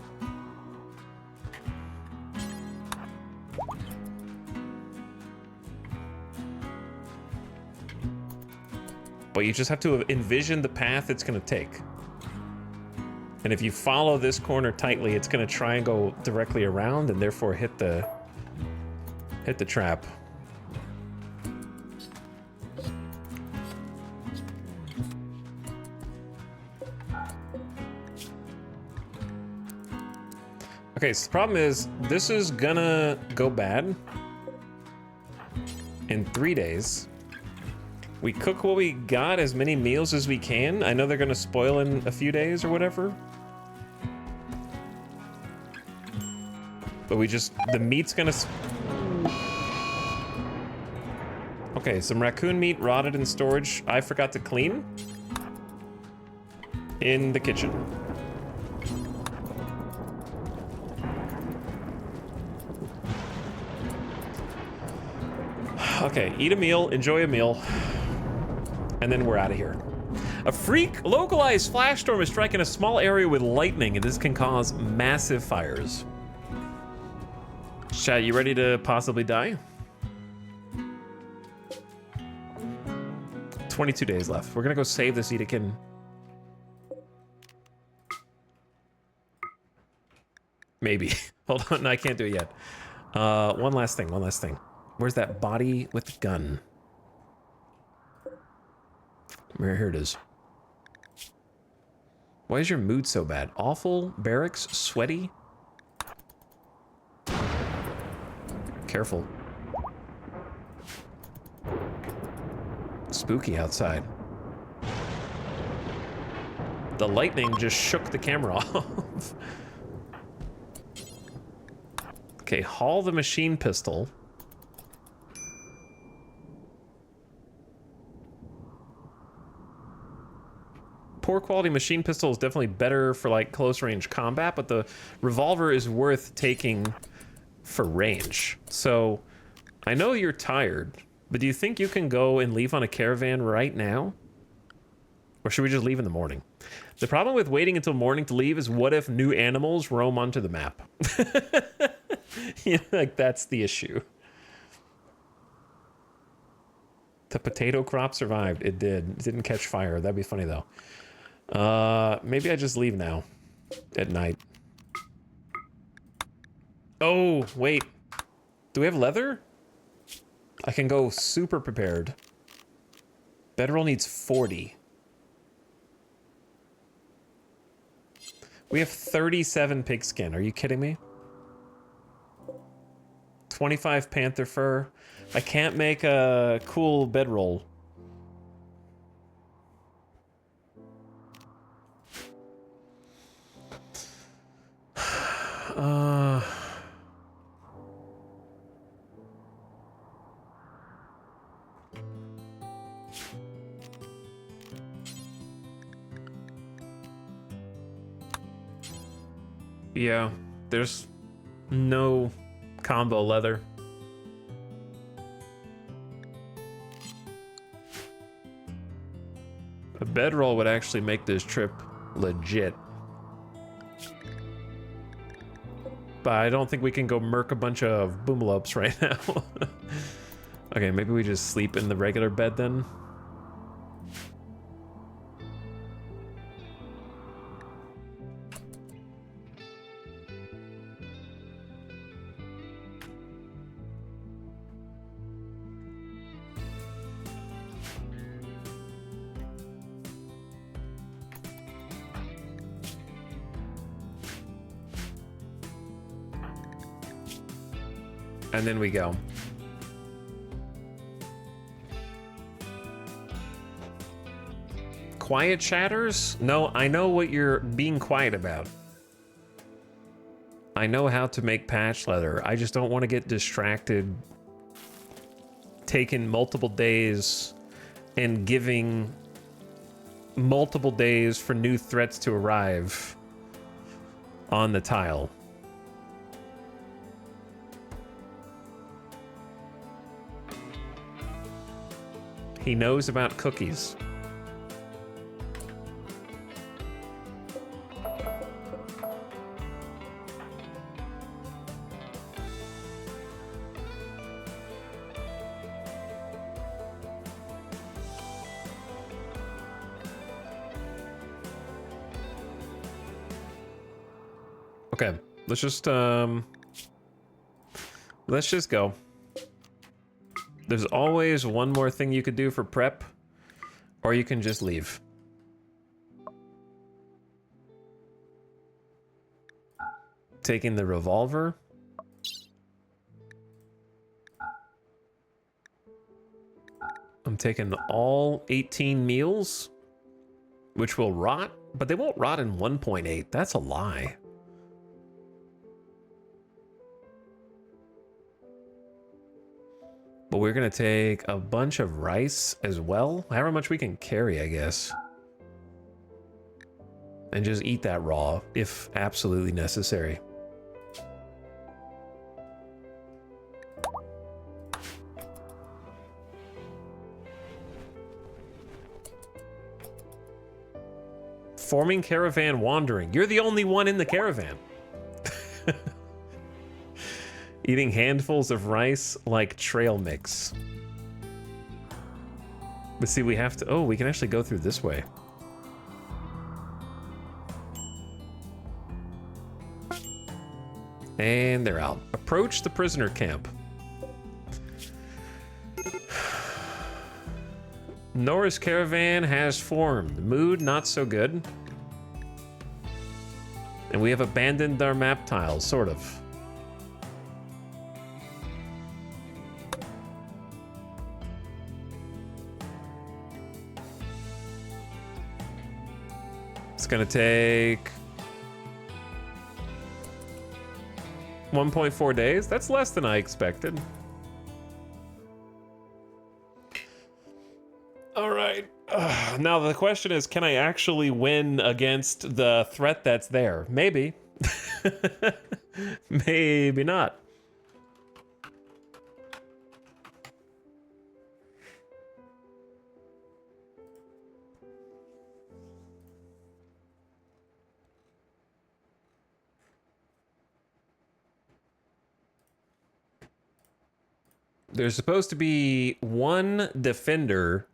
But you just have to envision the path it's gonna take. And if you follow this corner tightly, it's gonna try and go directly around and therefore hit the trap. Okay, so the problem is, this is gonna go bad in 3 days. We cook what we got, as many meals as we can. I know they're gonna spoil in a few days or whatever. But the meat's gonna... Okay, some raccoon meat rotted in storage. I forgot to clean. In the kitchen. Okay, eat a meal, enjoy a meal. And then we're out of here. A freak localized flash storm is striking a small area with lightning, and this can cause massive fires. Chat, you ready to possibly die? 22 days left. We're gonna go save this Edekin. Maybe. Hold on, no, I can't do it yet. One last thing. Where's that body with the gun? Here it is. Why is your mood so bad? Awful, barracks, sweaty? Careful. Spooky outside. The lightning just shook the camera off. Okay, haul the machine pistol. Poor quality machine pistol is definitely better for like close range combat, but the revolver is worth taking for range. So I know you're tired, but do you think you can go and leave on a caravan right now? Or should we just leave in the morning? The problem with waiting until morning to leave is, what if new animals roam onto the map? Yeah, like that's the issue. The potato crop survived. It did. It didn't catch fire. That'd be funny though. Maybe I just leave now at night. Oh, wait. Do we have leather? I can go super prepared. Bedroll needs 40. We have 37 pigskin. Are you kidding me? 25 panther fur. I can't make a cool bedroll. Yeah, there's no combo leather. A bedroll would actually make this trip legit. But I don't think we can go murk a bunch of boomalopes right now. Okay, maybe we just sleep in the regular bed then. And then we go. Quiet chatters? No, I know what you're being quiet about. I know how to make patch leather. I just don't want to get distracted taking multiple days and giving multiple days for new threats to arrive on the tile. He knows about cookies. Okay, let's just go. There's always one more thing you could do for prep, or you can just leave. Taking the revolver. I'm taking all 18 meals, which will rot, but they won't rot in 1.8. That's a lie. But we're gonna take a bunch of rice as well. However much we can carry, I guess. And just eat that raw, if absolutely necessary. Forming caravan wandering. You're the only one in the caravan. Eating handfuls of rice like trail mix. But see, we have to... Oh, we can actually go through this way. And they're out. Approach the prisoner camp. Nora's caravan has formed. Mood not so good. And we have abandoned our map tiles, sort of. It's gonna take 1.4 days. That's less than I expected. All right. Now the question is, can I actually win against the threat that's there? Maybe. Maybe not. There's supposed to be one defender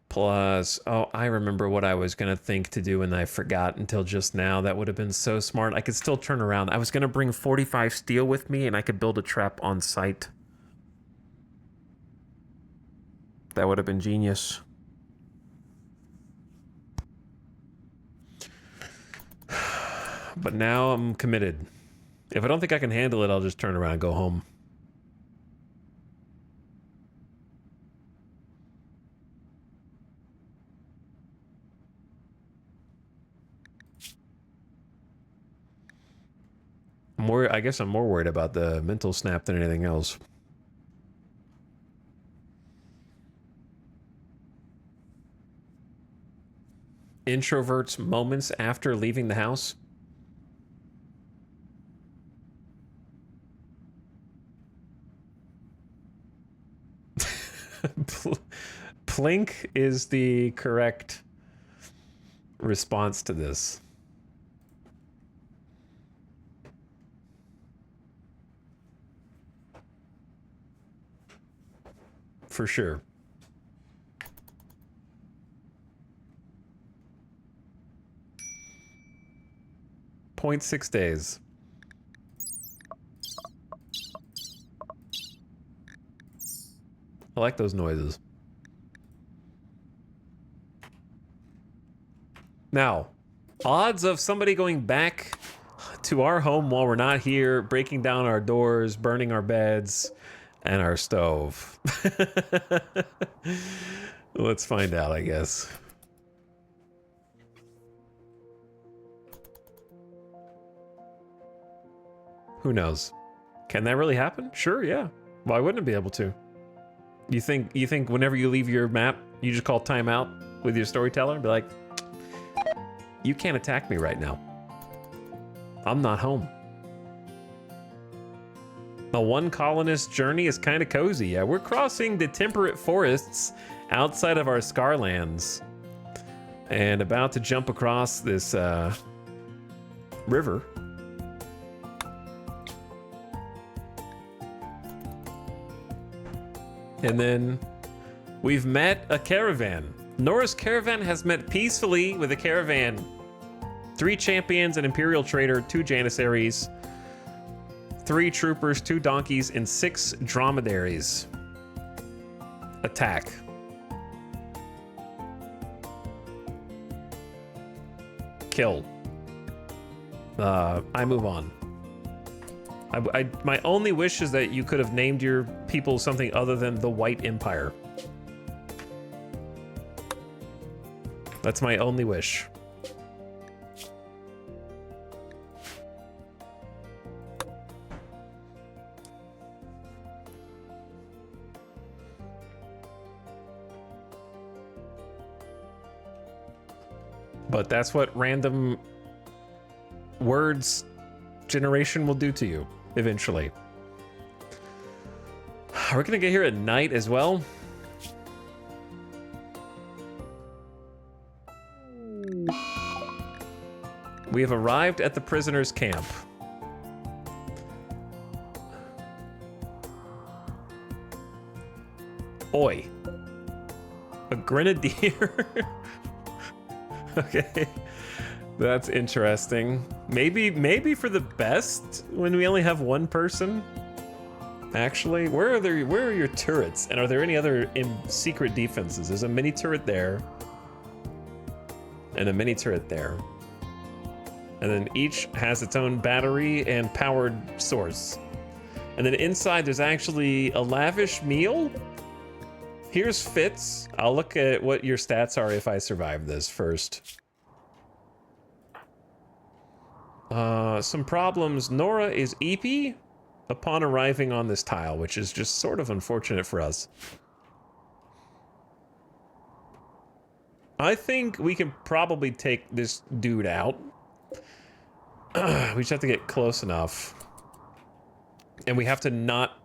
plus... Oh, I remember what I was going to think to do and I forgot until just now. That would have been so smart. I could still turn around. I was going to bring 45 steel with me and I could build a trap on site. That would have been genius. But now I'm committed. If I don't think I can handle it, I'll just turn around and go home. I guess I'm more worried about the mental snap than anything else. Introverts' moments after leaving the house. Plink is the correct response to this. For sure. .6 days. I like those noises. Now, odds of somebody going back to our home while we're not here, breaking down our doors, burning our beds, and our stove. Let's find out, I guess. Who knows? Can that really happen? Sure, yeah. Why wouldn't it be able to? You think whenever you leave your map, you just call timeout with your storyteller and be like, you can't attack me right now. I'm not home. A one colonist journey is kind of cozy. Yeah, we're crossing the temperate forests outside of our Scarlands and about to jump across this river. And then we've met a caravan. Nora's caravan has met peacefully with a caravan. 3 champions, an imperial trader, 2 janissaries, 3 troopers, 2 donkeys, and 6 dromedaries. Attack. Kill. I move on. My only wish is that you could have named your people something other than the White Empire. That's my only wish. But that's what random words generation will do to you eventually. Are we gonna get here at night as well? We have arrived at the prisoners' camp. Oi. A grenadier? Okay. That's interesting. Maybe for the best when we only have one person. Actually, where are your turrets? And are there any other secret defenses? There's a mini turret there. And a mini turret there. And then each has its own battery and powered source. And then inside there's actually a lavish meal. Here's Fitz. I'll look at what your stats are if I survive this first. Some problems. Nora is eepy upon arriving on this tile, which is just sort of unfortunate for us. I think we can probably take this dude out. We just have to get close enough. And we have to not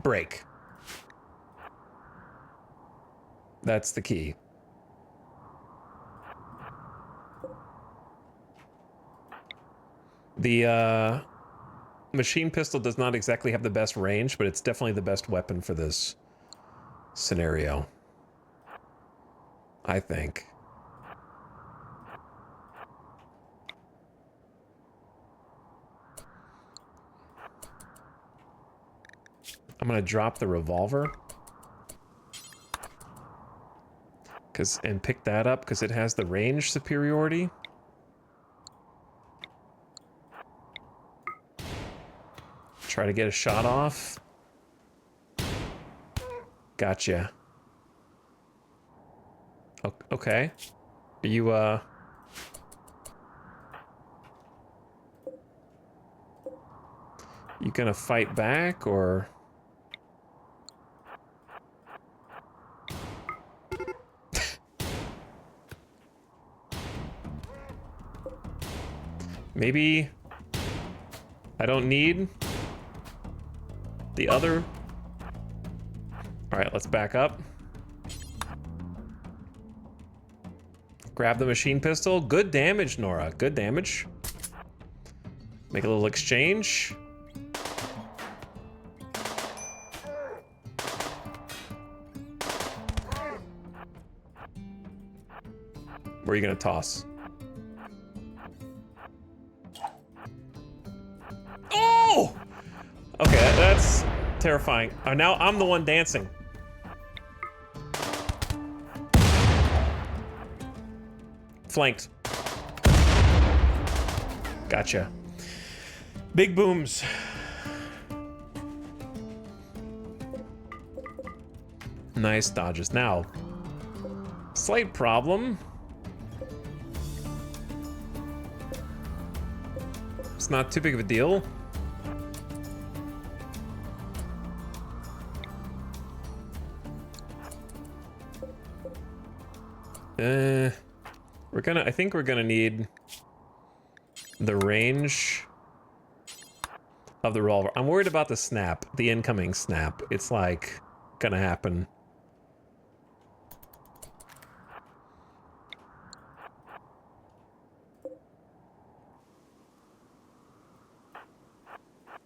break. That's the key. The machine pistol does not exactly have the best range, but it's definitely the best weapon for this scenario, I think. I'm gonna drop the revolver and pick that up because it has the range superiority. Try to get a shot off. Gotcha. Okay. Are you, you gonna fight back, or? Maybe I don't need the other. All right, let's back up. Grab the machine pistol. Good damage, Nora. Good damage. Make a little exchange. Where are you gonna toss? Oh! Okay, that's terrifying. Now I'm the one dancing. Flanked. Gotcha. Big booms. Nice dodges. Now, slight problem. It's not too big of a deal. I think we're gonna need the range of the revolver. I'm worried about the snap, the incoming snap. It's like gonna happen.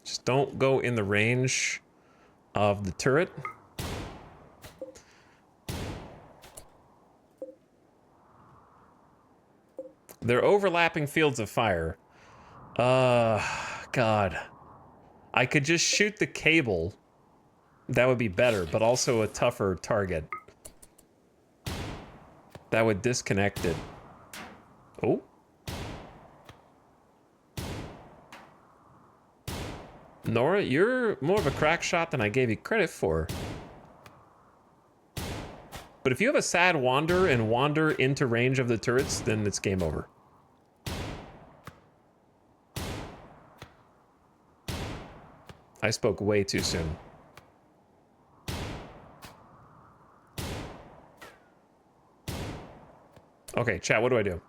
Just don't go in the range of the turret. They're overlapping fields of fire. God. I could just shoot the cable. That would be better, but also a tougher target. That would disconnect it. Oh. Nora, you're more of a crack shot than I gave you credit for. But if you have a sad wander and wander into range of the turrets, then it's game over. I spoke way too soon. Okay, chat, what do I do?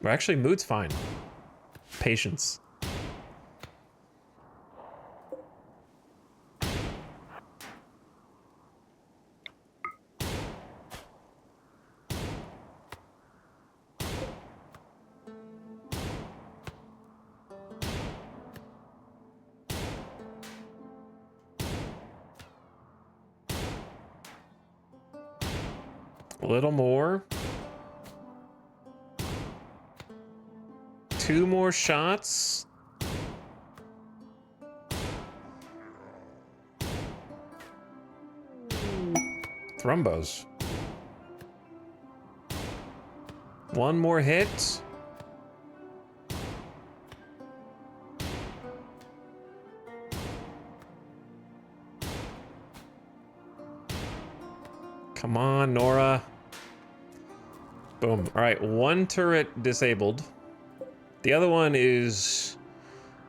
Well, actually, mood's fine. Patience. A little more. 2 more shots. Thrumbos. 1 more hit. Come on, Nora. Boom. All right, 1 turret disabled. The other one is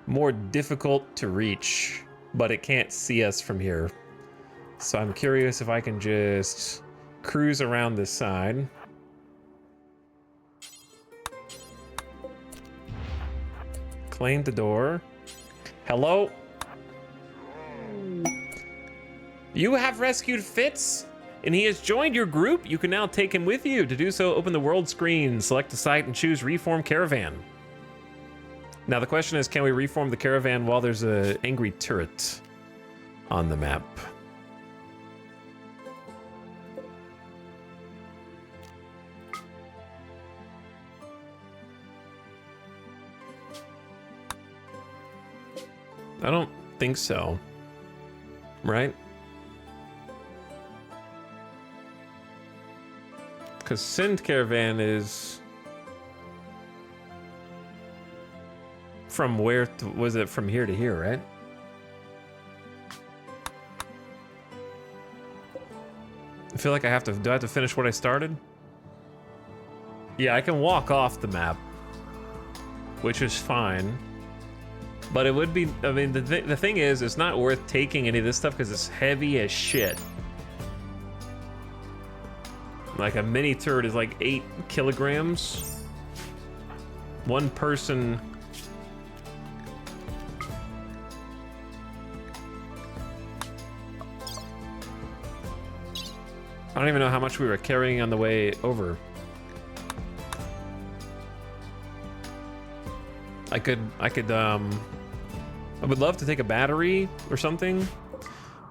more difficult to reach, but it can't see us from here. So I'm curious if I can just cruise around this side. Claim the door. Hello? You have rescued Fitz, and he has joined your group. You can now take him with you. To do so, open the world screen, select a site, and choose Reform Caravan. Now the question is, can we reform the caravan while there's an angry turret on the map? I don't think so. Right? Because Send Caravan is... From where to, was it from here to here, right? I feel like I have to, do I have to finish what I started? Yeah, I can walk off the map, which is fine. But it would be, I mean, the thing is, it's not worth taking any of this stuff because it's heavy as shit. Like a mini turret is like 8 kilograms. 1 person... I don't even know how much we were carrying on the way over. I would love to take a battery or something,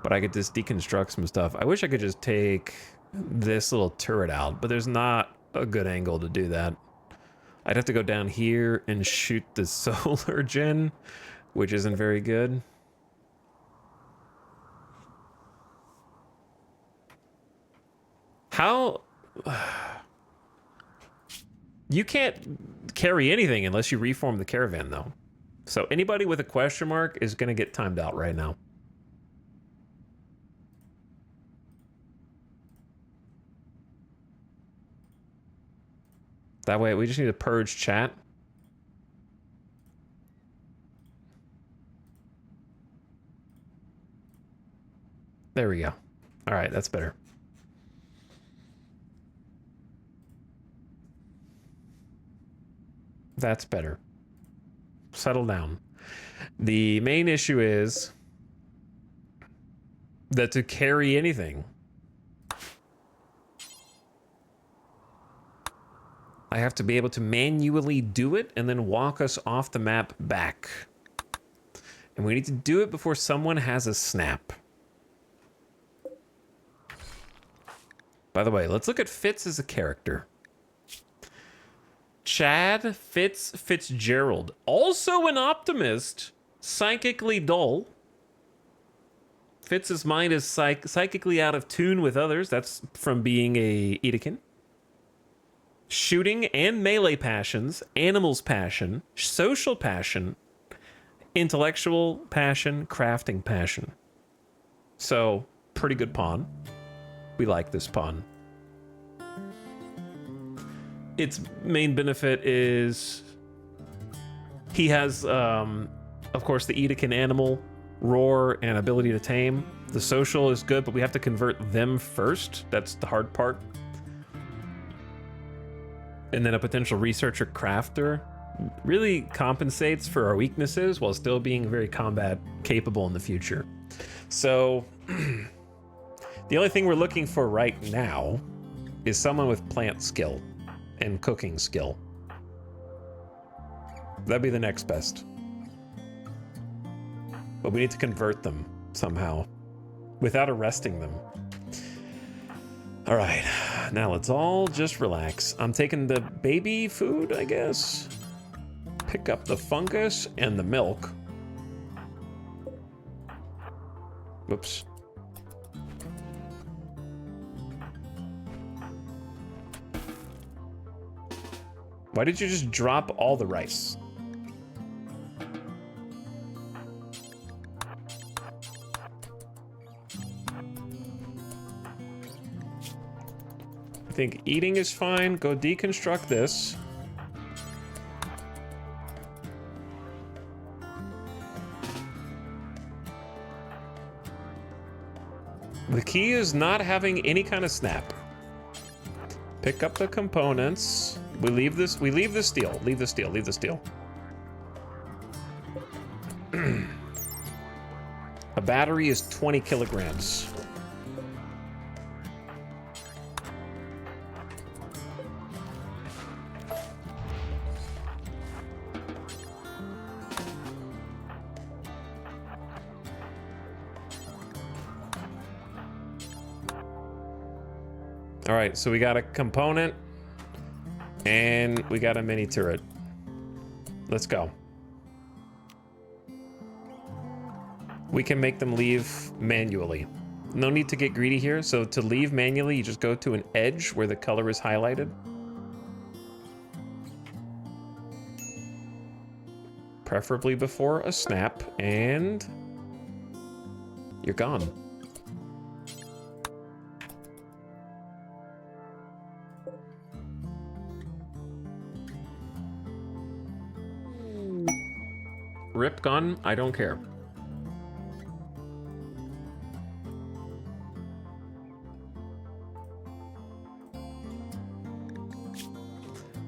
but I could just deconstruct some stuff. I wish I could just take this little turret out, but there's not a good angle to do that. I'd have to go down here and shoot the solar gen, which isn't very good. How... You can't carry anything unless you reform the caravan, though. So anybody with a question mark is going to get timed out right now. That way, we just need to purge chat. There we go. All right, that's better. That's better. Settle down. The main issue is that to carry anything, I have to be able to manually do it and then walk us off the map back. And we need to do it before someone has a snap. By the way, let's look at Fitz as a character. Chad Fitzgerald, also an optimist, psychically dull. Fitz's mind is psychically out of tune with others. That's from being a Edekin. Shooting and melee passions, animals passion, social passion, intellectual passion, crafting passion. So, pretty good pawn. We like this pawn. Its main benefit is he has, of course, the Edekin animal, roar, and ability to tame. The social is good, but we have to convert them first. That's the hard part. And then a potential researcher crafter really compensates for our weaknesses while still being very combat capable in the future. So the only thing we're looking for right now is someone with plant skill and cooking skill. That'd be the next best. But we need to convert them somehow without arresting them. All right, now let's all just relax. I'm taking the baby food, I guess. Pick up the fungus and the milk. Whoops. Why did you just drop all the rice? I think eating is fine. Go deconstruct this. The key is not having any kind of snap. Pick up the components. We leave this. We leave the steel. Leave the steel. Leave the steel. A battery is 20 kilograms. All right, so we got a component and we got a mini turret. Let's go. We can make them leave manually. No need to get greedy here. So to leave manually, you just go to an edge where the color is highlighted. Preferably before a snap, and you're gone. Rip gun, I don't care.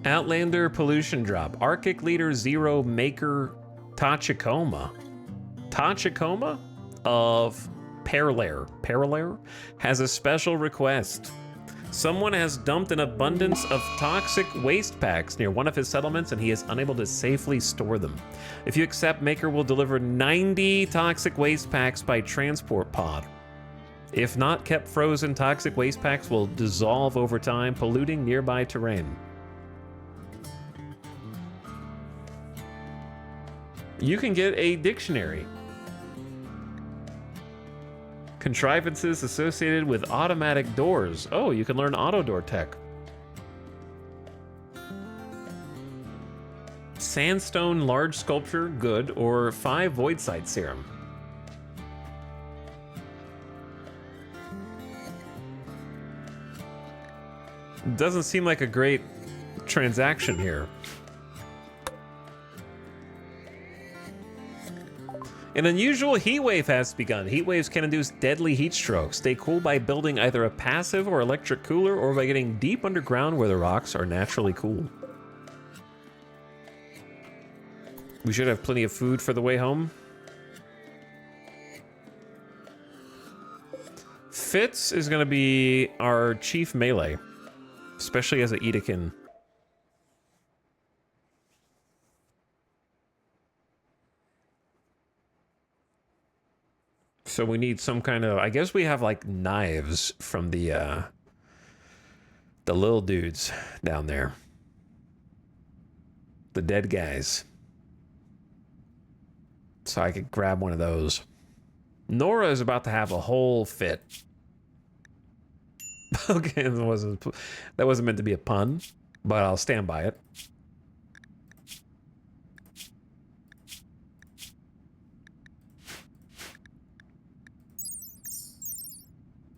Outlander pollution drop. Arctic leader 0 maker Tachikoma. Tachikoma of Perlair. Perlair has a special request. Someone has dumped an abundance of toxic waste packs near one of his settlements and he is unable to safely store them. If you accept, Maker will deliver 90 toxic waste packs by transport pod. If not kept frozen, toxic waste packs will dissolve over time, polluting nearby terrain. You can get a dictionary. Contrivances associated with automatic doors. Oh, you can learn auto door tech. Sandstone large sculpture, good, or 5 void sight serum. Doesn't seem like a great transaction here. An unusual heat wave has begun. Heat waves can induce deadly heat strokes. Stay cool by building either a passive or electric cooler, or by getting deep underground where the rocks are naturally cool. We should have plenty of food for the way home. Fitz is going to be our chief melee, especially as a Edekin. So we need some kind of, I guess we have like knives from the little dudes down there. The dead guys. So I could grab one of those. Nora is about to have a whole fit. Okay, that wasn't meant to be a pun, but I'll stand by it.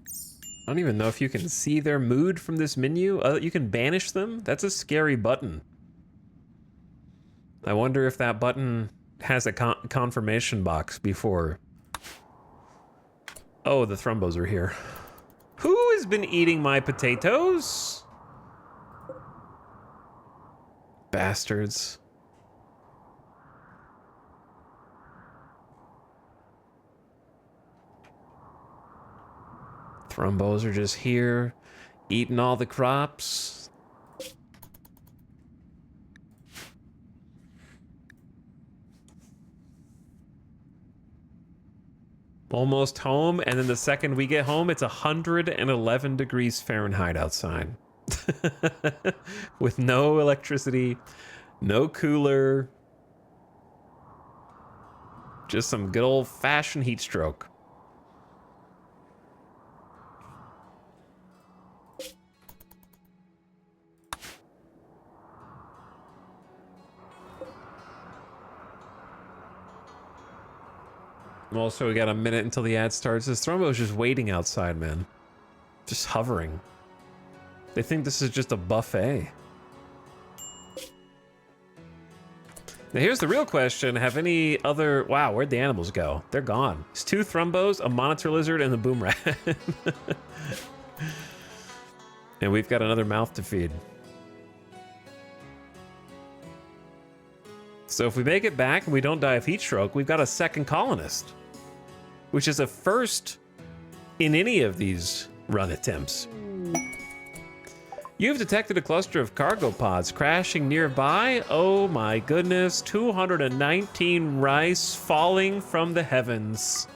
I don't even know if you can see their mood from this menu. You can banish them? That's a scary button. I wonder if that button has a confirmation box before. Oh, the Thrumbos are here. Who has been eating my potatoes? Bastards. Thrumbos are just here, eating all the crops. Almost home, and then the second we get home, it's 111 degrees Fahrenheit outside. With no electricity, no cooler. Just some good old-fashioned heat stroke. Also, we got a minute until the ad starts. This Thrumbo's just waiting outside, man. Just hovering. They think this is just a buffet. Now here's the real question. Have any other... Wow, where'd the animals go? They're gone. It's 2 Thrumbos, a monitor lizard, and the boom rat. And we've got another mouth to feed. So if we make it back and we don't die of heat stroke, we've got a second colonist. Which is a first in any of these run attempts. You've detected a cluster of cargo pods crashing nearby. Oh my goodness, 219 rice falling from the heavens.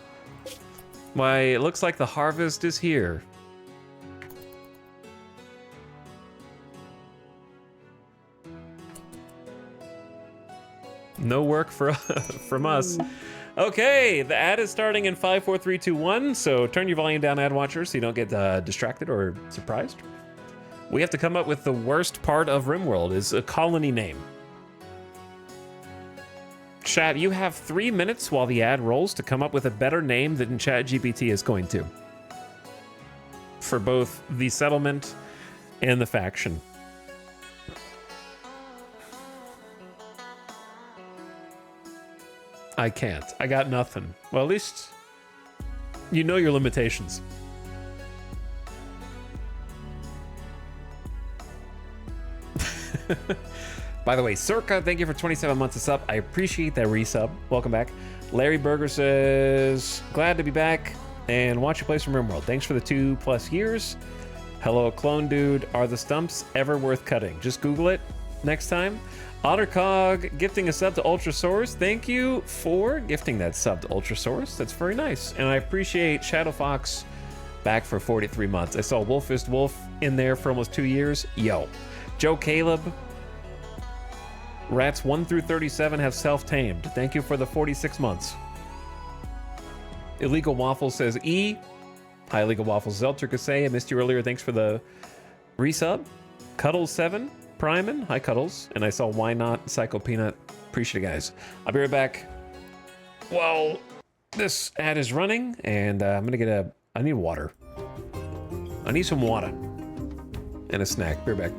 Why, it looks like the harvest is here. No work for from us. Okay, the ad is starting in 5, 4, 3, 2, 1, so turn your volume down, ad watcher, so you don't get distracted or surprised. We have to come up with the worst part of RimWorld, is a colony name. Chat, you have 3 minutes while the ad rolls to come up with a better name than ChatGPT is going to. For both the settlement and the faction. I can't. I got nothing. Well, at least you know your limitations. By the way, Circa, thank you for 27 months of sub. I appreciate that resub. Welcome back. Larry Berger says, glad to be back and watch you play some RimWorld. Thanks for the 2+ years. Hello, clone dude. Are the stumps ever worth cutting? Just Google it next time. Ottercog gifting a sub to Ultrasaurus. Thank you for gifting that sub to Ultrasaurus. That's very nice. And I appreciate Shadow Fox back for 43 months. I saw Wolfist Wolf in there for almost 2 years. Yo. Joe Caleb. Rats 1 through 37 have self-tamed. Thank you for the 46 months. Illegal Waffle says E. High Legal Waffles. Zelter Kasey, I missed you earlier. Thanks for the resub. Cuddles 7. priming. Hi, Cuddles. And I saw Why Not, Psycho Peanut. Appreciate it, guys. I'll be right back. Well, this ad is running, and I'm gonna get I need water. I need some water. And a snack. Be right back.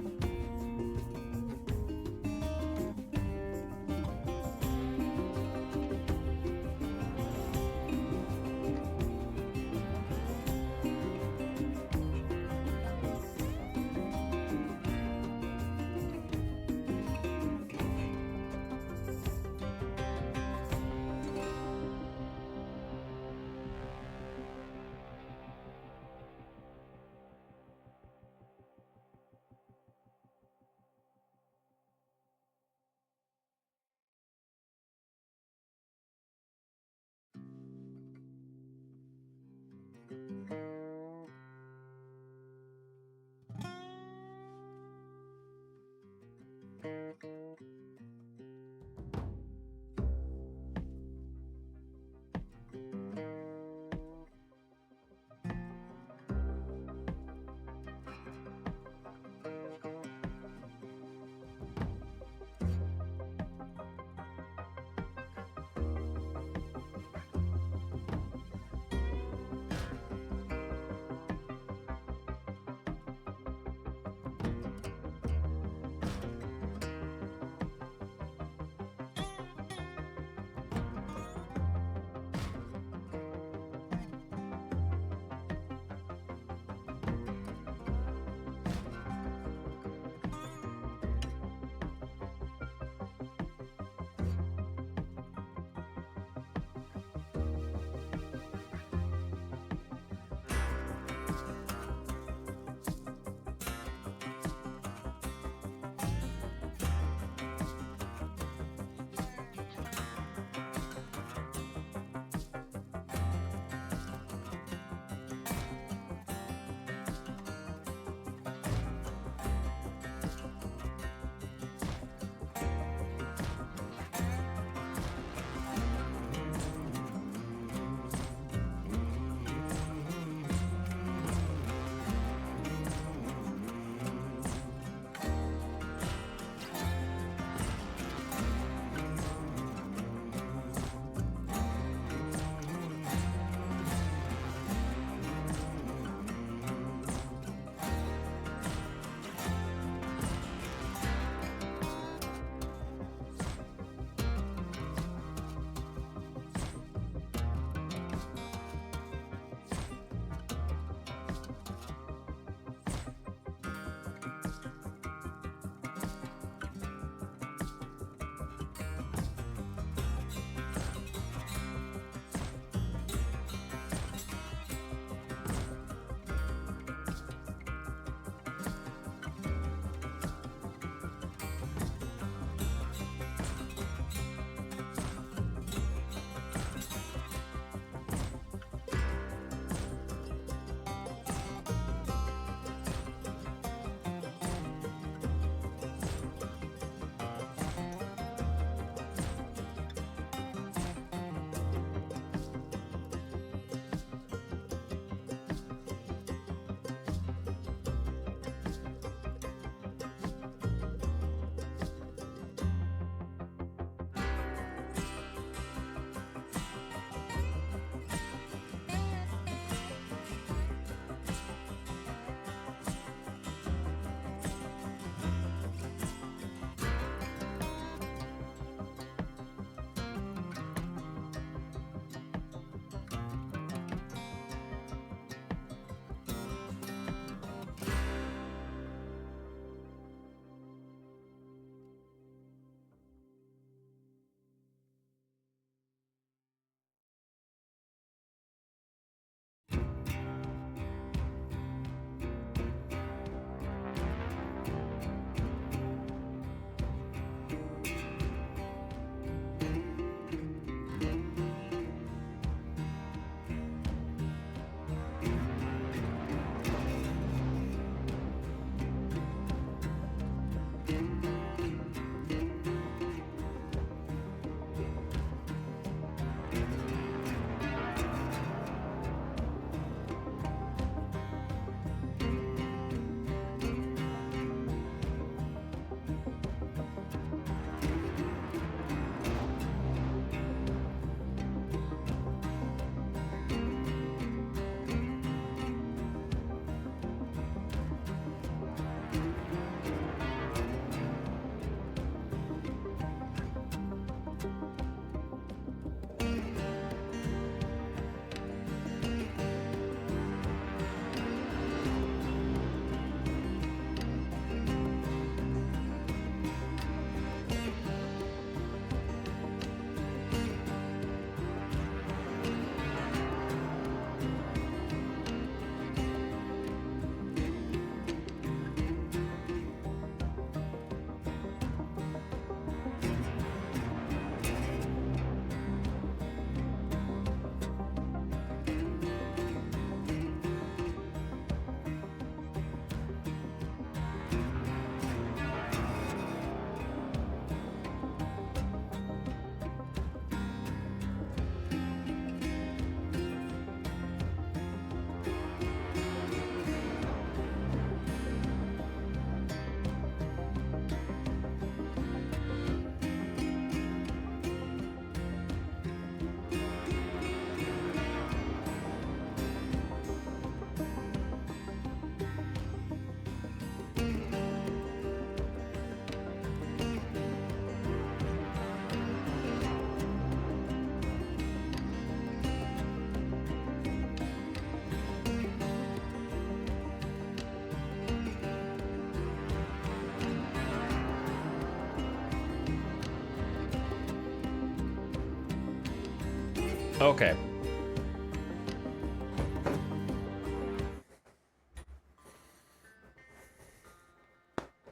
Okay.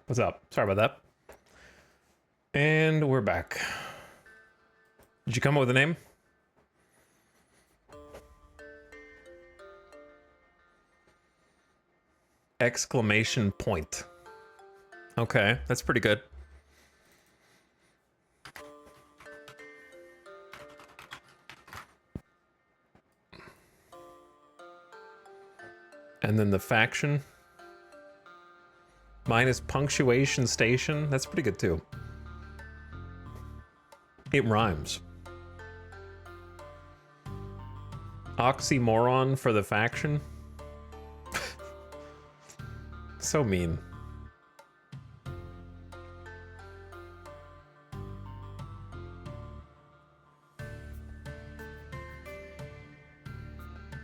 What's up? Sorry about that. And we're back. Did you come up with a name? Exclamation point. Okay, that's pretty good. And then the faction. Minus punctuation station. That's pretty good too. It rhymes. Oxymoron for the faction. So mean.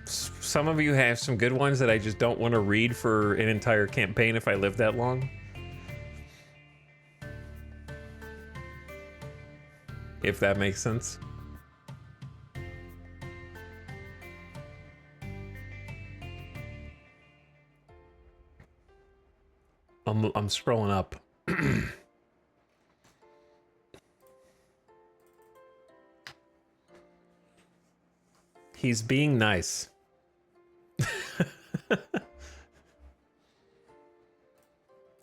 Some of you have some good ones that I just don't want to read for an entire campaign if I live that long. If that makes sense. I'm scrolling up. He's being nice.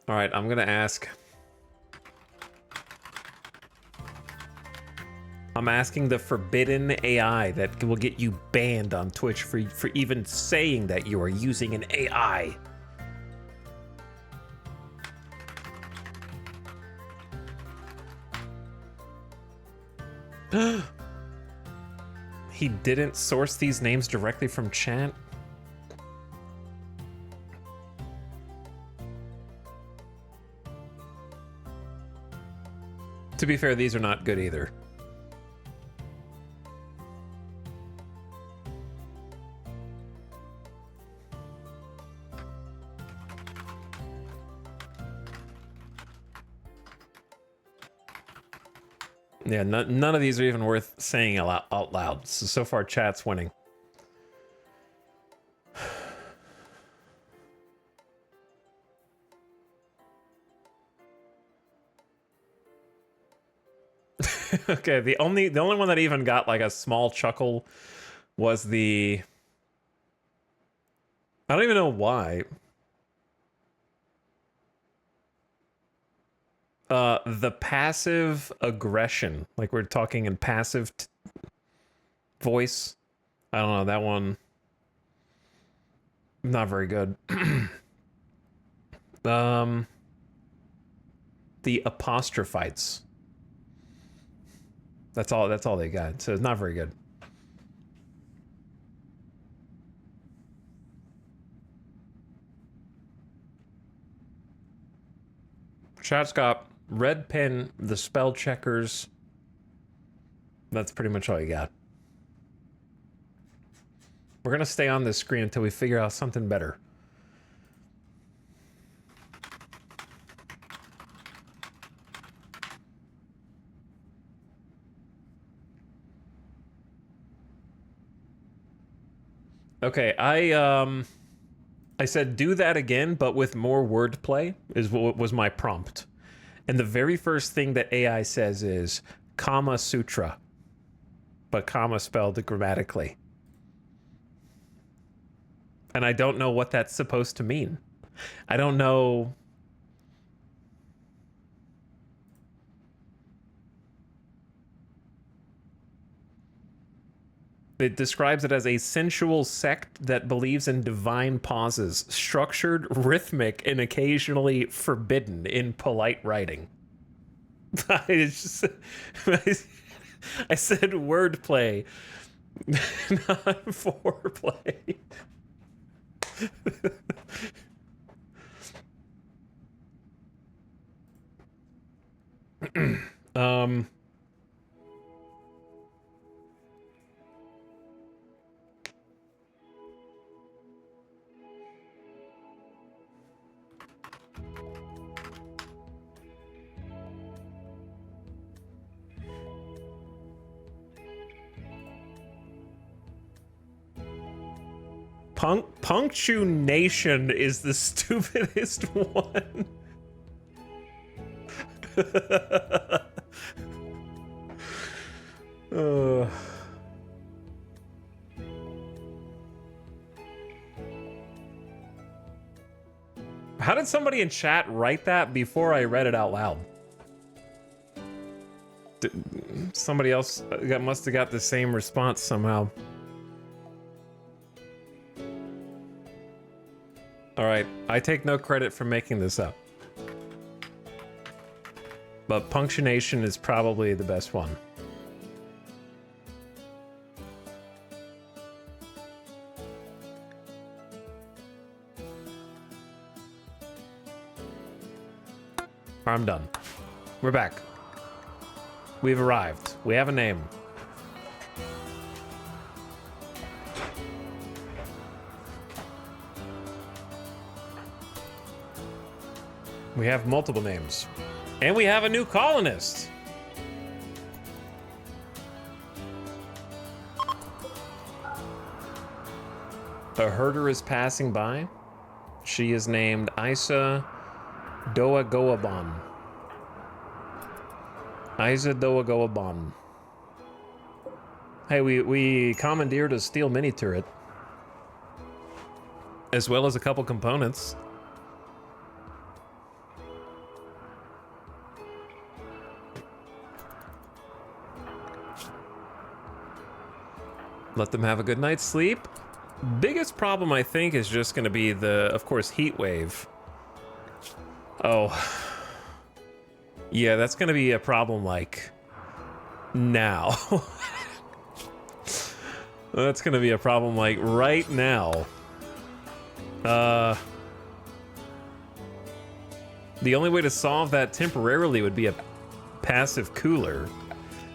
All right, I'm gonna ask. I'm asking the forbidden AI that will get you banned on Twitch for even saying that you are using an AI. He didn't source these names directly from chat? To be fair, these are not good either. Yeah, none of these are even worth saying out loud. So far, chat's winning. Okay, the only one that even got like a small chuckle was the... I don't even know why. The passive aggression. Like we're talking in passive voice. I don't know, that one... Not very good. The apostrophites. That's all they got. So it's not very good. Chat's got red pen, the spell checkers. That's pretty much all you got. We're gonna stay on this screen until we figure out something better. Okay, I said do that again, but with more wordplay is what was my prompt. And the very first thing that AI says is Kama Sutra, but comma spelled grammatically. And I don't know what that's supposed to mean. I don't know. It describes it as a sensual sect that believes in divine pauses, structured, rhythmic, and occasionally forbidden in polite writing. I said wordplay, not foreplay. Punctuation is the stupidest one. How did somebody in chat write that before I read it out loud? Somebody else must have got the same response somehow. All right, I take no credit for making this up. But punctuation is probably the best one. I'm done. We're back. We've arrived. We have a name. We have multiple names. And we have a new colonist. A herder is passing by. She is named Isa Doagoaban. Isa Doagoaban. Hey, we commandeered a steel mini turret. As well as a couple components. Let them have a good night's sleep. Biggest problem, I think, is just going to be the, of course, heat wave. Oh. Yeah, that's going to be a problem, like, now. That's going to be a problem, like, right now. The only way to solve that temporarily would be a passive cooler,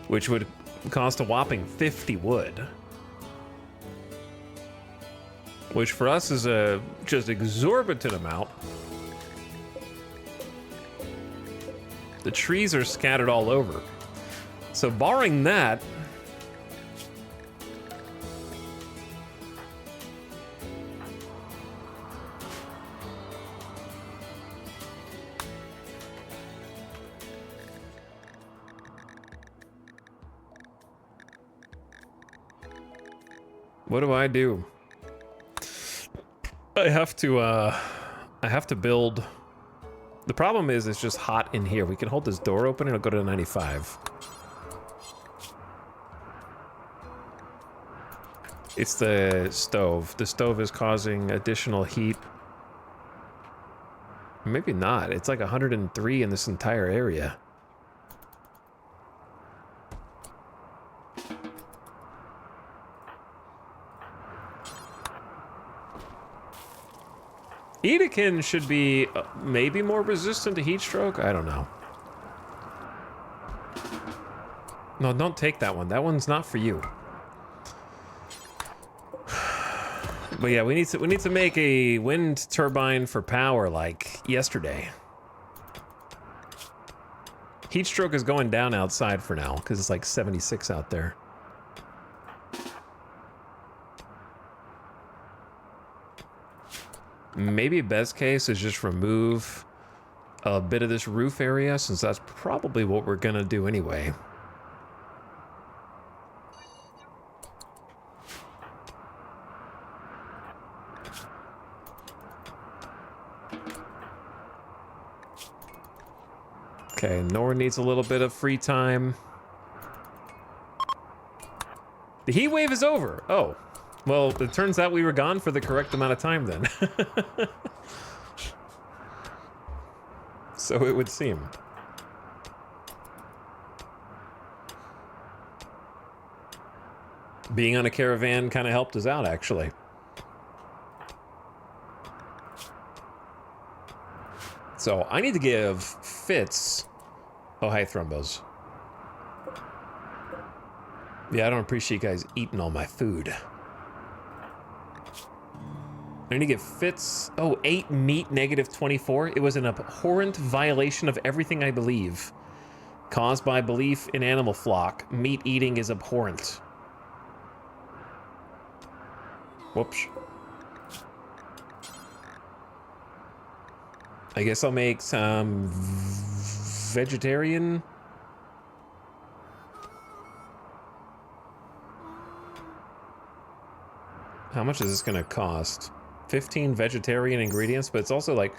which would cost a whopping 50 wood. Which for us is a just exorbitant amount. The trees are scattered all over. So barring that, what do I do? I have to build. The problem is it's just hot in here. We can hold this door open and it'll go to 95. It's the stove. The stove is causing additional heat. Maybe not. It's like 103 in this entire area. Edekin should be maybe more resistant to heat stroke. I don't know. No, don't take that one. That one's not for you. But yeah, we need to make a wind turbine for power like yesterday. Heat stroke is going down outside for now because it's like 76 out there. Maybe best case is just remove a bit of this roof area, since that's probably what we're gonna do anyway. Okay, Nora needs a little bit of free time. The heat wave is over. Oh. Well, it turns out we were gone for the correct amount of time then. So it would seem. Being on a caravan kind of helped us out, actually. So I need to give Fitz... Oh, hi, Thrombos. Yeah, I don't appreciate you guys eating all my food. I need to get Fitz... Oh, 8 meat, negative 24. It was an abhorrent violation of everything I believe. Caused by belief in animal flock. Meat eating is abhorrent. Whoops. I guess I'll make some vegetarian. How much is this gonna cost? 15 vegetarian ingredients, but it's also like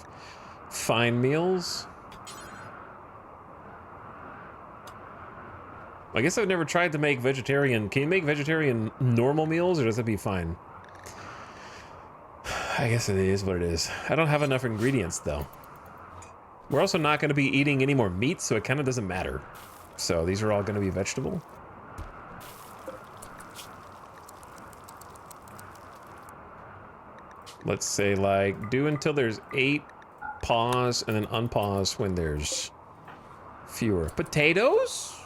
fine meals. I guess I've never tried to make vegetarian. Can you make vegetarian normal meals, or does it be fine? I guess it is what it is. I don't have enough ingredients, though. We're also not going to be eating any more meat, so it kind of doesn't matter. So these are all going to be vegetable. Let's say, like, do until there's 8, pause, and then unpause when there's fewer. Potatoes?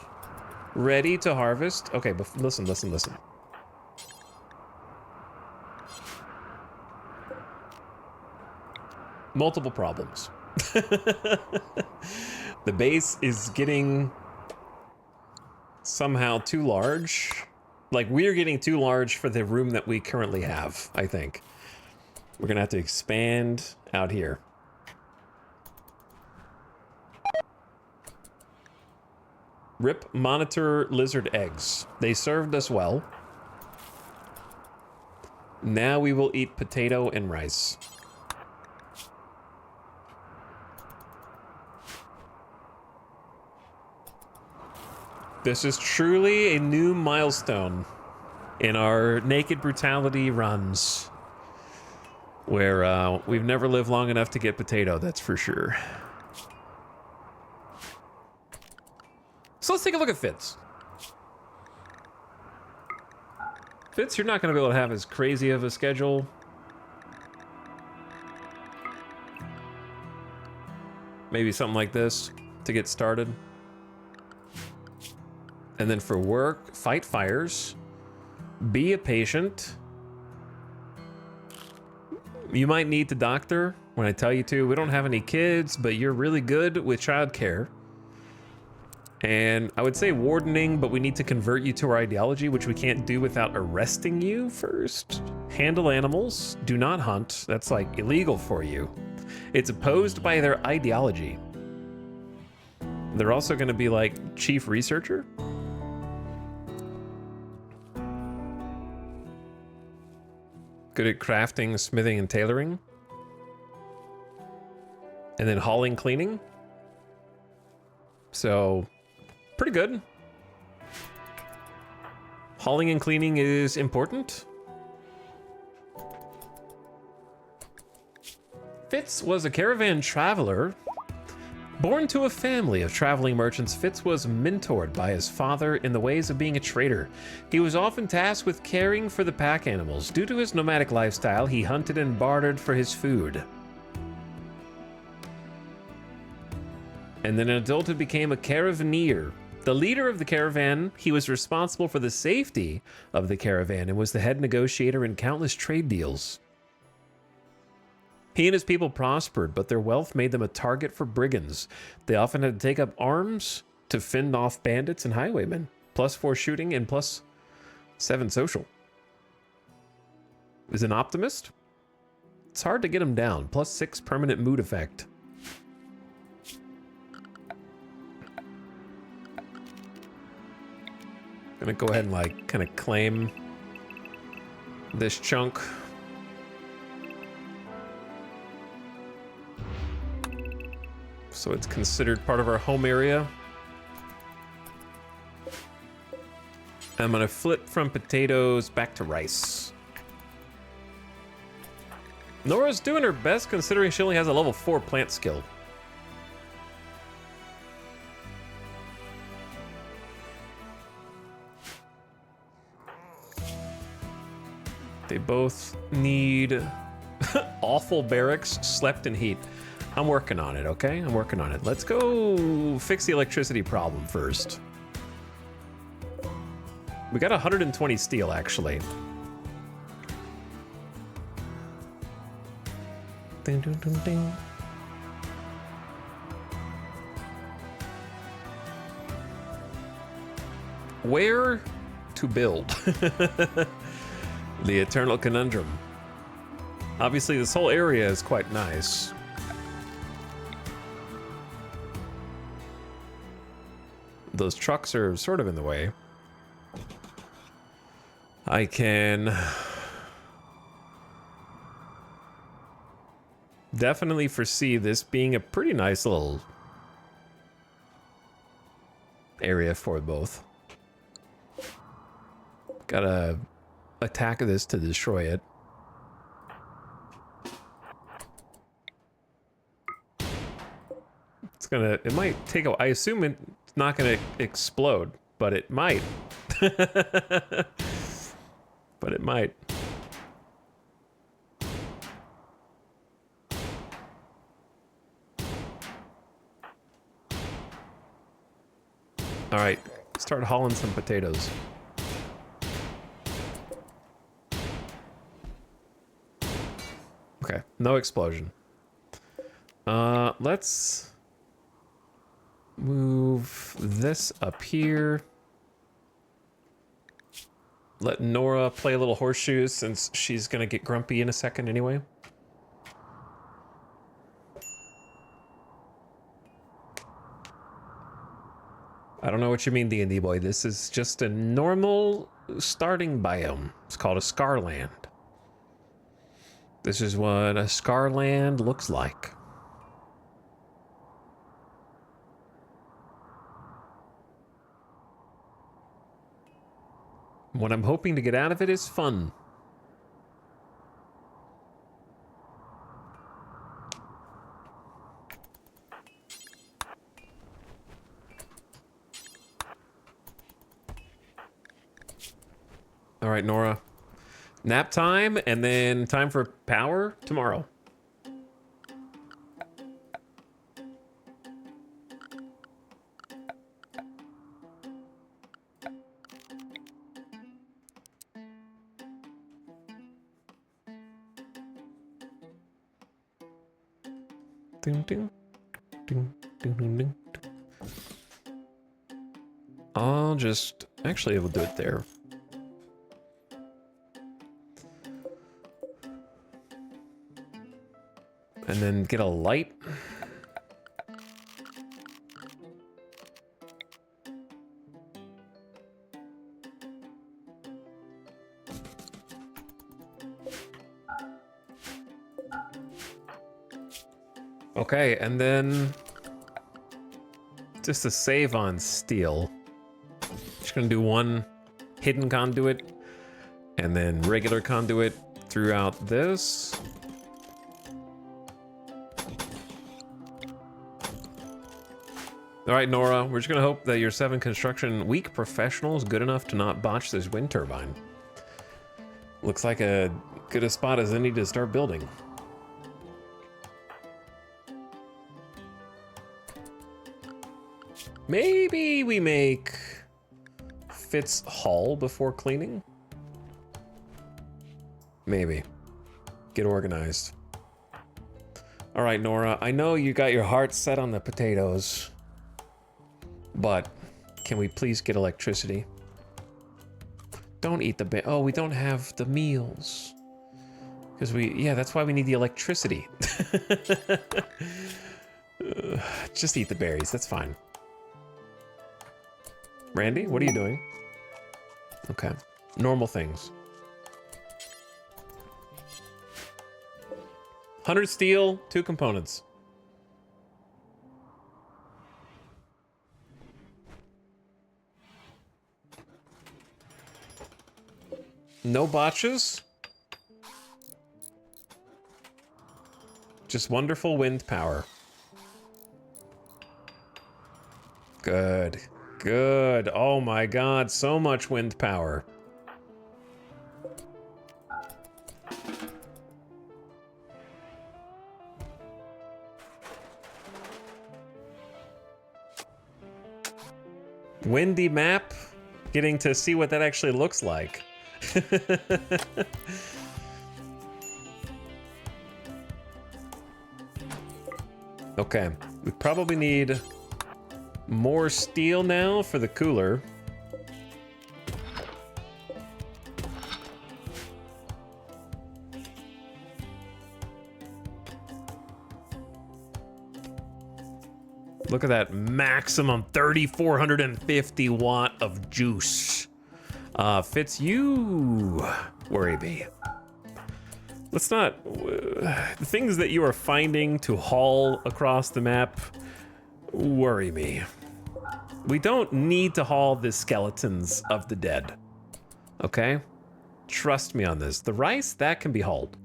Ready to harvest? Okay, but listen. Multiple problems. The base is getting somehow too large. Like, we're getting too large for the room that we currently have, I think. We're gonna have to expand out here. RIP monitor lizard eggs. They served us well. Now we will eat potato and rice. This is truly a new milestone in our naked brutality runs, where we've never lived long enough to get potato, that's for sure. So let's take a look at Fitz. Fitz, you're not going to be able to have as crazy of a schedule. Maybe something like this to get started. And then for work, fight fires, be a patient. You might need to doctor when I tell you to. We don't have any kids, but you're really good with childcare. And I would say wardening, but we need to convert you to our ideology, which we can't do without arresting you first. Handle animals, do not hunt. That's like illegal for you. It's opposed by their ideology. They're also going to be like chief researcher. Good at crafting, smithing, and tailoring. And then hauling, cleaning. So, pretty good. Hauling and cleaning is important. Fitz was a caravan traveler. Born to a family of traveling merchants, Fitz was mentored by his father in the ways of being a trader. He was often tasked with caring for the pack animals. Due to his nomadic lifestyle, he hunted and bartered for his food. And then in adulthood became a caravaneer. The leader of the caravan, he was responsible for the safety of the caravan and was the head negotiator in countless trade deals. He and his people prospered, but their wealth made them a target for brigands. They often had to take up arms to fend off bandits and highwaymen. +4 shooting and +7 social. Is an optimist? It's hard to get him down. +6 permanent mood effect. Gonna go ahead and like kind of claim this chunk. So it's considered part of our home area. I'm gonna flip from potatoes back to rice. Nora's doing her best considering she only has a level 4 plant skill. They both need awful barracks, slept in heat. I'm working on it, okay? I'm working on it. Let's go fix the electricity problem first. We got 120 steel, actually. Ding, ding, ding, ding. Where to build? The eternal conundrum. Obviously, this whole area is quite nice. Those trucks are sort of in the way. I can definitely foresee this being a pretty nice little area for both. Gotta attack this to destroy it. It's gonna, it might take a, I assume it's not gonna explode, but it might. But it might. All right, start hauling some potatoes. Okay, no explosion. Let's move this up here. Let Nora play a little horseshoes since she's gonna get grumpy in a second anyway. I don't know what you mean, D&D boy. This is just a normal starting biome. It's called a Scarland. This is what a Scarland looks like. What I'm hoping to get out of it is fun. All right, Nora. Nap time, and then time for power tomorrow. Ding, ding, ding, ding, ding, ding. I'll just, actually, we'll do it there. And then get a light. Okay, and then just to save on steel, just gonna do one hidden conduit and then regular conduit throughout this. All right, Nora, we're just gonna hope that your 7 construction weak professional is good enough to not botch this wind turbine. Looks like a good a spot as any to start building. Maybe we make Fitz Hall before cleaning? Maybe. Get organized. All right, Nora, I know you got your heart set on the potatoes, but can we please get electricity? Don't eat the oh, we don't have the meals. Because yeah, that's why we need the electricity. Just eat the berries, that's fine. Randy, what are you doing? Okay, normal things. 100 steel, 2 components. No botches. Just wonderful wind power. Good. Good. Oh my god, so much wind power. Windy map. Getting to see what that actually looks like. Okay, we probably need more steel now for the cooler. Look at that maximum 3,450 watt of juice. Fitz, you worry me. Let's not, the things that you are finding to haul across the map worry me. We don't need to haul the skeletons of the dead, okay? Trust me on this. The rice, that can be hauled.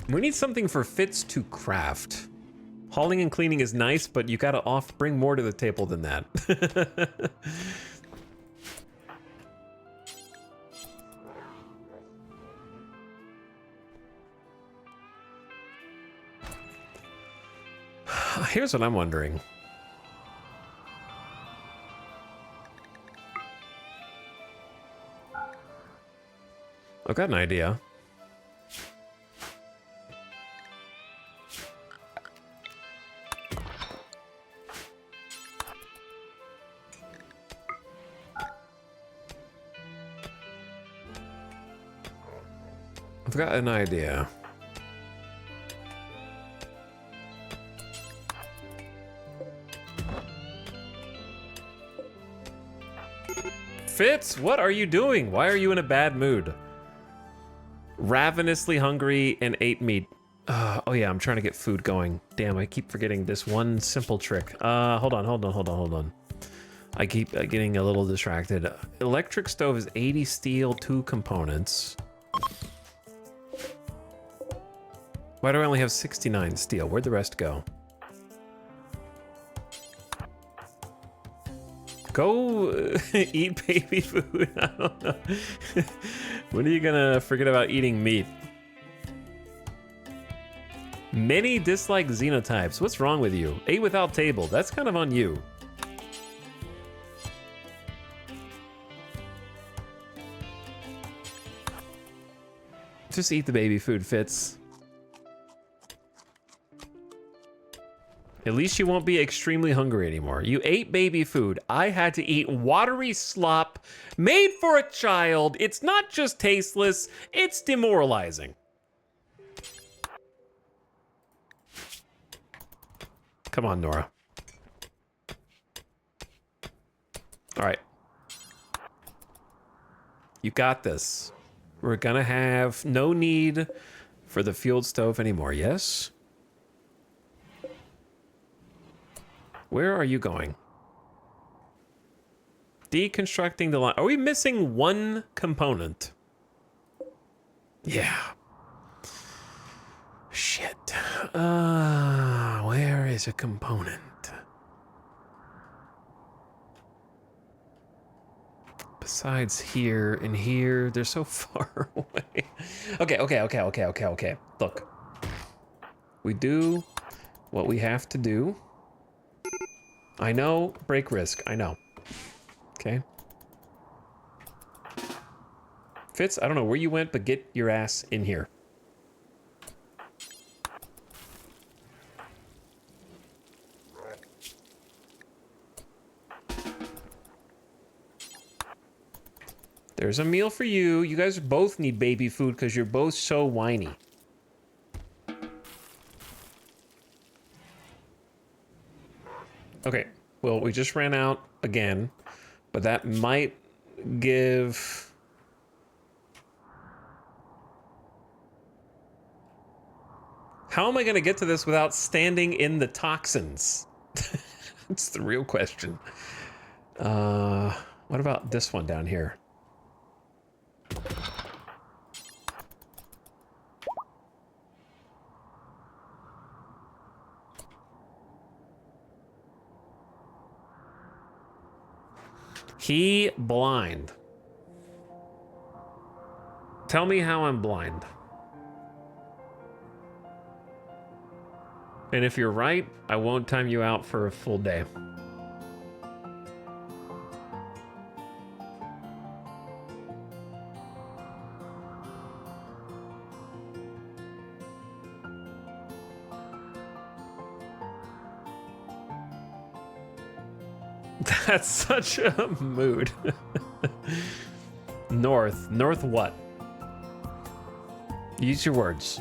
We need something for Fitz to craft. Hauling and cleaning is nice, but you gotta bring more to the table than that. Here's what I'm wondering. I've got an idea. I've got an idea. Fitz, what are you doing? Why are you in a bad mood? Ravenously hungry and ate meat. Oh yeah, I'm trying to get food going. Damn, I keep forgetting this one simple trick. Hold on. I keep getting a little distracted. Electric stove is 80 steel, 2 components. Why do I only have 69 steel? Where'd the rest go? Go eat baby food. I don't know. When are you gonna forget about eating meat? Many dislike xenotypes. What's wrong with you? Ate without table. That's kind of on you. Just eat the baby food, Fitz. At least you won't be extremely hungry anymore. You ate baby food. I had to eat watery slop made for a child. It's not just tasteless, it's demoralizing. Come on, Nora. All right. You got this. We're gonna have no need for the fueled stove anymore, yes? Where are you going? Deconstructing the line. Are we missing one component? Yeah. Shit. Where is a component? Besides here and here, they're so far away. Okay. Look. We do what we have to do. I know, break risk, I know. Okay. Fitz, I don't know where you went, but get your ass in here. There's a meal for you. You guys both need baby food because you're both so whiny. Okay, well, we just ran out again, but that might give... How am I going to get to this without standing in the toxins? That's the real question. What about this one down here? He blind. Tell me how I'm blind. And if you're right, I won't time you out for a full day. That's such a mood. North. North what? Use your words.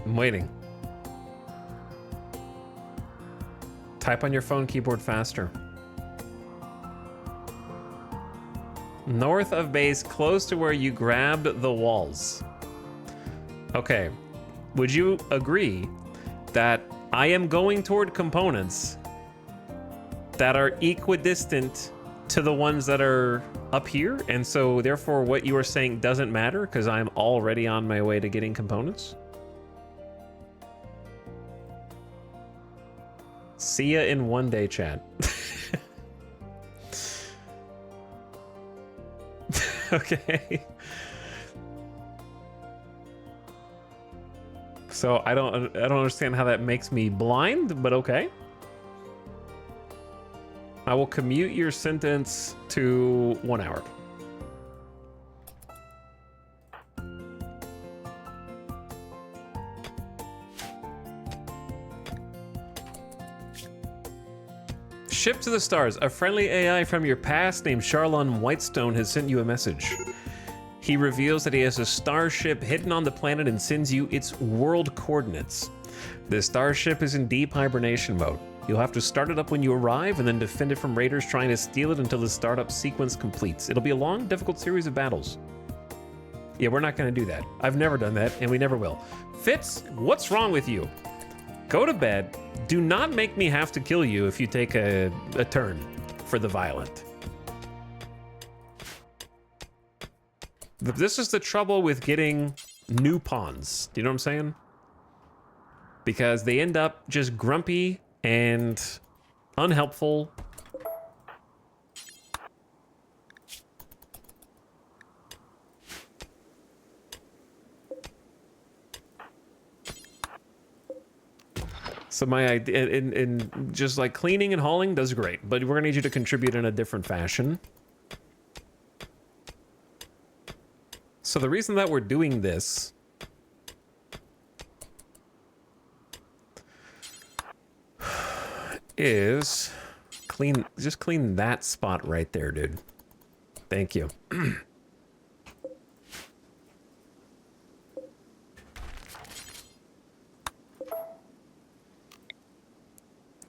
I'm waiting. Type on your phone keyboard faster. North of base, close to where you grabbed the walls. Okay. Would you agree that I am going toward components that are equidistant to the ones that are up here? And so therefore what you are saying doesn't matter because I'm already on my way to getting components? See ya in one day, chat. Okay. So I don't understand how that makes me blind, but okay. I will commute your sentence to 1 hour. Ship to the stars. A friendly AI from your past named Charlon Whitestone has sent you a message. He reveals that he has a starship hidden on the planet and sends you its world coordinates. The starship is in deep hibernation mode. You'll have to start it up when you arrive and then defend it from raiders trying to steal it until the startup sequence completes. It'll be a long, difficult series of battles. Yeah, we're not going to do that. I've never done that, and we never will. Fitz, what's wrong with you? Go to bed. Do not make me have to kill you if you take a turn for the violent. This is the trouble with getting new pawns. Do you know what I'm saying? Because they end up just grumpy and unhelpful. So my idea, in just like cleaning and hauling does great, but we're gonna need you to contribute in a different fashion. So the reason that we're doing this is just clean that spot right there, dude. Thank you.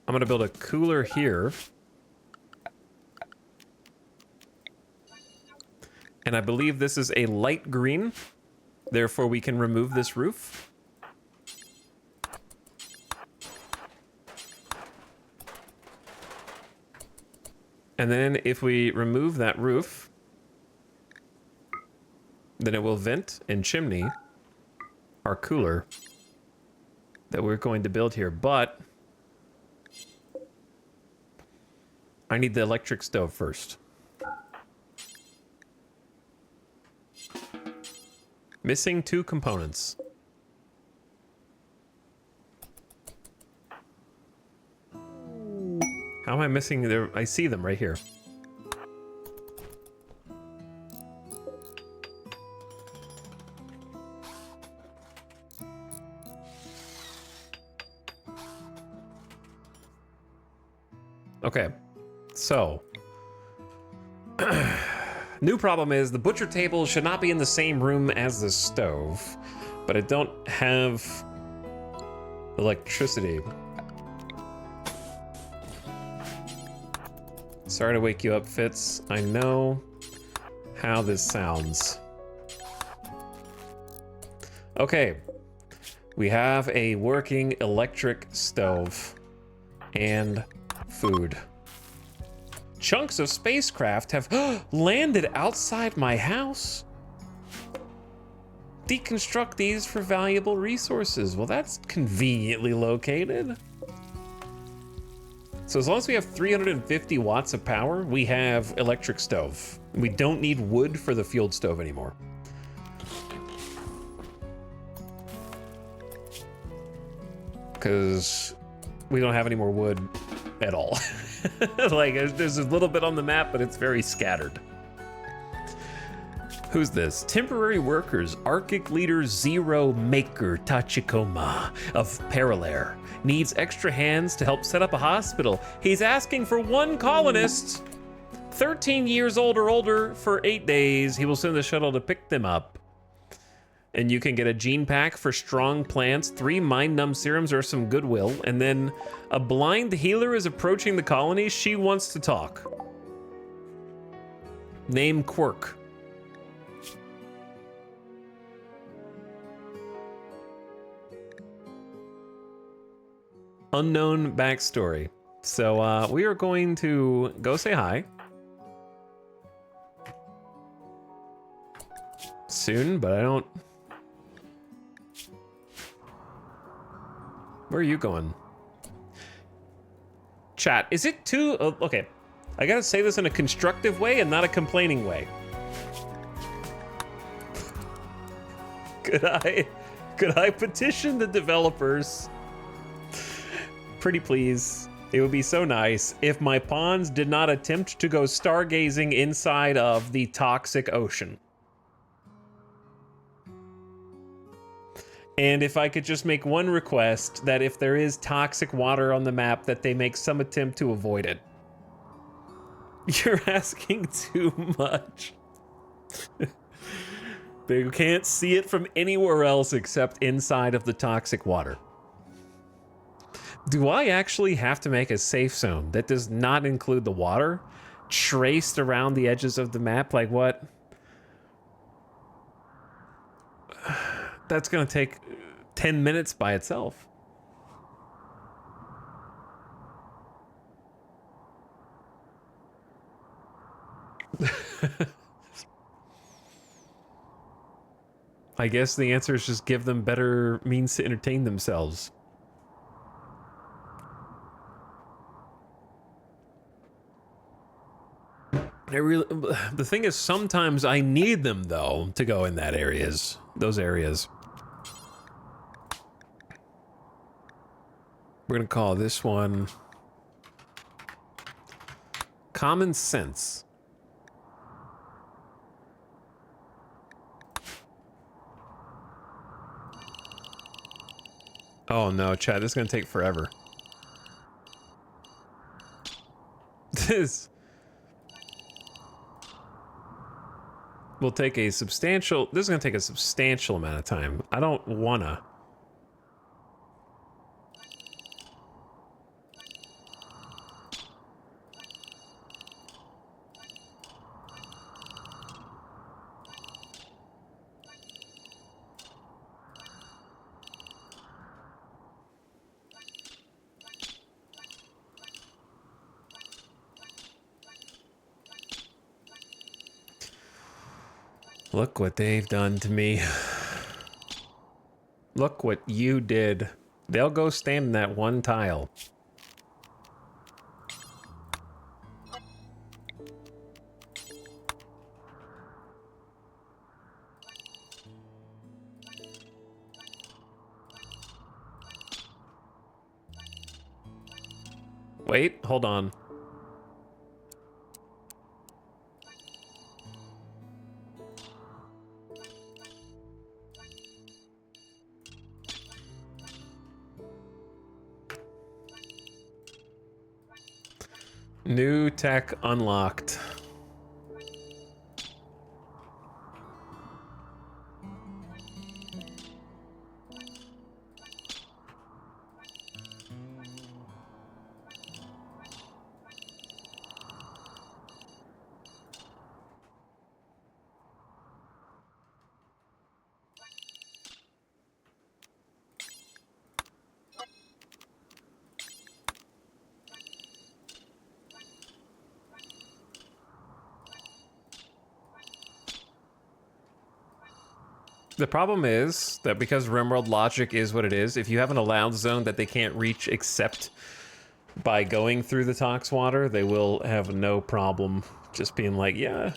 I'm gonna build a cooler here. And I believe this is a light green. Therefore, we can remove this roof. And then if we remove that roof, then it will vent and chimney our cooler that we're going to build here. But I need the electric stove first. Missing 2 components. How am I missing there? I see them right here. Okay, so new problem is the butcher table should not be in the same room as the stove, but I don't have electricity. Sorry to wake you up, Fitz. I know how this sounds. Okay, we have a working electric stove and food. Chunks of spacecraft have landed outside my house. Deconstruct these for valuable resources. Well, that's conveniently located. So as long as we have 350 watts of power, we have electric stove. We don't need wood for the field stove anymore. Because we don't have any more wood at all. Like, there's a little bit on the map, but it's very scattered. Who's this? Temporary workers, Arctic Leader Zero Maker Tachikoma of Paralair. Needs extra hands to help set up a hospital. He's asking for 1 colonist. 13 years old or older for 8 days. He will send the shuttle to pick them up. And you can get a gene pack for strong plants, 3 mind-numb serums or some goodwill. And then a blind healer is approaching the colony. She wants to talk. Name Quirk. Unknown backstory. So we are going to go say hi. Soon, but I don't... Where are you going? Chat, is it too... okay, I gotta say this in a constructive way and not a complaining way. Could I petition the developers? Pretty please. It would be so nice if my pawns did not attempt to go stargazing inside of the toxic ocean. And if I could just make one request, that if there is toxic water on the map, that they make some attempt to avoid it. You're asking too much. They can't see it from anywhere else except inside of the toxic water. Do I actually have to make a safe zone that does not include the water? Traced around the edges of the map? Like what? That's gonna take 10 minutes by itself. I guess the answer is just give them better means to entertain themselves. The thing is, sometimes I need them though to go in those areas. We're gonna call this one Common Sense. Oh no, chat, this is gonna take forever. This will take a substantial... This is gonna take a substantial amount of time. I don't wanna. Look what they've done to me. Look what you did. They'll go stand in that one tile. Wait, hold on. New tech unlocked. The problem is that because RimWorld logic is what it is, if you have an allowed zone that they can't reach except by going through the tox water, they will have no problem just being like, yeah,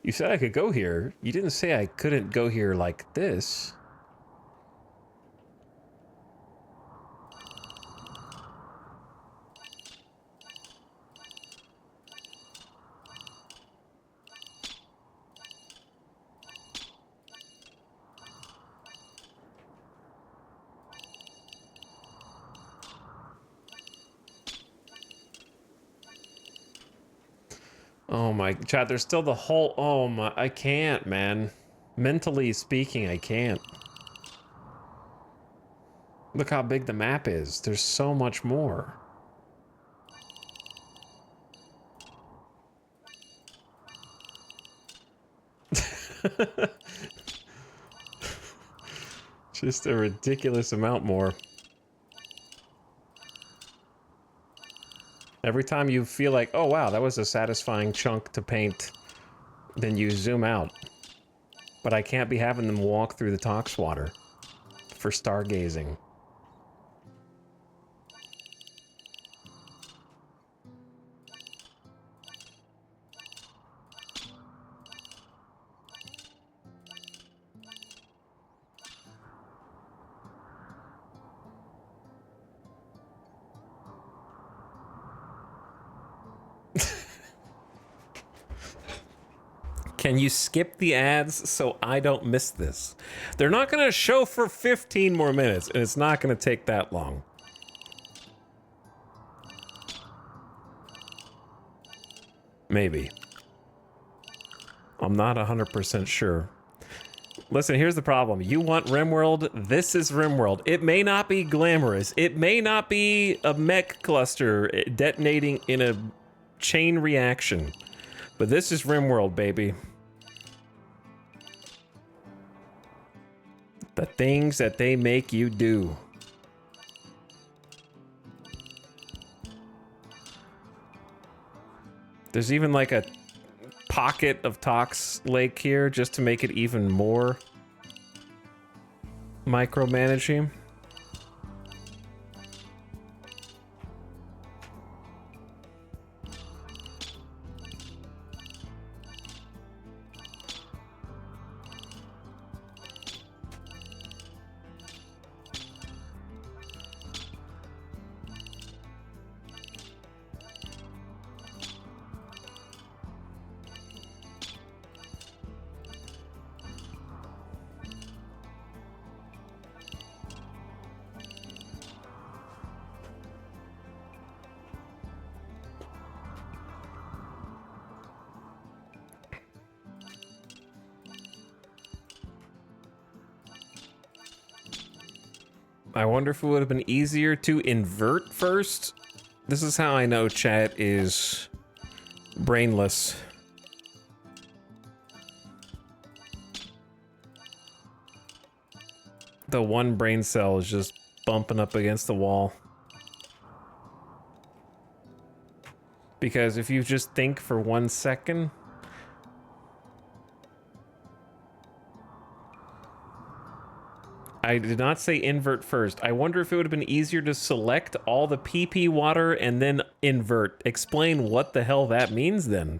you said I could go here. You didn't say I couldn't go here like this. Oh my, chat, there's still the whole, oh my, I can't, man. Mentally speaking, I can't. Look how big the map is. There's so much more. Just a ridiculous amount more. Every time you feel like, oh wow, that was a satisfying chunk to paint, then you zoom out. But I can't be having them walk through the Tox water for stargazing. Can you skip the ads so I don't miss this? They're not gonna show for 15 more minutes, and it's not gonna take that long. Maybe. I'm not 100% sure. Listen, here's the problem. You want RimWorld? This is RimWorld. It may not be glamorous. It may not be a mech cluster detonating in a chain reaction. But this is RimWorld, baby. The things that they make you do. There's even like a pocket of Tox Lake here just to make it even more micromanaging. I wonder if it would have been easier to invert first. This is how I know chat is brainless. The one brain cell is just bumping up against the wall. Because if you just think for 1 second... I did not say invert first. I wonder if it would have been easier to select all the PP water and then invert. Explain what the hell that means then.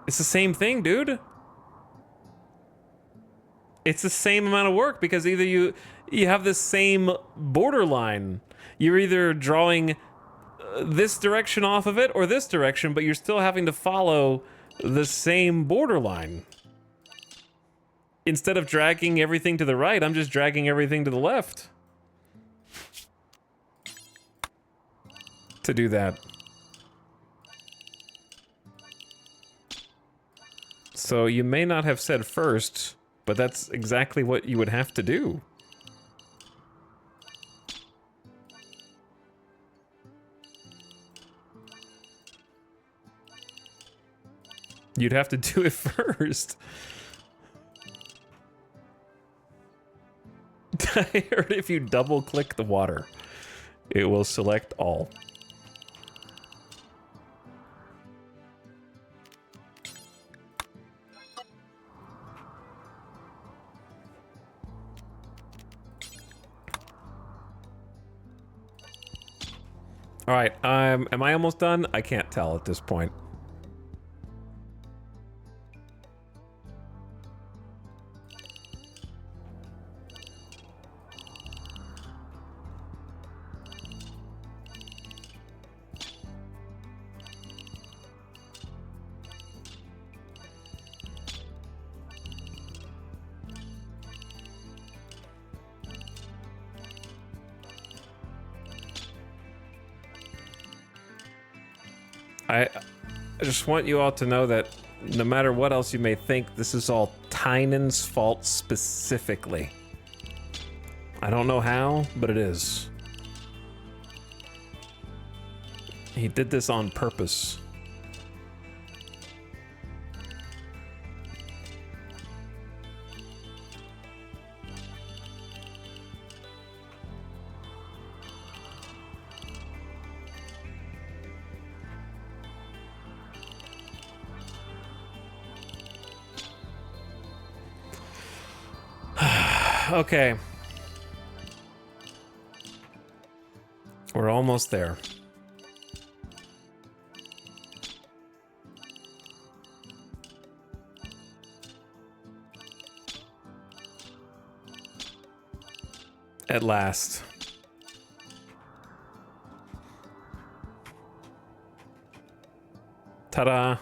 It's the same thing, dude. It's the same amount of work because either you have the same borderline. You're either drawing this direction off of it or this direction, but you're still having to follow the same borderline. Instead of dragging everything to the right, I'm just dragging everything to the left to do that. So you may not have said first, but that's exactly what you would have to do. You'd have to do it first. I heard if you double click the water, it will select all. All right, am I almost done? I can't tell at this point. I just want you all to know that no matter what else you may think, this is all Tynan's fault specifically. I don't know how, but it is. He did this on purpose. Okay. We're almost there. At last. Ta-da.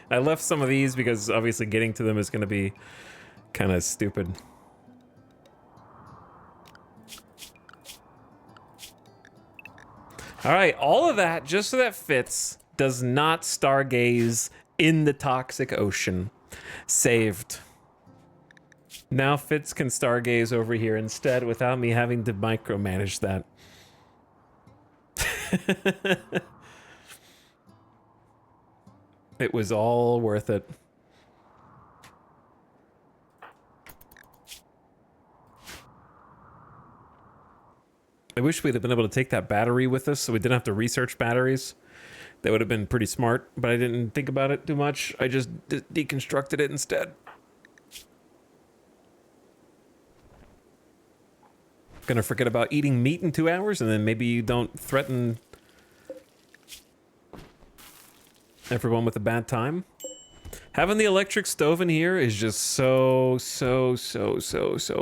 I left some of these because obviously getting to them is going to be kind of stupid. All right, all of that, just so that Fitz does not stargaze in the toxic ocean. Saved. Now Fitz can stargaze over here instead without me having to micromanage that. It was all worth it. I wish we'd have been able to take that battery with us so we didn't have to research batteries. That would have been pretty smart, but I didn't think about it too much. I just deconstructed it instead. Gonna forget about eating meat in 2 hours, and then maybe you don't threaten everyone with a bad time. Having the electric stove in here is just so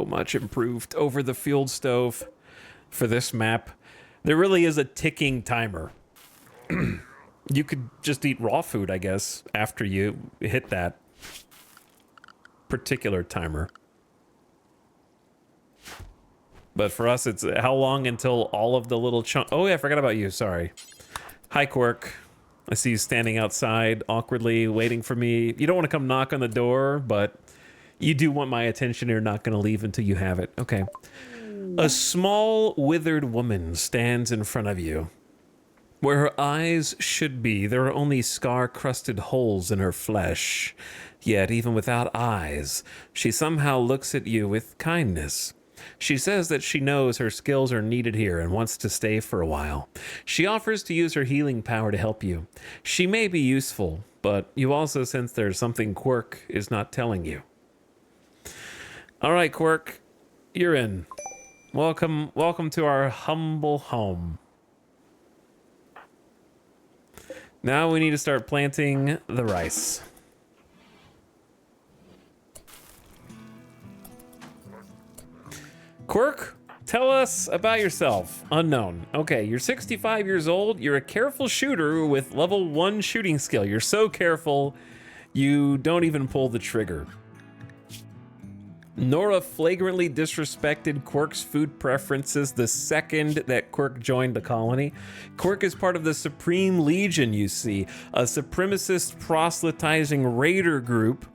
much improved over the fuel stove for this map. There really is a ticking timer. You could just eat raw food, I guess, after you hit that particular timer. But for us, it's how long until all of the little chunk... Oh, yeah, I forgot about you. Sorry. Hi, Quirk. I see you standing outside awkwardly waiting for me. You don't want to come knock on the door, but you do want my attention. You're not going to leave until you have it. Okay. A small, withered woman stands in front of you. Where her eyes should be, there are only scar-crusted holes in her flesh. Yet, even without eyes, she somehow looks at you with kindness. She says that she knows her skills are needed here and wants to stay for a while. She offers to use her healing power to help you. She may be useful, but you also sense there's something Quirk is not telling you. All right, Quirk, you're in. Welcome to our humble home. Now we need to start planting the rice. Quirk, tell us about yourself. Unknown. Okay, you're 65 years old. You're a careful shooter with level 1 shooting skill. You're so careful, you don't even pull the trigger. Nora flagrantly disrespected Quirk's food preferences the second that Quirk joined the colony. Quirk is part of the Supreme Legion, you see, a supremacist proselytizing raider group.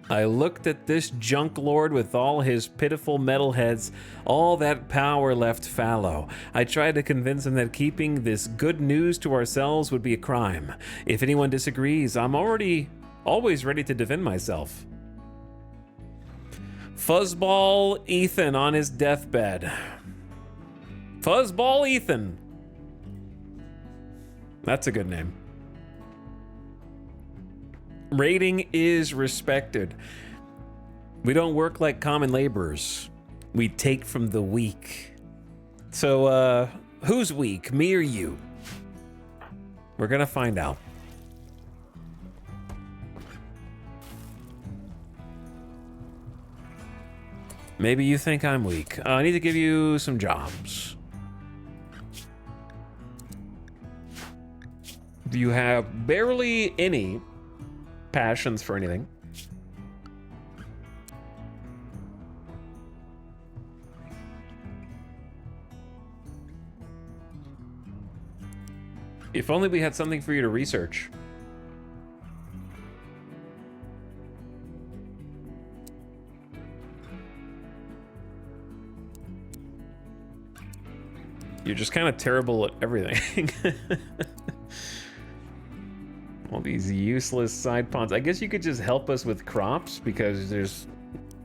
I looked at this junk lord with all his pitiful metalheads, all that power left fallow. I tried to convince him that keeping this good news to ourselves would be a crime. If anyone disagrees, I'm always ready to defend myself. Fuzzball Ethan on his deathbed. Fuzzball Ethan. That's a good name. Rating is respected. We don't work like common laborers. We take from the weak. So, who's weak, me or you? We're gonna find out. Maybe you think I'm weak. I need to give you some jobs. You have barely any passions for anything. If only we had something for you to research. You're just kind of terrible at everything. All these useless side ponds. I guess you could just help us with crops because there's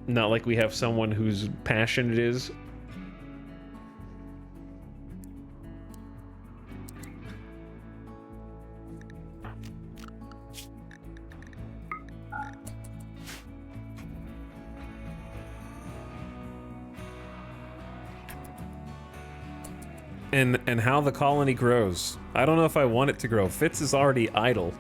not like we have someone whose passion it is. And how the colony grows. I don't know if I want it to grow. Fitz is already idle.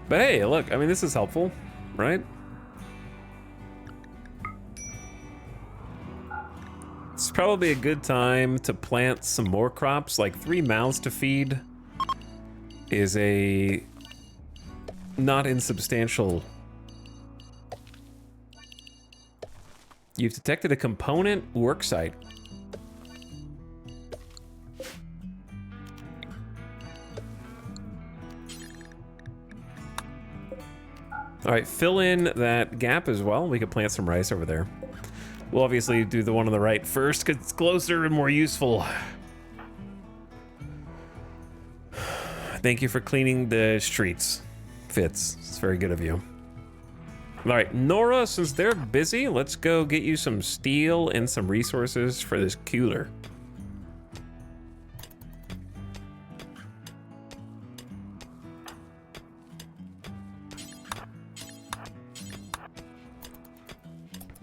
But hey, look, I mean, this is helpful, right? It's probably a good time to plant some more crops. Like 3 mouths to feed is a not insubstantial. You've detected a component worksite. All right, fill in that gap as well. We could plant some rice over there. We'll obviously do the one on the right first because it's closer and more useful. Thank you for cleaning the streets, Fitz. It's very good of you. All right, Nora, since they're busy, let's go get you some steel and some resources for this cooler.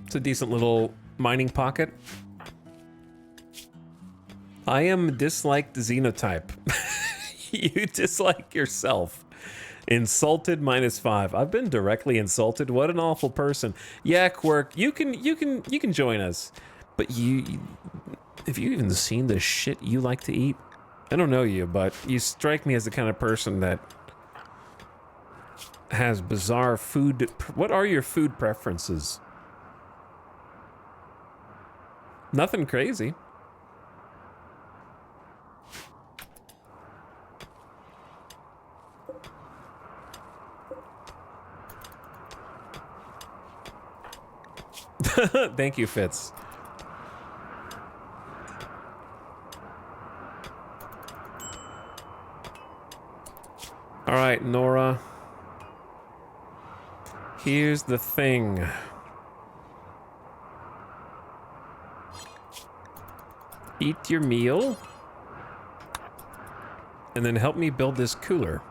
It's a decent little mining pocket. I am disliked xenotype. You dislike yourself. Insulted -5. I've been directly insulted. What an awful person. Yeah, Quirk, you can join us. But have you even seen the shit you like to eat? I don't know you, but you strike me as the kind of person that has bizarre food. What are your food preferences? Nothing crazy. Thank you, Fitz. All right, Nora. Here's the thing. Eat your meal. And then help me build this cooler.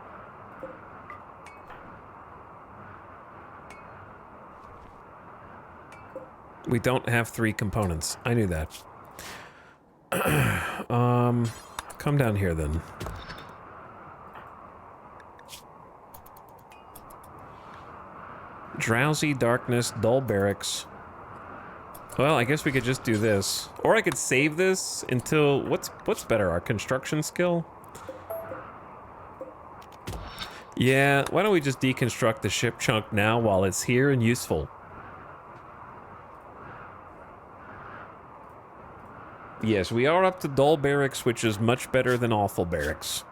We don't have 3 components. I knew that. Come down here then. Drowsy, darkness, dull barracks. Well, I guess we could just do this. Or I could save this until... What's better, our construction skill? Yeah, why don't we just deconstruct the ship chunk now while it's here and useful? Yes, we are up to dull barracks, which is much better than awful barracks.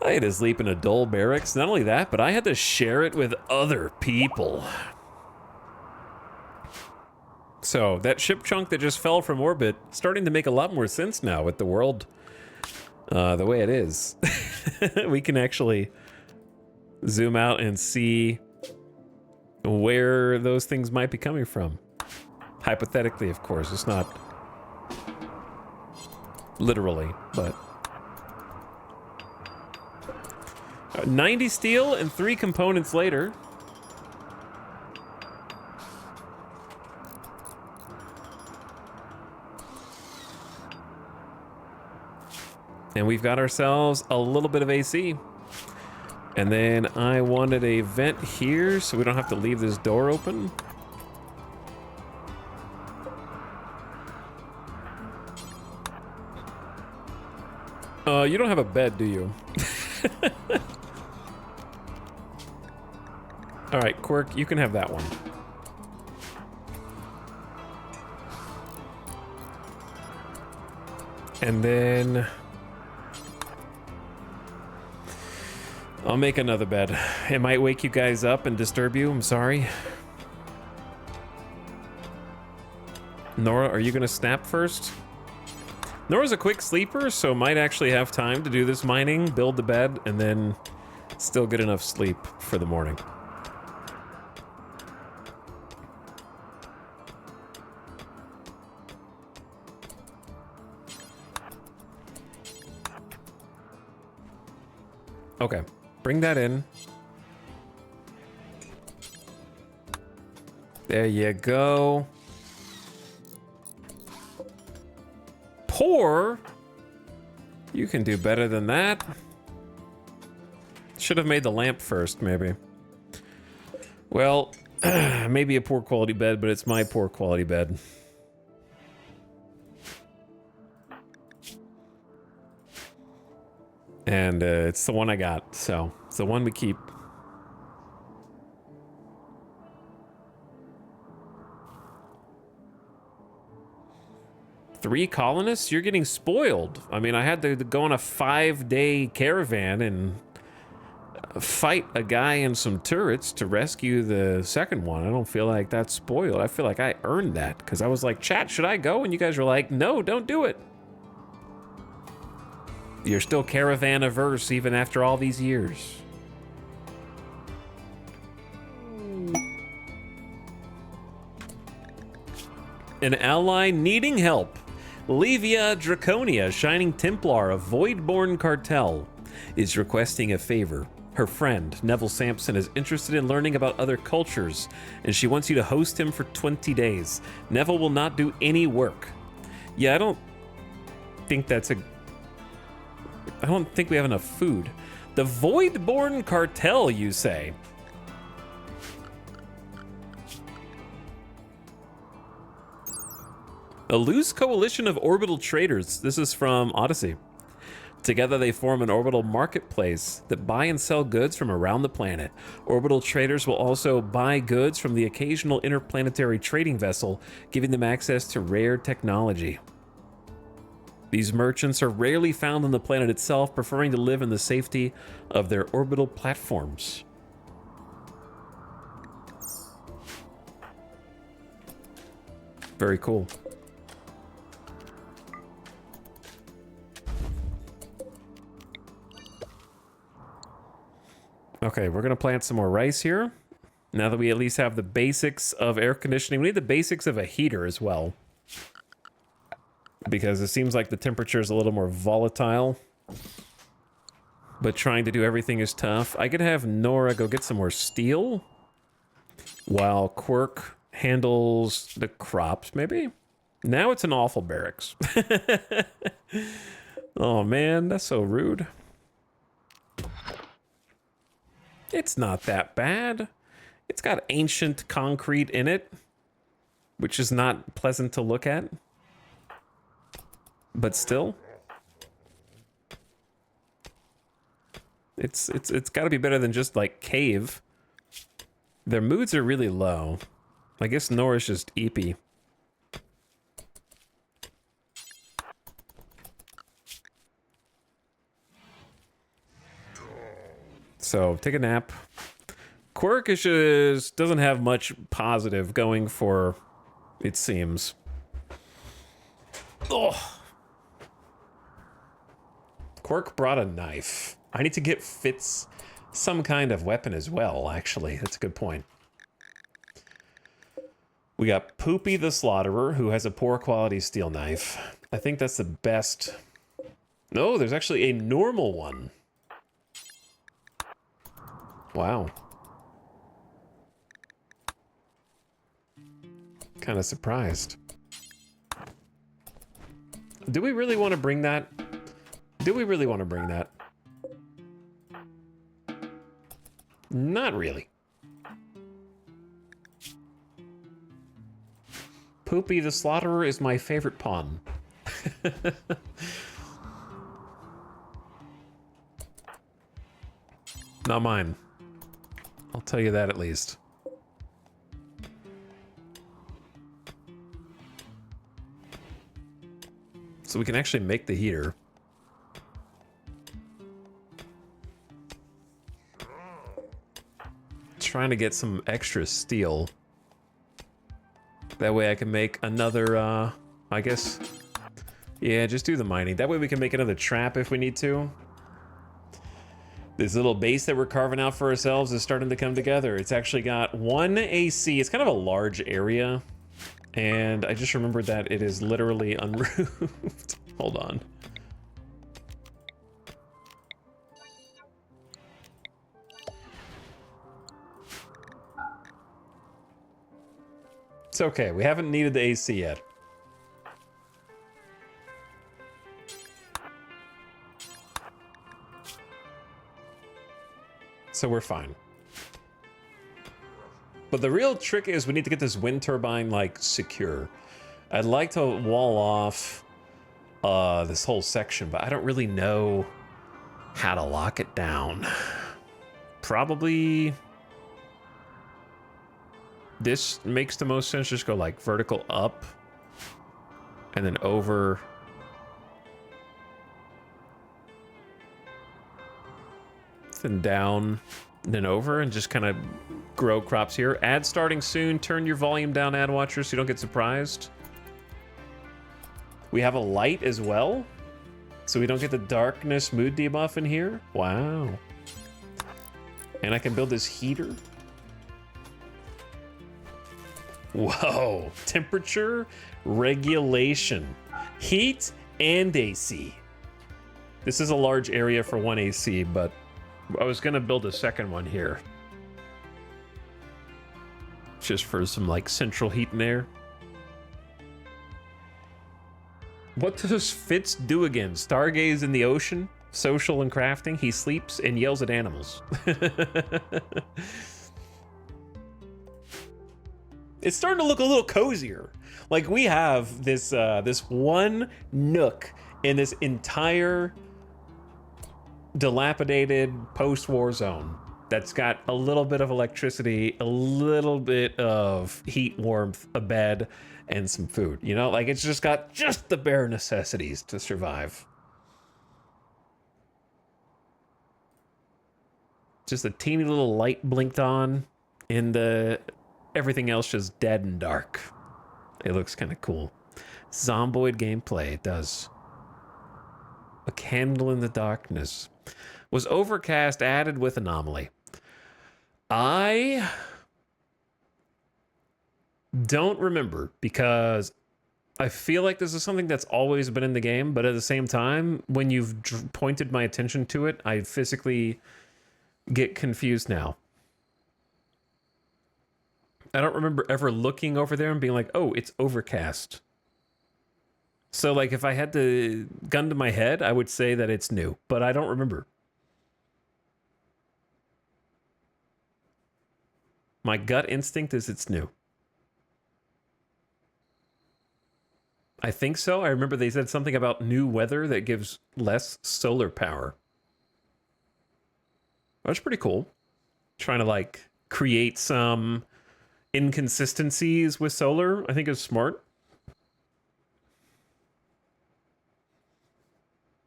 I had to sleep in a dull barracks. Not only that, but I had to share it with other people. So, that ship chunk that just fell from orbit, starting to make a lot more sense now with the world the way it is. We can actually zoom out and see where those things might be coming from. Hypothetically, of course. It's not literally, but... 90 steel and 3 components later. And we've got ourselves a little bit of AC. And then I wanted a vent here so we don't have to leave this door open. You don't have a bed, do you? All right, Quirk, you can have that one. And then I'll make another bed. It might wake you guys up and disturb you. I'm sorry. Nora, are you gonna snap first? Nora's a quick sleeper, so might actually have time to do this mining, build the bed, and then still get enough sleep for the morning. Okay, bring that in. There you go. Pour? You can do better than that. Should have made the lamp first, maybe. Well, maybe a poor quality bed, but it's my poor quality bed. And it's the one I got, so it's the one we keep. Three colonists? You're getting spoiled. I mean, I had to go on a 5-day caravan and fight a guy in some turrets to rescue the second one. I don't feel like that's spoiled. I feel like I earned that because I was like, chat, should I go? And you guys were like, no, don't do it. You're still caravan averse even after all these years. An ally needing help. Levia Draconia, Shining Templar of Voidborn Cartel, is requesting a favor. Her friend, Neville Sampson, is interested in learning about other cultures, and she wants you to host him for 20 days. Neville will not do any work. Yeah, I don't think we have enough food. The Voidborn Cartel, you say? A loose coalition of orbital traders. This is from Odyssey. Together they form an orbital marketplace that buy and sell goods from around the planet. Orbital traders will also buy goods from the occasional interplanetary trading vessel, giving them access to rare technology. These merchants are rarely found on the planet itself, preferring to live in the safety of their orbital platforms. Very cool. Okay, we're gonna plant some more rice here. Now that we at least have the basics of air conditioning, we need the basics of a heater as well. Because it seems like the temperature is a little more volatile. But trying to do everything is tough. I could have Nora go get some more steel. While Quirk handles the crops, maybe? Now it's an awful barracks. Oh man, that's so rude. It's not that bad. It's got ancient concrete in it, which is not pleasant to look at. But still, it's got to be better than just like cave. Their moods are really low. I guess Nora's just eepy. So take a nap. Quirk is just doesn't have much positive going for, it seems. Oh. Quirk brought a knife. I need to get Fitz some kind of weapon as well, actually. That's a good point. We got Poopy the Slaughterer, who has a poor quality steel knife. I think that's the best. No, there's actually a normal one. Wow. Kind of surprised. Do we really want to bring that? Do we really want to bring that? Not really. Poopy the Slaughterer is my favorite pawn. Not mine. I'll tell you that at least. So we can actually make the heater. Trying to get some extra steel. That way I can make another, I guess... Yeah, just do the mining. That way we can make another trap if we need to. This little base that we're carving out for ourselves is starting to come together. It's actually got 1 AC. It's kind of a large area. And I just remembered that it is literally unroofed. Hold on. It's okay. We haven't needed the AC yet. So we're fine. But the real trick is we need to get this wind turbine, like, secure. I'd like to wall off this whole section, but I don't really know how to lock it down. Probably... This makes the most sense. Just go, like, vertical up. And then over... Then down, then over, and just kind of grow crops here. Ad starting soon. Turn your volume down, ad watchers, so you don't get surprised. We have a light as well, so we don't get the darkness mood debuff in here. Wow. And I can build this heater. Whoa. Temperature regulation. Heat and AC. This is a large area for 1 AC, but I was gonna build a second one here. Just for some, like, central heat and air. What does Fitz do again? Stargaze in the ocean? Social and crafting? He sleeps and yells at animals. It's starting to look a little cozier. Like, we have this, this one nook in this entire dilapidated post-war zone that's got a little bit of electricity, a little bit of heat, warmth, a bed, and some food. You know, like, it's just got just the bare necessities to survive. Just a teeny little light blinked on, and everything else just dead and dark. It looks kind of cool. Zomboid gameplay, it does. A candle in the darkness. Was overcast added with anomaly? I don't remember, because I feel like this is something that's always been in the game, but at the same time, when you've pointed my attention to it, I physically get confused now. I don't remember ever looking over there and being like, oh, it's overcast. So, like, if I had to gun to my head, I would say that it's new, but I don't remember. My gut instinct is it's new. I think so. I remember they said something about new weather that gives less solar power. That's pretty cool. Trying to, like, create some inconsistencies with solar, I think is smart.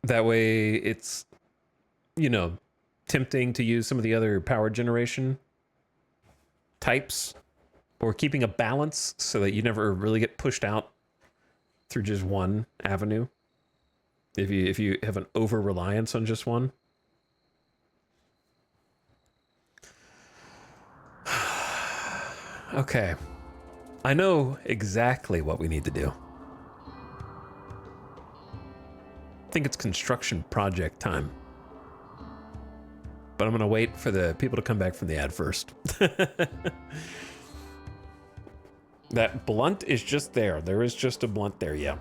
That way it's, you know, tempting to use some of the other power generation types, or keeping a balance so that you never really get pushed out through just one avenue. If you have an over-reliance on just one. Okay. I know exactly what we need to do. I think it's construction project time. But I'm gonna wait for the people to come back from the ad first. That blunt is just there. There is just a blunt there, yeah.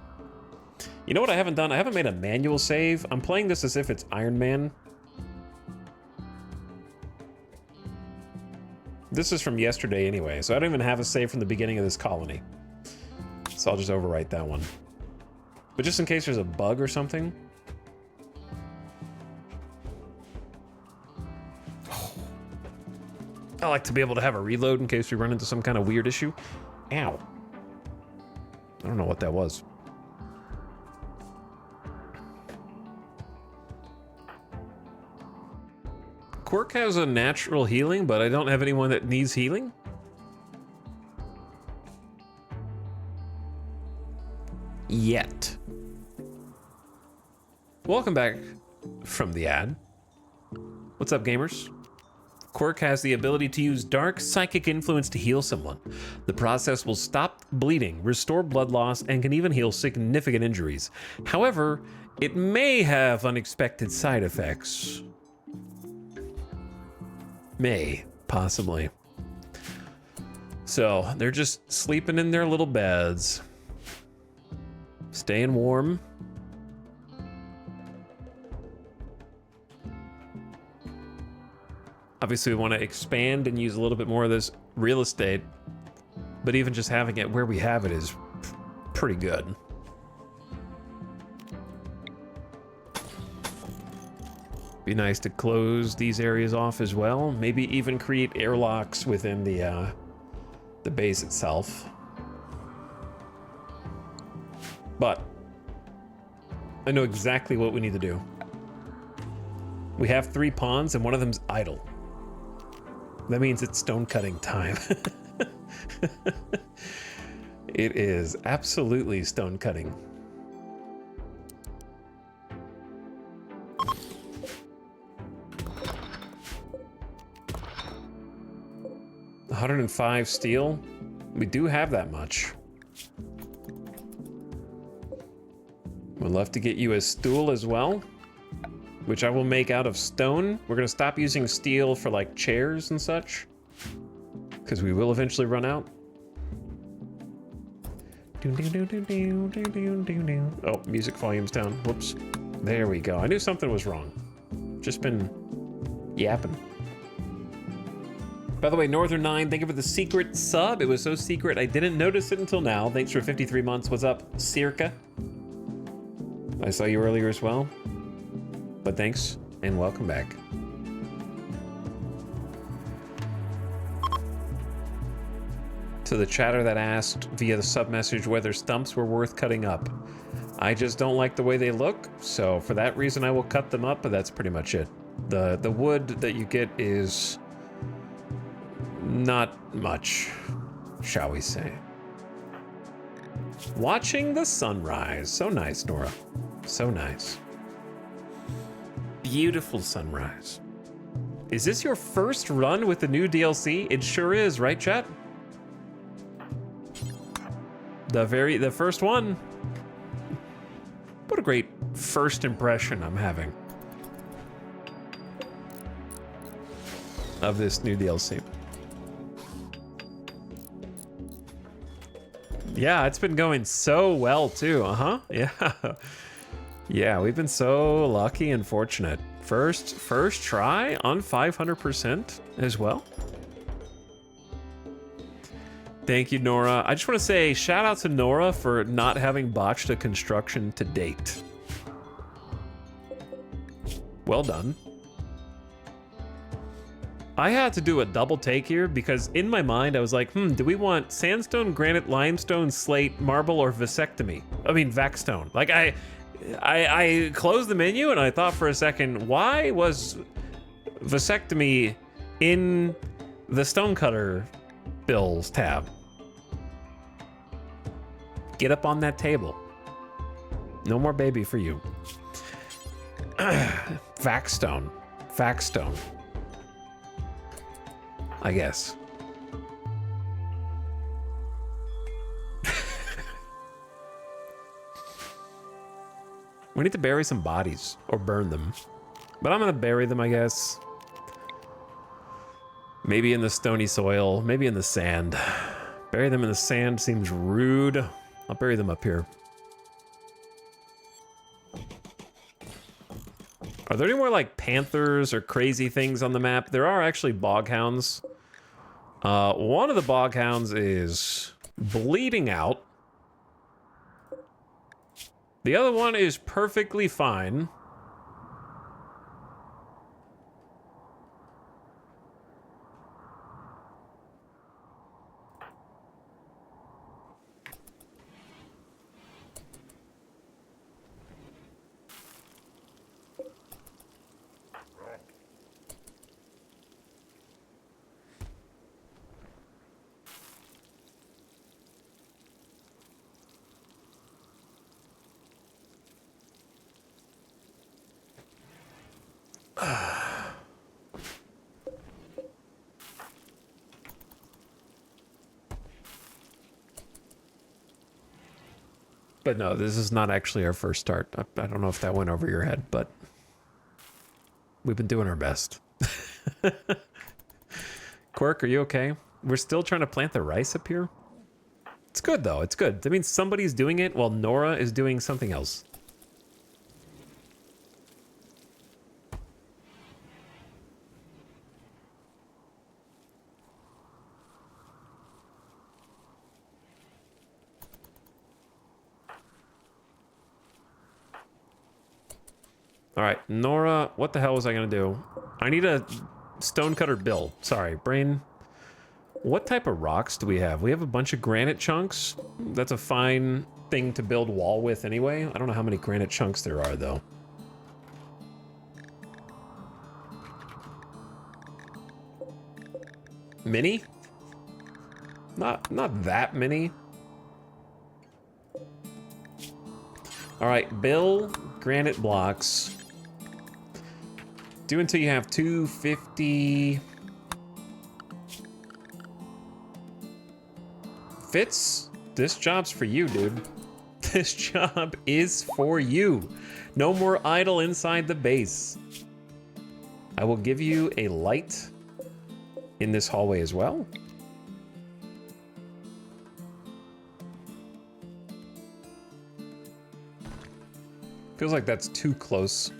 You know what I haven't done? I haven't made a manual save. I'm playing this as if it's Iron Man. This is from yesterday anyway, so I don't even have a save from the beginning of this colony. So I'll just overwrite that one. But just in case there's a bug or something. I like to be able to have a reload in case we run into some kind of weird issue. Ow. I don't know what that was. Quirk has a natural healing, but I don't have anyone that needs healing. Yet. Welcome back from the ad. What's up, gamers? Quirk has the ability to use dark psychic influence to heal someone. The process will stop bleeding, restore blood loss, and can even heal significant injuries. However, it may have unexpected side effects. May, possibly. So, they're just sleeping in their little beds. Staying warm. Obviously, we want to expand and use a little bit more of this real estate. But even just having it where we have it is pretty good. Be nice to close these areas off as well. Maybe even create airlocks within the base itself. But I know exactly what we need to do. We have 3 pawns and one of them's idle. That means it's stone cutting time. It is absolutely stone cutting. $105 steel. We do have that much. We'd love to get you a stool as well, which I will make out of stone. We're gonna stop using steel for like chairs and such, because we will eventually run out. Oh, music volume's down. Whoops. There we go. I knew something was wrong. Just been yapping. By the way, Northern9, thank you for the secret sub. It was so secret I didn't notice it until now. Thanks for 53 months. What's up, Circa? I saw you earlier as well. But thanks, and welcome back. To the chatter that asked via the sub message whether stumps were worth cutting up. I just don't like the way they look, so for that reason I will cut them up, but that's pretty much it. The wood that you get is not much, shall we say. Watching the sunrise. So nice, Nora. So nice. Beautiful sunrise. Is this your first run with the new DLC? It sure is, right, chat? The first one. What a great first impression I'm having of this new DLC. Yeah, it's been going so well too. Yeah. Yeah, we've been so lucky and fortunate. First try on 500% as well. Thank you, Nora. I just want to say shout out to Nora for not having botched a construction to date. Well done. I had to do a double take here because in my mind I was like, do we want sandstone, granite, limestone, slate, marble, or vasectomy? I mean, vaxstone. Like I closed the menu and I thought for a second, why was vasectomy in the stonecutter bills tab? Get up on that table. No more baby for you. Vaxstone. Vaxstone. I guess. We need to bury some bodies or burn them. But I'm gonna bury them, I guess. Maybe in the stony soil, maybe in the sand. Bury them in the sand seems rude. I'll bury them up here. Are there any more like panthers or crazy things on the map? There are actually boghounds. One of the boghounds is bleeding out. The other one is perfectly fine. But no, this is not actually our first start. I don't know if that went over your head, but we've been doing our best. Quirk, are you okay? We're still trying to plant the rice up here. It's good, though. It's good. That means somebody's doing it while Nora is doing something else. All right, Nora, what the hell was I gonna do? I need a stonecutter bill. Sorry, brain. What type of rocks do we have? We have a bunch of granite chunks. That's a fine thing to build wall with anyway. I don't know how many granite chunks there are, though. Many? Not that many. All right, Bill, granite blocks. Do until you have 250. Fitz, this job's for you, dude. This job is for you. No more idle inside the base. I will give you a light in this hallway as well. Feels like that's too close.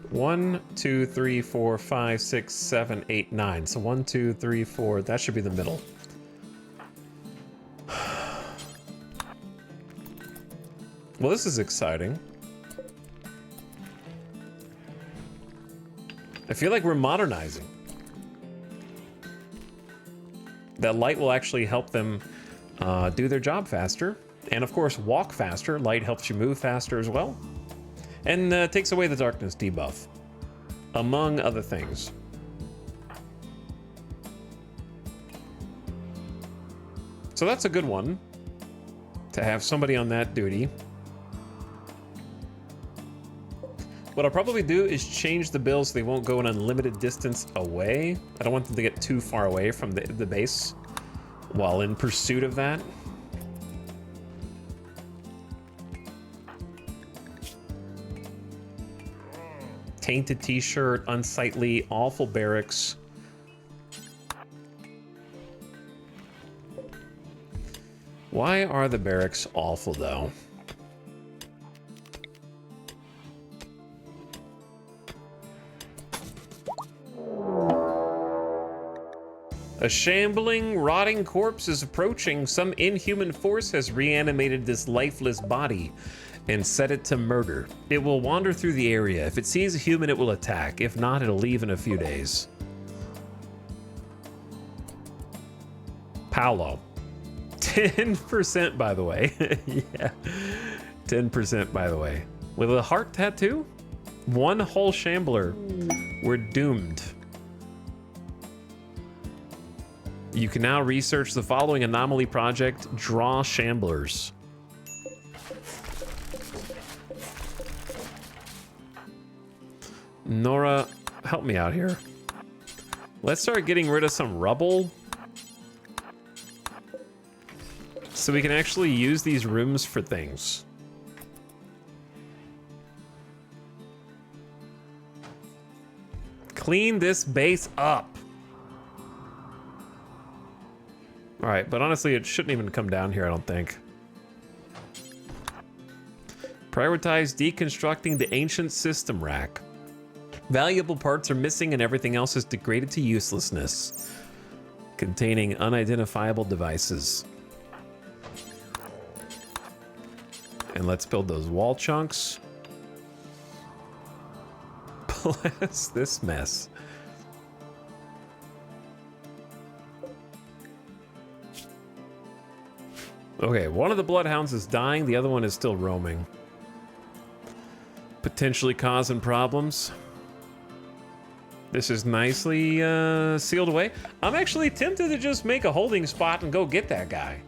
One, two, three, four, 5, 6, 7, 8, 9. So 1, 2, 3, 4. That should be the middle. Well, this is exciting. I feel like we're modernizing. That light will actually help them do their job faster. And of course, walk faster. Light helps you move faster as well. And takes away the darkness debuff, among other things. So that's a good one, to have somebody on that duty. What I'll probably do is change the bills so they won't go an unlimited distance away. I don't want them to get too far away from the base while in pursuit of that. Tainted t-shirt, unsightly, awful barracks. Why are the barracks awful, though? A shambling, rotting corpse is approaching. Some inhuman force has reanimated this lifeless body and set it to murder. It will wander through the area. If it sees a human, it will attack. If not, it'll leave in a few days. Paolo. 10%, by the way. Yeah. 10%, by the way. With a heart tattoo? One whole shambler. We're doomed. You can now research the following anomaly project, Draw Shamblers. Nora, help me out here. Let's start getting rid of some rubble so we can actually use these rooms for things. Clean this base up. All right, but honestly, it shouldn't even come down here, I don't think. Prioritize deconstructing the ancient system rack. Valuable parts are missing and everything else is degraded to uselessness, containing unidentifiable devices. And let's build those wall chunks. Bless this mess. Okay, one of the bloodhounds is dying, the other one is still roaming. Potentially causing problems. This is nicely sealed away. I'm actually tempted to just make a holding spot and go get that guy.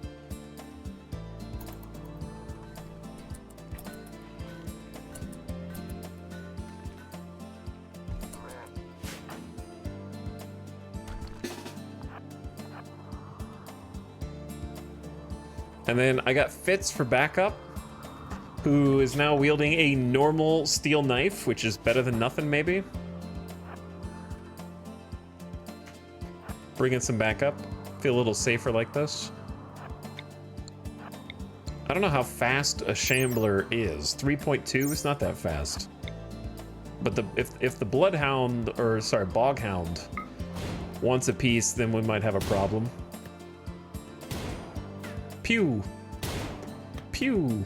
And then I got Fitz for backup, who is now wielding a normal steel knife, which is better than nothing, maybe. Bring in some backup. Feel a little safer like this. I don't know how fast a Shambler is. 3.2 is not that fast. But if the Bloodhound, or sorry, Boghound wants a piece, then we might have a problem. Pew! Pew!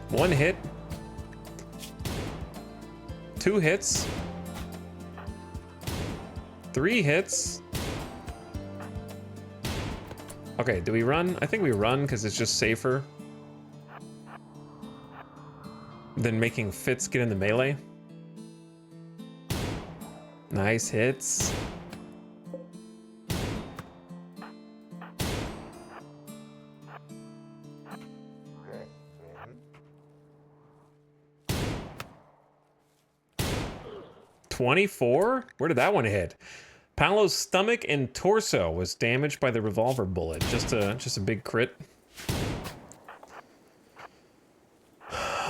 One hit. 2 hits. 3 hits. Okay, do we run? I think we run because it's just safer than making Fitz get in the melee. Nice hits. $24? Where did that one hit? Paolo's stomach and torso was damaged by the revolver bullet. Just a big crit.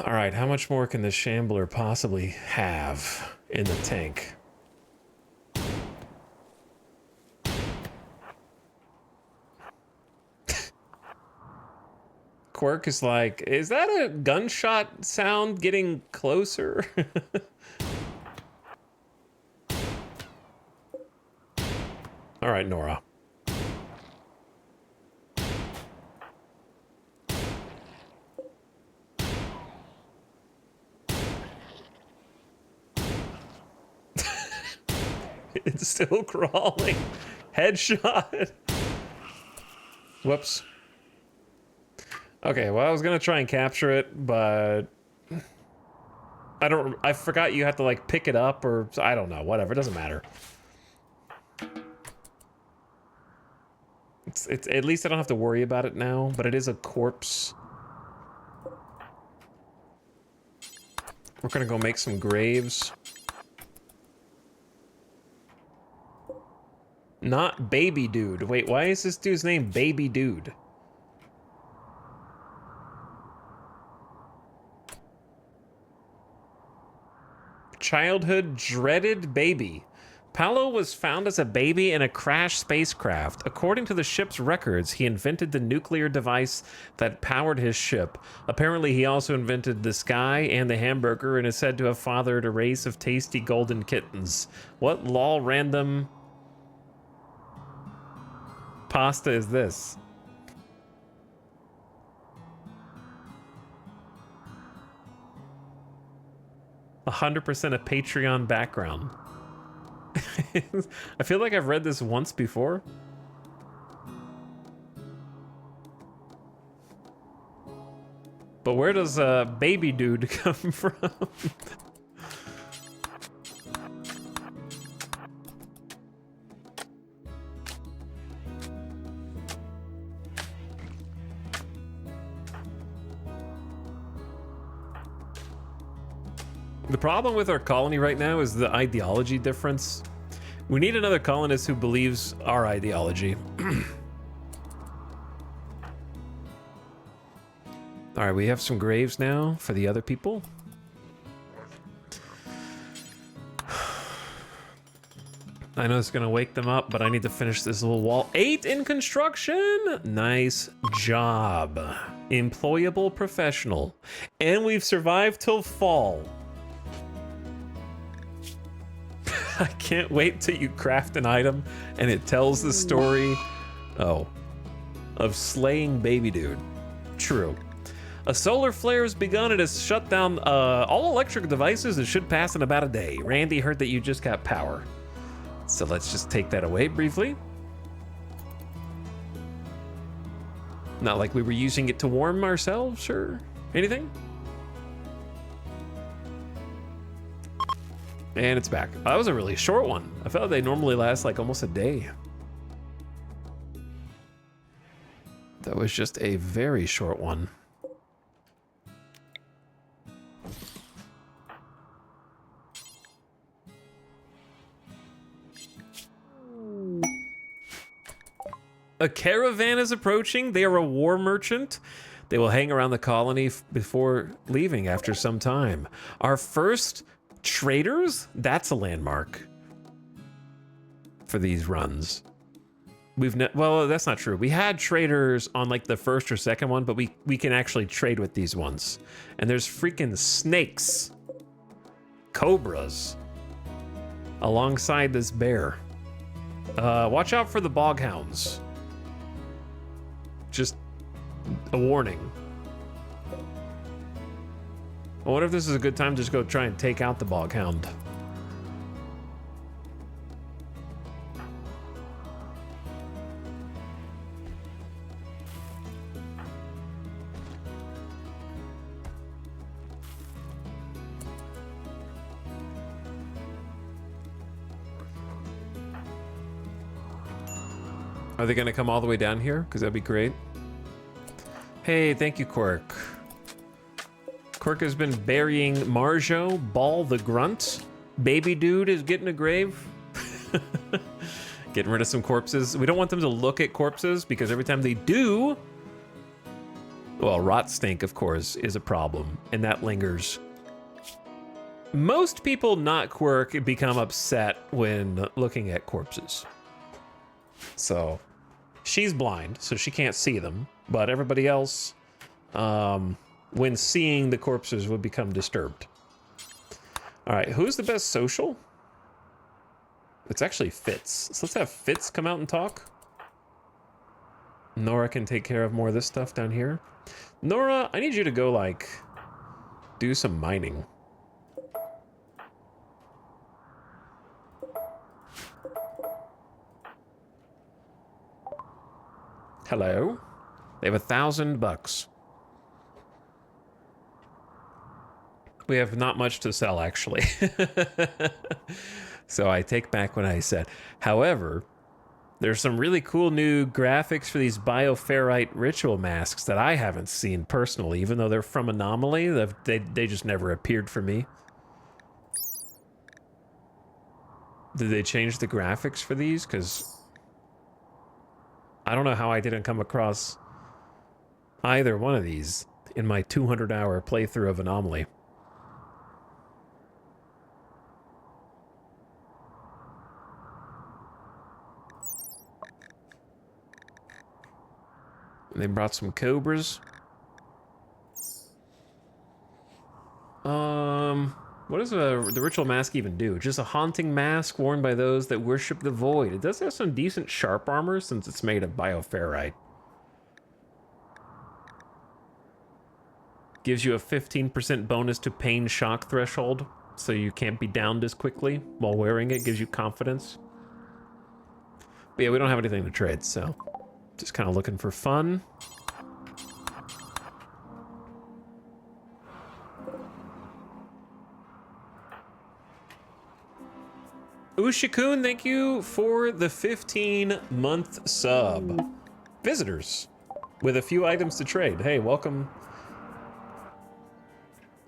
All right, how much more can the Shambler possibly have in the tank? Quirk is like, is that a gunshot sound getting closer? All right, Nora. It's still crawling. Headshot. Whoops. Okay, well, I was gonna try and capture it, but I forgot you have to like pick it up, or I don't know, whatever, it doesn't matter. It's at least I don't have to worry about it now, but it is a corpse. We're gonna go make some graves. Not Baby Dude. Wait, why is this dude's name Baby Dude? Childhood dreaded baby. Paolo was found as a baby in a crashed spacecraft. According to the ship's records, he invented the nuclear device that powered his ship. Apparently, he also invented the sky and the hamburger and is said to have fathered a race of tasty golden kittens. What lol random pasta is this? "100% a Patreon background." I feel like I've read this once before. But where does Baby Dude come from? The problem with our colony right now is the ideology difference. We need another colonist who believes our ideology. All right, we have some graves now for the other people. I know it's gonna wake them up, but I need to finish this little wall. 8 in construction! Nice job. Employable professional. And we've survived till fall. I can't wait till you craft an item and it tells the story, of slaying Baby Dude. True. A solar flare has begun. It has shut down all electric devices. It should pass in about a day. Randy heard that you just got power. So let's just take that away briefly. Not like we were using it to warm ourselves or anything. And it's back. That was a really short one. I felt like they normally last like almost a day. That was just a very short one. A caravan is approaching. They are a war merchant. They will hang around the colony before leaving after some time. Our first traders? That's a landmark for these runs. Well, that's not true. We had traders on like the first or second one, but we can actually trade with these ones. And there's freaking snakes, cobras, alongside this bear. Watch out for the bog hounds. Just a warning. I wonder if this is a good time to just go try and take out the bog hound. Are they gonna come all the way down here? Because that'd be great. Hey, thank you, Quirk. Quirk has been burying Marjo, Ball the Grunt. Baby dude is getting a grave. Getting rid of some corpses. We don't want them to look at corpses because every time they do, well, rot stink, of course, is a problem, and that lingers. Most people, not Quirk, become upset when looking at corpses. So, she's blind, so she can't see them, but everybody else, when seeing the corpses, would become disturbed. All right, who's the best social? It's actually Fitz. So let's have Fitz come out and talk. Nora can take care of more of this stuff down here. Nora, I need you to go, like, do some mining. Hello. They have $1,000. We have not much to sell, actually. So I take back what I said. However, there's some really cool new graphics for these bioferrite ritual masks that I haven't seen personally, even though they're from Anomaly. They just never appeared for me. Did they change the graphics for these? Because I don't know how I didn't come across either one of these in my 200-hour playthrough of Anomaly. They brought some cobras. What does the ritual mask even do? Just a haunting mask worn by those that worship the void. It does have some decent sharp armor since it's made of bioferrite. Gives you a 15% bonus to pain shock threshold, so you can't be downed as quickly while wearing it. Gives you confidence. But yeah, we don't have anything to trade, so just kind of looking for fun. Ushikun, thank you for the 15-month sub. Visitors with a few items to trade. Hey, welcome.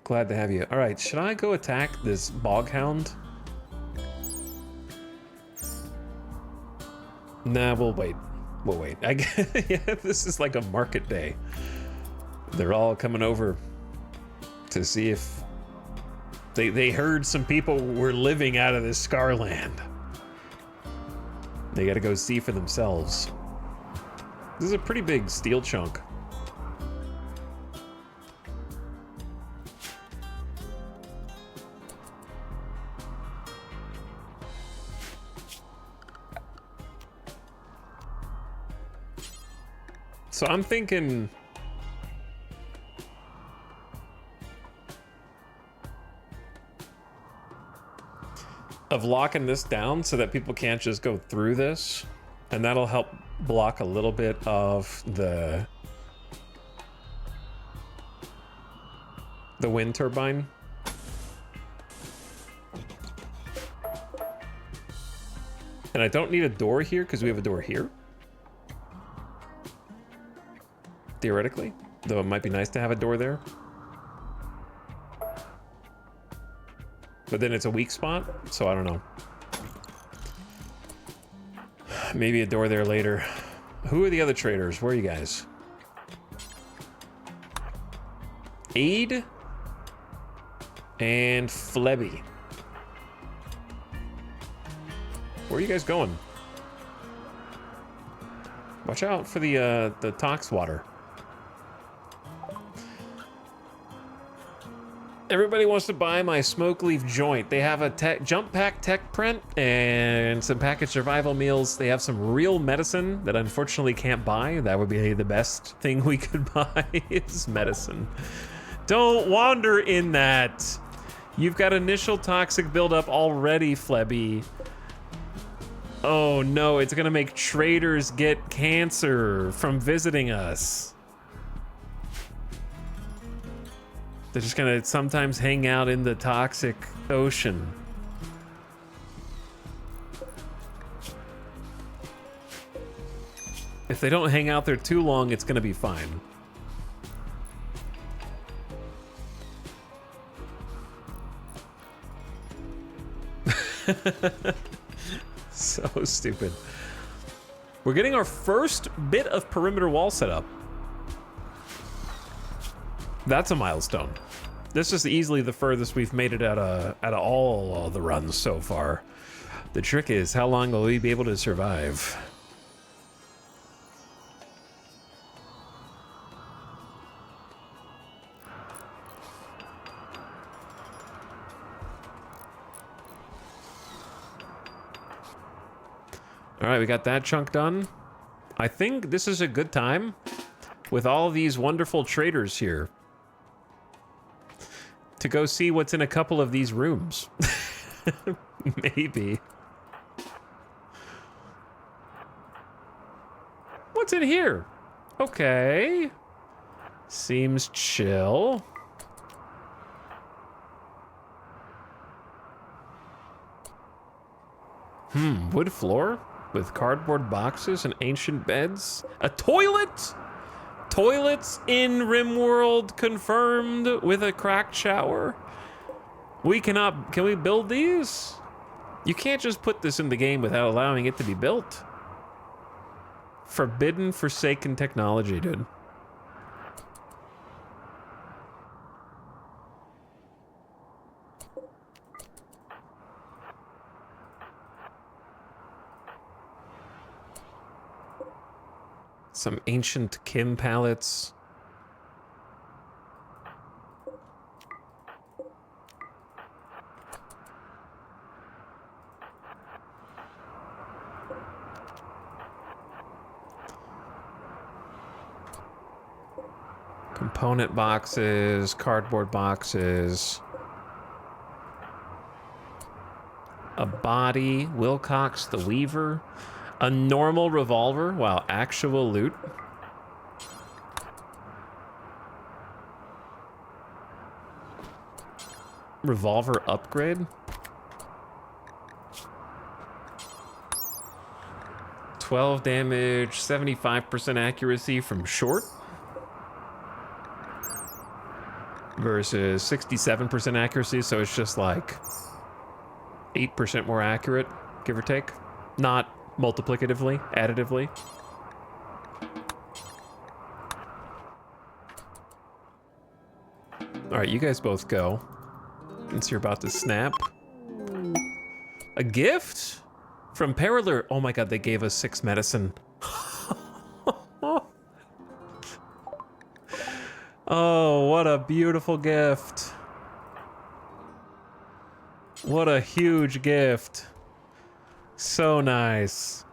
Glad to have you. All right, should I go attack this bog hound? Nah, we'll wait. We'll wait. Yeah, this is like a market day. They're all coming over to see if they heard some people were living out of this Scarland. They gotta go see for themselves. This is a pretty big steel chunk. So I'm thinking of locking this down so that people can't just go through this, and that'll help block a little bit of the wind turbine. And I don't need a door here because we have a door here. Theoretically, though it might be nice to have a door there. But then it's a weak spot, so I don't know. Maybe a door there later. Who are the other traders? Where are you guys? Aid and Flebby. Where are you guys going? Watch out for the tox water. Everybody wants to buy my smoke leaf joint. They have a jump pack tech print and some packaged survival meals. They have some real medicine that unfortunately can't buy. That would be the best thing we could buy is medicine. Don't wander in that. You've got initial toxic buildup already, Flebby. Oh no, it's gonna make traders get cancer from visiting us. They're just gonna sometimes hang out in the toxic ocean. If they don't hang out there too long, it's gonna be fine. So stupid. We're getting our first bit of perimeter wall set up. That's a milestone. This is easily the furthest we've made it out of all the runs so far. The trick is, how long will we be able to survive? All right, we got that chunk done. I think this is a good time with all these wonderful traders here to go see what's in a couple of these rooms. Maybe. What's in here? Okay. Seems chill. Wood floor with cardboard boxes and ancient beds. A toilet? Toilets in RimWorld confirmed with a cracked shower. Can we build these? You can't just put this in the game without allowing it to be built. Forbidden, forsaken technology, dude. Some ancient Kim pallets. Component boxes, cardboard boxes. A body, Wilcox the Weaver. A normal revolver, wow, actual loot. Revolver upgrade. 12 damage, 75% accuracy from short. Versus 67% accuracy, so it's just like 8% more accurate, give or take. Not multiplicatively, additively. All right, you guys both go. Since you're about to snap. A gift from Perilur. Oh my god, they gave us 6 medicine. Oh, what a beautiful gift. What a huge gift. So nice.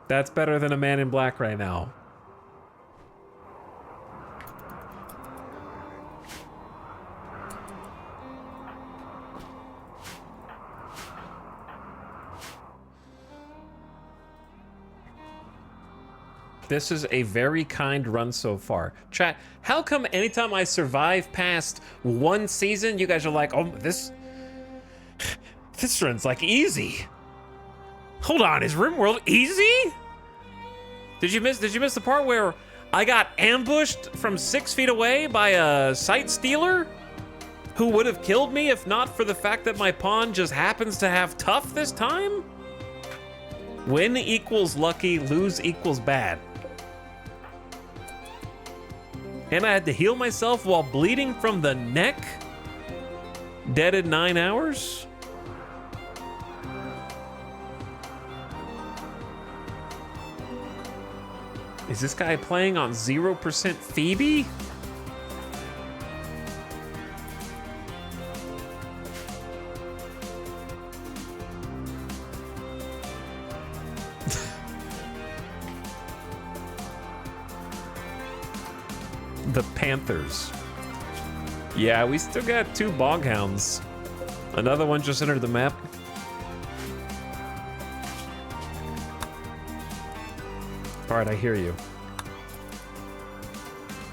That's better than a man in black right now. This is a very kind run so far. Chat, how come anytime I survive past one season, you guys are like, oh, this run's like easy. Hold on, is RimWorld easy? Did you miss the part where I got ambushed from 6 feet away by a sight stealer who would have killed me if not for the fact that my pawn just happens to have tough this time? Win equals lucky, lose equals bad. And I had to heal myself while bleeding from the neck? Dead in 9 hours? Is this guy playing on 0% Phoebe? The Panthers. Yeah, we still got 2 Boghounds. Another one just entered the map. All right, I hear you.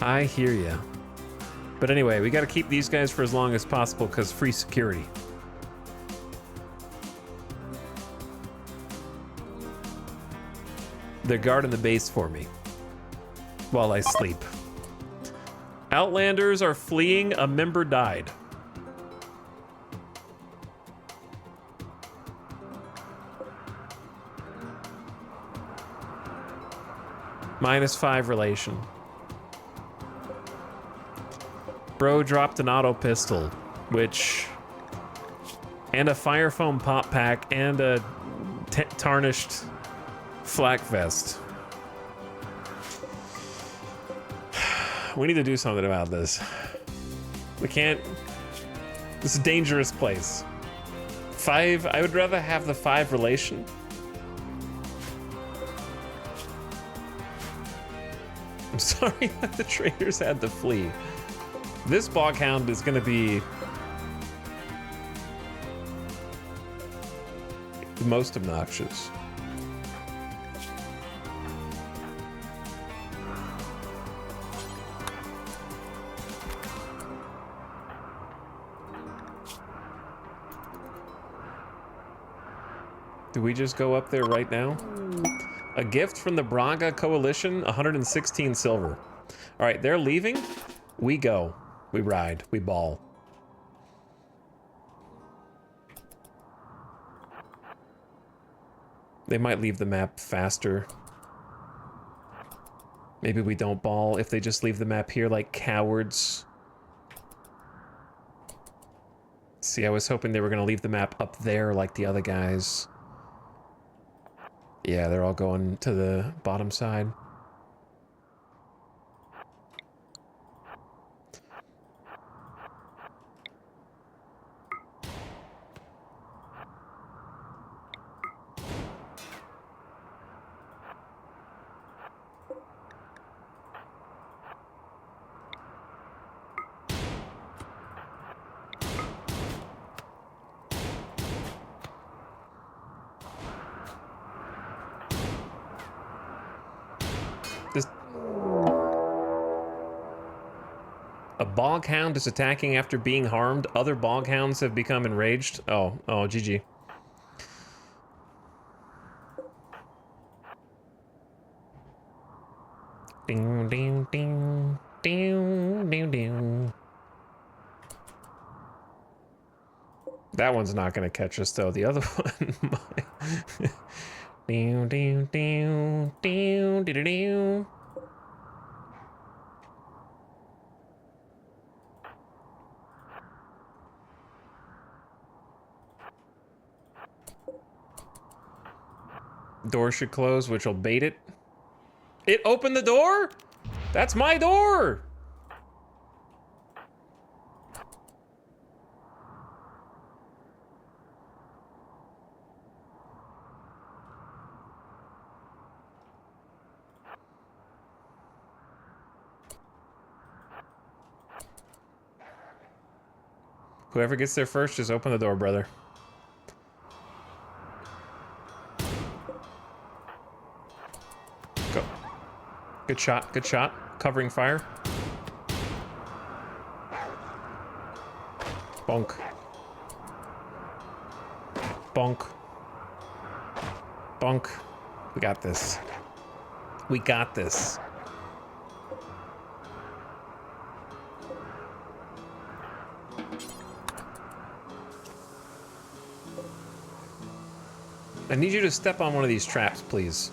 I hear you. But anyway, we got to keep these guys for as long as possible because free security. They're guarding the base for me while I sleep. Outlanders are fleeing. A member died. -5 relation. Bro dropped an auto pistol, which... and a fire foam pop pack and a tarnished flak vest. We need to do something about this. We can't... This is a dangerous place. 5... I would rather have the 5 relation. I'm sorry that the traders had to flee. This Boghound is gonna be... the most obnoxious. Do we just go up there right now? A gift from the Braga Coalition, 116 silver. All right, they're leaving. We go. We ride. We ball. They might leave the map faster. Maybe we don't ball if they just leave the map here like cowards. See, I was hoping they were going to leave the map up there like the other guys. Yeah, they're all going to the bottom side. A Boghound is attacking after being harmed. Other Boghounds have become enraged. Oh, GG. Ding, ding, ding, ding, ding, ding. That one's not gonna catch us though. The other one might. Ding, ding, ding, ding, ding, ding. Door should close, which will bait it. It opened the door? That's my door! Whoever gets there first, just open the door, brother. Go. Good shot, good shot. Covering fire. Bonk. Bonk. Bonk. We got this. We got this. I need you to step on one of these traps, please.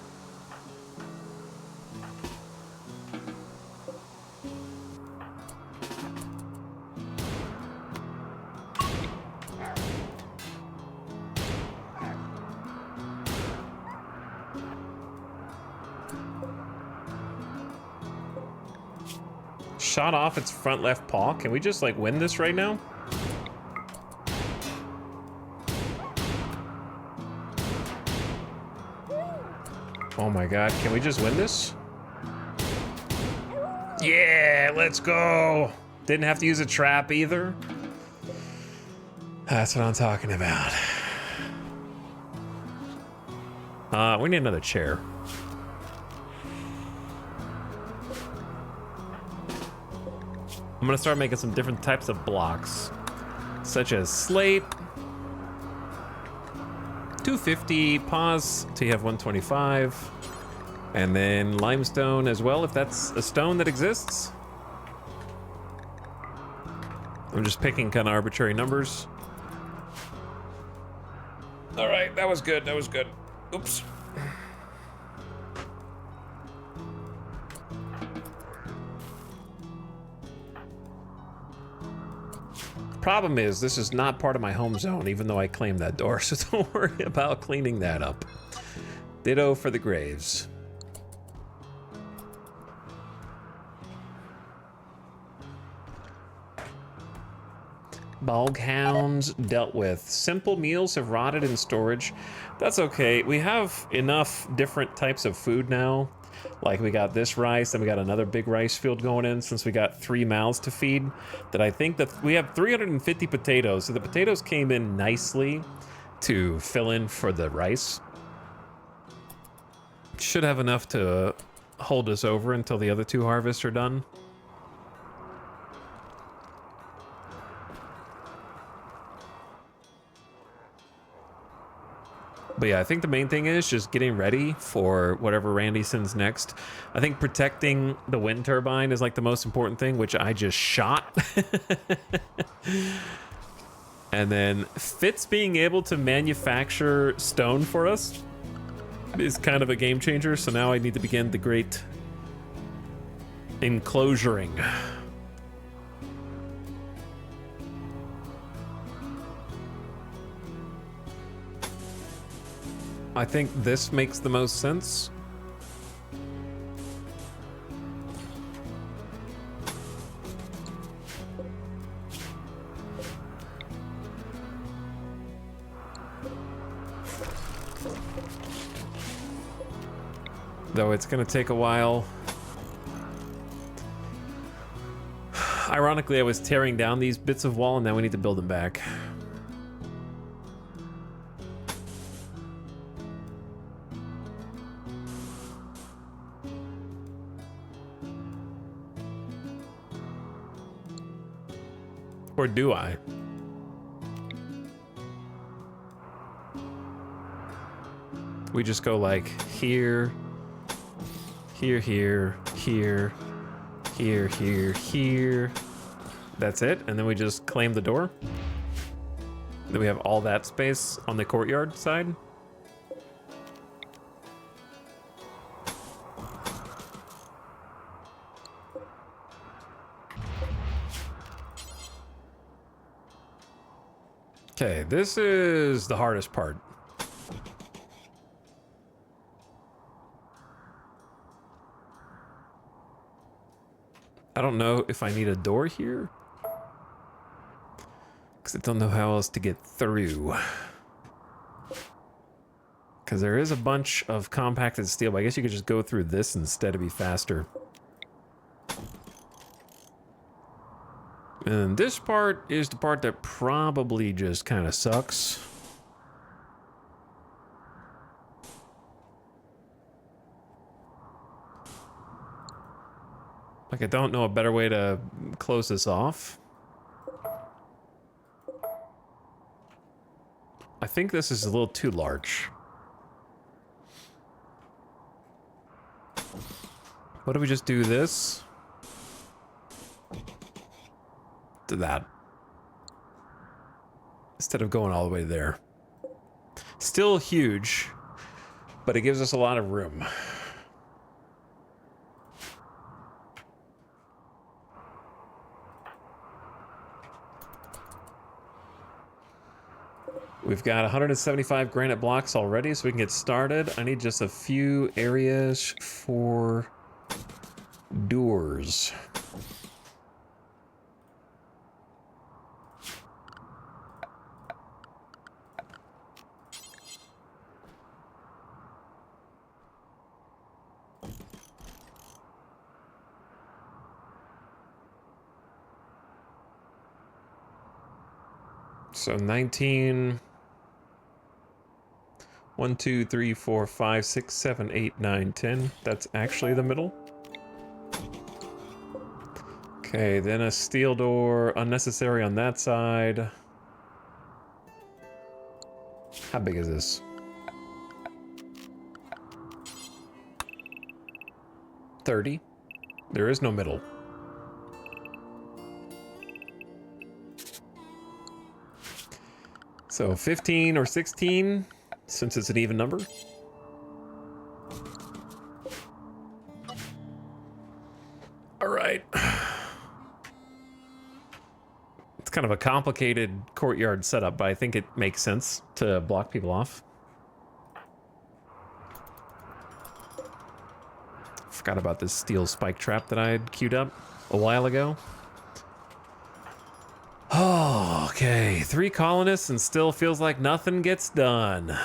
Shot off its front left paw. Can we just like win this right now? Oh my god, can we just win this? Yeah, let's go! Didn't have to use a trap either. That's what I'm talking about. We need another chair. I'm gonna start making some different types of blocks, such as slate, 250, pause till you have 125, and then limestone as well, if that's a stone that exists. I'm just picking kind of arbitrary numbers. All right, that was good, that was good. Oops. Problem is, this is not part of my home zone, even though I claimed that door, so don't worry about cleaning that up. Ditto for the graves. Bog hounds dealt with. Simple meals have rotted in storage. That's okay. We have enough different types of food now. Like we got this rice, and we got another big rice field going in since we got 3 mouths to feed. That I think that we have 350 potatoes. So the potatoes came in nicely to fill in for the rice. Should have enough to hold us over until the other 2 harvests are done. But yeah, I think the main thing is just getting ready for whatever Randy sends next. I think protecting the wind turbine is like the most important thing, which I just shot. And then Fitz being able to manufacture stone for us is kind of a game changer. So now I need to begin the great enclosuring. I think this makes the most sense. Though it's gonna take a while. Ironically, I was tearing down these bits of wall and now we need to build them back. Or do I? We just go like here, here, here, here, here, here, here. That's it, and then we just claim the door. Then we have all that space on the courtyard side. Okay, this is the hardest part. I don't know if I need a door here, because I don't know how else to get through. Because there is a bunch of compacted steel, but I guess you could just go through this instead to be faster. And this part is the part that probably just kind of sucks. Like, I don't know a better way to close this off. I think this is a little too large. What if we just do this? To that. Instead of going all the way there. Still huge, but it gives us a lot of room. We've got 175 granite blocks already, so we can get started. I need just a few areas for doors. So 19... 1, 2, 3, 4, 5, 6, 7, 8, 9, 10. That's actually the middle. Okay, then a steel door, unnecessary on that side. How big is this? $30. There is no middle. So 15 or 16. Since it's an even number. All right. It's kind of a complicated courtyard setup, but I think it makes sense to block people off. Forgot about this steel spike trap that I had queued up a while ago. Oh, okay. 3 colonists and still feels like nothing gets done.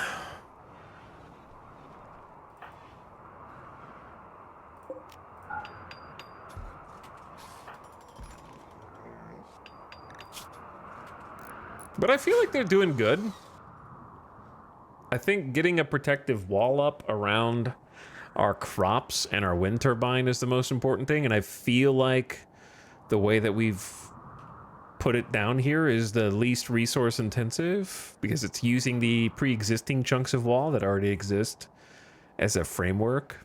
But I feel like they're doing good. I think getting a protective wall up around our crops and our wind turbine is the most important thing, and I feel like the way that we've put it down here is the least resource intensive because it's using the pre-existing chunks of wall that already exist as a framework,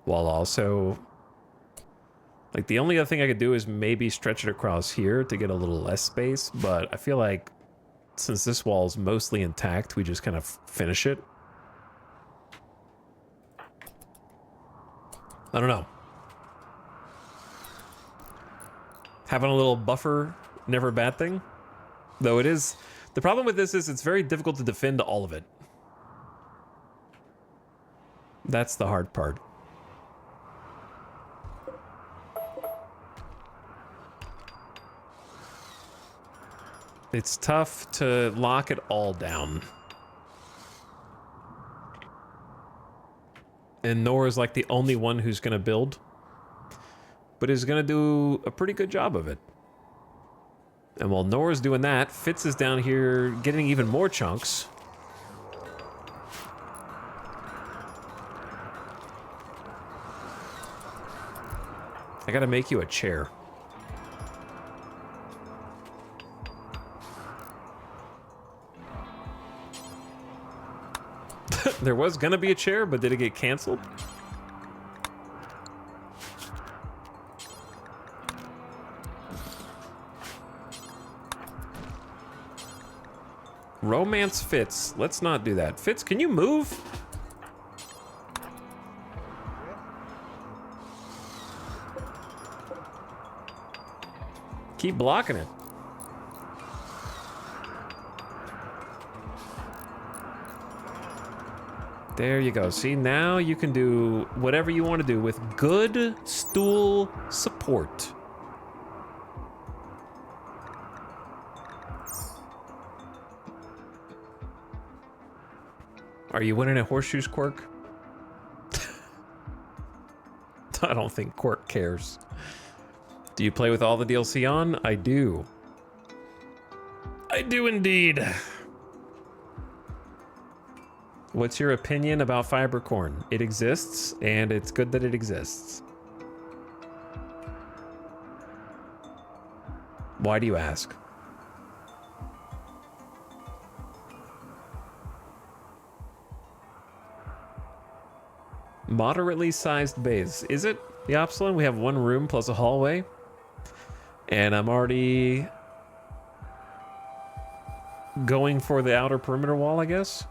while also, like, the only other thing I could do is maybe stretch it across here to get a little less space, but I feel like since this wall is mostly intact, we just kind of finish it. I don't know. Having a little buffer, never a bad thing. Though it is... The problem with this is it's very difficult to defend all of it. That's the hard part. It's tough to lock it all down. And Nora's like the only one who's going to build, but is going to do a pretty good job of it. And while Nora's doing that, Fitz is down here getting even more chunks. I gotta make you a chair. There was gonna be a chair, but did it get canceled? Romance Fitz. Let's not do that. Fitz, can you move? Keep blocking it. There you go. See, now you can do whatever you want to do with good stool support. Are you winning at Horseshoes, Quirk? I don't think Quirk cares. Do you play with all the DLC on? I do. I do indeed. What's your opinion about fiber corn? It exists, and it's good that it exists. Why do you ask? Moderately sized base. Is it, Yopsilon? We have one room plus a hallway. And I'm already going for the outer perimeter wall, I guess.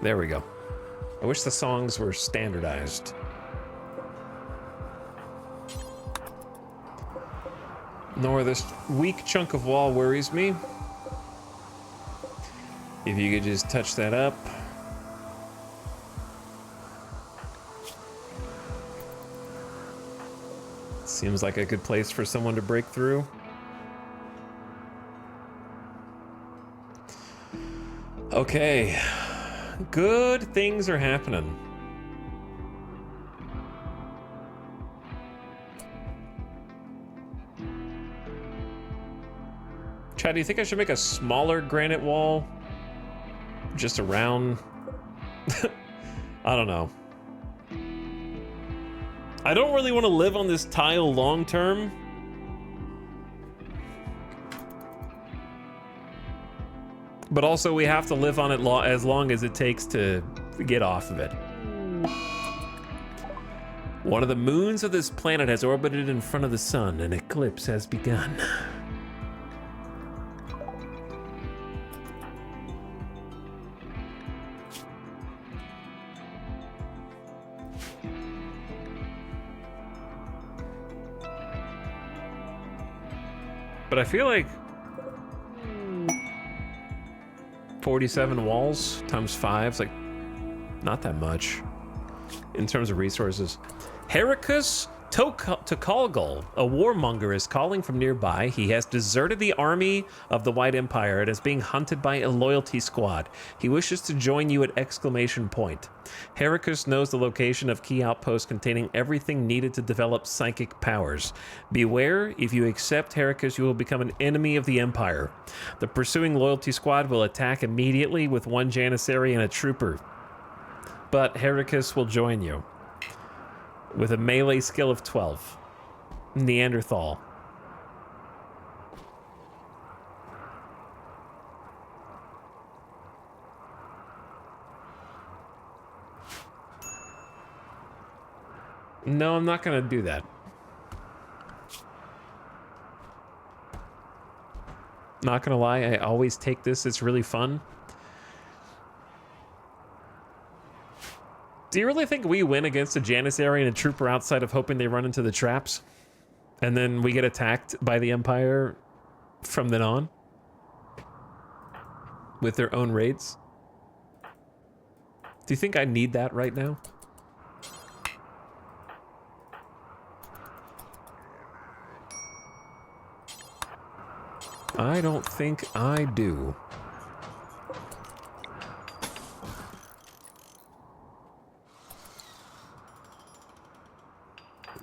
There we go. I wish the songs were standardized. Nor this weak chunk of wall worries me. If you could just touch that up. Seems like a good place for someone to break through. Okay. Good things are happening. Chad, do you think I should make a smaller granite wall? Just around? I don't know. I don't really want to live on this tile long term. But also we have to live on it as long as it takes to get off of it. One of the moons of this planet has orbited in front of the sun. An eclipse has begun. But I feel like 47 walls times 5 is like not that much in terms of resources. Heracus Tokalgal, a warmonger, is calling from nearby. He has deserted the army of the White Empire and is being hunted by a loyalty squad. He wishes to join you at exclamation point. Heracus knows the location of key outposts containing everything needed to develop psychic powers. Beware, if you accept Heracus, you will become an enemy of the Empire. The pursuing loyalty squad will attack immediately with one Janissary and a trooper. But Heracus will join you. With a melee skill of 12. Neanderthal. No, I'm not gonna do that. Not gonna lie, I always take this, it's really fun. Do you really think we win against a Janissary and a trooper outside of hoping they run into the traps? And then we get attacked by the Empire from then on? With their own raids? Do you think I need that right now? I don't think I do.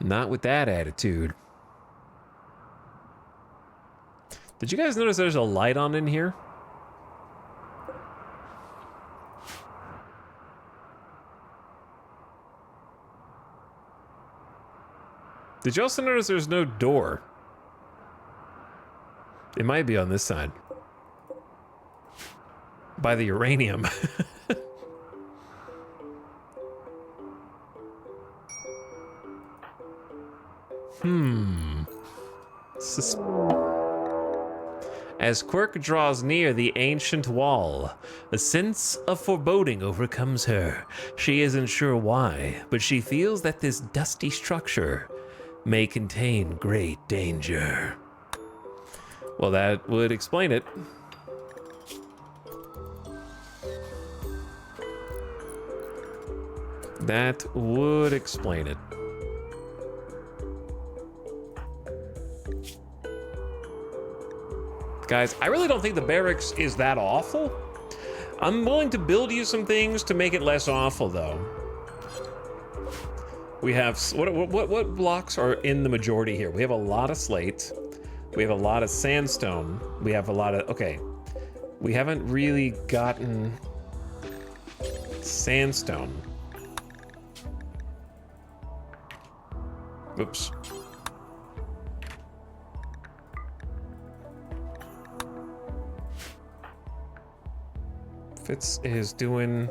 Not with that attitude. Did you guys notice there's a light on in here? Did you also notice there's no door? It might be on this side. By the uranium. As Quirk draws near the ancient wall, a sense of foreboding overcomes her. She isn't sure why, but she feels that this dusty structure may contain great danger. Well, that would explain it. That would explain it. Guys, I really don't think the barracks is that awful. I'm willing to build you some things to make it less awful, though. We have, what blocks are in the majority here? We have a lot of slate. We have a lot of sandstone. We have a lot of, okay. We haven't really gotten sandstone. Oops. Fitz is doing...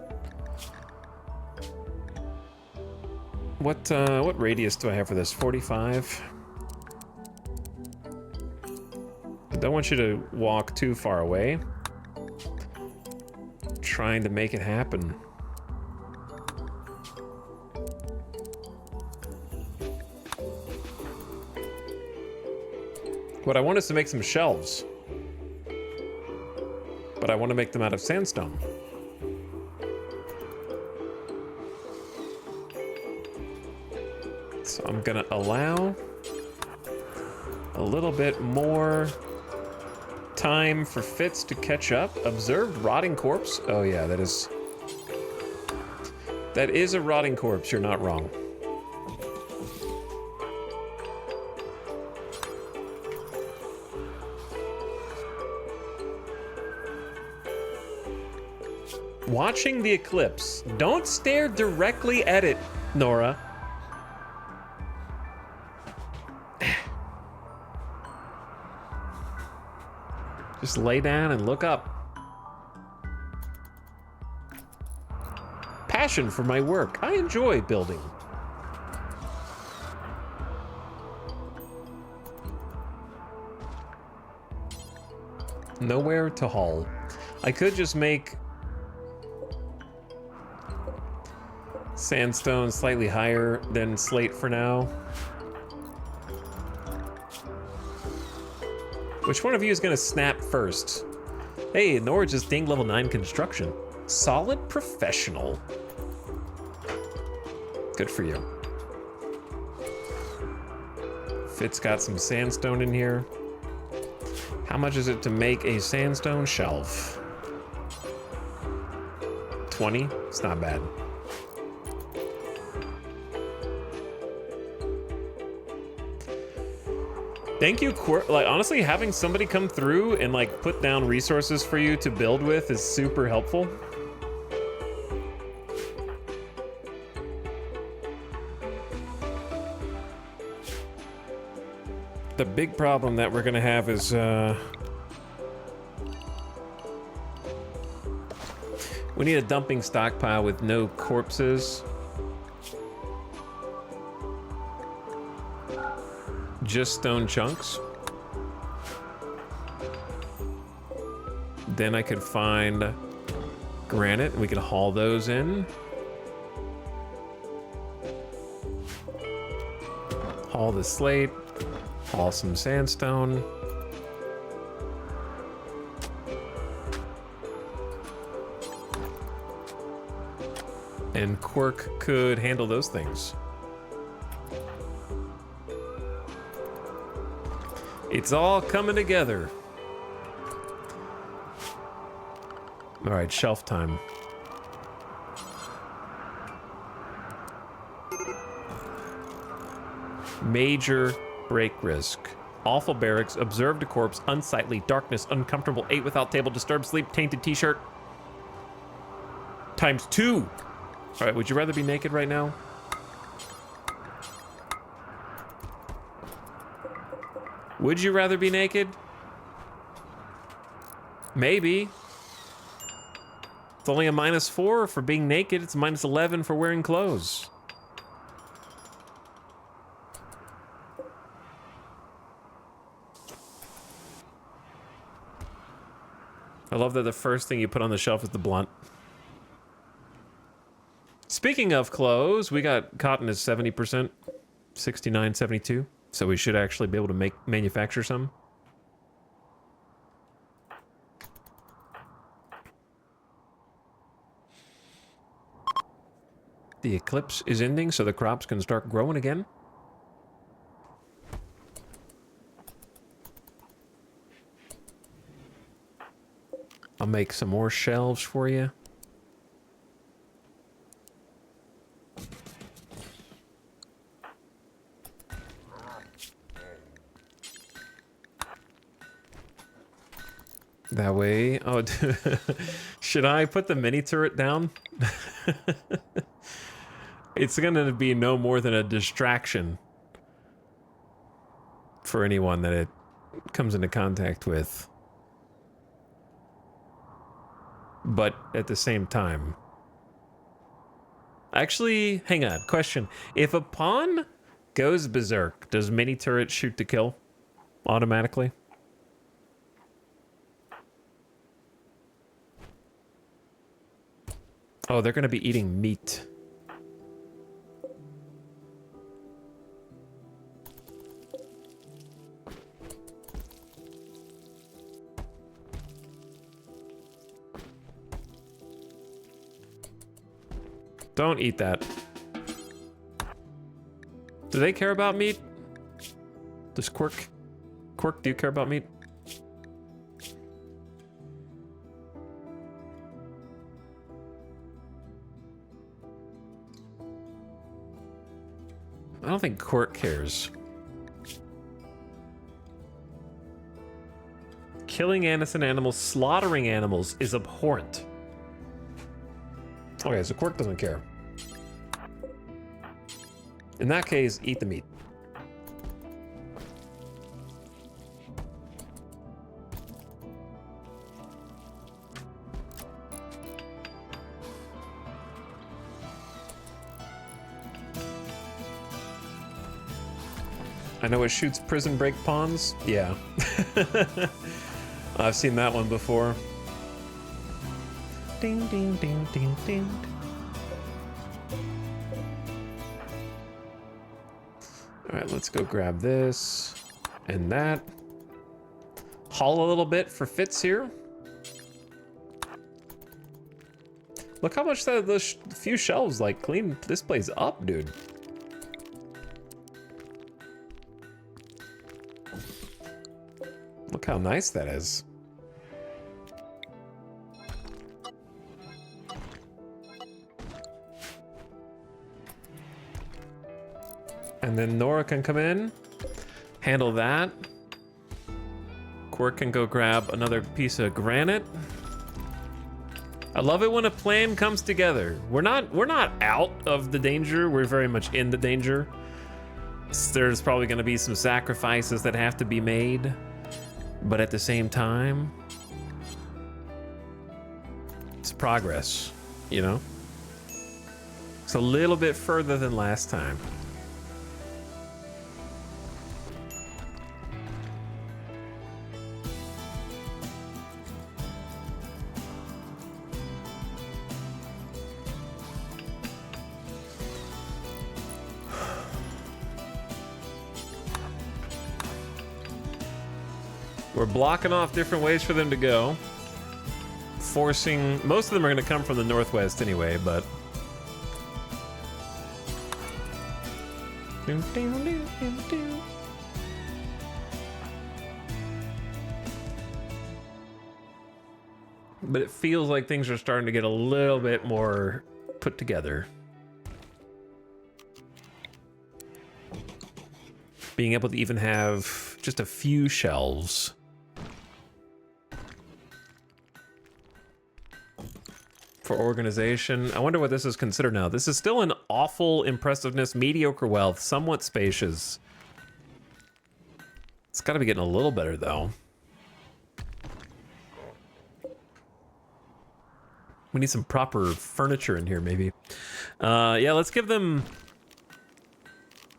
What radius do I have for this? 45? I don't want you to walk too far away. Trying to make it happen. What I want is to make some shelves. But I want to make them out of sandstone. So I'm gonna allow a little bit more time for Fitz to catch up. Observed rotting corpse. Oh yeah, that is a rotting corpse. You're not wrong. Watching the eclipse. Don't stare directly at it, Nora. Just lay down and look up. Passion for my work. I enjoy building. Nowhere to haul. I could just make sandstone slightly higher than slate for now. Which one of you is gonna snap first? Hey, Nora just dinged level 9 construction. Solid professional. Good for you. Fitz got some sandstone in here. How much is it to make a sandstone shelf? 20? It's not bad. Thank you, like, honestly, having somebody come through and, like, put down resources for you to build with is super helpful. The big problem that we're gonna have is, we need a dumping stockpile with no corpses. Just stone chunks. Then I could find granite and we could haul those in. Haul the slate, haul some sandstone. And Quirk could handle those things. It's all coming together. All right, shelf time. Major break risk. Awful barracks, observed a corpse, unsightly, darkness, uncomfortable, ate without table, disturbed sleep, tainted t-shirt. ×2. All right, would you rather be naked right now? Would you rather be naked? Maybe. It's only a -4 for being naked. It's -11 for wearing clothes. I love that the first thing you put on the shelf is the blunt. Speaking of clothes, we got cotton is 70%, 69, 72. So we should actually be able to manufacture some. The eclipse is ending, so the crops can start growing again. I'll make some more shelves for you. That way, oh, should I put the mini turret down? It's gonna be no more than a distraction for anyone that it comes into contact with. But at the same time, actually, hang on, question. If a pawn goes berserk, does mini turret shoot to kill automatically? Oh, they're gonna be eating meat. Don't eat that. Do they care about meat? Does Quirk, do you care about meat? I don't think Quirk cares. Killing innocent animals, slaughtering animals is abhorrent. Okay, so Quirk doesn't care. In that case, eat the meat. I know it shoots prison break pawns. Yeah. I've seen that one before. Ding, ding, ding, ding, ding. All right, let's go grab this and that. Haul a little bit for Fitz here. Look how much those few shelves like clean this place up, dude. Look how nice that is. And then Nora can come in, handle that. Quirk can go grab another piece of granite. I love it when a plan comes together. We're not out of the danger. We're very much in the danger. There's probably going to be some sacrifices that have to be made. But at the same time, it's progress, you know? It's a little bit further than last time. We're blocking off different ways for them to go. Forcing, most of them are gonna come from the northwest anyway, but. But it feels like things are starting to get a little bit more put together. Being able to even have just a few shelves. For organization. I wonder what this is considered now. This is still an awful impressiveness, mediocre wealth, somewhat spacious. It's got to be getting a little better though. We need some proper furniture in here maybe. Yeah, let's give them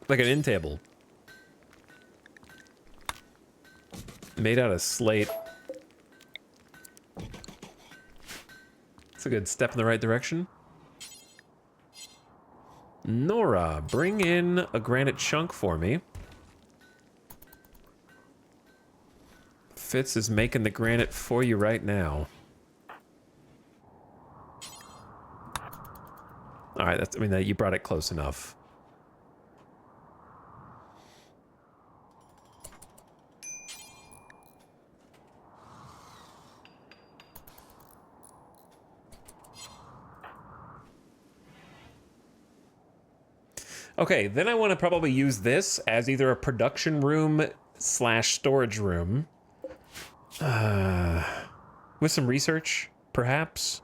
like an end table. Made out of slate. It's a good step in the right direction. Nora, bring in a granite chunk for me. Fitz is making the granite for you right now. All right, that's, I mean, you brought it close enough. Okay, then I want to probably use this as either a production room slash storage room. With some research, perhaps.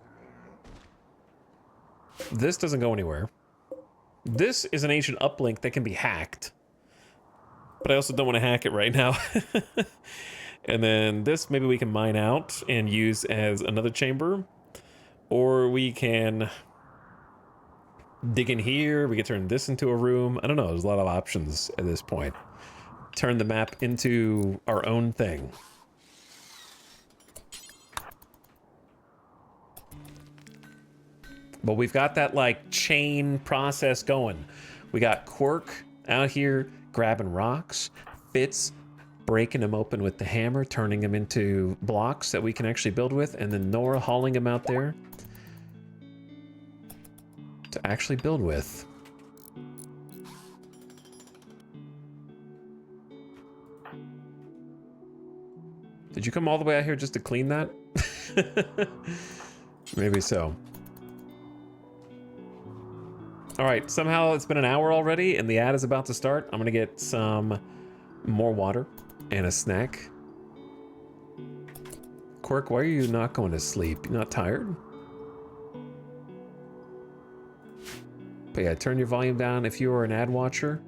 This doesn't go anywhere. This is an ancient uplink that can be hacked. But I also don't want to hack it right now. And then this maybe we can mine out and use as another chamber. Or we can dig in here, we could turn this into a room. I don't know, there's a lot of options at this point. Turn the map into our own thing. But we've got that like chain process going. We got Quirk out here grabbing rocks, Fitz breaking them open with the hammer, turning them into blocks that we can actually build with, and then Nora hauling them out there to actually build with. Did you come all the way out here just to clean that? Maybe so. All right, somehow it's been an hour already and the ad is about to start. I'm gonna get some more water and a snack. Quirk, why are you not going to sleep? You not tired? But yeah, turn your volume down if you are an ad watcher.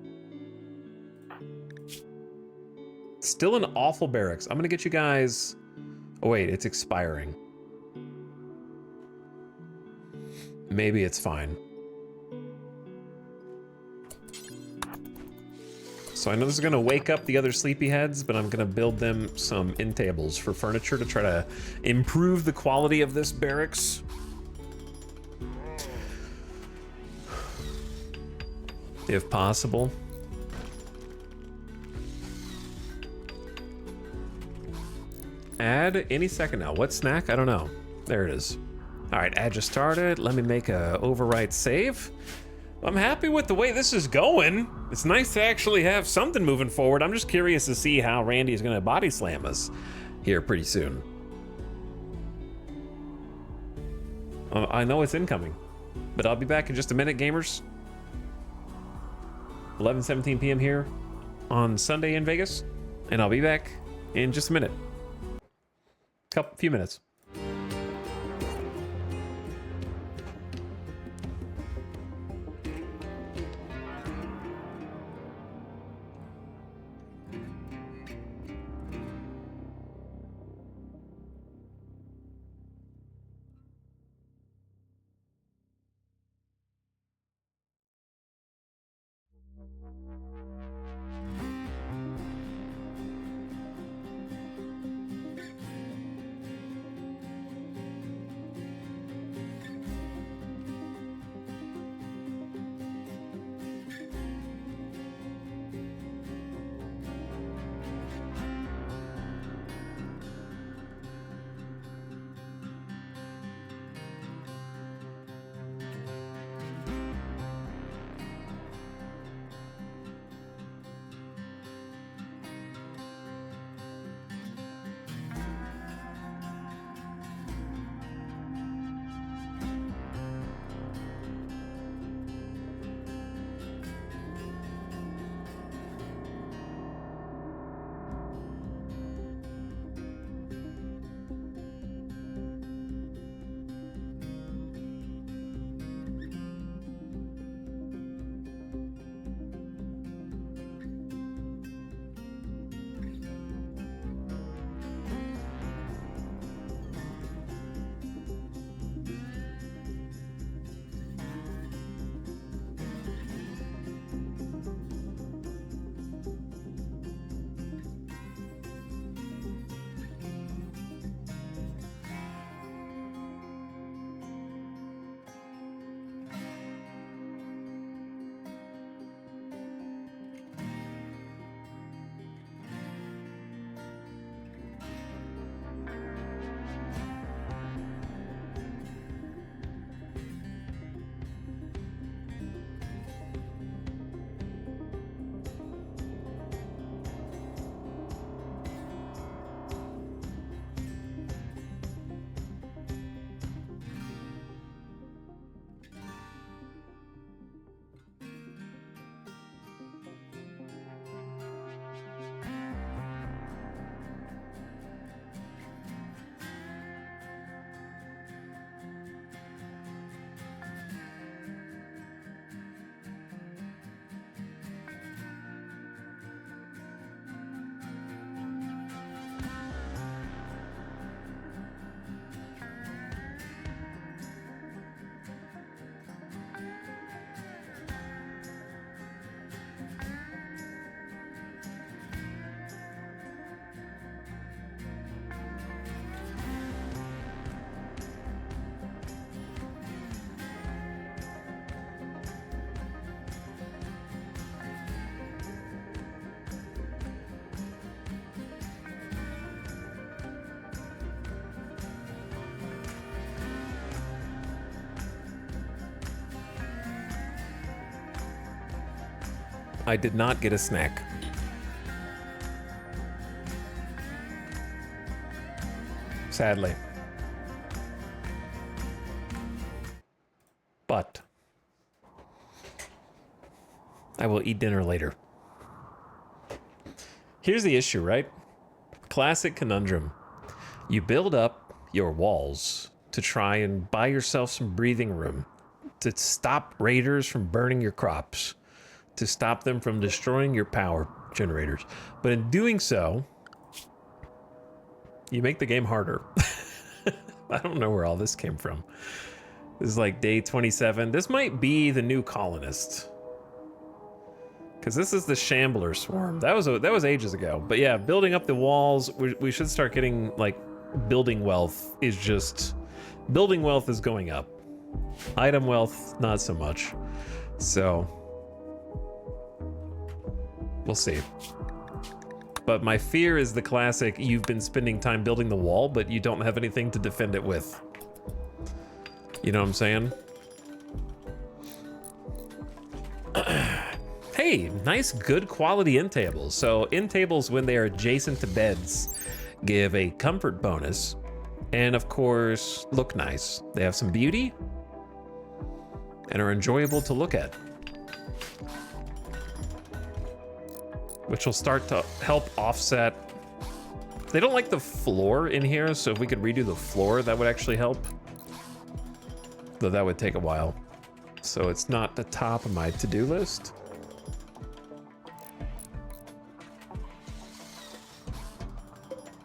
Still an awful barracks. I'm gonna get you guys... Oh wait, it's expiring. Maybe it's fine. So I know this is gonna wake up the other sleepyheads, but I'm gonna build them some end tables for furniture to try to improve the quality of this barracks. If possible. Ad any second now. What snack? I don't know. There it is. All right, ad just started. Let me make a overwrite save. I'm happy with the way this is going. It's nice to actually have something moving forward. I'm just curious to see how Randy is gonna body slam us here pretty soon. I know it's incoming, but I'll be back in just a minute, gamers. 11:17 p.m. here on Sunday in Vegas, and I'll be back in just a minute. Few minutes. I did not get a snack. Sadly. But I will eat dinner later. Here's the issue, right? Classic conundrum. You build up your walls to try and buy yourself some breathing room, to stop raiders from burning your crops, to stop them from destroying your power generators. But in doing so, you make the game harder. I don't know where all this came from. This is like day 27. This might be the new colonist. Because this is the Shambler Swarm. That was ages ago. But yeah, building up the walls, we should start getting, like, building wealth is just... Building wealth is going up. Item wealth, not so much. So... we'll see. But my fear is the classic, you've been spending time building the wall, but you don't have anything to defend it with. You know what I'm saying? Hey, nice, good quality end tables. So end tables, when they are adjacent to beds, give a comfort bonus, and of course, look nice. They have some beauty, and are enjoyable to look at. Which will start to help offset. They don't like the floor in here, so if we could redo the floor, that would actually help. Though that would take a while. So it's not the top of my to-do list.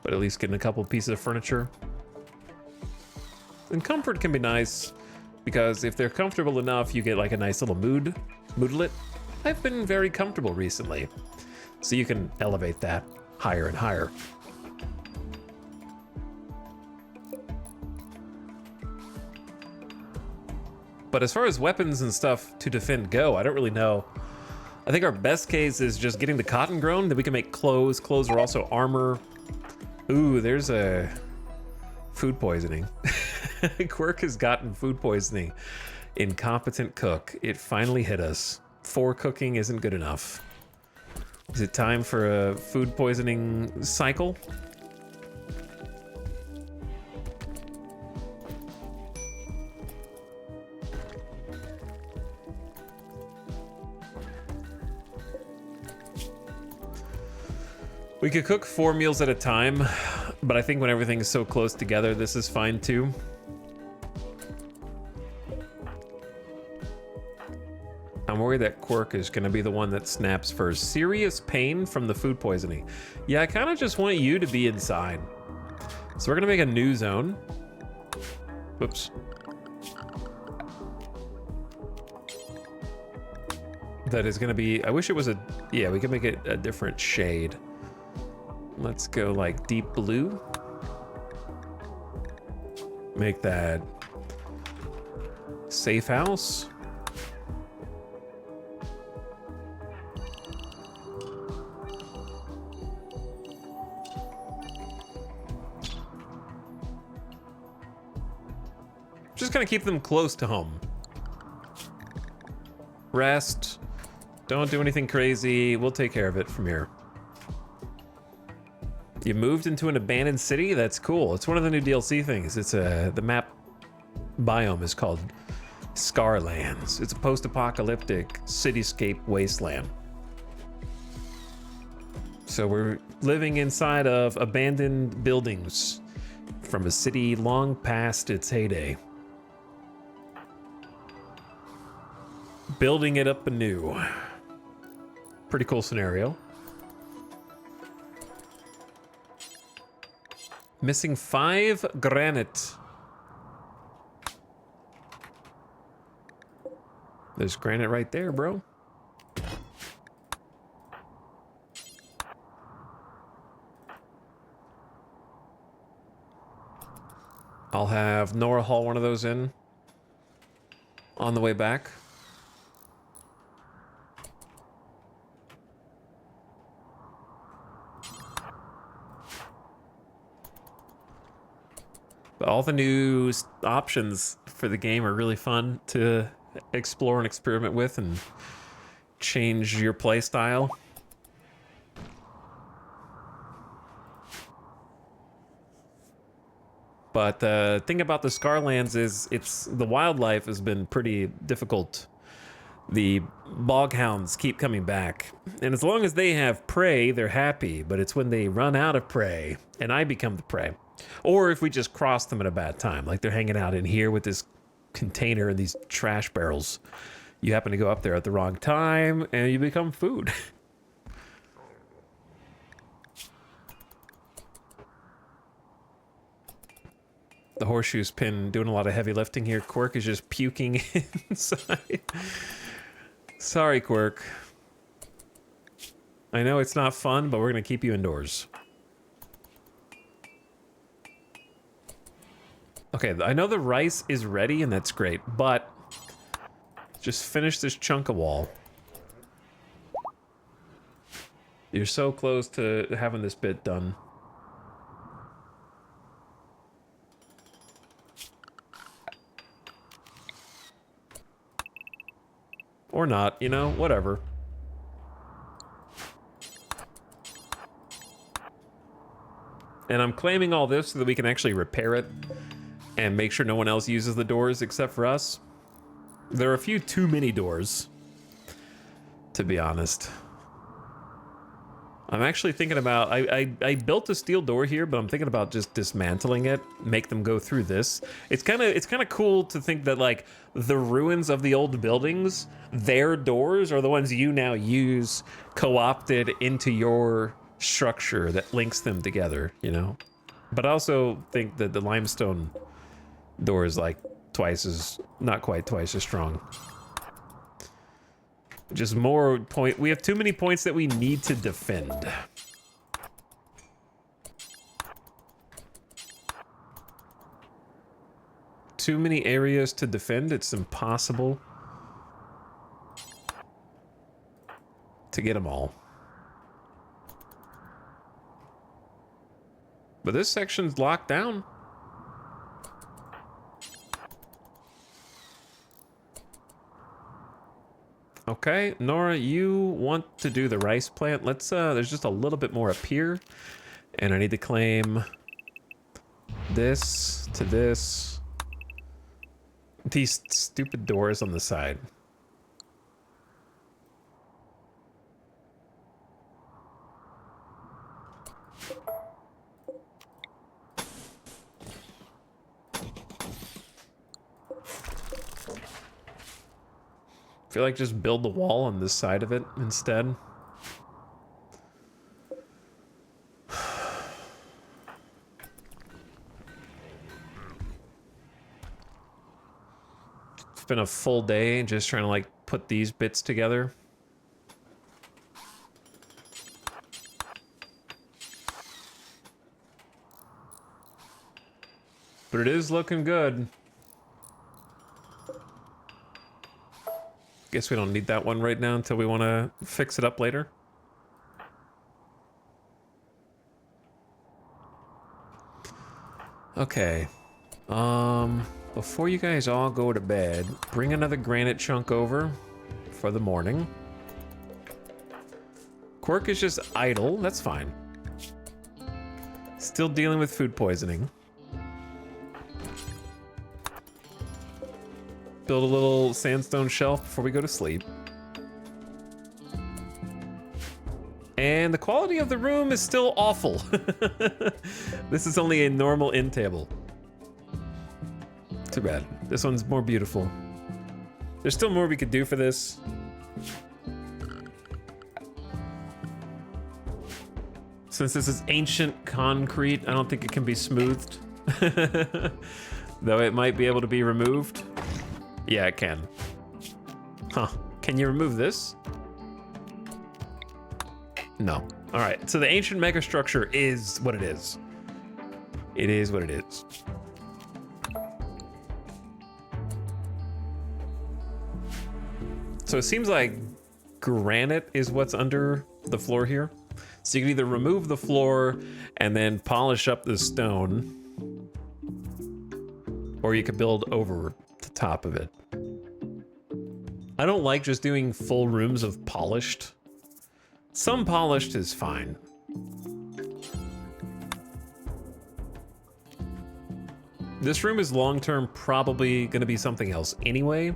But at least getting a couple pieces of furniture. And comfort can be nice, because if they're comfortable enough, you get like a nice little moodlet. I've been very comfortable recently, so you can elevate that higher and higher. But as far as weapons and stuff to defend go, I don't really know. I think our best case is just getting the cotton grown, then we can make clothes. Clothes are also armor. Ooh, there's a food poisoning. Quirk has gotten food poisoning. Incompetent cook. It finally hit us. 4 cooking isn't good enough. Is it time for a food poisoning cycle? We could cook 4 meals at a time, but I think when everything is so close together, this is fine too. I'm worried that Quirk is gonna be the one that snaps for serious pain from the food poisoning. Yeah, I kind of just want you to be inside. So we're gonna make a new zone. Whoops. That is gonna be, I wish it was a, yeah, we could make it a different shade. Let's go like deep blue. Make that safe house. Just gonna keep them close to home. Rest. Don't do anything crazy. We'll take care of it from here. You moved into an abandoned city? That's cool. It's one of the new DLC things. It's the map biome is called Scarlands. It's a post-apocalyptic cityscape wasteland. So we're living inside of abandoned buildings from a city long past its heyday. Building it up anew. Pretty cool scenario. Missing 5 granite. There's granite right there, bro. I'll have Nora haul one of those in on the way back. But all the new options for the game are really fun to explore and experiment with and change your play style. But the thing about the Scarlands is the wildlife has been pretty difficult. The boghounds keep coming back. And as long as they have prey, they're happy. But it's when they run out of prey and I become the prey. Or if we just cross them at a bad time, like they're hanging out in here with this container and these trash barrels. You happen to go up there at the wrong time and you become food. The horseshoe's pin doing a lot of heavy lifting here. Quirk is just puking inside. Sorry, Quirk. I know it's not fun, but we're gonna keep you indoors. Okay, I know the rice is ready and that's great, but just finish this chunk of wall. You're so close to having this bit done. Or not, you know, whatever. And I'm claiming all this so that we can actually repair it and make sure no one else uses the doors except for us. There are a few too many doors, to be honest. I'm actually thinking about, I built a steel door here, but I'm thinking about just dismantling it, make them go through this. It's kind of cool to think that like the ruins of the old buildings, their doors are the ones you now use co-opted into your structure that links them together, you know? But I also think that the limestone door is like not quite twice as strong. Just more point. We have too many points that we need to defend. Too many areas to defend. It's impossible to get them all. But this section's locked down. Okay, Nora, you want to do the rice plant. Let's, there's just a little bit more up here. And I need to claim this to this. These stupid doors on the side. I feel like just build the wall on this side of it instead. It's been a full day just trying to like put these bits together. But it is looking good. Guess we don't need that one right now until we want to fix it up later. Okay. Before you guys all go to bed, bring another granite chunk over for the morning. Quirk is just idle. That's fine. Still dealing with food poisoning. Build a little sandstone shelf before we go to sleep. And the quality of the room is still awful. This is only a normal end table. Too bad. This one's more beautiful. There's still more we could do for this. Since this is ancient concrete, I don't think it can be smoothed. Though it might be able to be removed. Yeah, it can. Huh. Can you remove this? No. All right. So the ancient megastructure is what it is. It is what it is. So it seems like granite is what's under the floor here. So you can either remove the floor and then polish up the stone, or you could build over the top of it. I don't like just doing full rooms of polished. Some polished is fine. This room is long-term probably going to be something else anyway.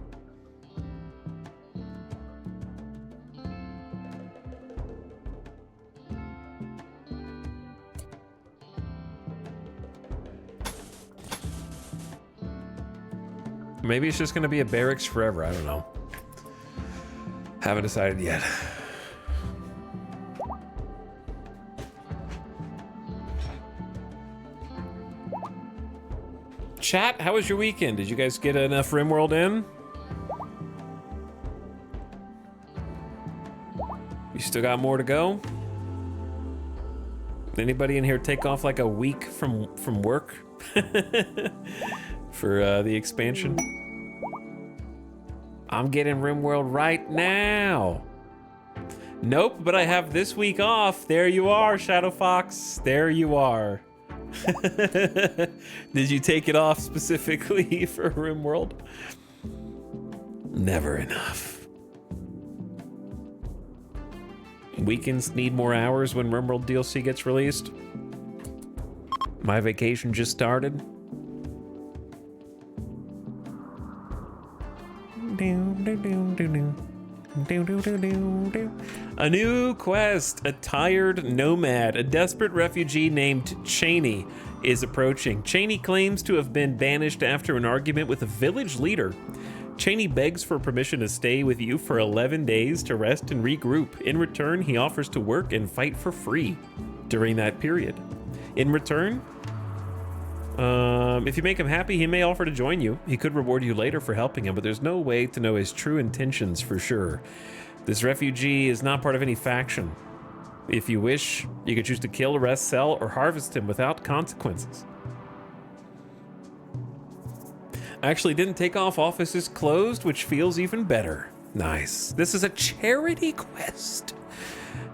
Maybe it's just going to be a barracks forever. I don't know. Haven't decided yet. Chat, how was your weekend? Did you guys get enough RimWorld in? You still got more to go? Anybody in here take off like a week from work for the expansion? I'm getting RimWorld right now. Nope, but I have this week off. There you are, Shadow Fox. There you are. Did you take it off specifically for RimWorld? Never enough. Weekends need more hours when RimWorld DLC gets released. My vacation just started. A new quest, a tired nomad, a desperate refugee named Cheney is approaching. Cheney claims to have been banished after an argument with a village leader. Cheney begs for permission to stay with you for 11 days to rest and regroup. In return, he offers to work and fight for free during that period. In return, if you make him happy, he may offer to join you. He could reward you later for helping him, but there's no way to know his true intentions for sure. This refugee is not part of any faction. If you wish, you can choose to kill, arrest, sell, or harvest him without consequences. Actually, didn't take off office is closed, which feels even better. Nice. This is a charity quest.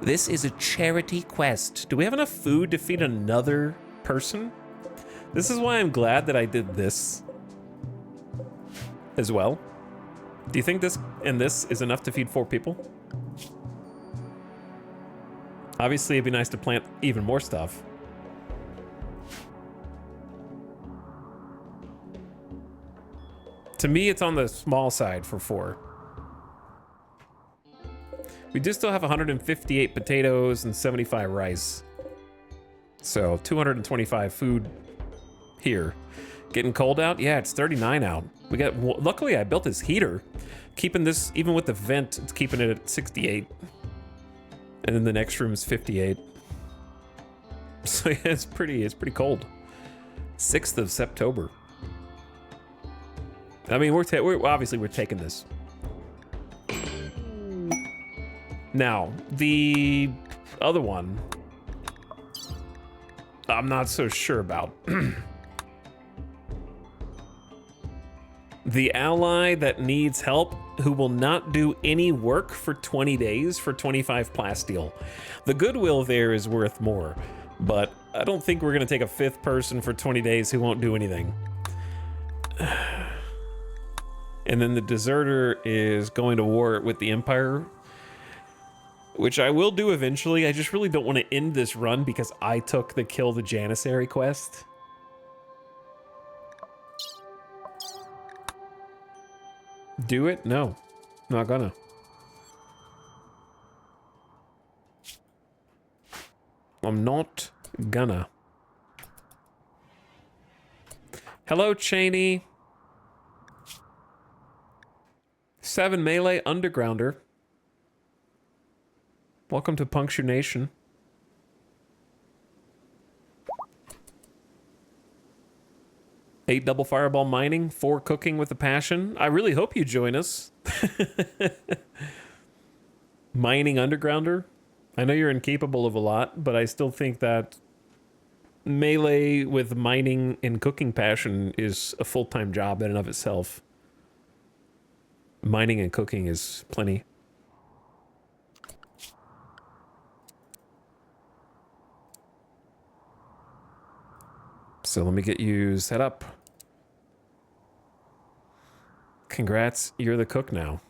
This is a charity quest. Do we have enough food to feed another person? This is why I'm glad that I did this as well. Do you think this and this is enough to feed 4 people? Obviously, it'd be nice to plant even more stuff. To me, it's on the small side for 4. We do still have 158 potatoes and 75 rice. So 225 food here. Getting cold out? Yeah, it's 39 out. We got, luckily I built this heater. Keeping this, even with the vent, it's keeping it at 68. And then the next room is 58. So yeah, it's pretty cold. 6th of September. I mean, we're obviously we're taking this. Now, the other one, I'm not so sure about. The ally that needs help, who will not do any work for 20 days for 25 plasteel. The goodwill there is worth more, but I don't think we're gonna take a 5th person for 20 days who won't do anything. And then the deserter is going to war with the Empire, which I will do eventually. I just really don't want to end this run because I took the kill the Janissary quest. Do it? No, not gonna. I'm not gonna. Hello, Cheney. 7 melee undergrounder. Welcome to Puncture Nation. Eight double fireball mining, 4 cooking with a passion. I really hope you join us. Mining undergrounder. I know you're incapable of a lot, but I still think that melee with mining and cooking passion is a full-time job in and of itself. Mining and cooking is plenty. So let me get you set up. Congrats, you're the cook now.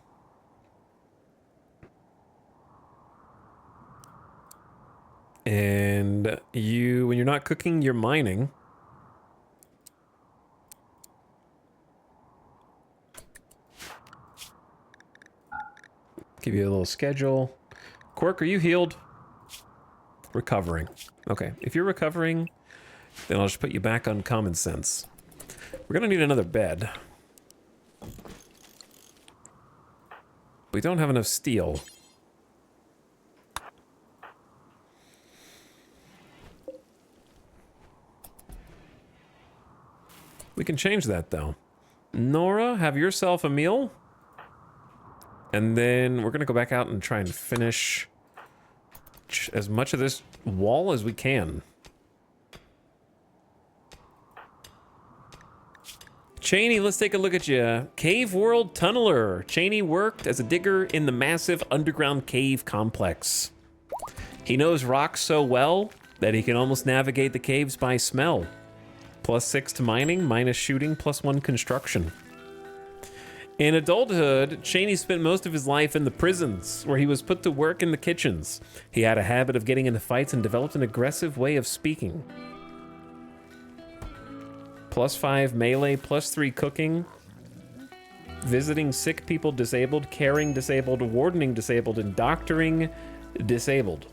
And you, when you're not cooking, you're mining. Give you a little schedule. Quirk, are you healed? Recovering. Okay, if you're recovering, then I'll just put you back on common sense. We're gonna need another bed. We don't have enough steel. We can change that, though. Nora, have yourself a meal. And then we're gonna go back out and try and finish as much of this wall as we can. Cheney, let's take a look at you. Cave World Tunneler. Cheney worked as a digger in the massive underground cave complex. He knows rocks so well that he can almost navigate the caves by smell. +6 to mining, minus shooting, +1 construction. In adulthood, Cheney spent most of his life in the prisons, where he was put to work in the kitchens. He had a habit of getting into fights and developed an aggressive way of speaking. +5 melee, +3 cooking. Visiting sick people disabled, caring disabled, wardening disabled, and doctoring disabled.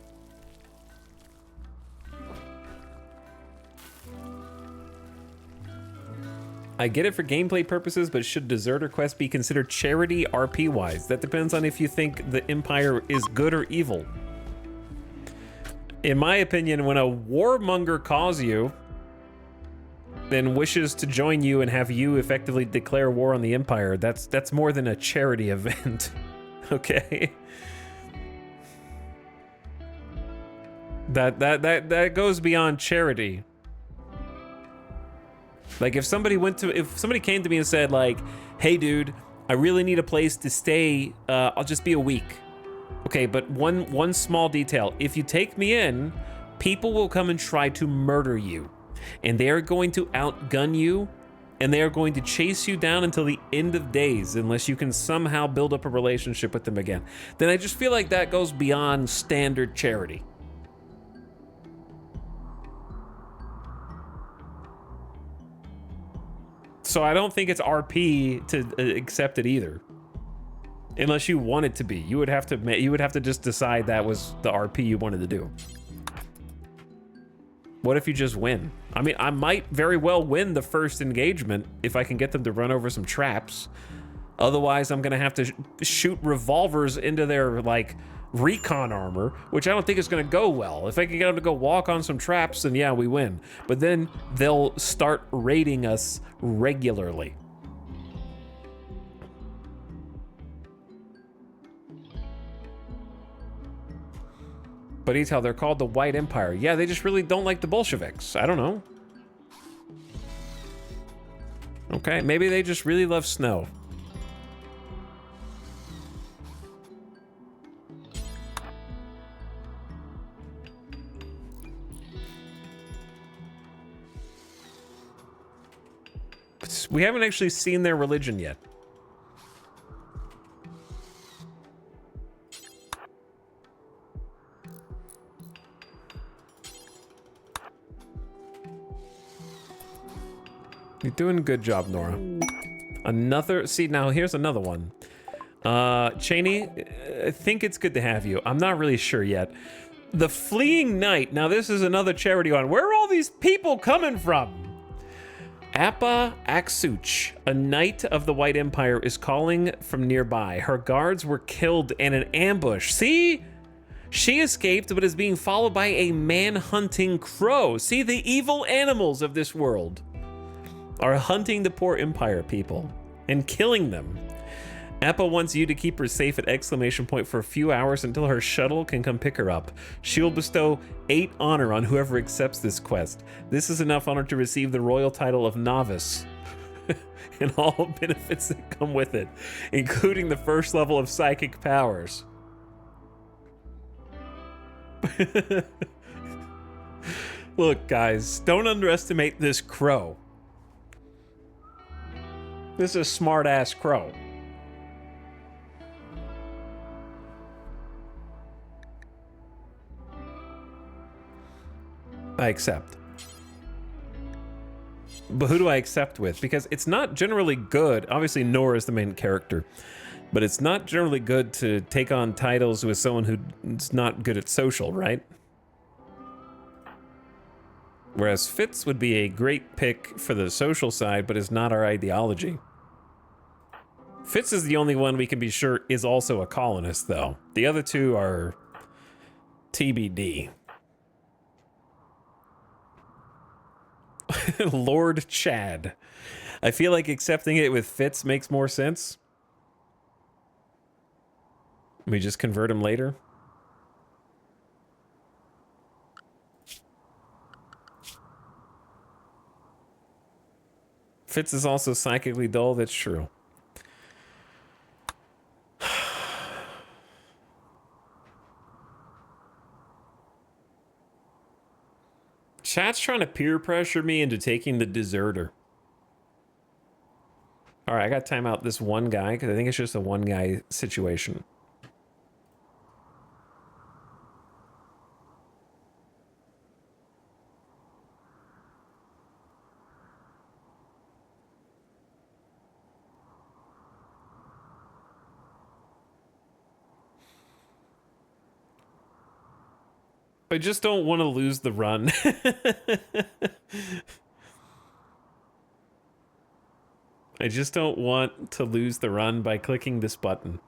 I get it for gameplay purposes, but should Deserter Quest be considered charity RP-wise? That depends on if you think the Empire is good or evil. In my opinion, when a warmonger calls you, then wishes to join you and have you effectively declare war on the Empire, that's more than a charity event. Okay? That goes beyond charity. Like if somebody came to me and said like, hey dude, I really need a place to stay, I'll just be a week. Okay, but one small detail. If you take me in, people will come and try to murder you. And they are going to outgun you, and they are going to chase you down until the end of days unless you can somehow build up a relationship with them again. Then I just feel like that goes beyond standard charity. So I don't think it's RP to accept it either. Unless you want it to be. You would have to just decide that was the RP you wanted to do. What if you just win? I mean, I might very well win the first engagement if I can get them to run over some traps. Otherwise, I'm gonna have to shoot revolvers into their, like, recon armor, which I don't think is gonna go well. If I can get them to go walk on some traps, then yeah, we win. But then they'll start raiding us regularly. But Etel, they're called the White Empire. Yeah, they just really don't like the Bolsheviks. I don't know. Okay, maybe they just really love snow. We haven't actually seen their religion yet. You're doing a good job, Nora. Another, see, now here's another one. Cheney, I think it's good to have you. I'm not really sure yet. The Fleeing Knight. Now this is another charity one. Where are all these people coming from? Appa Aksuch, a knight of the White Empire, is calling from nearby. Her guards were killed in an ambush. See? She escaped, but is being followed by a man-hunting crow. See, the evil animals of this world are hunting the poor Empire people and killing them. Appa wants you to keep her safe at exclamation point for a few hours until her shuttle can come pick her up. She will bestow 8 honor on whoever accepts this quest. This is enough honor to receive the royal title of novice and all benefits that come with it, including the first level of psychic powers. Look, guys, don't underestimate this crow. This is a smart-ass crow. I accept. But who do I accept with? Because it's not generally good. Obviously, Nora is the main character. But it's not generally good to take on titles with someone who's not good at social, right? Whereas Fitz would be a great pick for the social side, but is not our ideology. Fitz is the only one we can be sure is also a colonist, though. The other two are TBD. Lord Chad. I feel like accepting it with Fitz makes more sense. We just convert him later. Fitz is also psychically dull, that's true. Chat's trying to peer pressure me into taking the deserter. All right, I got to time out this one guy because I think it's just a one guy situation. I just don't want to lose the run. I just don't want to lose the run by clicking this button.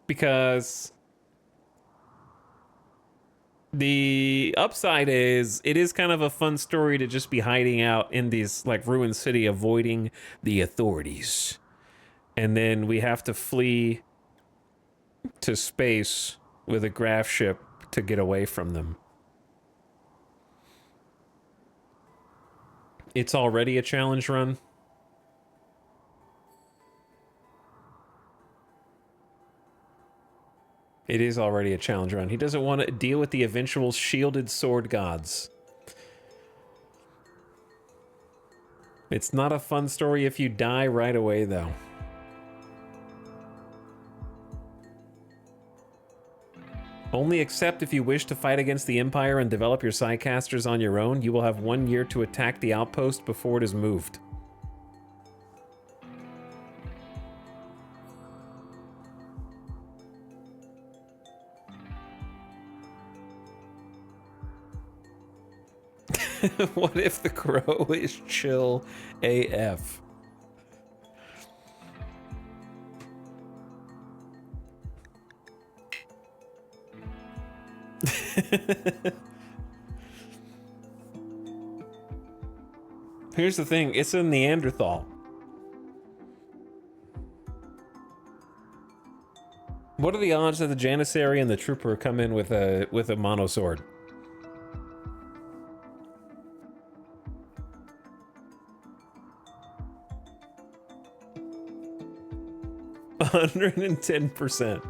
Because the upside is it is kind of a fun story to just be hiding out in these like ruined city avoiding the authorities, and then we have to flee to space with a graph ship to get away from them. It's already a challenge run. It is already a challenge run. He doesn't want to deal with the eventual shielded sword gods. It's not a fun story if you die right away, though. Only accept if you wish to fight against the Empire and develop your Psycasters on your own. You will have 1 year to attack the outpost before it is moved. What if the crow is chill AF? Here's the thing, it's a Neanderthal. What are the odds that the Janissary and the Trooper come in with a monosword? 110%.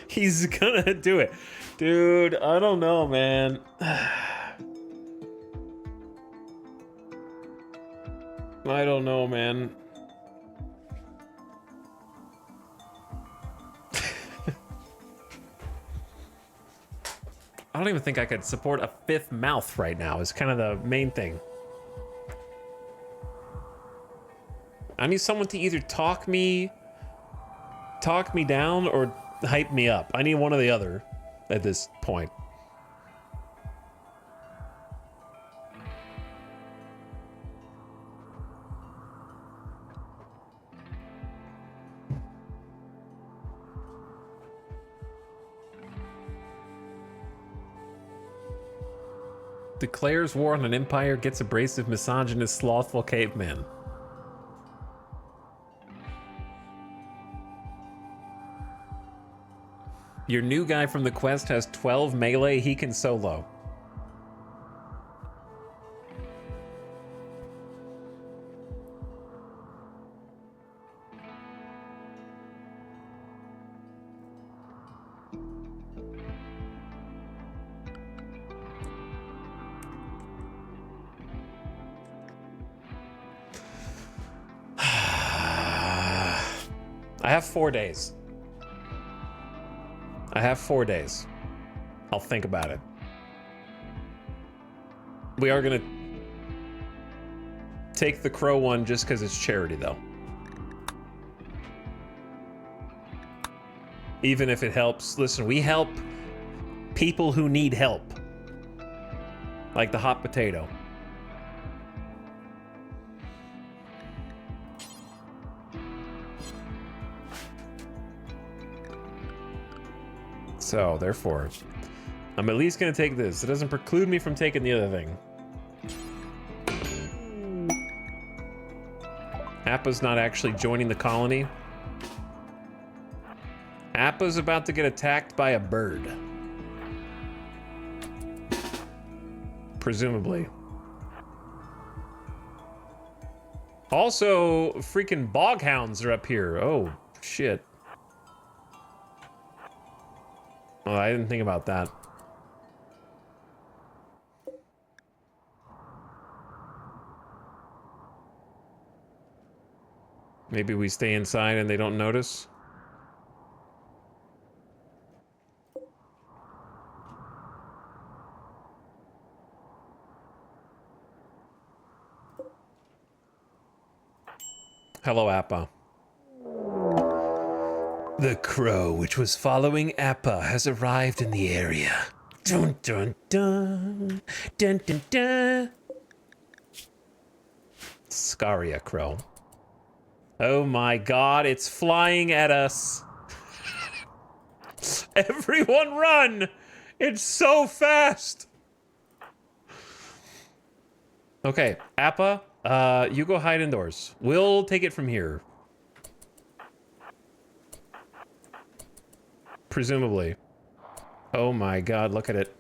He's gonna do it. Dude, I don't know, man. I don't know, man. I don't even think I could support a fifth mouth right now. Is kind of the main thing. I need someone to either talk me down or hype me up. I need one or the other at this point. Declares war on an empire, gets abrasive, misogynist, slothful caveman. Your new guy from the quest has 12 melee, he can solo. I have 4 days. I have 4 days. I'll think about it. We are gonna take the crow one just because it's charity, though. Even if it helps. Listen, we help people who need help. Like the hot potato. So, therefore, I'm at least gonna take this. It doesn't preclude me from taking the other thing. Appa's not actually joining the colony. Appa's about to get attacked by a bird. Presumably. Also, freaking boghounds are up here. Oh, shit. Oh, I didn't think about that. Maybe we stay inside and they don't notice. Hello, Appa. The crow which was following Appa has arrived in the area. Dun dun dun. Dun dun dun. Scaria crow. Oh my god, it's flying at us. Everyone run! It's so fast! Okay, Appa, you go hide indoors. We'll take it from here. Presumably. Oh my god, look at it.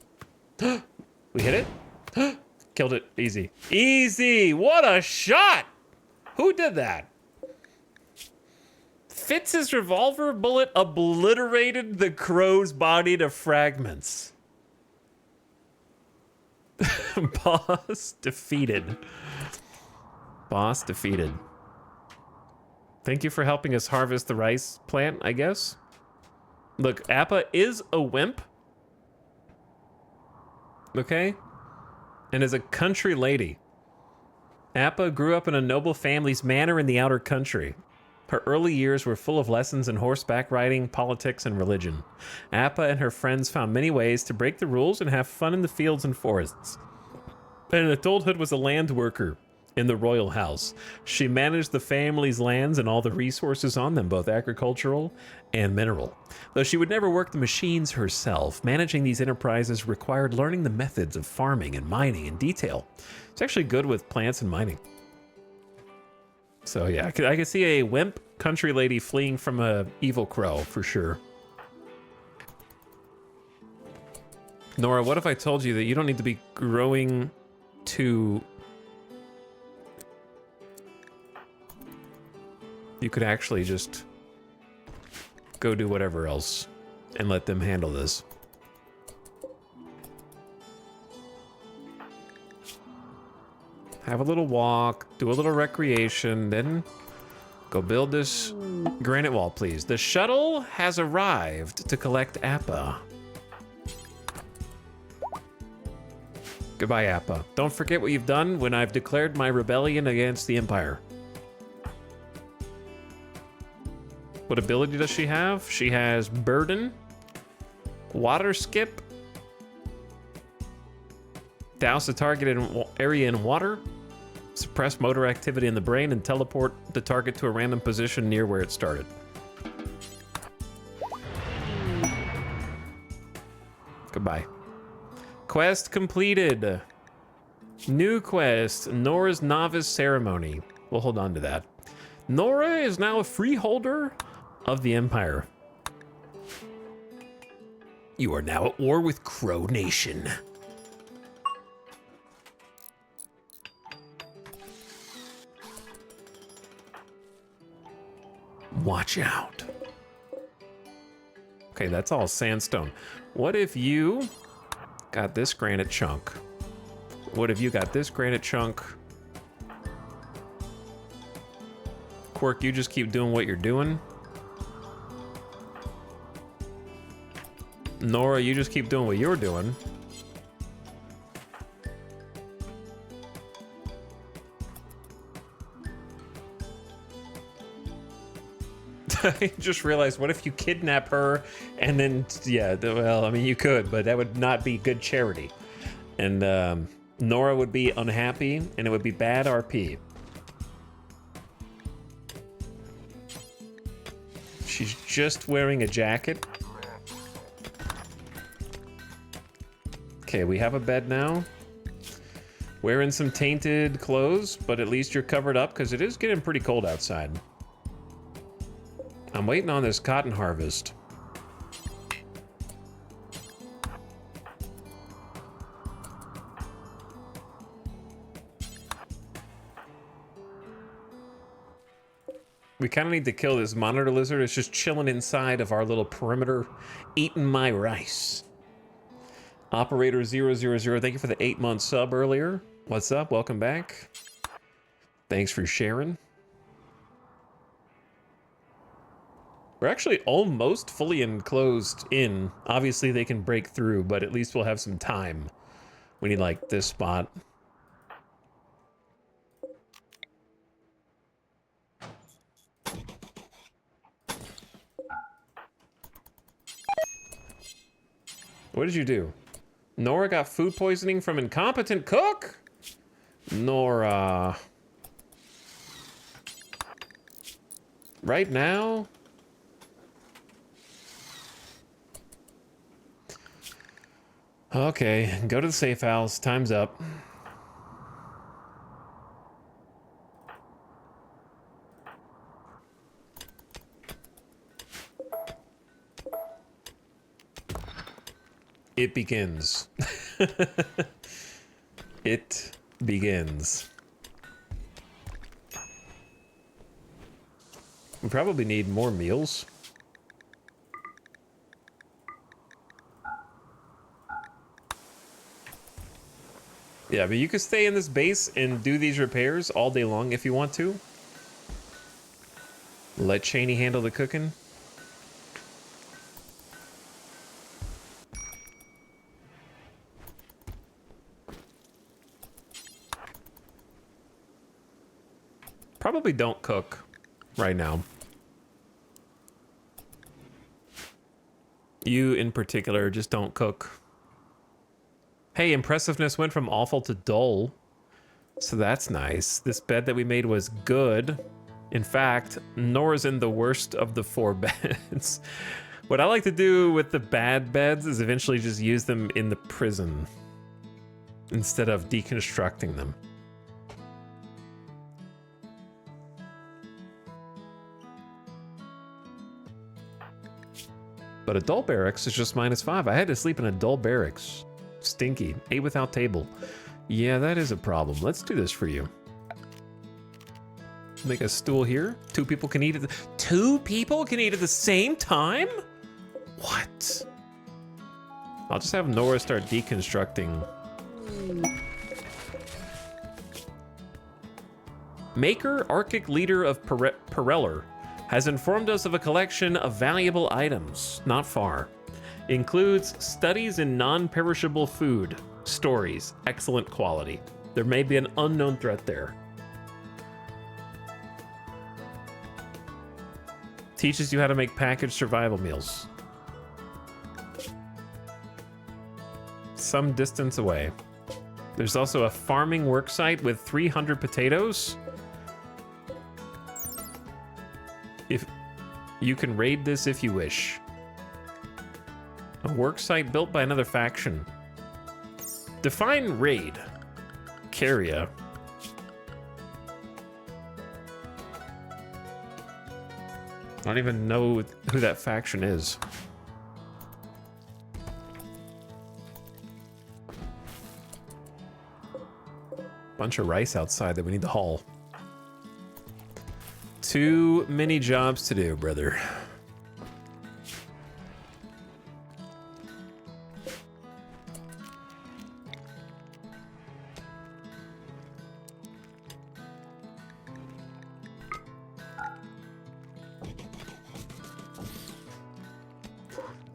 We hit it? Killed it. Easy. Easy! What a shot! Who did that? Fitz's revolver bullet obliterated the crow's body to fragments. Boss defeated. Boss defeated. Thank you for helping us harvest the rice plant, I guess. Look, Appa is a wimp. Okay? And is a country lady. Appa grew up in a noble family's manor in the outer country. Her early years were full of lessons in horseback riding, politics, and religion. Appa and her friends found many ways to break the rules and have fun in the fields and forests. And in adulthood was a land worker in the royal house. She managed the family's lands and all the resources on them, both agricultural and mineral. Though she would never work the machines herself, managing these enterprises required learning the methods of farming and mining in detail. It's actually good with plants and mining. So yeah, I could see a wimp country lady fleeing from a evil crow for sure. Nora, what if I told you that you don't need to be growing to... You could actually just go do whatever else and let them handle this. Have a little walk, do a little recreation, then go build this granite wall, please. The shuttle has arrived to collect Appa. Goodbye, Appa. Don't forget what you've done when I've declared my rebellion against the Empire. What ability does she have? She has Burden, Water Skip, douse the target area in water, suppress motor activity in the brain, and teleport the target to a random position near where it started. Goodbye. Quest completed. New quest, Nora's Novice Ceremony. We'll hold on to that. Nora is now a freeholder of the Empire. You are now at war with Crow Nation. Watch out. Okay, that's all sandstone. What if you got this granite chunk? What if you got this granite chunk? Quirk, you just keep doing what you're doing. Nora, you just keep doing what you're doing. I just realized, what if you kidnap her and then, yeah, well, I mean, you could, but that would not be good charity. And Nora would be unhappy, and it would be bad RP. She's just wearing a jacket. Okay, we have a bed now. Wearing some tainted clothes, but at least you're covered up because it is getting pretty cold outside. I'm waiting on this cotton harvest. We kind of need to kill this monitor lizard. It's just chilling inside of our little perimeter, eating my rice. Operator 000, thank you for the 8-month sub earlier. What's up? Welcome back. Thanks for sharing. We're actually almost fully enclosed in. Obviously, they can break through, but at least we'll have some time. We need, like, this spot. What did you do? Nora got food poisoning from incompetent cook? Nora. Right now? Okay, go to the safe house. Time's up. It begins. It begins. We probably need more meals. Yeah, but you could stay in this base and do these repairs all day long if you want to. Let Cheney handle the cooking. Probably don't cook right now. You in particular, just don't cook. Hey, impressiveness went from awful to dull. So that's nice. This bed that we made was good. In fact, Nora's in the worst of the 4 beds. What I like to do with the bad beds is eventually just use them in the prison instead of deconstructing them. But adult barracks is just -5. I had to sleep in adult barracks. Stinky. 8 without table. Yeah, that is a problem. Let's do this for you. Make a stool here. 2 people can eat at the... 2 people can eat at the same time? What? I'll just have Nora start deconstructing. Maker, Arctic leader of Pereller, has informed us of a collection of valuable items not far. Includes studies in non-perishable food, stories, excellent quality. There may be an unknown threat there. Teaches you how to make packaged survival meals. Some distance away. There's also a farming worksite with 300 potatoes. If you can raid this if you wish. A worksite built by another faction. Define raid. Carria. I don't even know who that faction is. Bunch of rice outside that we need to haul. Too many jobs to do, brother.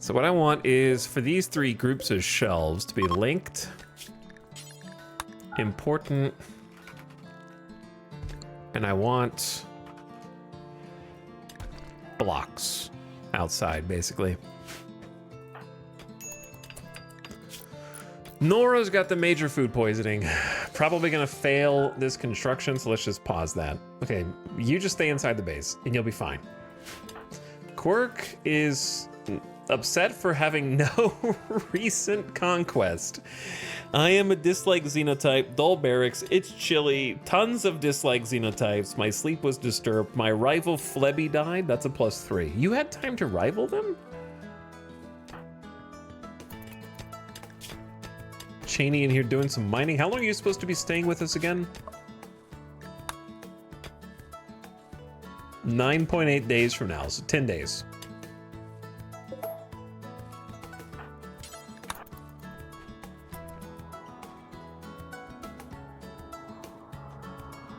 So what I want is for these 3 groups of shelves to be linked, important, and I want blocks outside, basically. Nora's got the major food poisoning. Probably gonna fail this construction, so let's just pause that. Okay, you just stay inside the base, and you'll be fine. Quirk is upset for having no recent conquest. I am a dislike xenotype, dull barracks, it's chilly, tons of dislike xenotypes, my sleep was disturbed, my rival Flebby died, that's a +3. You had time to rival them? Cheney in here doing some mining. How long are you supposed to be staying with us again? 9.8 days from now, so 10 days.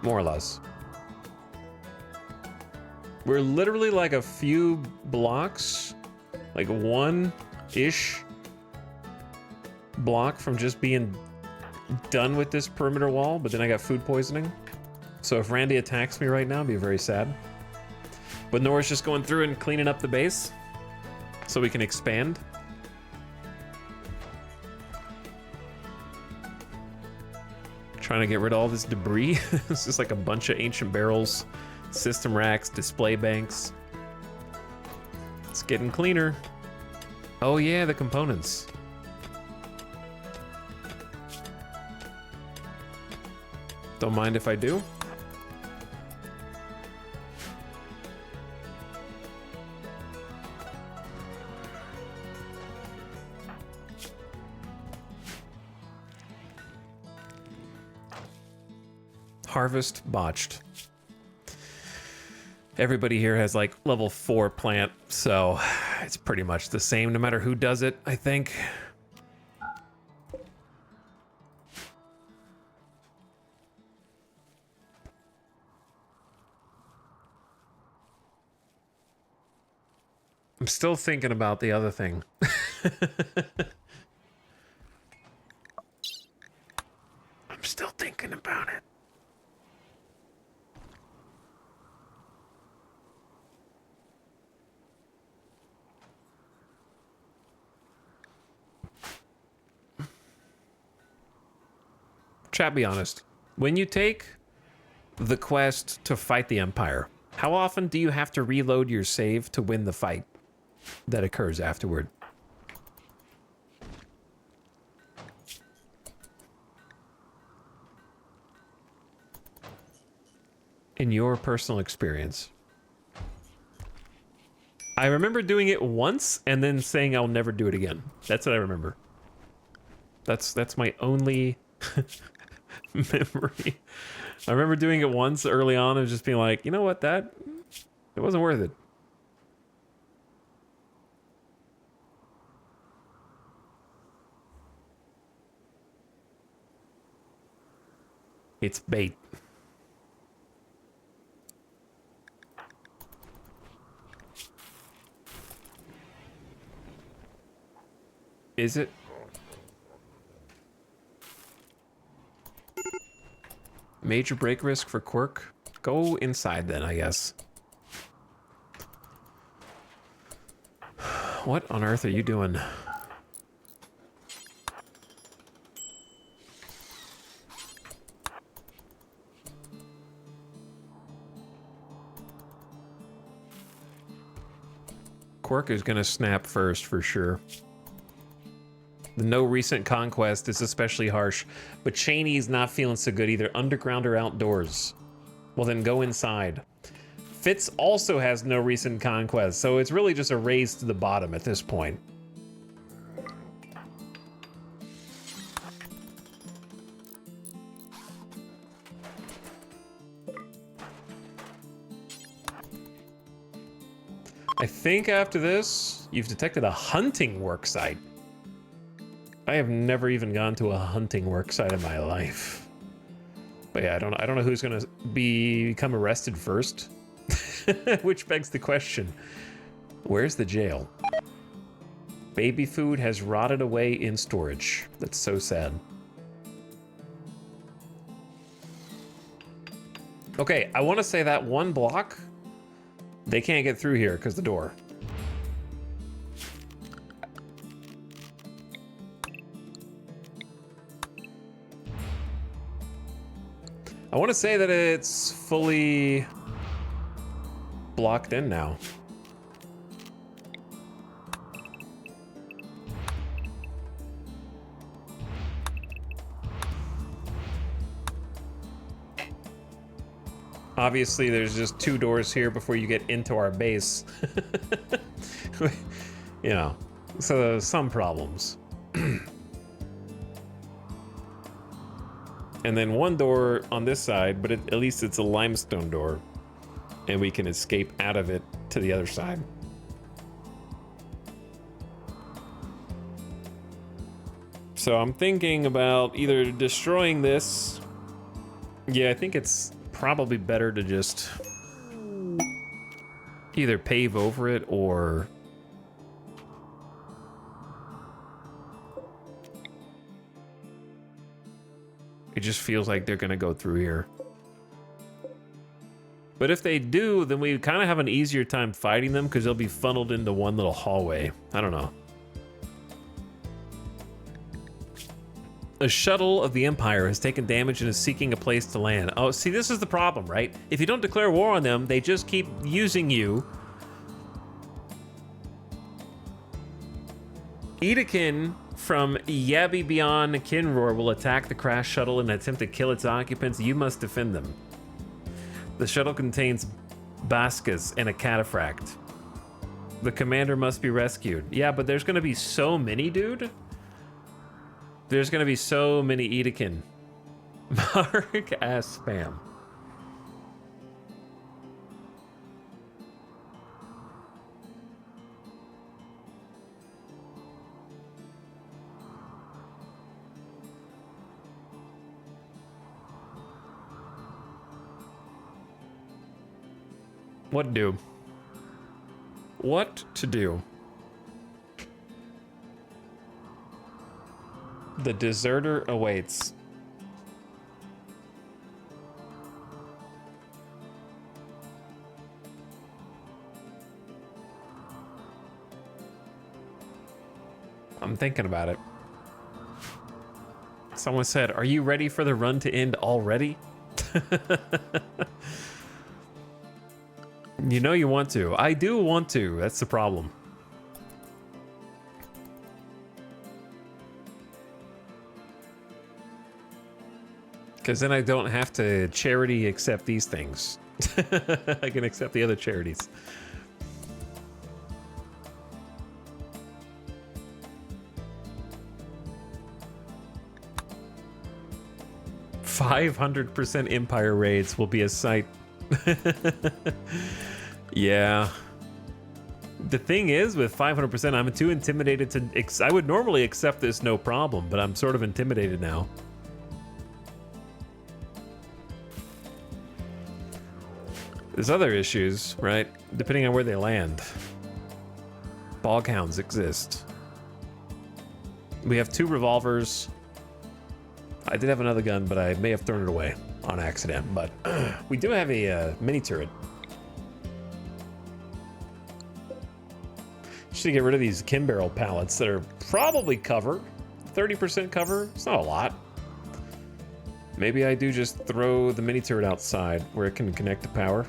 More or less. We're literally like a few blocks, like one-ish block from just being done with this perimeter wall, but then I got food poisoning. So if Randy attacks me right now, I'd be very sad. But Nora's just going through and cleaning up the base so we can expand. Trying to get rid of all this debris. It's just like a bunch of ancient barrels, system racks, display banks. It's getting cleaner. Oh yeah, the components. Don't mind if I do. Harvest botched. Everybody here has like level 4 plant, so it's pretty much the same no matter who does it, I think. I'm still thinking about the other thing. I'm still thinking about it. Chat, be honest. When you take the quest to fight the Empire, how often do you have to reload your save to win the fight that occurs afterward? In your personal experience. I remember doing it once and then saying I'll never do it again. That's what I remember. That's my only memory. I remember doing it once early on and just being like, you know what, it wasn't worth it. It's bait. Is it? Major break risk for Quirk? Go inside then, I guess. What on earth are you doing? Quirk is gonna snap first for sure. The no recent conquest is especially harsh, but Cheney's not feeling so good either, underground or outdoors. Well then go inside. Fitz also has no recent conquest, so it's really just a race to the bottom at this point. I think after this, you've detected a hunting worksite. I have never even gone to a hunting worksite in my life. But yeah, I don't know who's gonna become arrested first. Which begs the question, where's the jail? Baby food has rotted away in storage. That's so sad. Okay, I want to say that one block, they can't get through here because the door. I want to say that it's fully blocked in now. Obviously, there's just 2 doors here before you get into our base. You know, so there's some problems. And then 1 door on this side, but at least it's a limestone door. And we can escape out of it to the other side. So I'm thinking about either destroying this. Yeah, I think it's probably better to just either pave over it or it just feels like they're gonna go through here. But if they do, then we kind of have an easier time fighting them because they'll be funneled into one little hallway. I don't know. A shuttle of the Empire has taken damage and is seeking a place to land. Oh, see, this is the problem, right? If you don't declare war on them, they just keep using you. Edekin from Yabi Beyond Kinroar will attack the crash shuttle and attempt to kill its occupants. You must defend them. The shuttle contains Baskas and a cataphract. The commander must be rescued. Yeah, but there's gonna be so many, dude. There's gonna be so many Edekin. Mark ass spam. What to do? What to do? The deserter awaits. I'm thinking about it. Someone said, "Are you ready for the run to end already?" You know you want to. I do want to. That's the problem. Because then I don't have to charity accept these things. I can accept the other charities. "500% Empire raids will be a sight." Yeah. The thing is, with 500%, I'm too intimidated to... I would normally accept this no problem, but I'm sort of intimidated now. There's other issues, right? Depending on where they land. Boghounds exist. We have 2 revolvers. I did have another gun, but I may have thrown it away on accident. But we do have a mini turret. Just to get rid of these Kim barrel pallets that are probably cover. 30% cover. It's not a lot. Maybe I do just throw the mini turret outside where it can connect to power.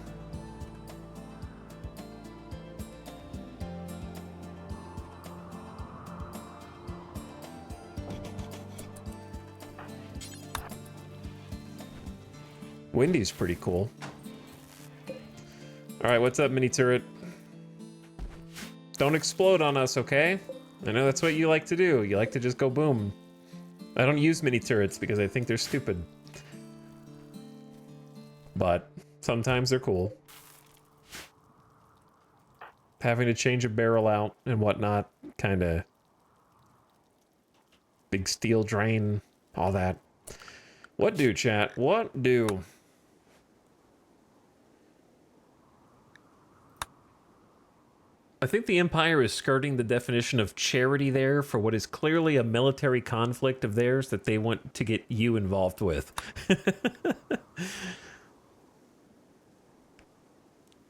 Windy's pretty cool. All right, what's up, mini turret? Don't explode on us, okay? I know that's what you like to do. You like to just go boom. I don't use mini turrets because I think they're stupid. But sometimes they're cool. Having to change a barrel out and whatnot, kind of big steel drain, all that. What do, chat? What do? I think the Empire is skirting the definition of charity there for what is clearly a military conflict of theirs that they want to get you involved with.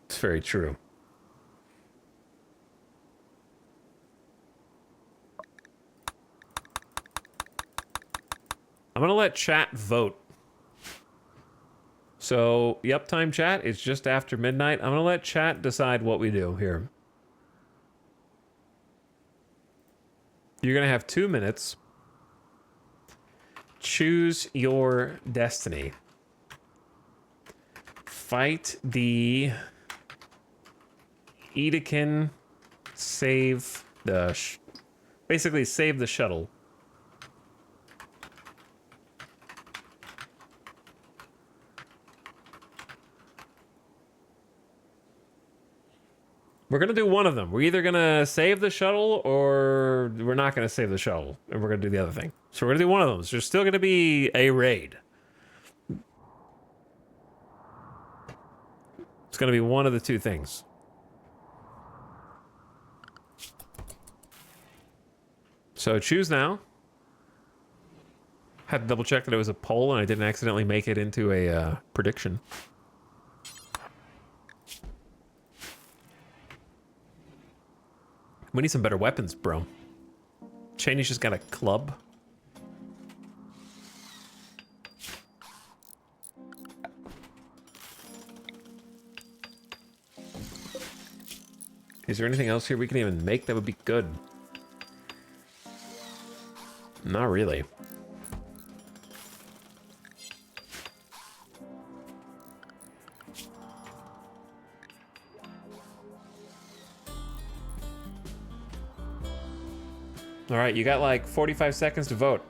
It's very true. I'm going to let chat vote. So, the uptime chat is just after midnight. I'm going to let chat decide what we do here. You're going to have 2 minutes. Choose your destiny. Fight the Edekin. Save the... basically, save the shuttle. We're going to do one of them. We're either going to save the shuttle or we're not going to save the shuttle. And we're going to do the other thing. So we're going to do one of them. So there's still going to be a raid. It's going to be one of the two things. So choose now. Had to double check that it was a poll and I didn't accidentally make it into a prediction. We need some better weapons, bro. Cheney's just got a club. Is there anything else here we can even make that would be good? Not really. All right, you got like 45 seconds to vote.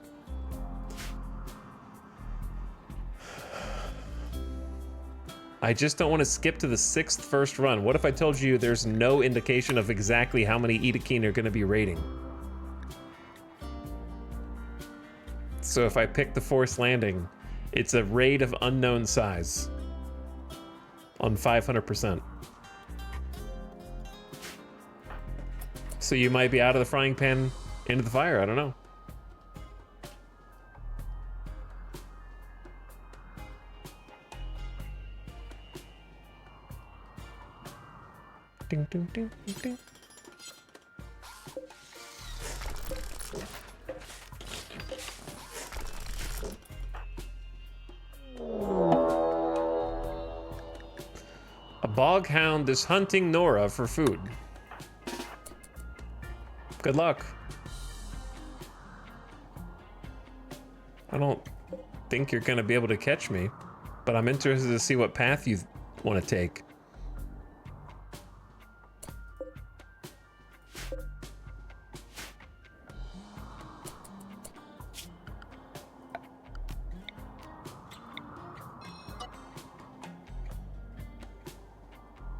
I just don't want to skip to the 6th first run. What if I told you there's no indication of exactly how many Edekin are going to be raiding? So if I pick the Forced Landing, it's a raid of unknown size on 500%. So you might be out of the frying pan into the fire, I don't know. Ding, ding, ding, ding, ding. A boghound is hunting Nora for food. Good luck. I don't think you're going to be able to catch me, but I'm interested to see what path you want to take.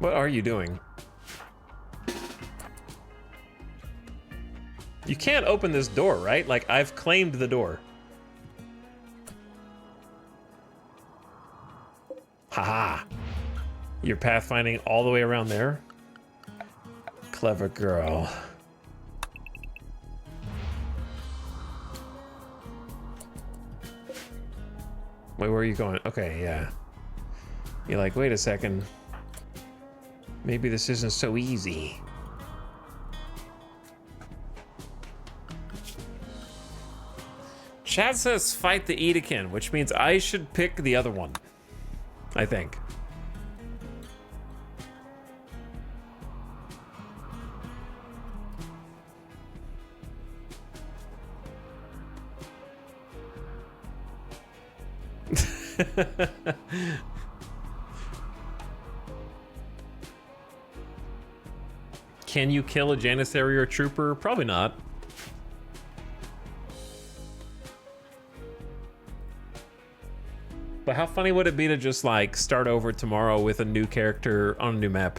What are you doing? You can't open this door, right? Like, I've claimed the door. Haha. You're pathfinding all the way around there? Clever girl. Wait, where are you going? Okay, yeah. You're like, wait a second. Maybe this isn't so easy. Chad says fight the Edekin, which means I should pick the other one. I think. Can you kill a Janissary or trooper? Probably not. But how funny would it be to just like start over tomorrow with a new character on a new map?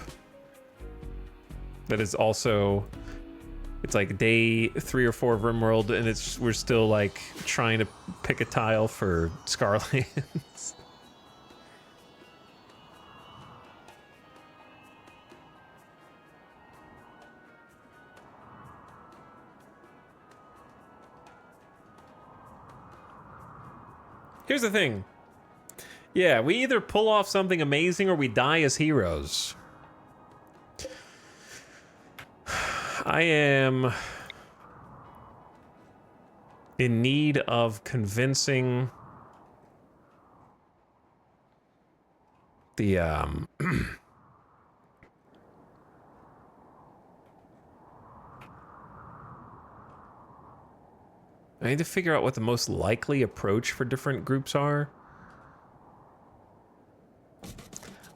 That is also, it's like day 3 or 4 of RimWorld and we're still like trying to pick a tile for Scarlands. Here's the thing. Yeah, we either pull off something amazing or we die as heroes. I am in need of convincing the I need to figure out what the most likely approach for different groups are.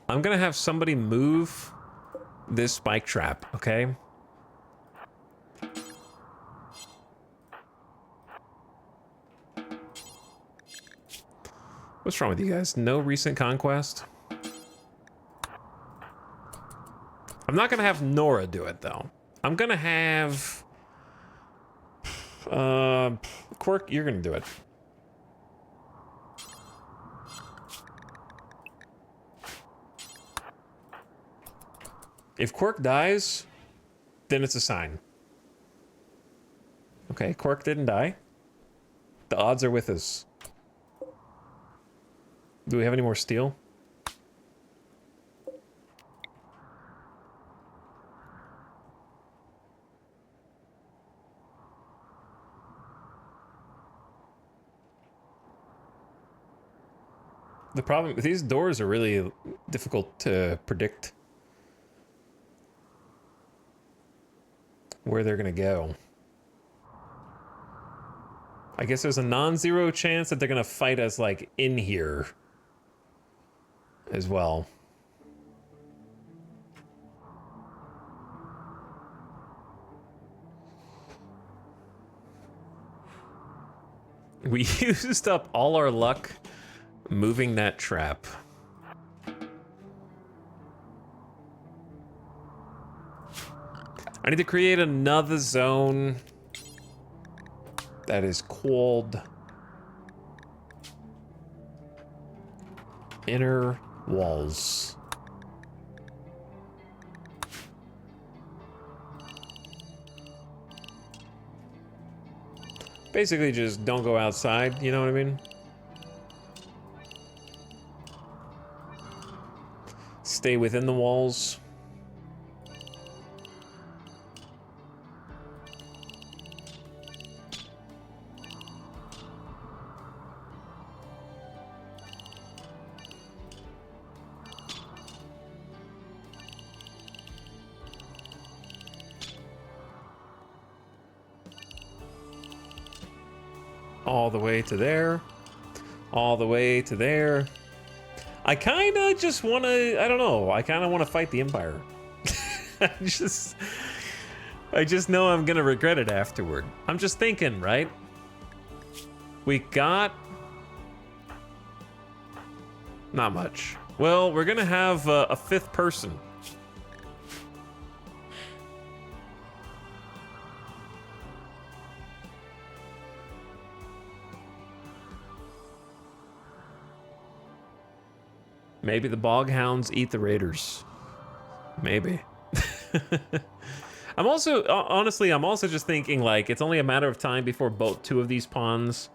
I'm gonna have somebody move this spike trap, okay? What's wrong with you guys? No recent conquest? I'm not gonna have Nora do it though. I'm gonna have Quirk, you're gonna do it. If Quirk dies, then it's a sign. Okay, Quirk didn't die. The odds are with us. Do we have any more steel? The problem, these doors are really difficult to predict where they're gonna go. I guess there's a non-zero chance that they're gonna fight us like in here as well. We used up all our luck moving that trap. I need to create another zone that is called Inner Walls. Basically just don't go outside, you know what I mean? Stay within the walls. All the way to there. All the way to there. I kind of just want to, I don't know, I kind of want to fight the Empire. I just know I'm going to regret it afterward. I'm just thinking, right? We got... not much. Well, we're going to have a fifth person. Maybe the Boghounds eat the Raiders. Maybe. I'm also, honestly, I'm also just thinking, like, it's only a matter of time before two of these pawns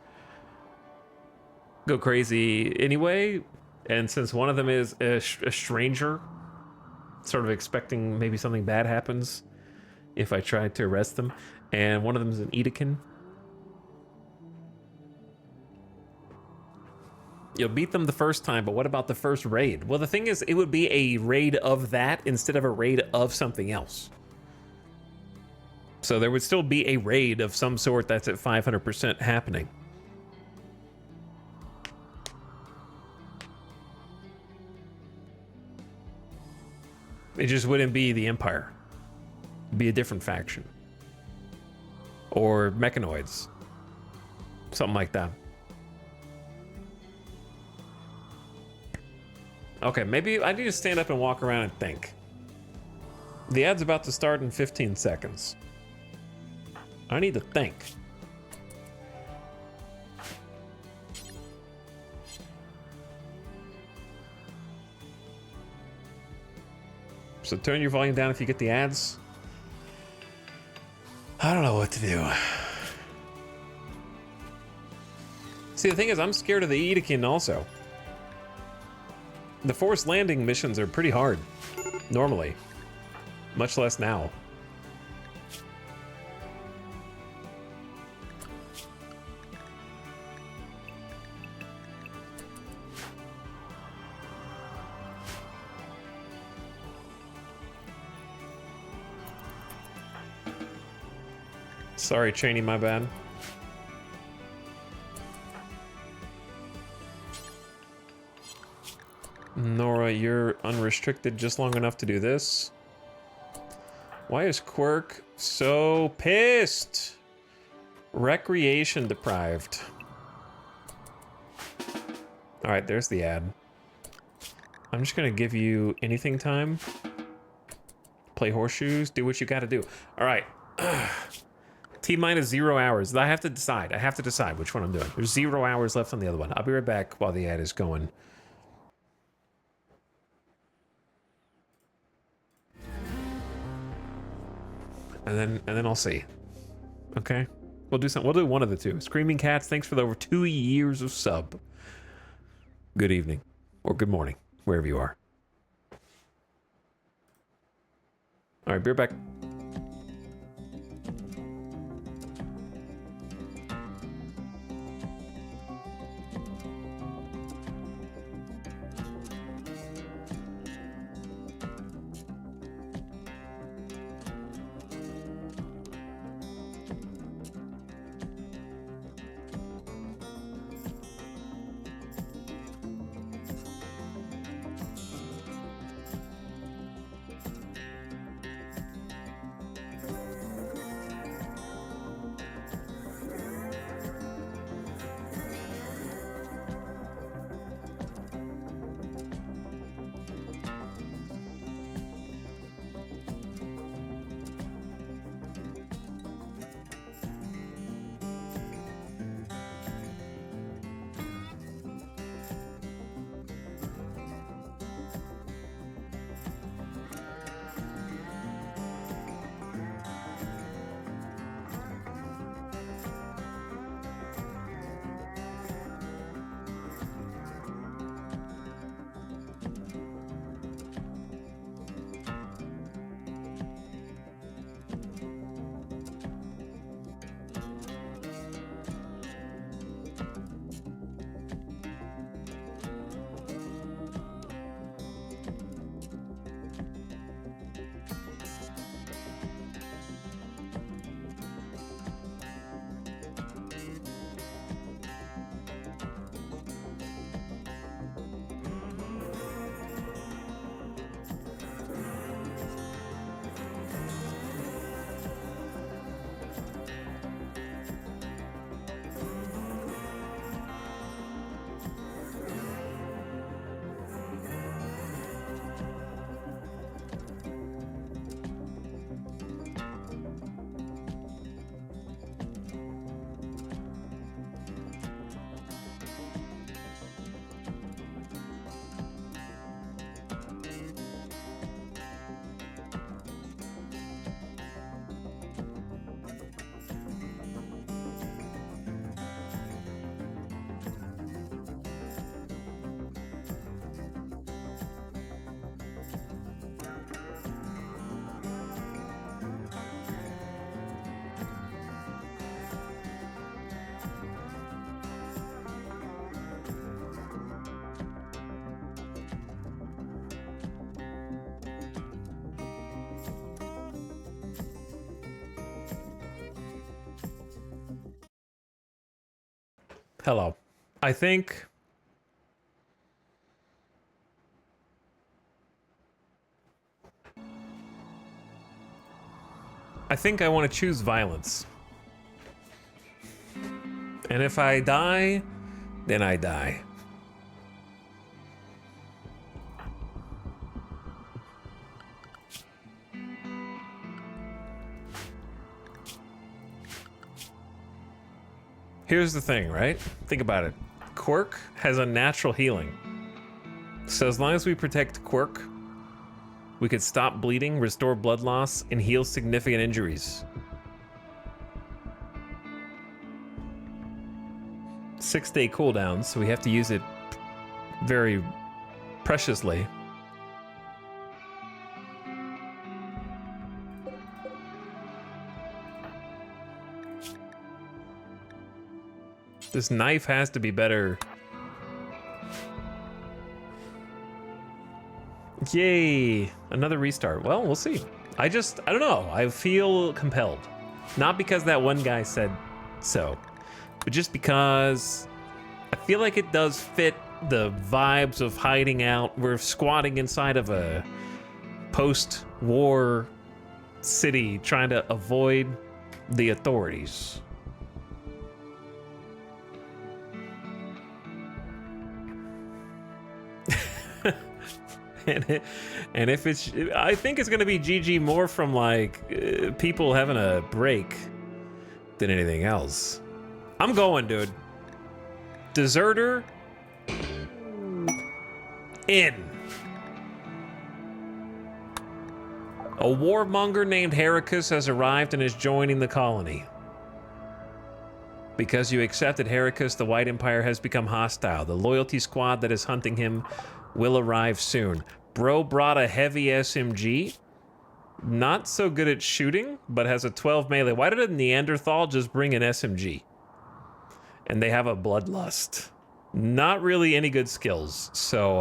go crazy anyway. And since one of them is a stranger, sort of expecting maybe something bad happens if I try to arrest them, and one of them is an Edekin. You'll beat them the first time, but what about the first raid? Well, the thing is, it would be a raid of that instead of a raid of something else. So there would still be a raid of some sort that's at 500% happening. It just wouldn't be the Empire. It'd be a different faction. Or mechanoids. Something like that. Okay, maybe I need to stand up and walk around and think. The ad's about to start in 15 seconds. I need to think. So turn your volume down if you get the ads. I don't know what to do. See, the thing is, I'm scared of the Edekin also. The forced landing missions are pretty hard, normally. Much less now. Sorry, Cheney, my bad. Nora, you're unrestricted just long enough to do this. Why is Quirk so pissed? Recreation deprived. All right, there's the ad. I'm just gonna give you anything time. Play horseshoes, do what you gotta do. All right. T-minus 0 hours. I have to decide. I have to decide which one I'm doing. There's 0 hours left on the other one. I'll be right back while the ad is going. And then I'll see. Okay? We'll do something. We'll do one of the two. Screaming Cats, thanks for the over 2 years of sub. Good evening. Or good morning, wherever you are. Alright, be right back. Hello. I think I want to choose violence. And if I die, then I die. Here's the thing, right? Think about it. Quirk has unnatural healing. So as long as we protect Quirk, we could stop bleeding, restore blood loss, and heal significant injuries. 6-day cooldown, so we have to use it very preciously. This knife has to be better. Yay! Another restart. Well, we'll see. I don't know. I feel compelled. Not because that one guy said so, but just because I feel like it does fit the vibes of hiding out. We're squatting inside of a post-war city trying to avoid the authorities. And if it's, I think it's gonna be GG more from like people having a break than anything else. I'm going, dude. Deserter in. A warmonger named Heracus has arrived and is joining the colony. Because you accepted Heracus, the White Empire has become hostile. The loyalty squad that is hunting him will arrive soon. Bro brought a heavy SMG. Not so good at shooting, but has a 12 melee. Why did a Neanderthal just bring an SMG? And they have a bloodlust. Not really any good skills. So,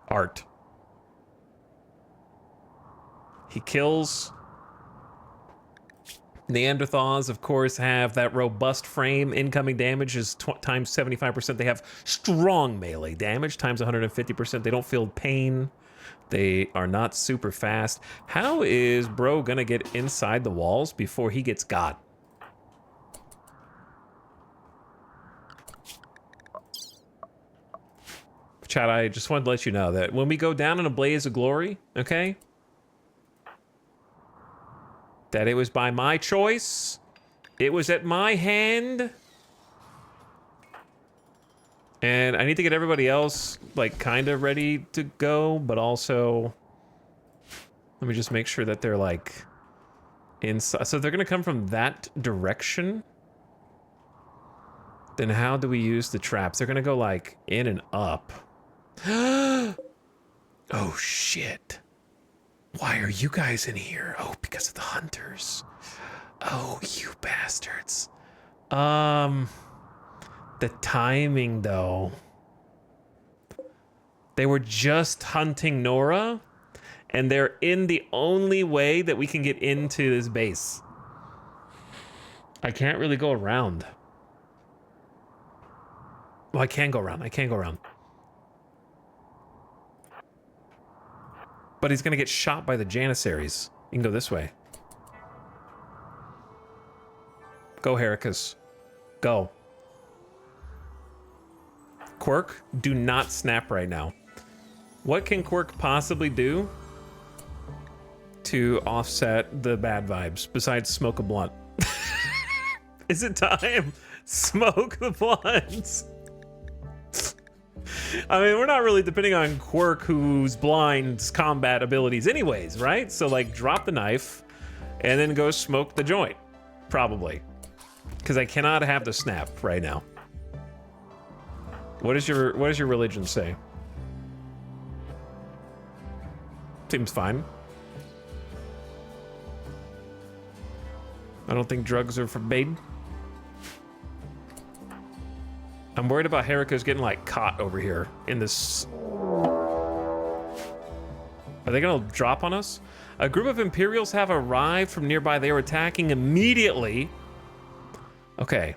art. He kills. Neanderthals, of course, have that robust frame. Incoming damage is times 75%. They have strong melee damage, times 150%. They don't feel pain. They are not super fast. How is bro gonna get inside the walls before he gets got? Chat, I just wanted to let you know that when we go down in a blaze of glory, okay? That it was by my choice. It was at my hand. And I need to get everybody else, like, kind of ready to go, but also... Let me just make sure that they're, like, inside. So they're gonna come from that direction. Then how do we use the traps? They're gonna go, like, in and up. Oh, shit. Why are you guys in here? Oh, because of the hunters. Oh, you bastards. The timing, though. They were just hunting Nora, and they're in the only way that we can get into this base. I can't really go around. Well, I can go around. I can go around. But he's gonna get shot by the Janissaries. You can go this way. Go, Heracus. Go. Quirk, do not snap right now. What can Quirk possibly do to offset the bad vibes besides smoke a blunt? Is it time? Smoke the blunts. I mean, we're not really depending on Quirk, who's blind's combat abilities anyways, right? So, like, drop the knife and then go smoke the joint, probably. Because I cannot have the snap right now. What does your religion say? Seems fine. I don't think drugs are forbade. I'm worried about Heracus getting, like, caught over here in this... Are they gonna drop on us? A group of Imperials have arrived from nearby. They are attacking immediately. Okay.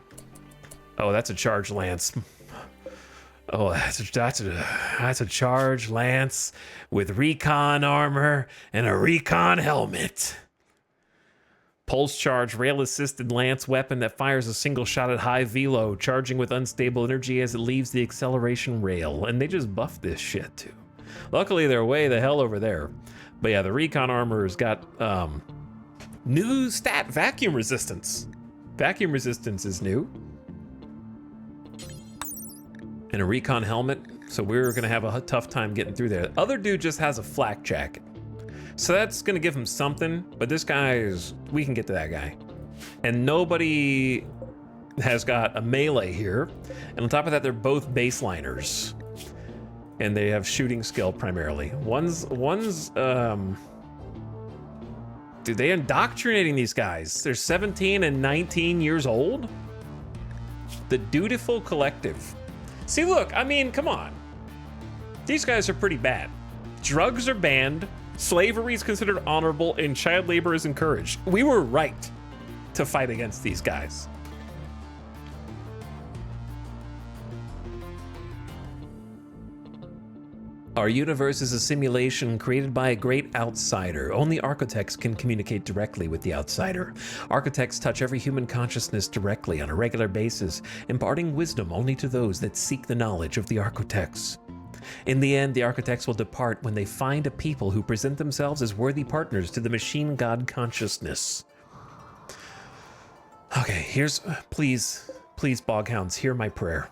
Oh, that's a charged lance. Oh, that's a charged lance with recon armor and a recon helmet. Pulse charge, rail-assisted lance weapon that fires a single shot at high velo, charging with unstable energy as it leaves the acceleration rail. And they just buffed this shit, too. Luckily, they're way the hell over there. But yeah, the recon armor's got new stat, vacuum resistance. Vacuum resistance is new. And a recon helmet, so we're gonna have a tough time getting through there. The other dude just has a flak jacket. So that's gonna give him something, but this guy is, we can get to that guy. And nobody has got a melee here. And on top of that, they're both baseliners. And they have shooting skill primarily. Dude, they indoctrinating these guys. They're 17 and 19 years old. The Dutiful Collective. See, look, I mean, come on. These guys are pretty bad. Drugs are banned, slavery is considered honorable, and child labor is encouraged. We were right to fight against these guys. Our universe is a simulation created by a great outsider. Only architects can communicate directly with the outsider. Architects touch every human consciousness directly on a regular basis, imparting wisdom only to those that seek the knowledge of the architects. In the end, the architects will depart when they find a people who present themselves as worthy partners to the machine god consciousness. Okay, here's, please, Boghounds, hear my prayer.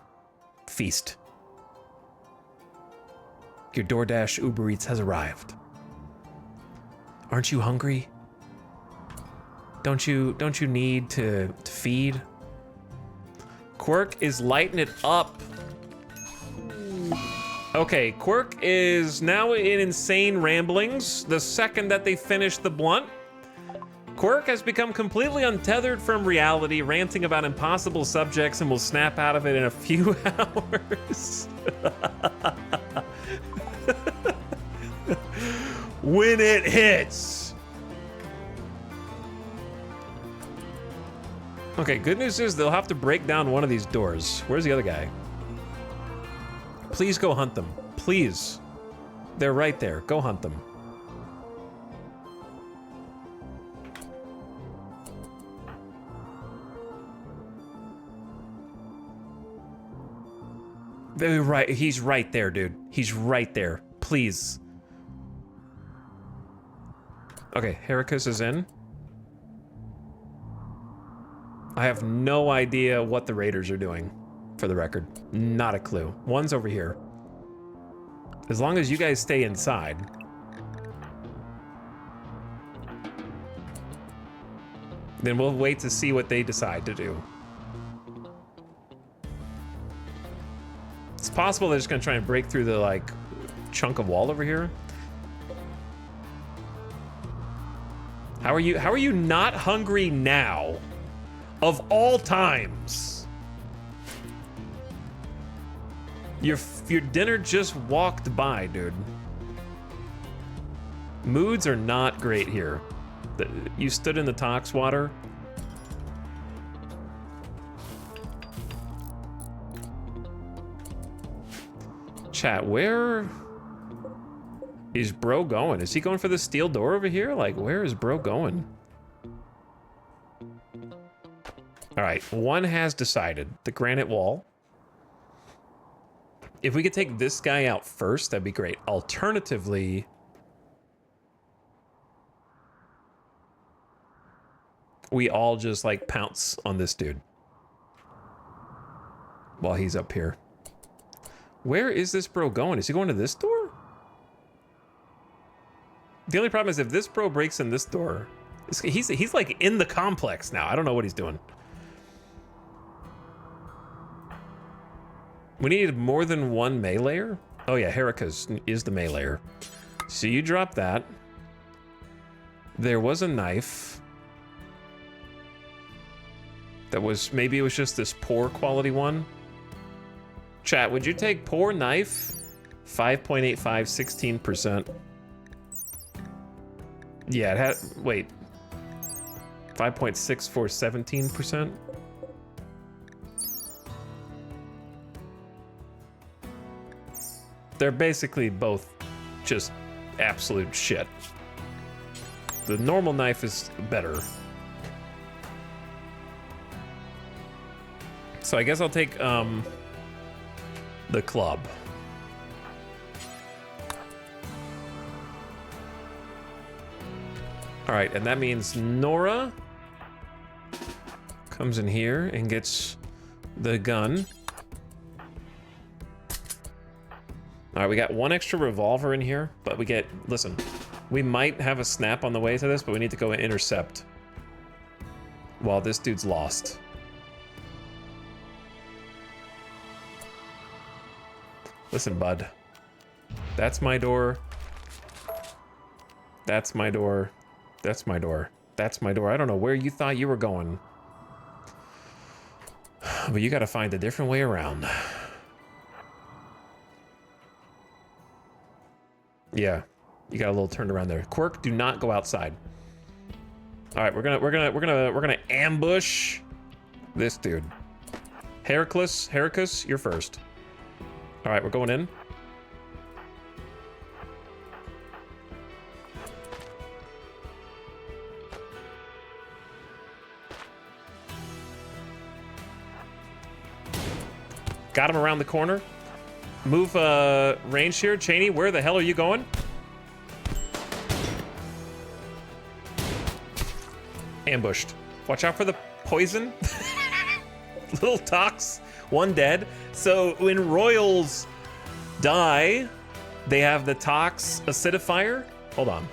Feast. Your DoorDash Uber Eats has arrived. Aren't you hungry? Don't you need to feed? Quirk is lighting it up. Okay, Quirk is now in insane ramblings. The second that they finish the blunt, Quirk has become completely untethered from reality, ranting about impossible subjects, and will snap out of it in a few hours. When it hits. Okay, good news is they'll have to break down one of these doors. Where's the other guy? Please go hunt them. Please. They're right there. Go hunt them. They're right. He's right there, dude. He's right there. Please. Okay, Heracus is in. I have no idea what the raiders are doing, for the record. Not a clue. One's over here. As long as you guys stay inside. Then we'll wait to see what they decide to do. It's possible they're just gonna try and break through the, like, chunk of wall over here. How are you not hungry now? Of all times. Your dinner just walked by, dude. Moods are not great here. You stood in the tox water. Chat, where is bro going? Is he going for the steel door over here? Like, where is bro going? All right, one has decided. The granite wall. If we could take this guy out first, that'd be great. Alternatively, we all just, like, pounce on this dude while he's up here. Where is this bro going? Is he going to this door? The only problem is if this bro breaks in this door, he's like in the complex now. I don't know what he's doing. We need more than one meleeer. Oh yeah, Heracus is the meleeer. So you drop that. There was a knife. That was, maybe it was just this poor quality one. Chat, would you take poor knife? 5.85, 16%. Yeah, it had, wait. 5.64, 17%. They're basically both just absolute shit. The normal knife is better. So I guess I'll take, the club. All right, and that means Nora comes in here and gets the gun. All right, we got one extra revolver in here, but we get, listen, We might have a snap on the way to this, but we need to go and intercept while this dude's lost. Listen, bud. That's my door. That's my door. That's my door. That's my door. I don't know where you thought you were going. But you gotta find a different way around. Yeah, you got a little turned around there. Quirk, do not go outside. All right, we're gonna ambush this dude. Heracles, you're first. All right, we're going in. Got him around the corner. Move range here. Cheney, where the hell are you going? Ambushed. Watch out for the poison. Little tox. One dead. So when royals die, they have the tox acidifier. Hold on.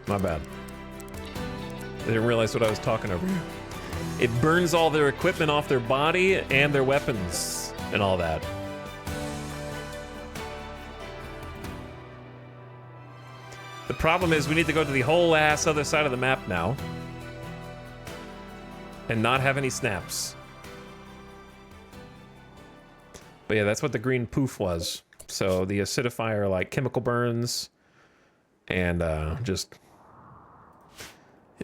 My bad. I didn't realize what I was talking over here. It burns all their equipment off their body and their weapons and all that. The problem is we need to go to the whole ass other side of the map now and not have any snaps. But yeah, that's what the green poof was. So the acidifier, like chemical burns and just...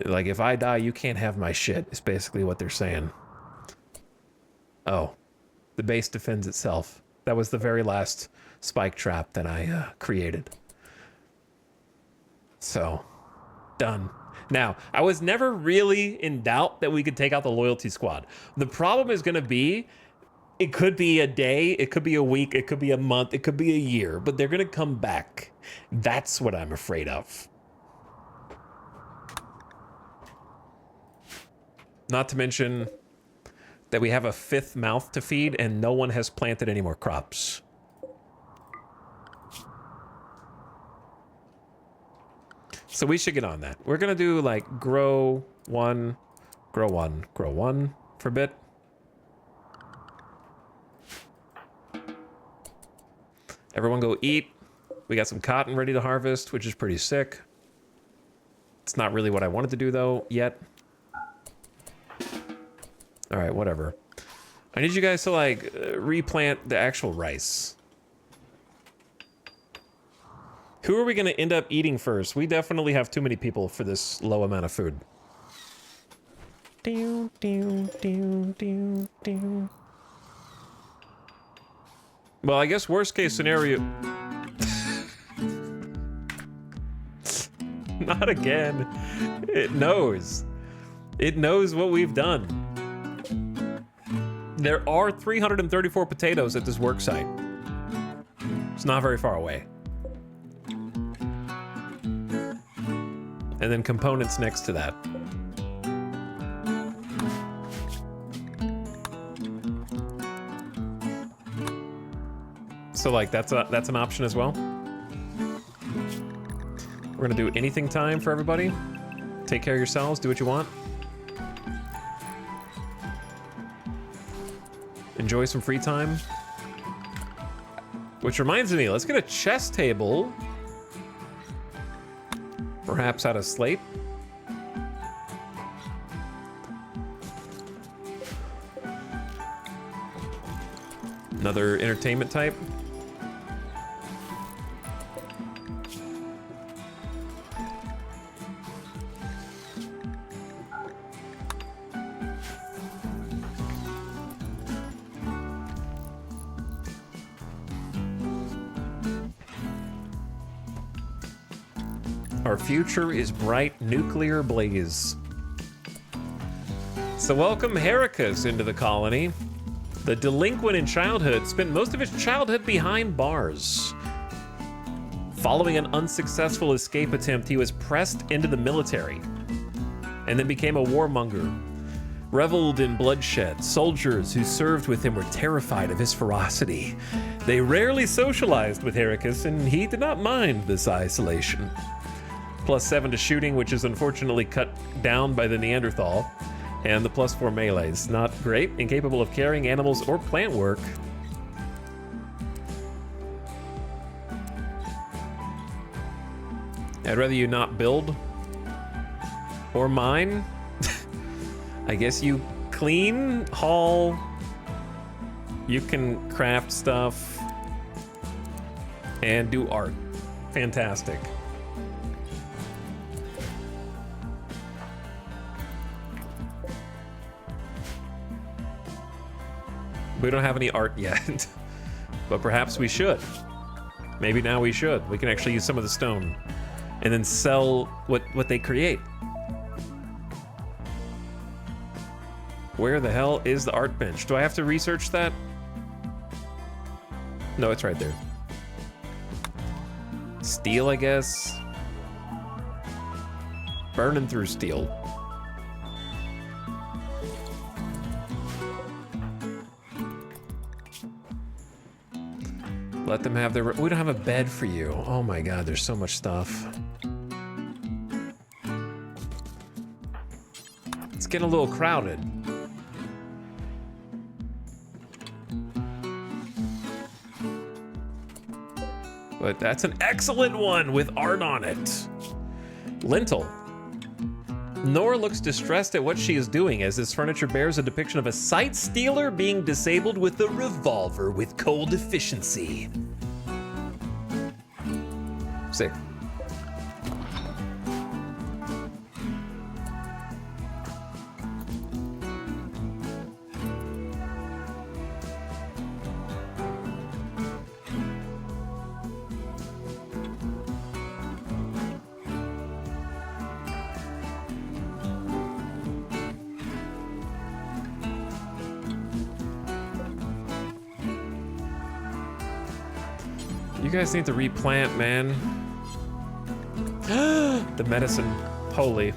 like, if I die, you can't have my shit, is basically what they're saying. Oh, the base defends itself. That was the very last spike trap that I created. So, done. Now, I was never really in doubt that we could take out the loyalty squad. The problem is going to be, it could be a day, it could be a week, it could be a month, it could be a year, but they're going to come back. That's what I'm afraid of. Not to mention that we have a fifth mouth to feed and no one has planted any more crops. So we should get on that. We're gonna do like grow one for a bit. Everyone go eat. We got some cotton ready to harvest, which is pretty sick. It's not really what I wanted to do though, yet. All right, whatever. I need you guys to like replant the actual rice. Who are we gonna end up eating first? We definitely have too many people for this low amount of food. Well, I guess worst case scenario. Not again. It knows. It knows what we've done. There are 334 potatoes at this work site. It's not very far away. And then components next to that. So like that's an option as well. We're gonna do anything time for everybody. Take care of yourselves, do what you want. Enjoy some free time. Which reminds me, let's get a chess table. Perhaps out of slate. Another entertainment type. Our future is bright nuclear blaze. So welcome Heracles into the colony. The delinquent in childhood spent most of his childhood behind bars. Following an unsuccessful escape attempt, he was pressed into the military and then became a warmonger. reveled in bloodshed. Soldiers who served with him were terrified of his ferocity. They rarely socialized with Heracus, and he did not mind this isolation. +7 to shooting, which is unfortunately cut down by the Neanderthal, and the +4 melees. Not great, incapable of carrying animals or plant work. I'd rather you not build or mine. I guess you clean, haul, you can craft stuff, and do art. Fantastic. We don't have any art yet, but perhaps we should. Maybe now we should. We can actually use some of the stone and then sell what they create. Where the hell is the art bench? Do I have to research that? No, it's right there. Steel, I guess. Burning through steel. Let them have their... We don't have a bed for you. Oh my god, there's so much stuff. It's getting a little crowded. But that's an excellent one with art on it. Lintel. Nora looks distressed at what she is doing as this furniture bears a depiction of a sight stealer being disabled with a revolver with cold efficiency. Sick. You guys need to replant, man. The medicine. Holy.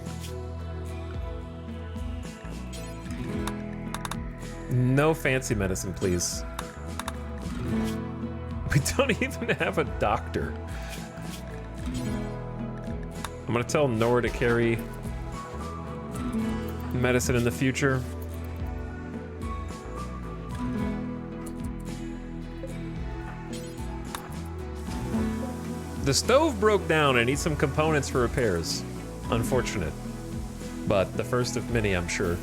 No fancy medicine, please. We don't even have a doctor. I'm gonna tell Nora to carry medicine in the future. The stove broke down. I need some components for repairs. Unfortunate. But the first of many, I'm sure.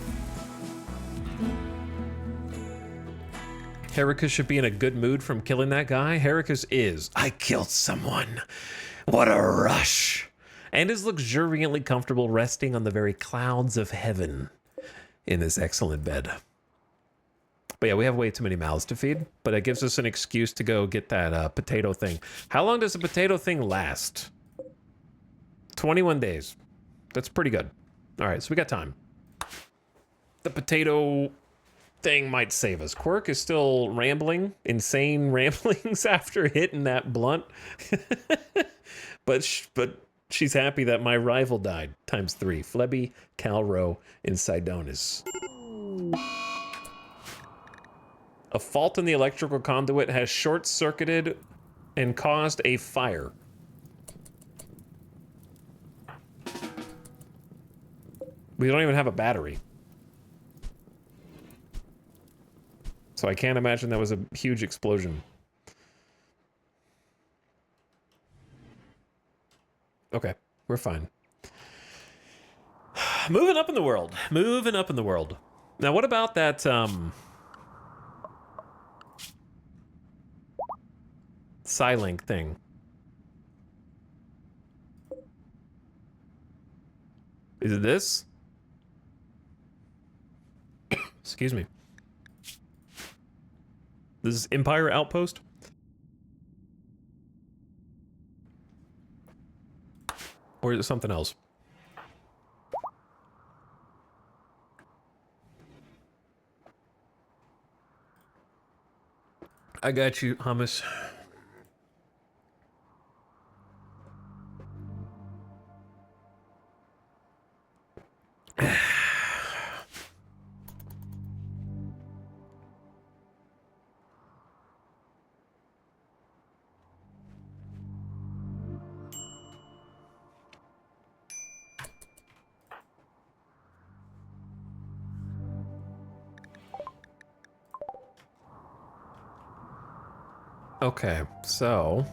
Heracus should be in a good mood from killing that guy. Heracus is. I killed someone. What a rush. And is luxuriantly comfortable resting on the very clouds of heaven in this excellent bed. But yeah, we have way too many mouths to feed, but it gives us an excuse to go get that potato thing. How long does a potato thing last? 21 days. That's pretty good. All right, so we got time. The potato thing might save us. Quirk is still rambling, insane ramblings after hitting that blunt. but she's happy that my rival died. ×3. Flebby, Calro, and Sidonis. A fault in the electrical conduit has short-circuited and caused a fire. We don't even have a battery. So I can't imagine that was a huge explosion. Okay, we're fine. Moving up in the world. Moving up in the world. Now, what about that, Psylink thing? Is it this? Excuse me. This is Empire Outpost? Or is it something else? I got you, hummus. Okay, so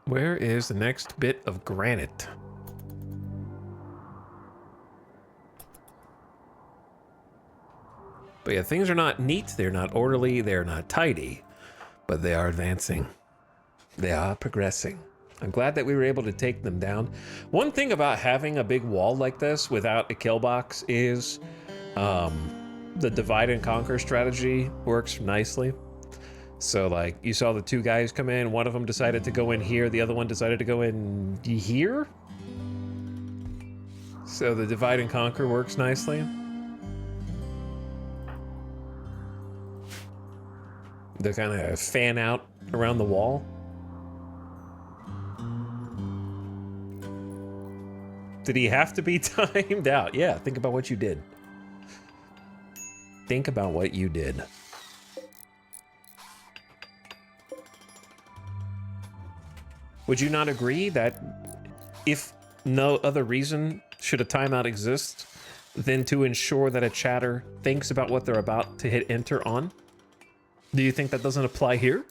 where is the next bit of granite? But yeah, things are not neat, they're not orderly, they're not tidy, but they are advancing. They are progressing. I'm glad that we were able to take them down. One thing about having a big wall like this without a kill box is the divide and conquer strategy works nicely. So like you saw the two guys come in, one of them decided to go in here, the other one decided to go in here. So the divide and conquer works nicely. They kind of fan out around the wall. Did he have to be timed out? Yeah, think about what you did. Think about what you did. Would you not agree that if no other reason should a timeout exist than to ensure that a chatter thinks about what they're about to hit enter on? Do you think that doesn't apply here?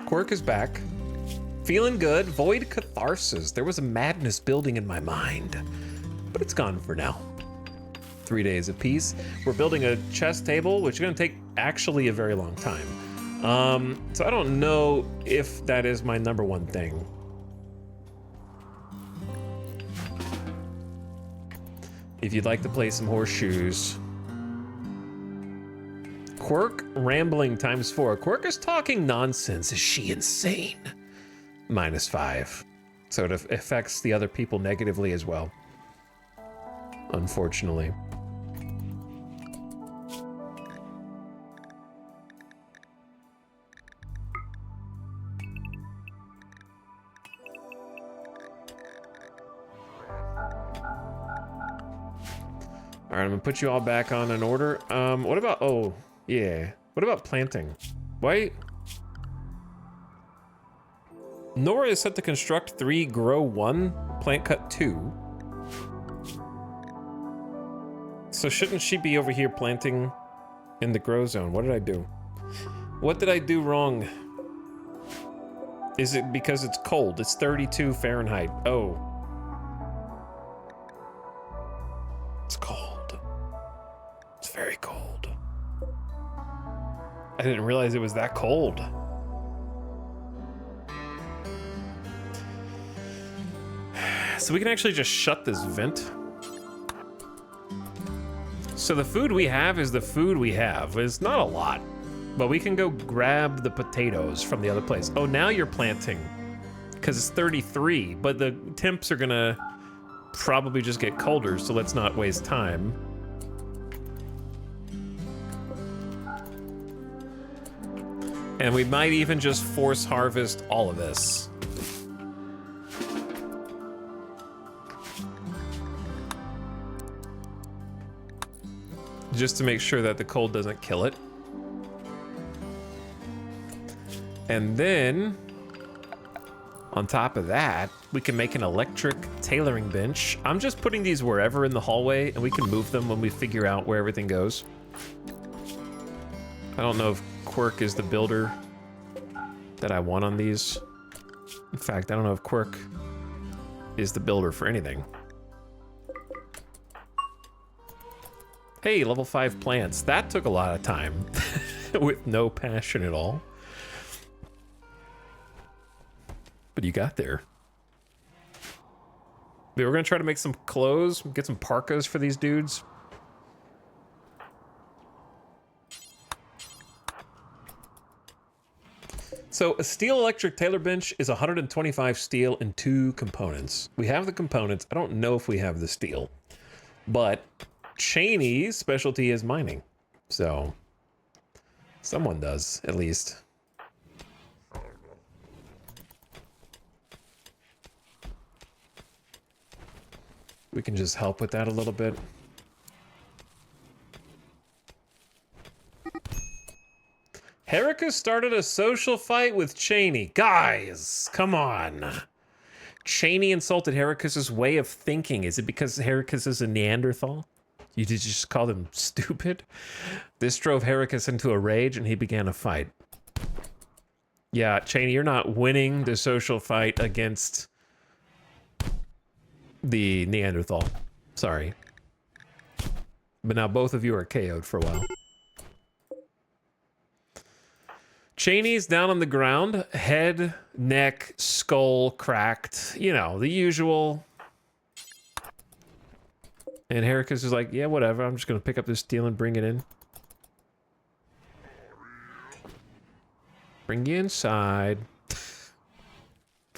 Quirk is back. Feeling good. Void catharsis. There was a madness building in my mind, but it's gone for now. 3 days of peace. We're building a chess table, which is going to take actually a very long time. So I don't know if that is my number one thing. If you'd like to play some horseshoes. Quirk rambling ×4. Quirk is talking nonsense. Is she insane? -5. So it affects the other people negatively as well. Unfortunately. All right, I'm gonna put you all back on an order. What about, oh, yeah. What about planting? Why? Nora is set to construct 3, grow 1, plant cut 2. So shouldn't she be over here planting in the grow zone? What did I do? What did I do wrong? Is it because it's cold? It's 32 Fahrenheit. Oh. It's cold. It's very cold. I didn't realize it was that cold. So we can actually just shut this vent. So the food we have is the food we have. It's not a lot, but we can go grab the potatoes from the other place. Oh, now you're planting because it's 33, but the temps are gonna probably just get colder, so let's not waste time. And we might even just force harvest all of this. Just to make sure that the cold doesn't kill it. And then, on top of that, we can make an electric tailoring bench. I'm just putting these wherever in the hallway, and we can move them when we figure out where everything goes. I don't know if Quirk is the builder that I want on these. In fact, I don't know if Quirk is the builder for anything. Hey, level 5 plants. That took a lot of time with no passion at all. But you got there. We're gonna try to make some clothes, get some parkas for these dudes. So a steel electric tailor bench is 125 steel and 2 components. We have the components. I don't know if we have the steel, but Cheney's specialty is mining. So someone does, at least. We can just help with that a little bit. Heracus started a social fight with Cheney. Guys, come on. Cheney insulted Heracus's way of thinking. Is it because Heracus is a Neanderthal? You did just call him stupid? This drove Heracus into a rage and he began a fight. Yeah, Cheney, you're not winning the social fight against the Neanderthal. Sorry. But now both of you are KO'd for a while. Cheney's down on the ground, head, neck, skull cracked. You know, the usual. And Heracus is like, yeah, whatever. I'm just going to pick up this steel and bring it in. Bring you inside.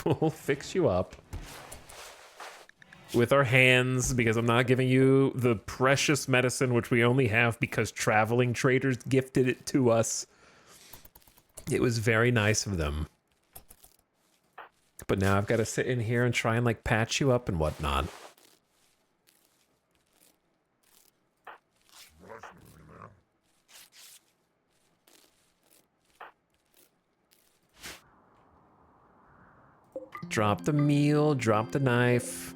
We'll fix you up. With our hands, because I'm not giving you the precious medicine which we only have because traveling traders gifted it to us. It was very nice of them. But now I've got to sit in here and try and like patch you up and whatnot. Drop the meal, drop the knife.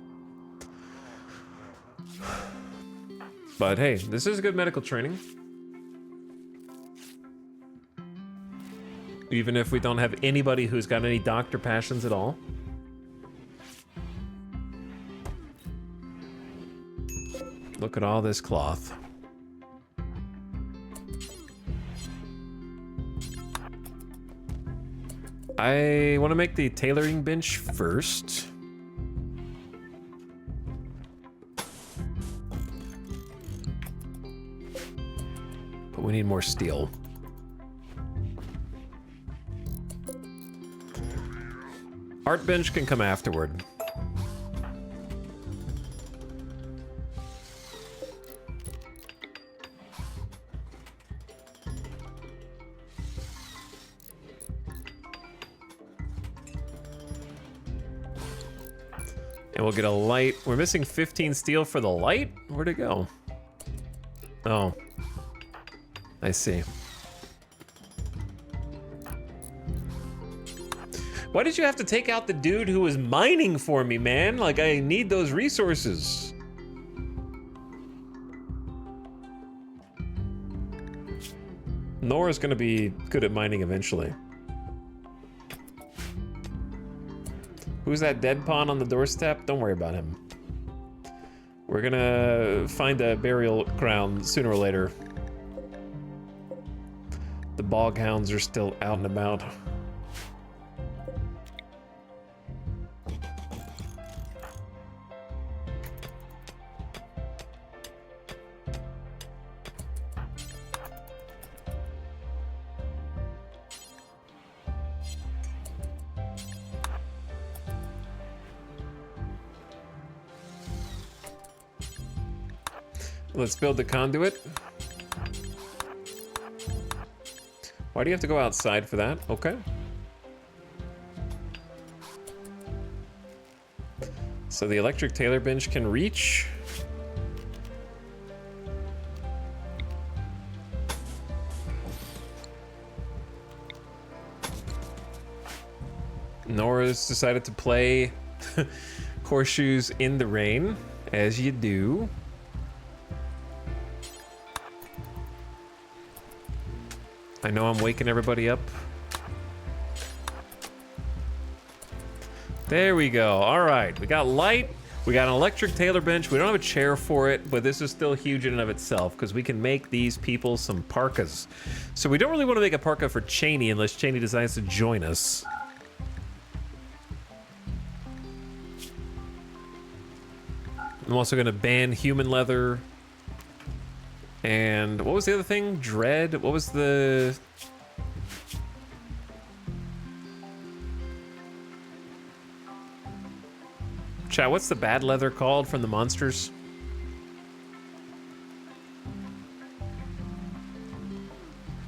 But hey, this is good medical training. Even if we don't have anybody who's got any doctor passions at all. Look at all this cloth. I want to make the tailoring bench first. But we need more steel. Art bench can come afterward. And we'll get a light. We're missing 15 steel for the light? Where'd it go? Oh. I see. Why did you have to take out the dude who was mining for me, man? Like, I need those resources. Nora's gonna be good at mining eventually. Who's that dead pawn on the doorstep? Don't worry about him. We're gonna find a burial ground sooner or later. The bog hounds are still out and about. Let's build the conduit. Why do you have to go outside for that? Okay. So the electric tailor bench can reach. Nora's decided to play horseshoes in the rain, as you do. I know I'm waking everybody up. There we go. All right, we got light. We got an electric tailor bench. We don't have a chair for it, but this is still huge in and of itself because we can make these people some parkas. So we don't really want to make a parka for Cheney unless Cheney decides to join us. I'm also going to ban human leather. And what was the other thing? Dread? What was the... Chat, what's the bad leather called from the monsters?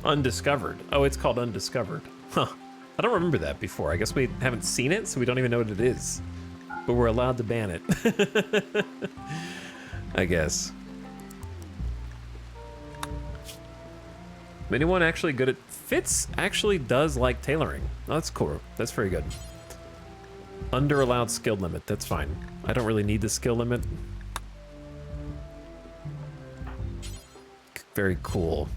Undiscovered. Oh, it's called Undiscovered. Huh. I don't remember that before. I guess we haven't seen it, so we don't even know what it is. But we're allowed to ban it. I guess. Anyone actually good at... Fitz actually does like tailoring. Oh, that's cool. That's very good. Under allowed skill limit. That's fine. I don't really need the skill limit. Very cool.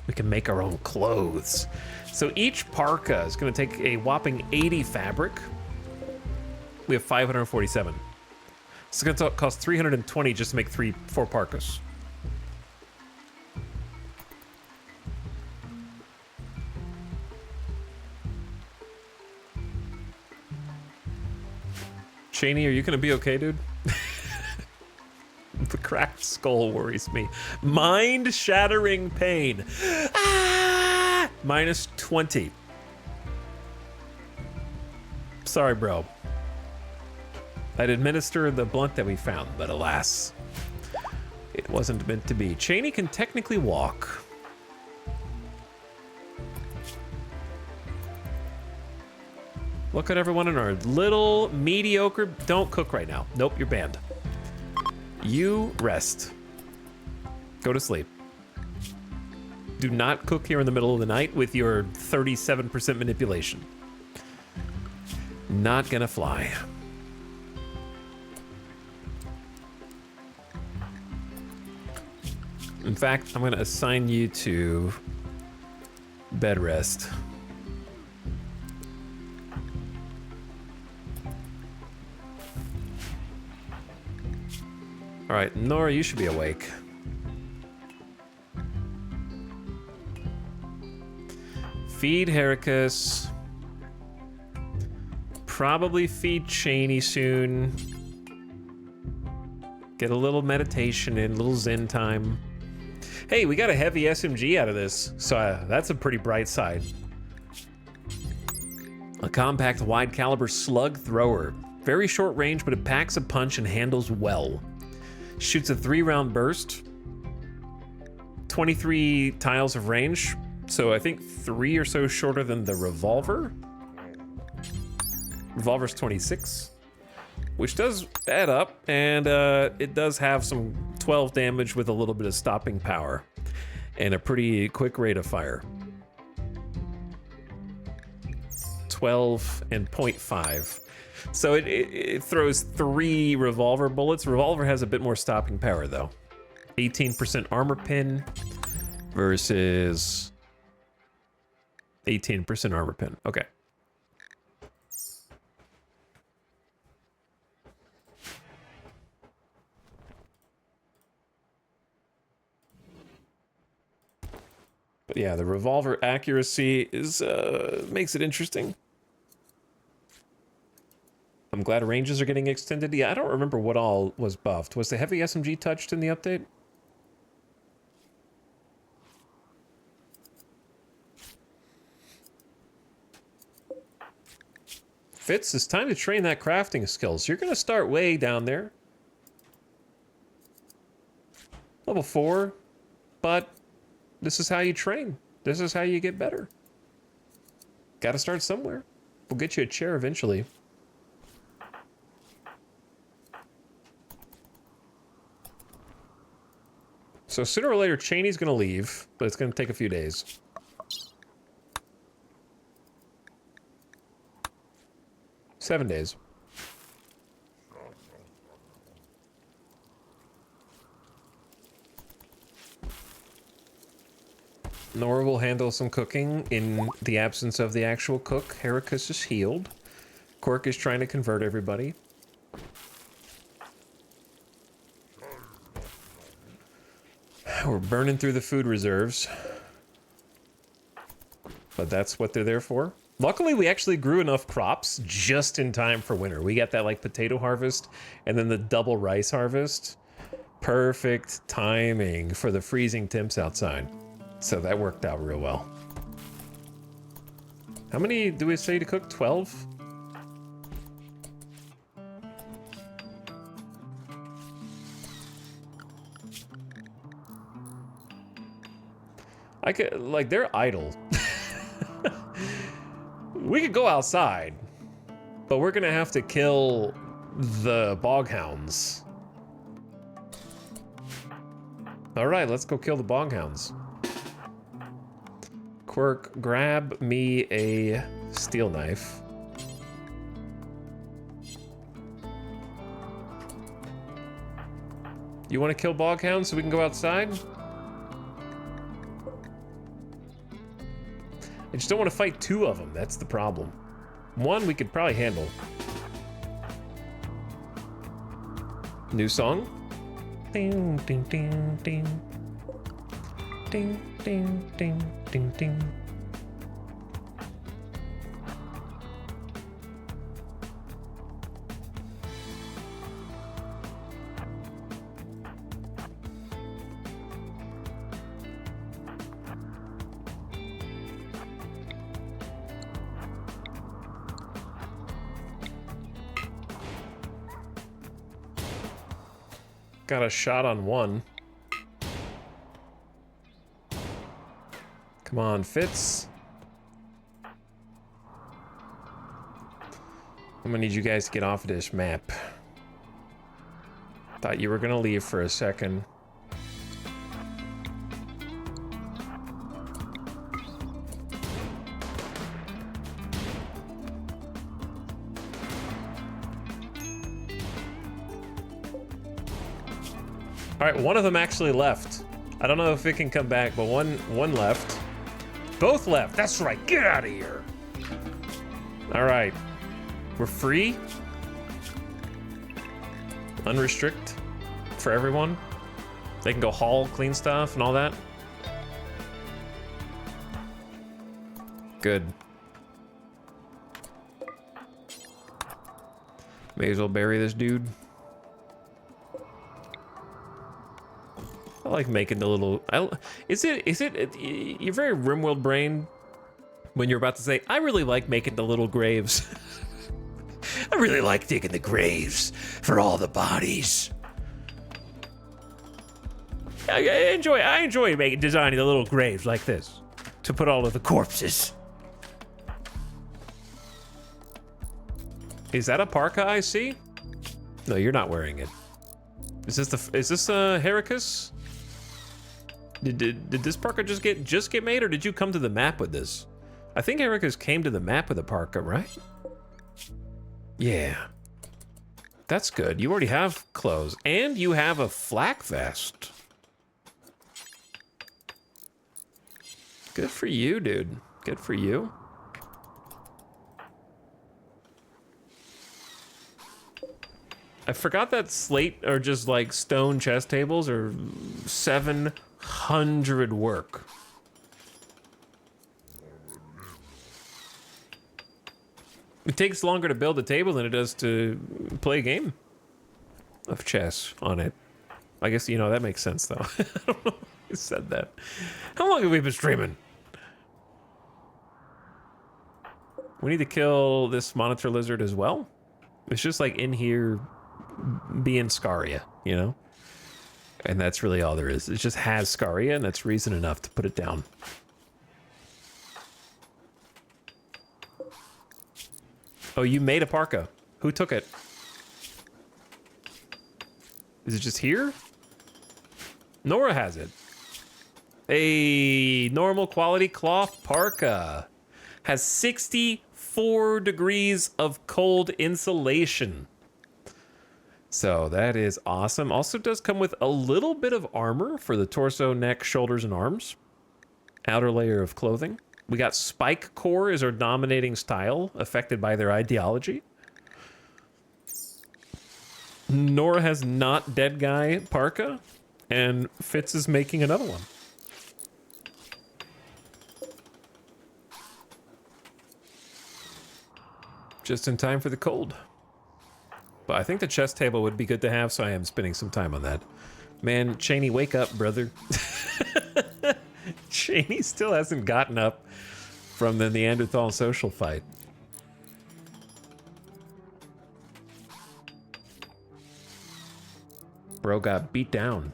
We can make our own clothes. So each parka is going to take a whopping 80 fabric. We have 547. It's going to cost 320 just to make 4 parkas. Cheney, are you going to be okay, dude? The cracked skull worries me. Mind-shattering pain. Ah! Minus 20. Sorry, bro. I'd administer the blunt that we found, but alas, it wasn't meant to be. Cheney can technically walk. Look at everyone in our little mediocre... Don't cook right now. Nope, you're banned. You rest. Go to sleep. Do not cook here in the middle of the night with your 37% manipulation. Not gonna fly. In fact, I'm gonna assign you to bed rest. All right, Nora, you should be awake. Feed Heracus. Probably feed Cheney soon. Get a little meditation in, a little zen time. Hey, we got a heavy SMG out of this, so that's a pretty bright side. A compact wide caliber slug thrower. Very short range, but it packs a punch and handles well. Shoots a 3-round burst. 23 tiles of range. So I think 3 or so shorter than the revolver. Revolver's 26. Which does add up, and it does have some 12 damage with a little bit of stopping power. And a pretty quick rate of fire. 12 and 0.5. So it throws 3 revolver bullets. Revolver has a bit more stopping power, though. 18% armor pin versus 18% armor pin. Okay. But yeah, the revolver accuracy is makes it interesting. I'm glad ranges are getting extended. Yeah, I don't remember what all was buffed. Was the heavy SMG touched in the update? Fitz, it's time to train that crafting skills. You're going to start way down there. Level 4. But this is how you train. This is how you get better. Got to start somewhere. We'll get you a chair eventually. So sooner or later, Cheney's going to leave, but it's going to take a few days. Seven days. Nora will handle some cooking in the absence of the actual cook. Heracus is healed. Quirk is trying to convert everybody. We're burning through the food reserves. But that's what they're there for. Luckily, we actually grew enough crops just in time for winter. We got that like potato harvest and then the double rice harvest. Perfect timing for the freezing temps outside. So that worked out real well. How many do we say to cook? 12? I could, like, they're idle. We could go outside, but we're gonna have to kill the boghounds. All right, let's go kill the boghounds. Quirk, grab me a steel knife. You want to kill boghounds so we can go outside? I just don't want to fight two of them. That's the problem. One we could probably handle. New song? Ding, ding, ding, ding. Ding, ding, ding, ding, ding. Got a shot on one. Come on, Fitz. I'm gonna need you guys to get off of this map. Thought you were gonna leave for a second. All right, one of them actually left. I don't know if it can come back, but one left. Both left, that's right, get out of here. All right, we're free. Unrestrict for everyone. They can go haul, clean stuff and all that. Good. May as well bury this dude. I like making the little. Is it? You're very RimWorld brain when you're about to say, "I really like making the little graves." I really like digging the graves for all the bodies. I enjoy designing the little graves like this to put all of the corpses. Is that a parka I see? No, you're not wearing it. Is this a Heracus? Did this parka just get made, or did you come to the map with this? I think Heracus came to the map with a parka, right? Yeah. That's good. You already have clothes, and you have a flak vest. Good for you, dude. Good for you. I forgot that slate or just like stone chest tables are 700 work. It takes longer to build a table than it does to play a game of chess on it. I guess, you know, that makes sense though. I don't know who said that. How long have we been streaming? We need to kill this monitor lizard as well. It's just like in here being Scaria, you know? And that's really all there is. It just has Scaria, and that's reason enough to put it down. Oh, you made a parka. Who took it? Is it just here? Nora has it. A normal quality cloth parka. Has 64 degrees of cold insulation. So that is awesome. Also does come with a little bit of armor for the torso, neck, shoulders, and arms. Outer layer of clothing. We got spike core as our dominating style, affected by their ideology. Nora has not dead guy parka, and Fitz is making another one. Just in time for the cold. But I think the chess table would be good to have, so I am spending some time on that. Man, Cheney, wake up, brother. Cheney still hasn't gotten up from the Neanderthal social fight. Bro got beat down.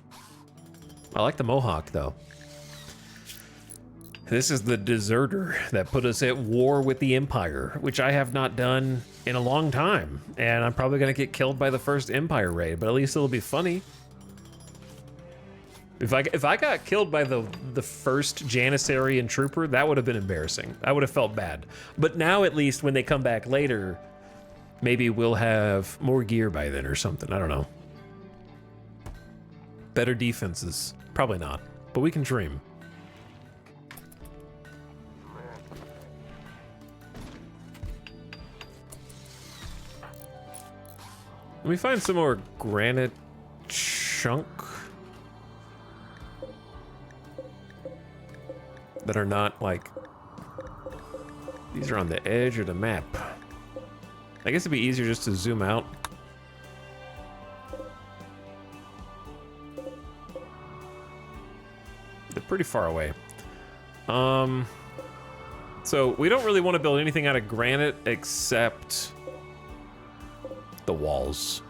I like the mohawk, though. This is the deserter that put us at war with the Empire, which I have not done in a long time. And I'm probably going to get killed by the first Empire raid, but at least it'll be funny. If I got killed by the first Janissarian trooper, that would have been embarrassing. I would have felt bad. But now at least when they come back later, maybe we'll have more gear by then or something. I don't know. Better defenses. Probably not, but we can dream. Let me find some more granite chunk that are not like, these are on the edge of the map. I guess it'd be easier just to zoom out. They're pretty far away. So we don't really want to build anything out of granite except the walls.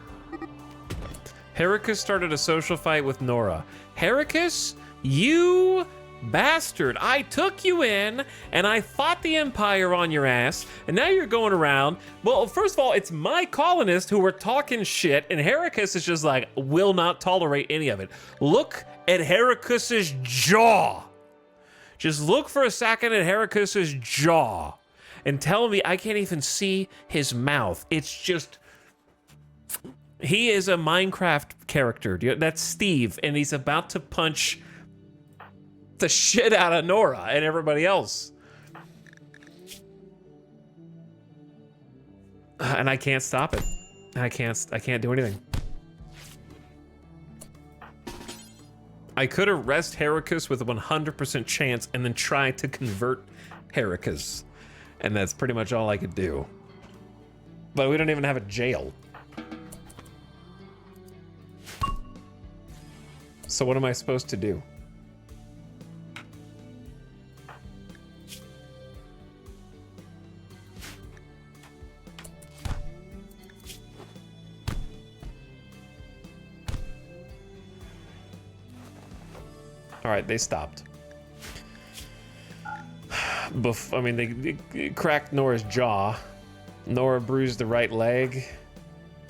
Heracus started a social fight with Nora. Heracus, you bastard. I took you in and I fought the Empire on your ass, and now you're going around. Well, first of all, it's my colonists who were talking shit, and Heracus is just like, will not tolerate any of it. Look at Heracus's jaw. Just look for a second at Heracus's jaw and tell me I can't even see his mouth. It's just, he is a Minecraft character. That's Steve, and he's about to punch the shit out of Nora and everybody else. And I can't stop it. I can't do anything. I could arrest Heracus with a 100% chance and then try to convert Heracus. And that's pretty much all I could do. But we don't even have a jail. So what am I supposed to do? All right, they stopped. I mean, they cracked Nora's jaw. Nora bruised the right leg.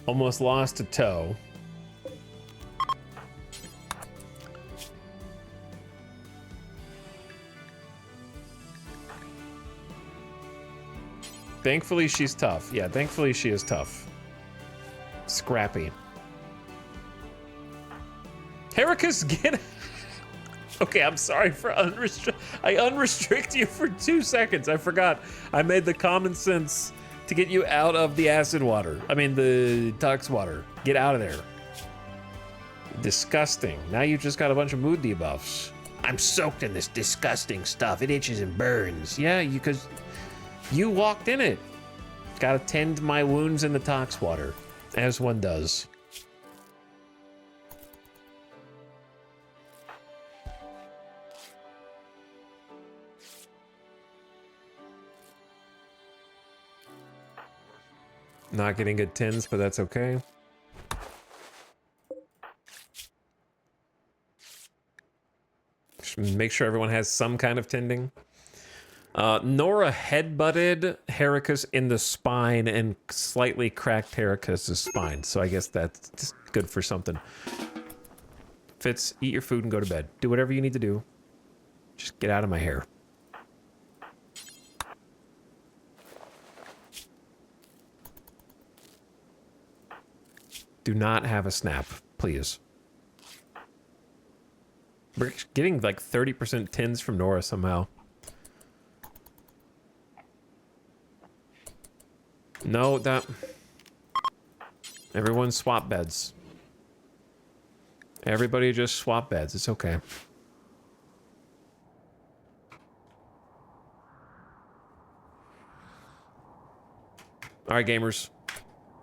Almost lost a toe. Thankfully, she's tough. Yeah, thankfully, she is tough. Scrappy. Heracus, get... Okay, I'm sorry for I unrestrict you for 2 seconds. I forgot. I made the common sense to get you out of the acid water. I mean, the tox water. Get out of there. Disgusting. Now you just got a bunch of mood debuffs. I'm soaked in this disgusting stuff. It itches and burns. Yeah, because you walked in it. Gotta tend my wounds in the tox water, as one does. Not getting good tins, but that's okay. Just make sure everyone has some kind of tending. Nora headbutted Heracus in the spine and slightly cracked Heracus's spine. So I guess that's just good for something. Fitz, eat your food and go to bed. Do whatever you need to do. Just get out of my hair. Do not have a snap, please. We're getting like 30% tins from Nora somehow. No, that... Everyone swap beds. Everybody just swap beds. It's okay. All right, gamers.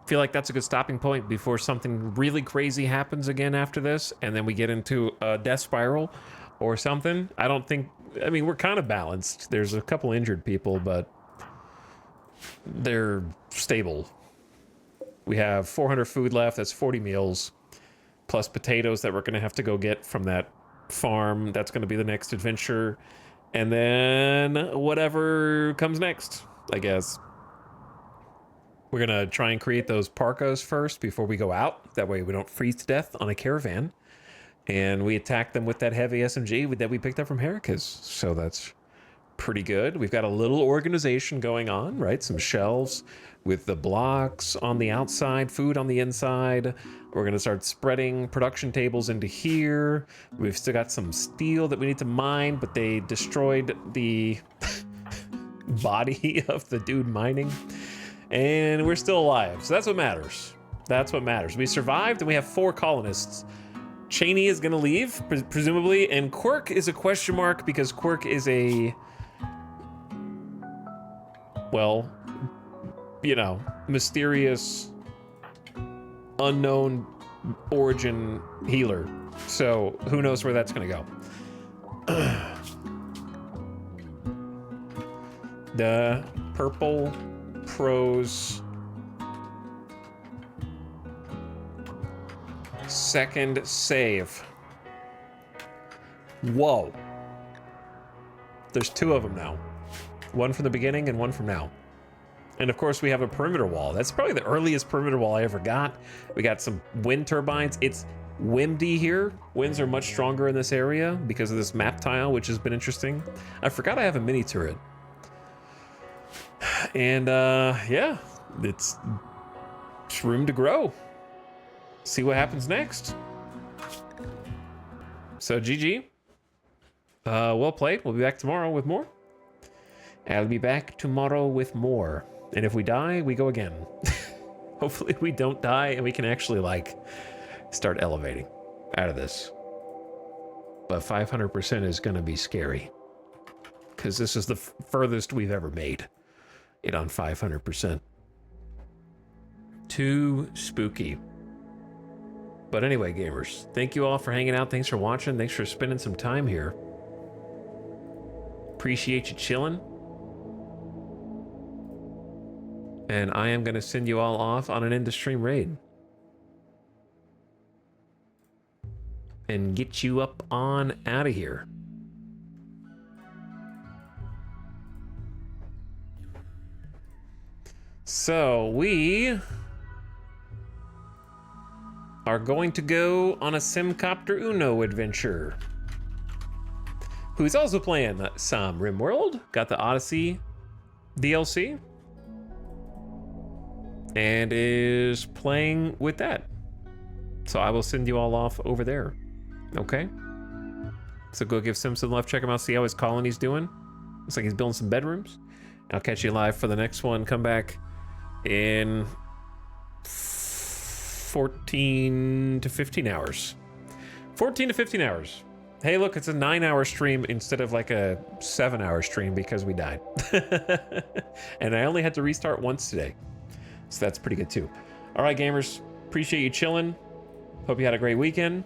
Feel like that's a good stopping point before something really crazy happens again after this, and then we get into a death spiral or something. I don't think... I mean, we're kind of balanced. There's a couple injured people, but they're stable. We have 400 food left. That's 40 meals, plus potatoes that we're going to have to go get from that farm. That's going to be the next adventure. And then whatever comes next, I guess. We're going to try and create those parkas first before we go out. That way we don't freeze to death on a caravan. And we attacked them with that heavy SMG that we picked up from Heracles. So that's pretty good. We've got a little organization going on, right? Some shelves with the blocks on the outside, food on the inside. We're going to start spreading production tables into here. We've still got some steel that we need to mine, but they destroyed the body of the dude mining. And we're still alive. So that's what matters. That's what matters. We survived and we have 4 colonists. Cheney is going to leave, presumably, and Quirk is a question mark because Quirk is a, well, you know, mysterious, unknown origin healer. So who knows where that's going to go. The purple pros second save. Whoa. There's 2 of them now. One from the beginning and one from now. And of course we have a perimeter wall. That's probably the earliest perimeter wall I ever got. We got some wind turbines. It's windy here. Winds are much stronger in this area because of this map tile, which has been interesting. I forgot I have a mini turret. And yeah, it's room to grow. See what happens next. So GG. Well played. We'll be back tomorrow with more. I'll be back tomorrow with more. And if we die, we go again. Hopefully we don't die and we can actually, like, start elevating out of this. But 500% is going to be scary. Because this is the furthest we've ever made it on 500%. Too spooky. But anyway, gamers, thank you all for hanging out. Thanks for watching. Thanks for spending some time here. Appreciate you chilling. And I am going to send you all off on an end-of-stream raid. And get you up on out of here. So we are going to go on a Simcopter Uno adventure. Who's also playing some RimWorld. Got the Odyssey DLC. And is playing with that. So I will send you all off over there. Okay? So go give Sim some love. Check him out. See how his colony's doing. Looks like he's building some bedrooms. I'll catch you live for the next one. Come back in 14 to 15 hours. 14 to 15 hours. Hey, look, it's a 9-hour stream instead of like a 7-hour stream because we died. And I only had to restart once today. So that's pretty good too. All right, gamers, appreciate you chilling. Hope you had a great weekend.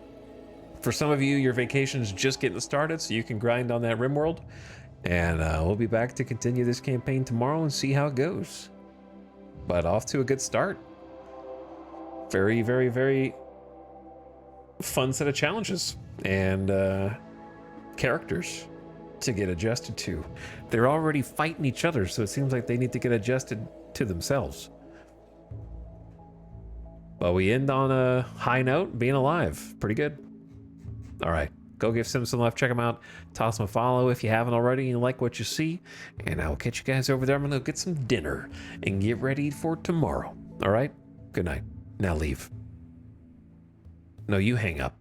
For some of you, your vacation's just getting started, so you can grind on that RimWorld. And we'll be back to continue this campaign tomorrow and see how it goes. But off to a good start. Very, very, very fun set of challenges and characters to get adjusted to. They're already fighting each other, so it seems like they need to get adjusted to themselves. But we end on a high note, being alive. Pretty good. All right. Go give Sim some love. Check him out. Toss him a follow if you haven't already and you like what you see. And I will catch you guys over there. I'm going to get some dinner and get ready for tomorrow. All right? Good night. Now leave. No, you hang up.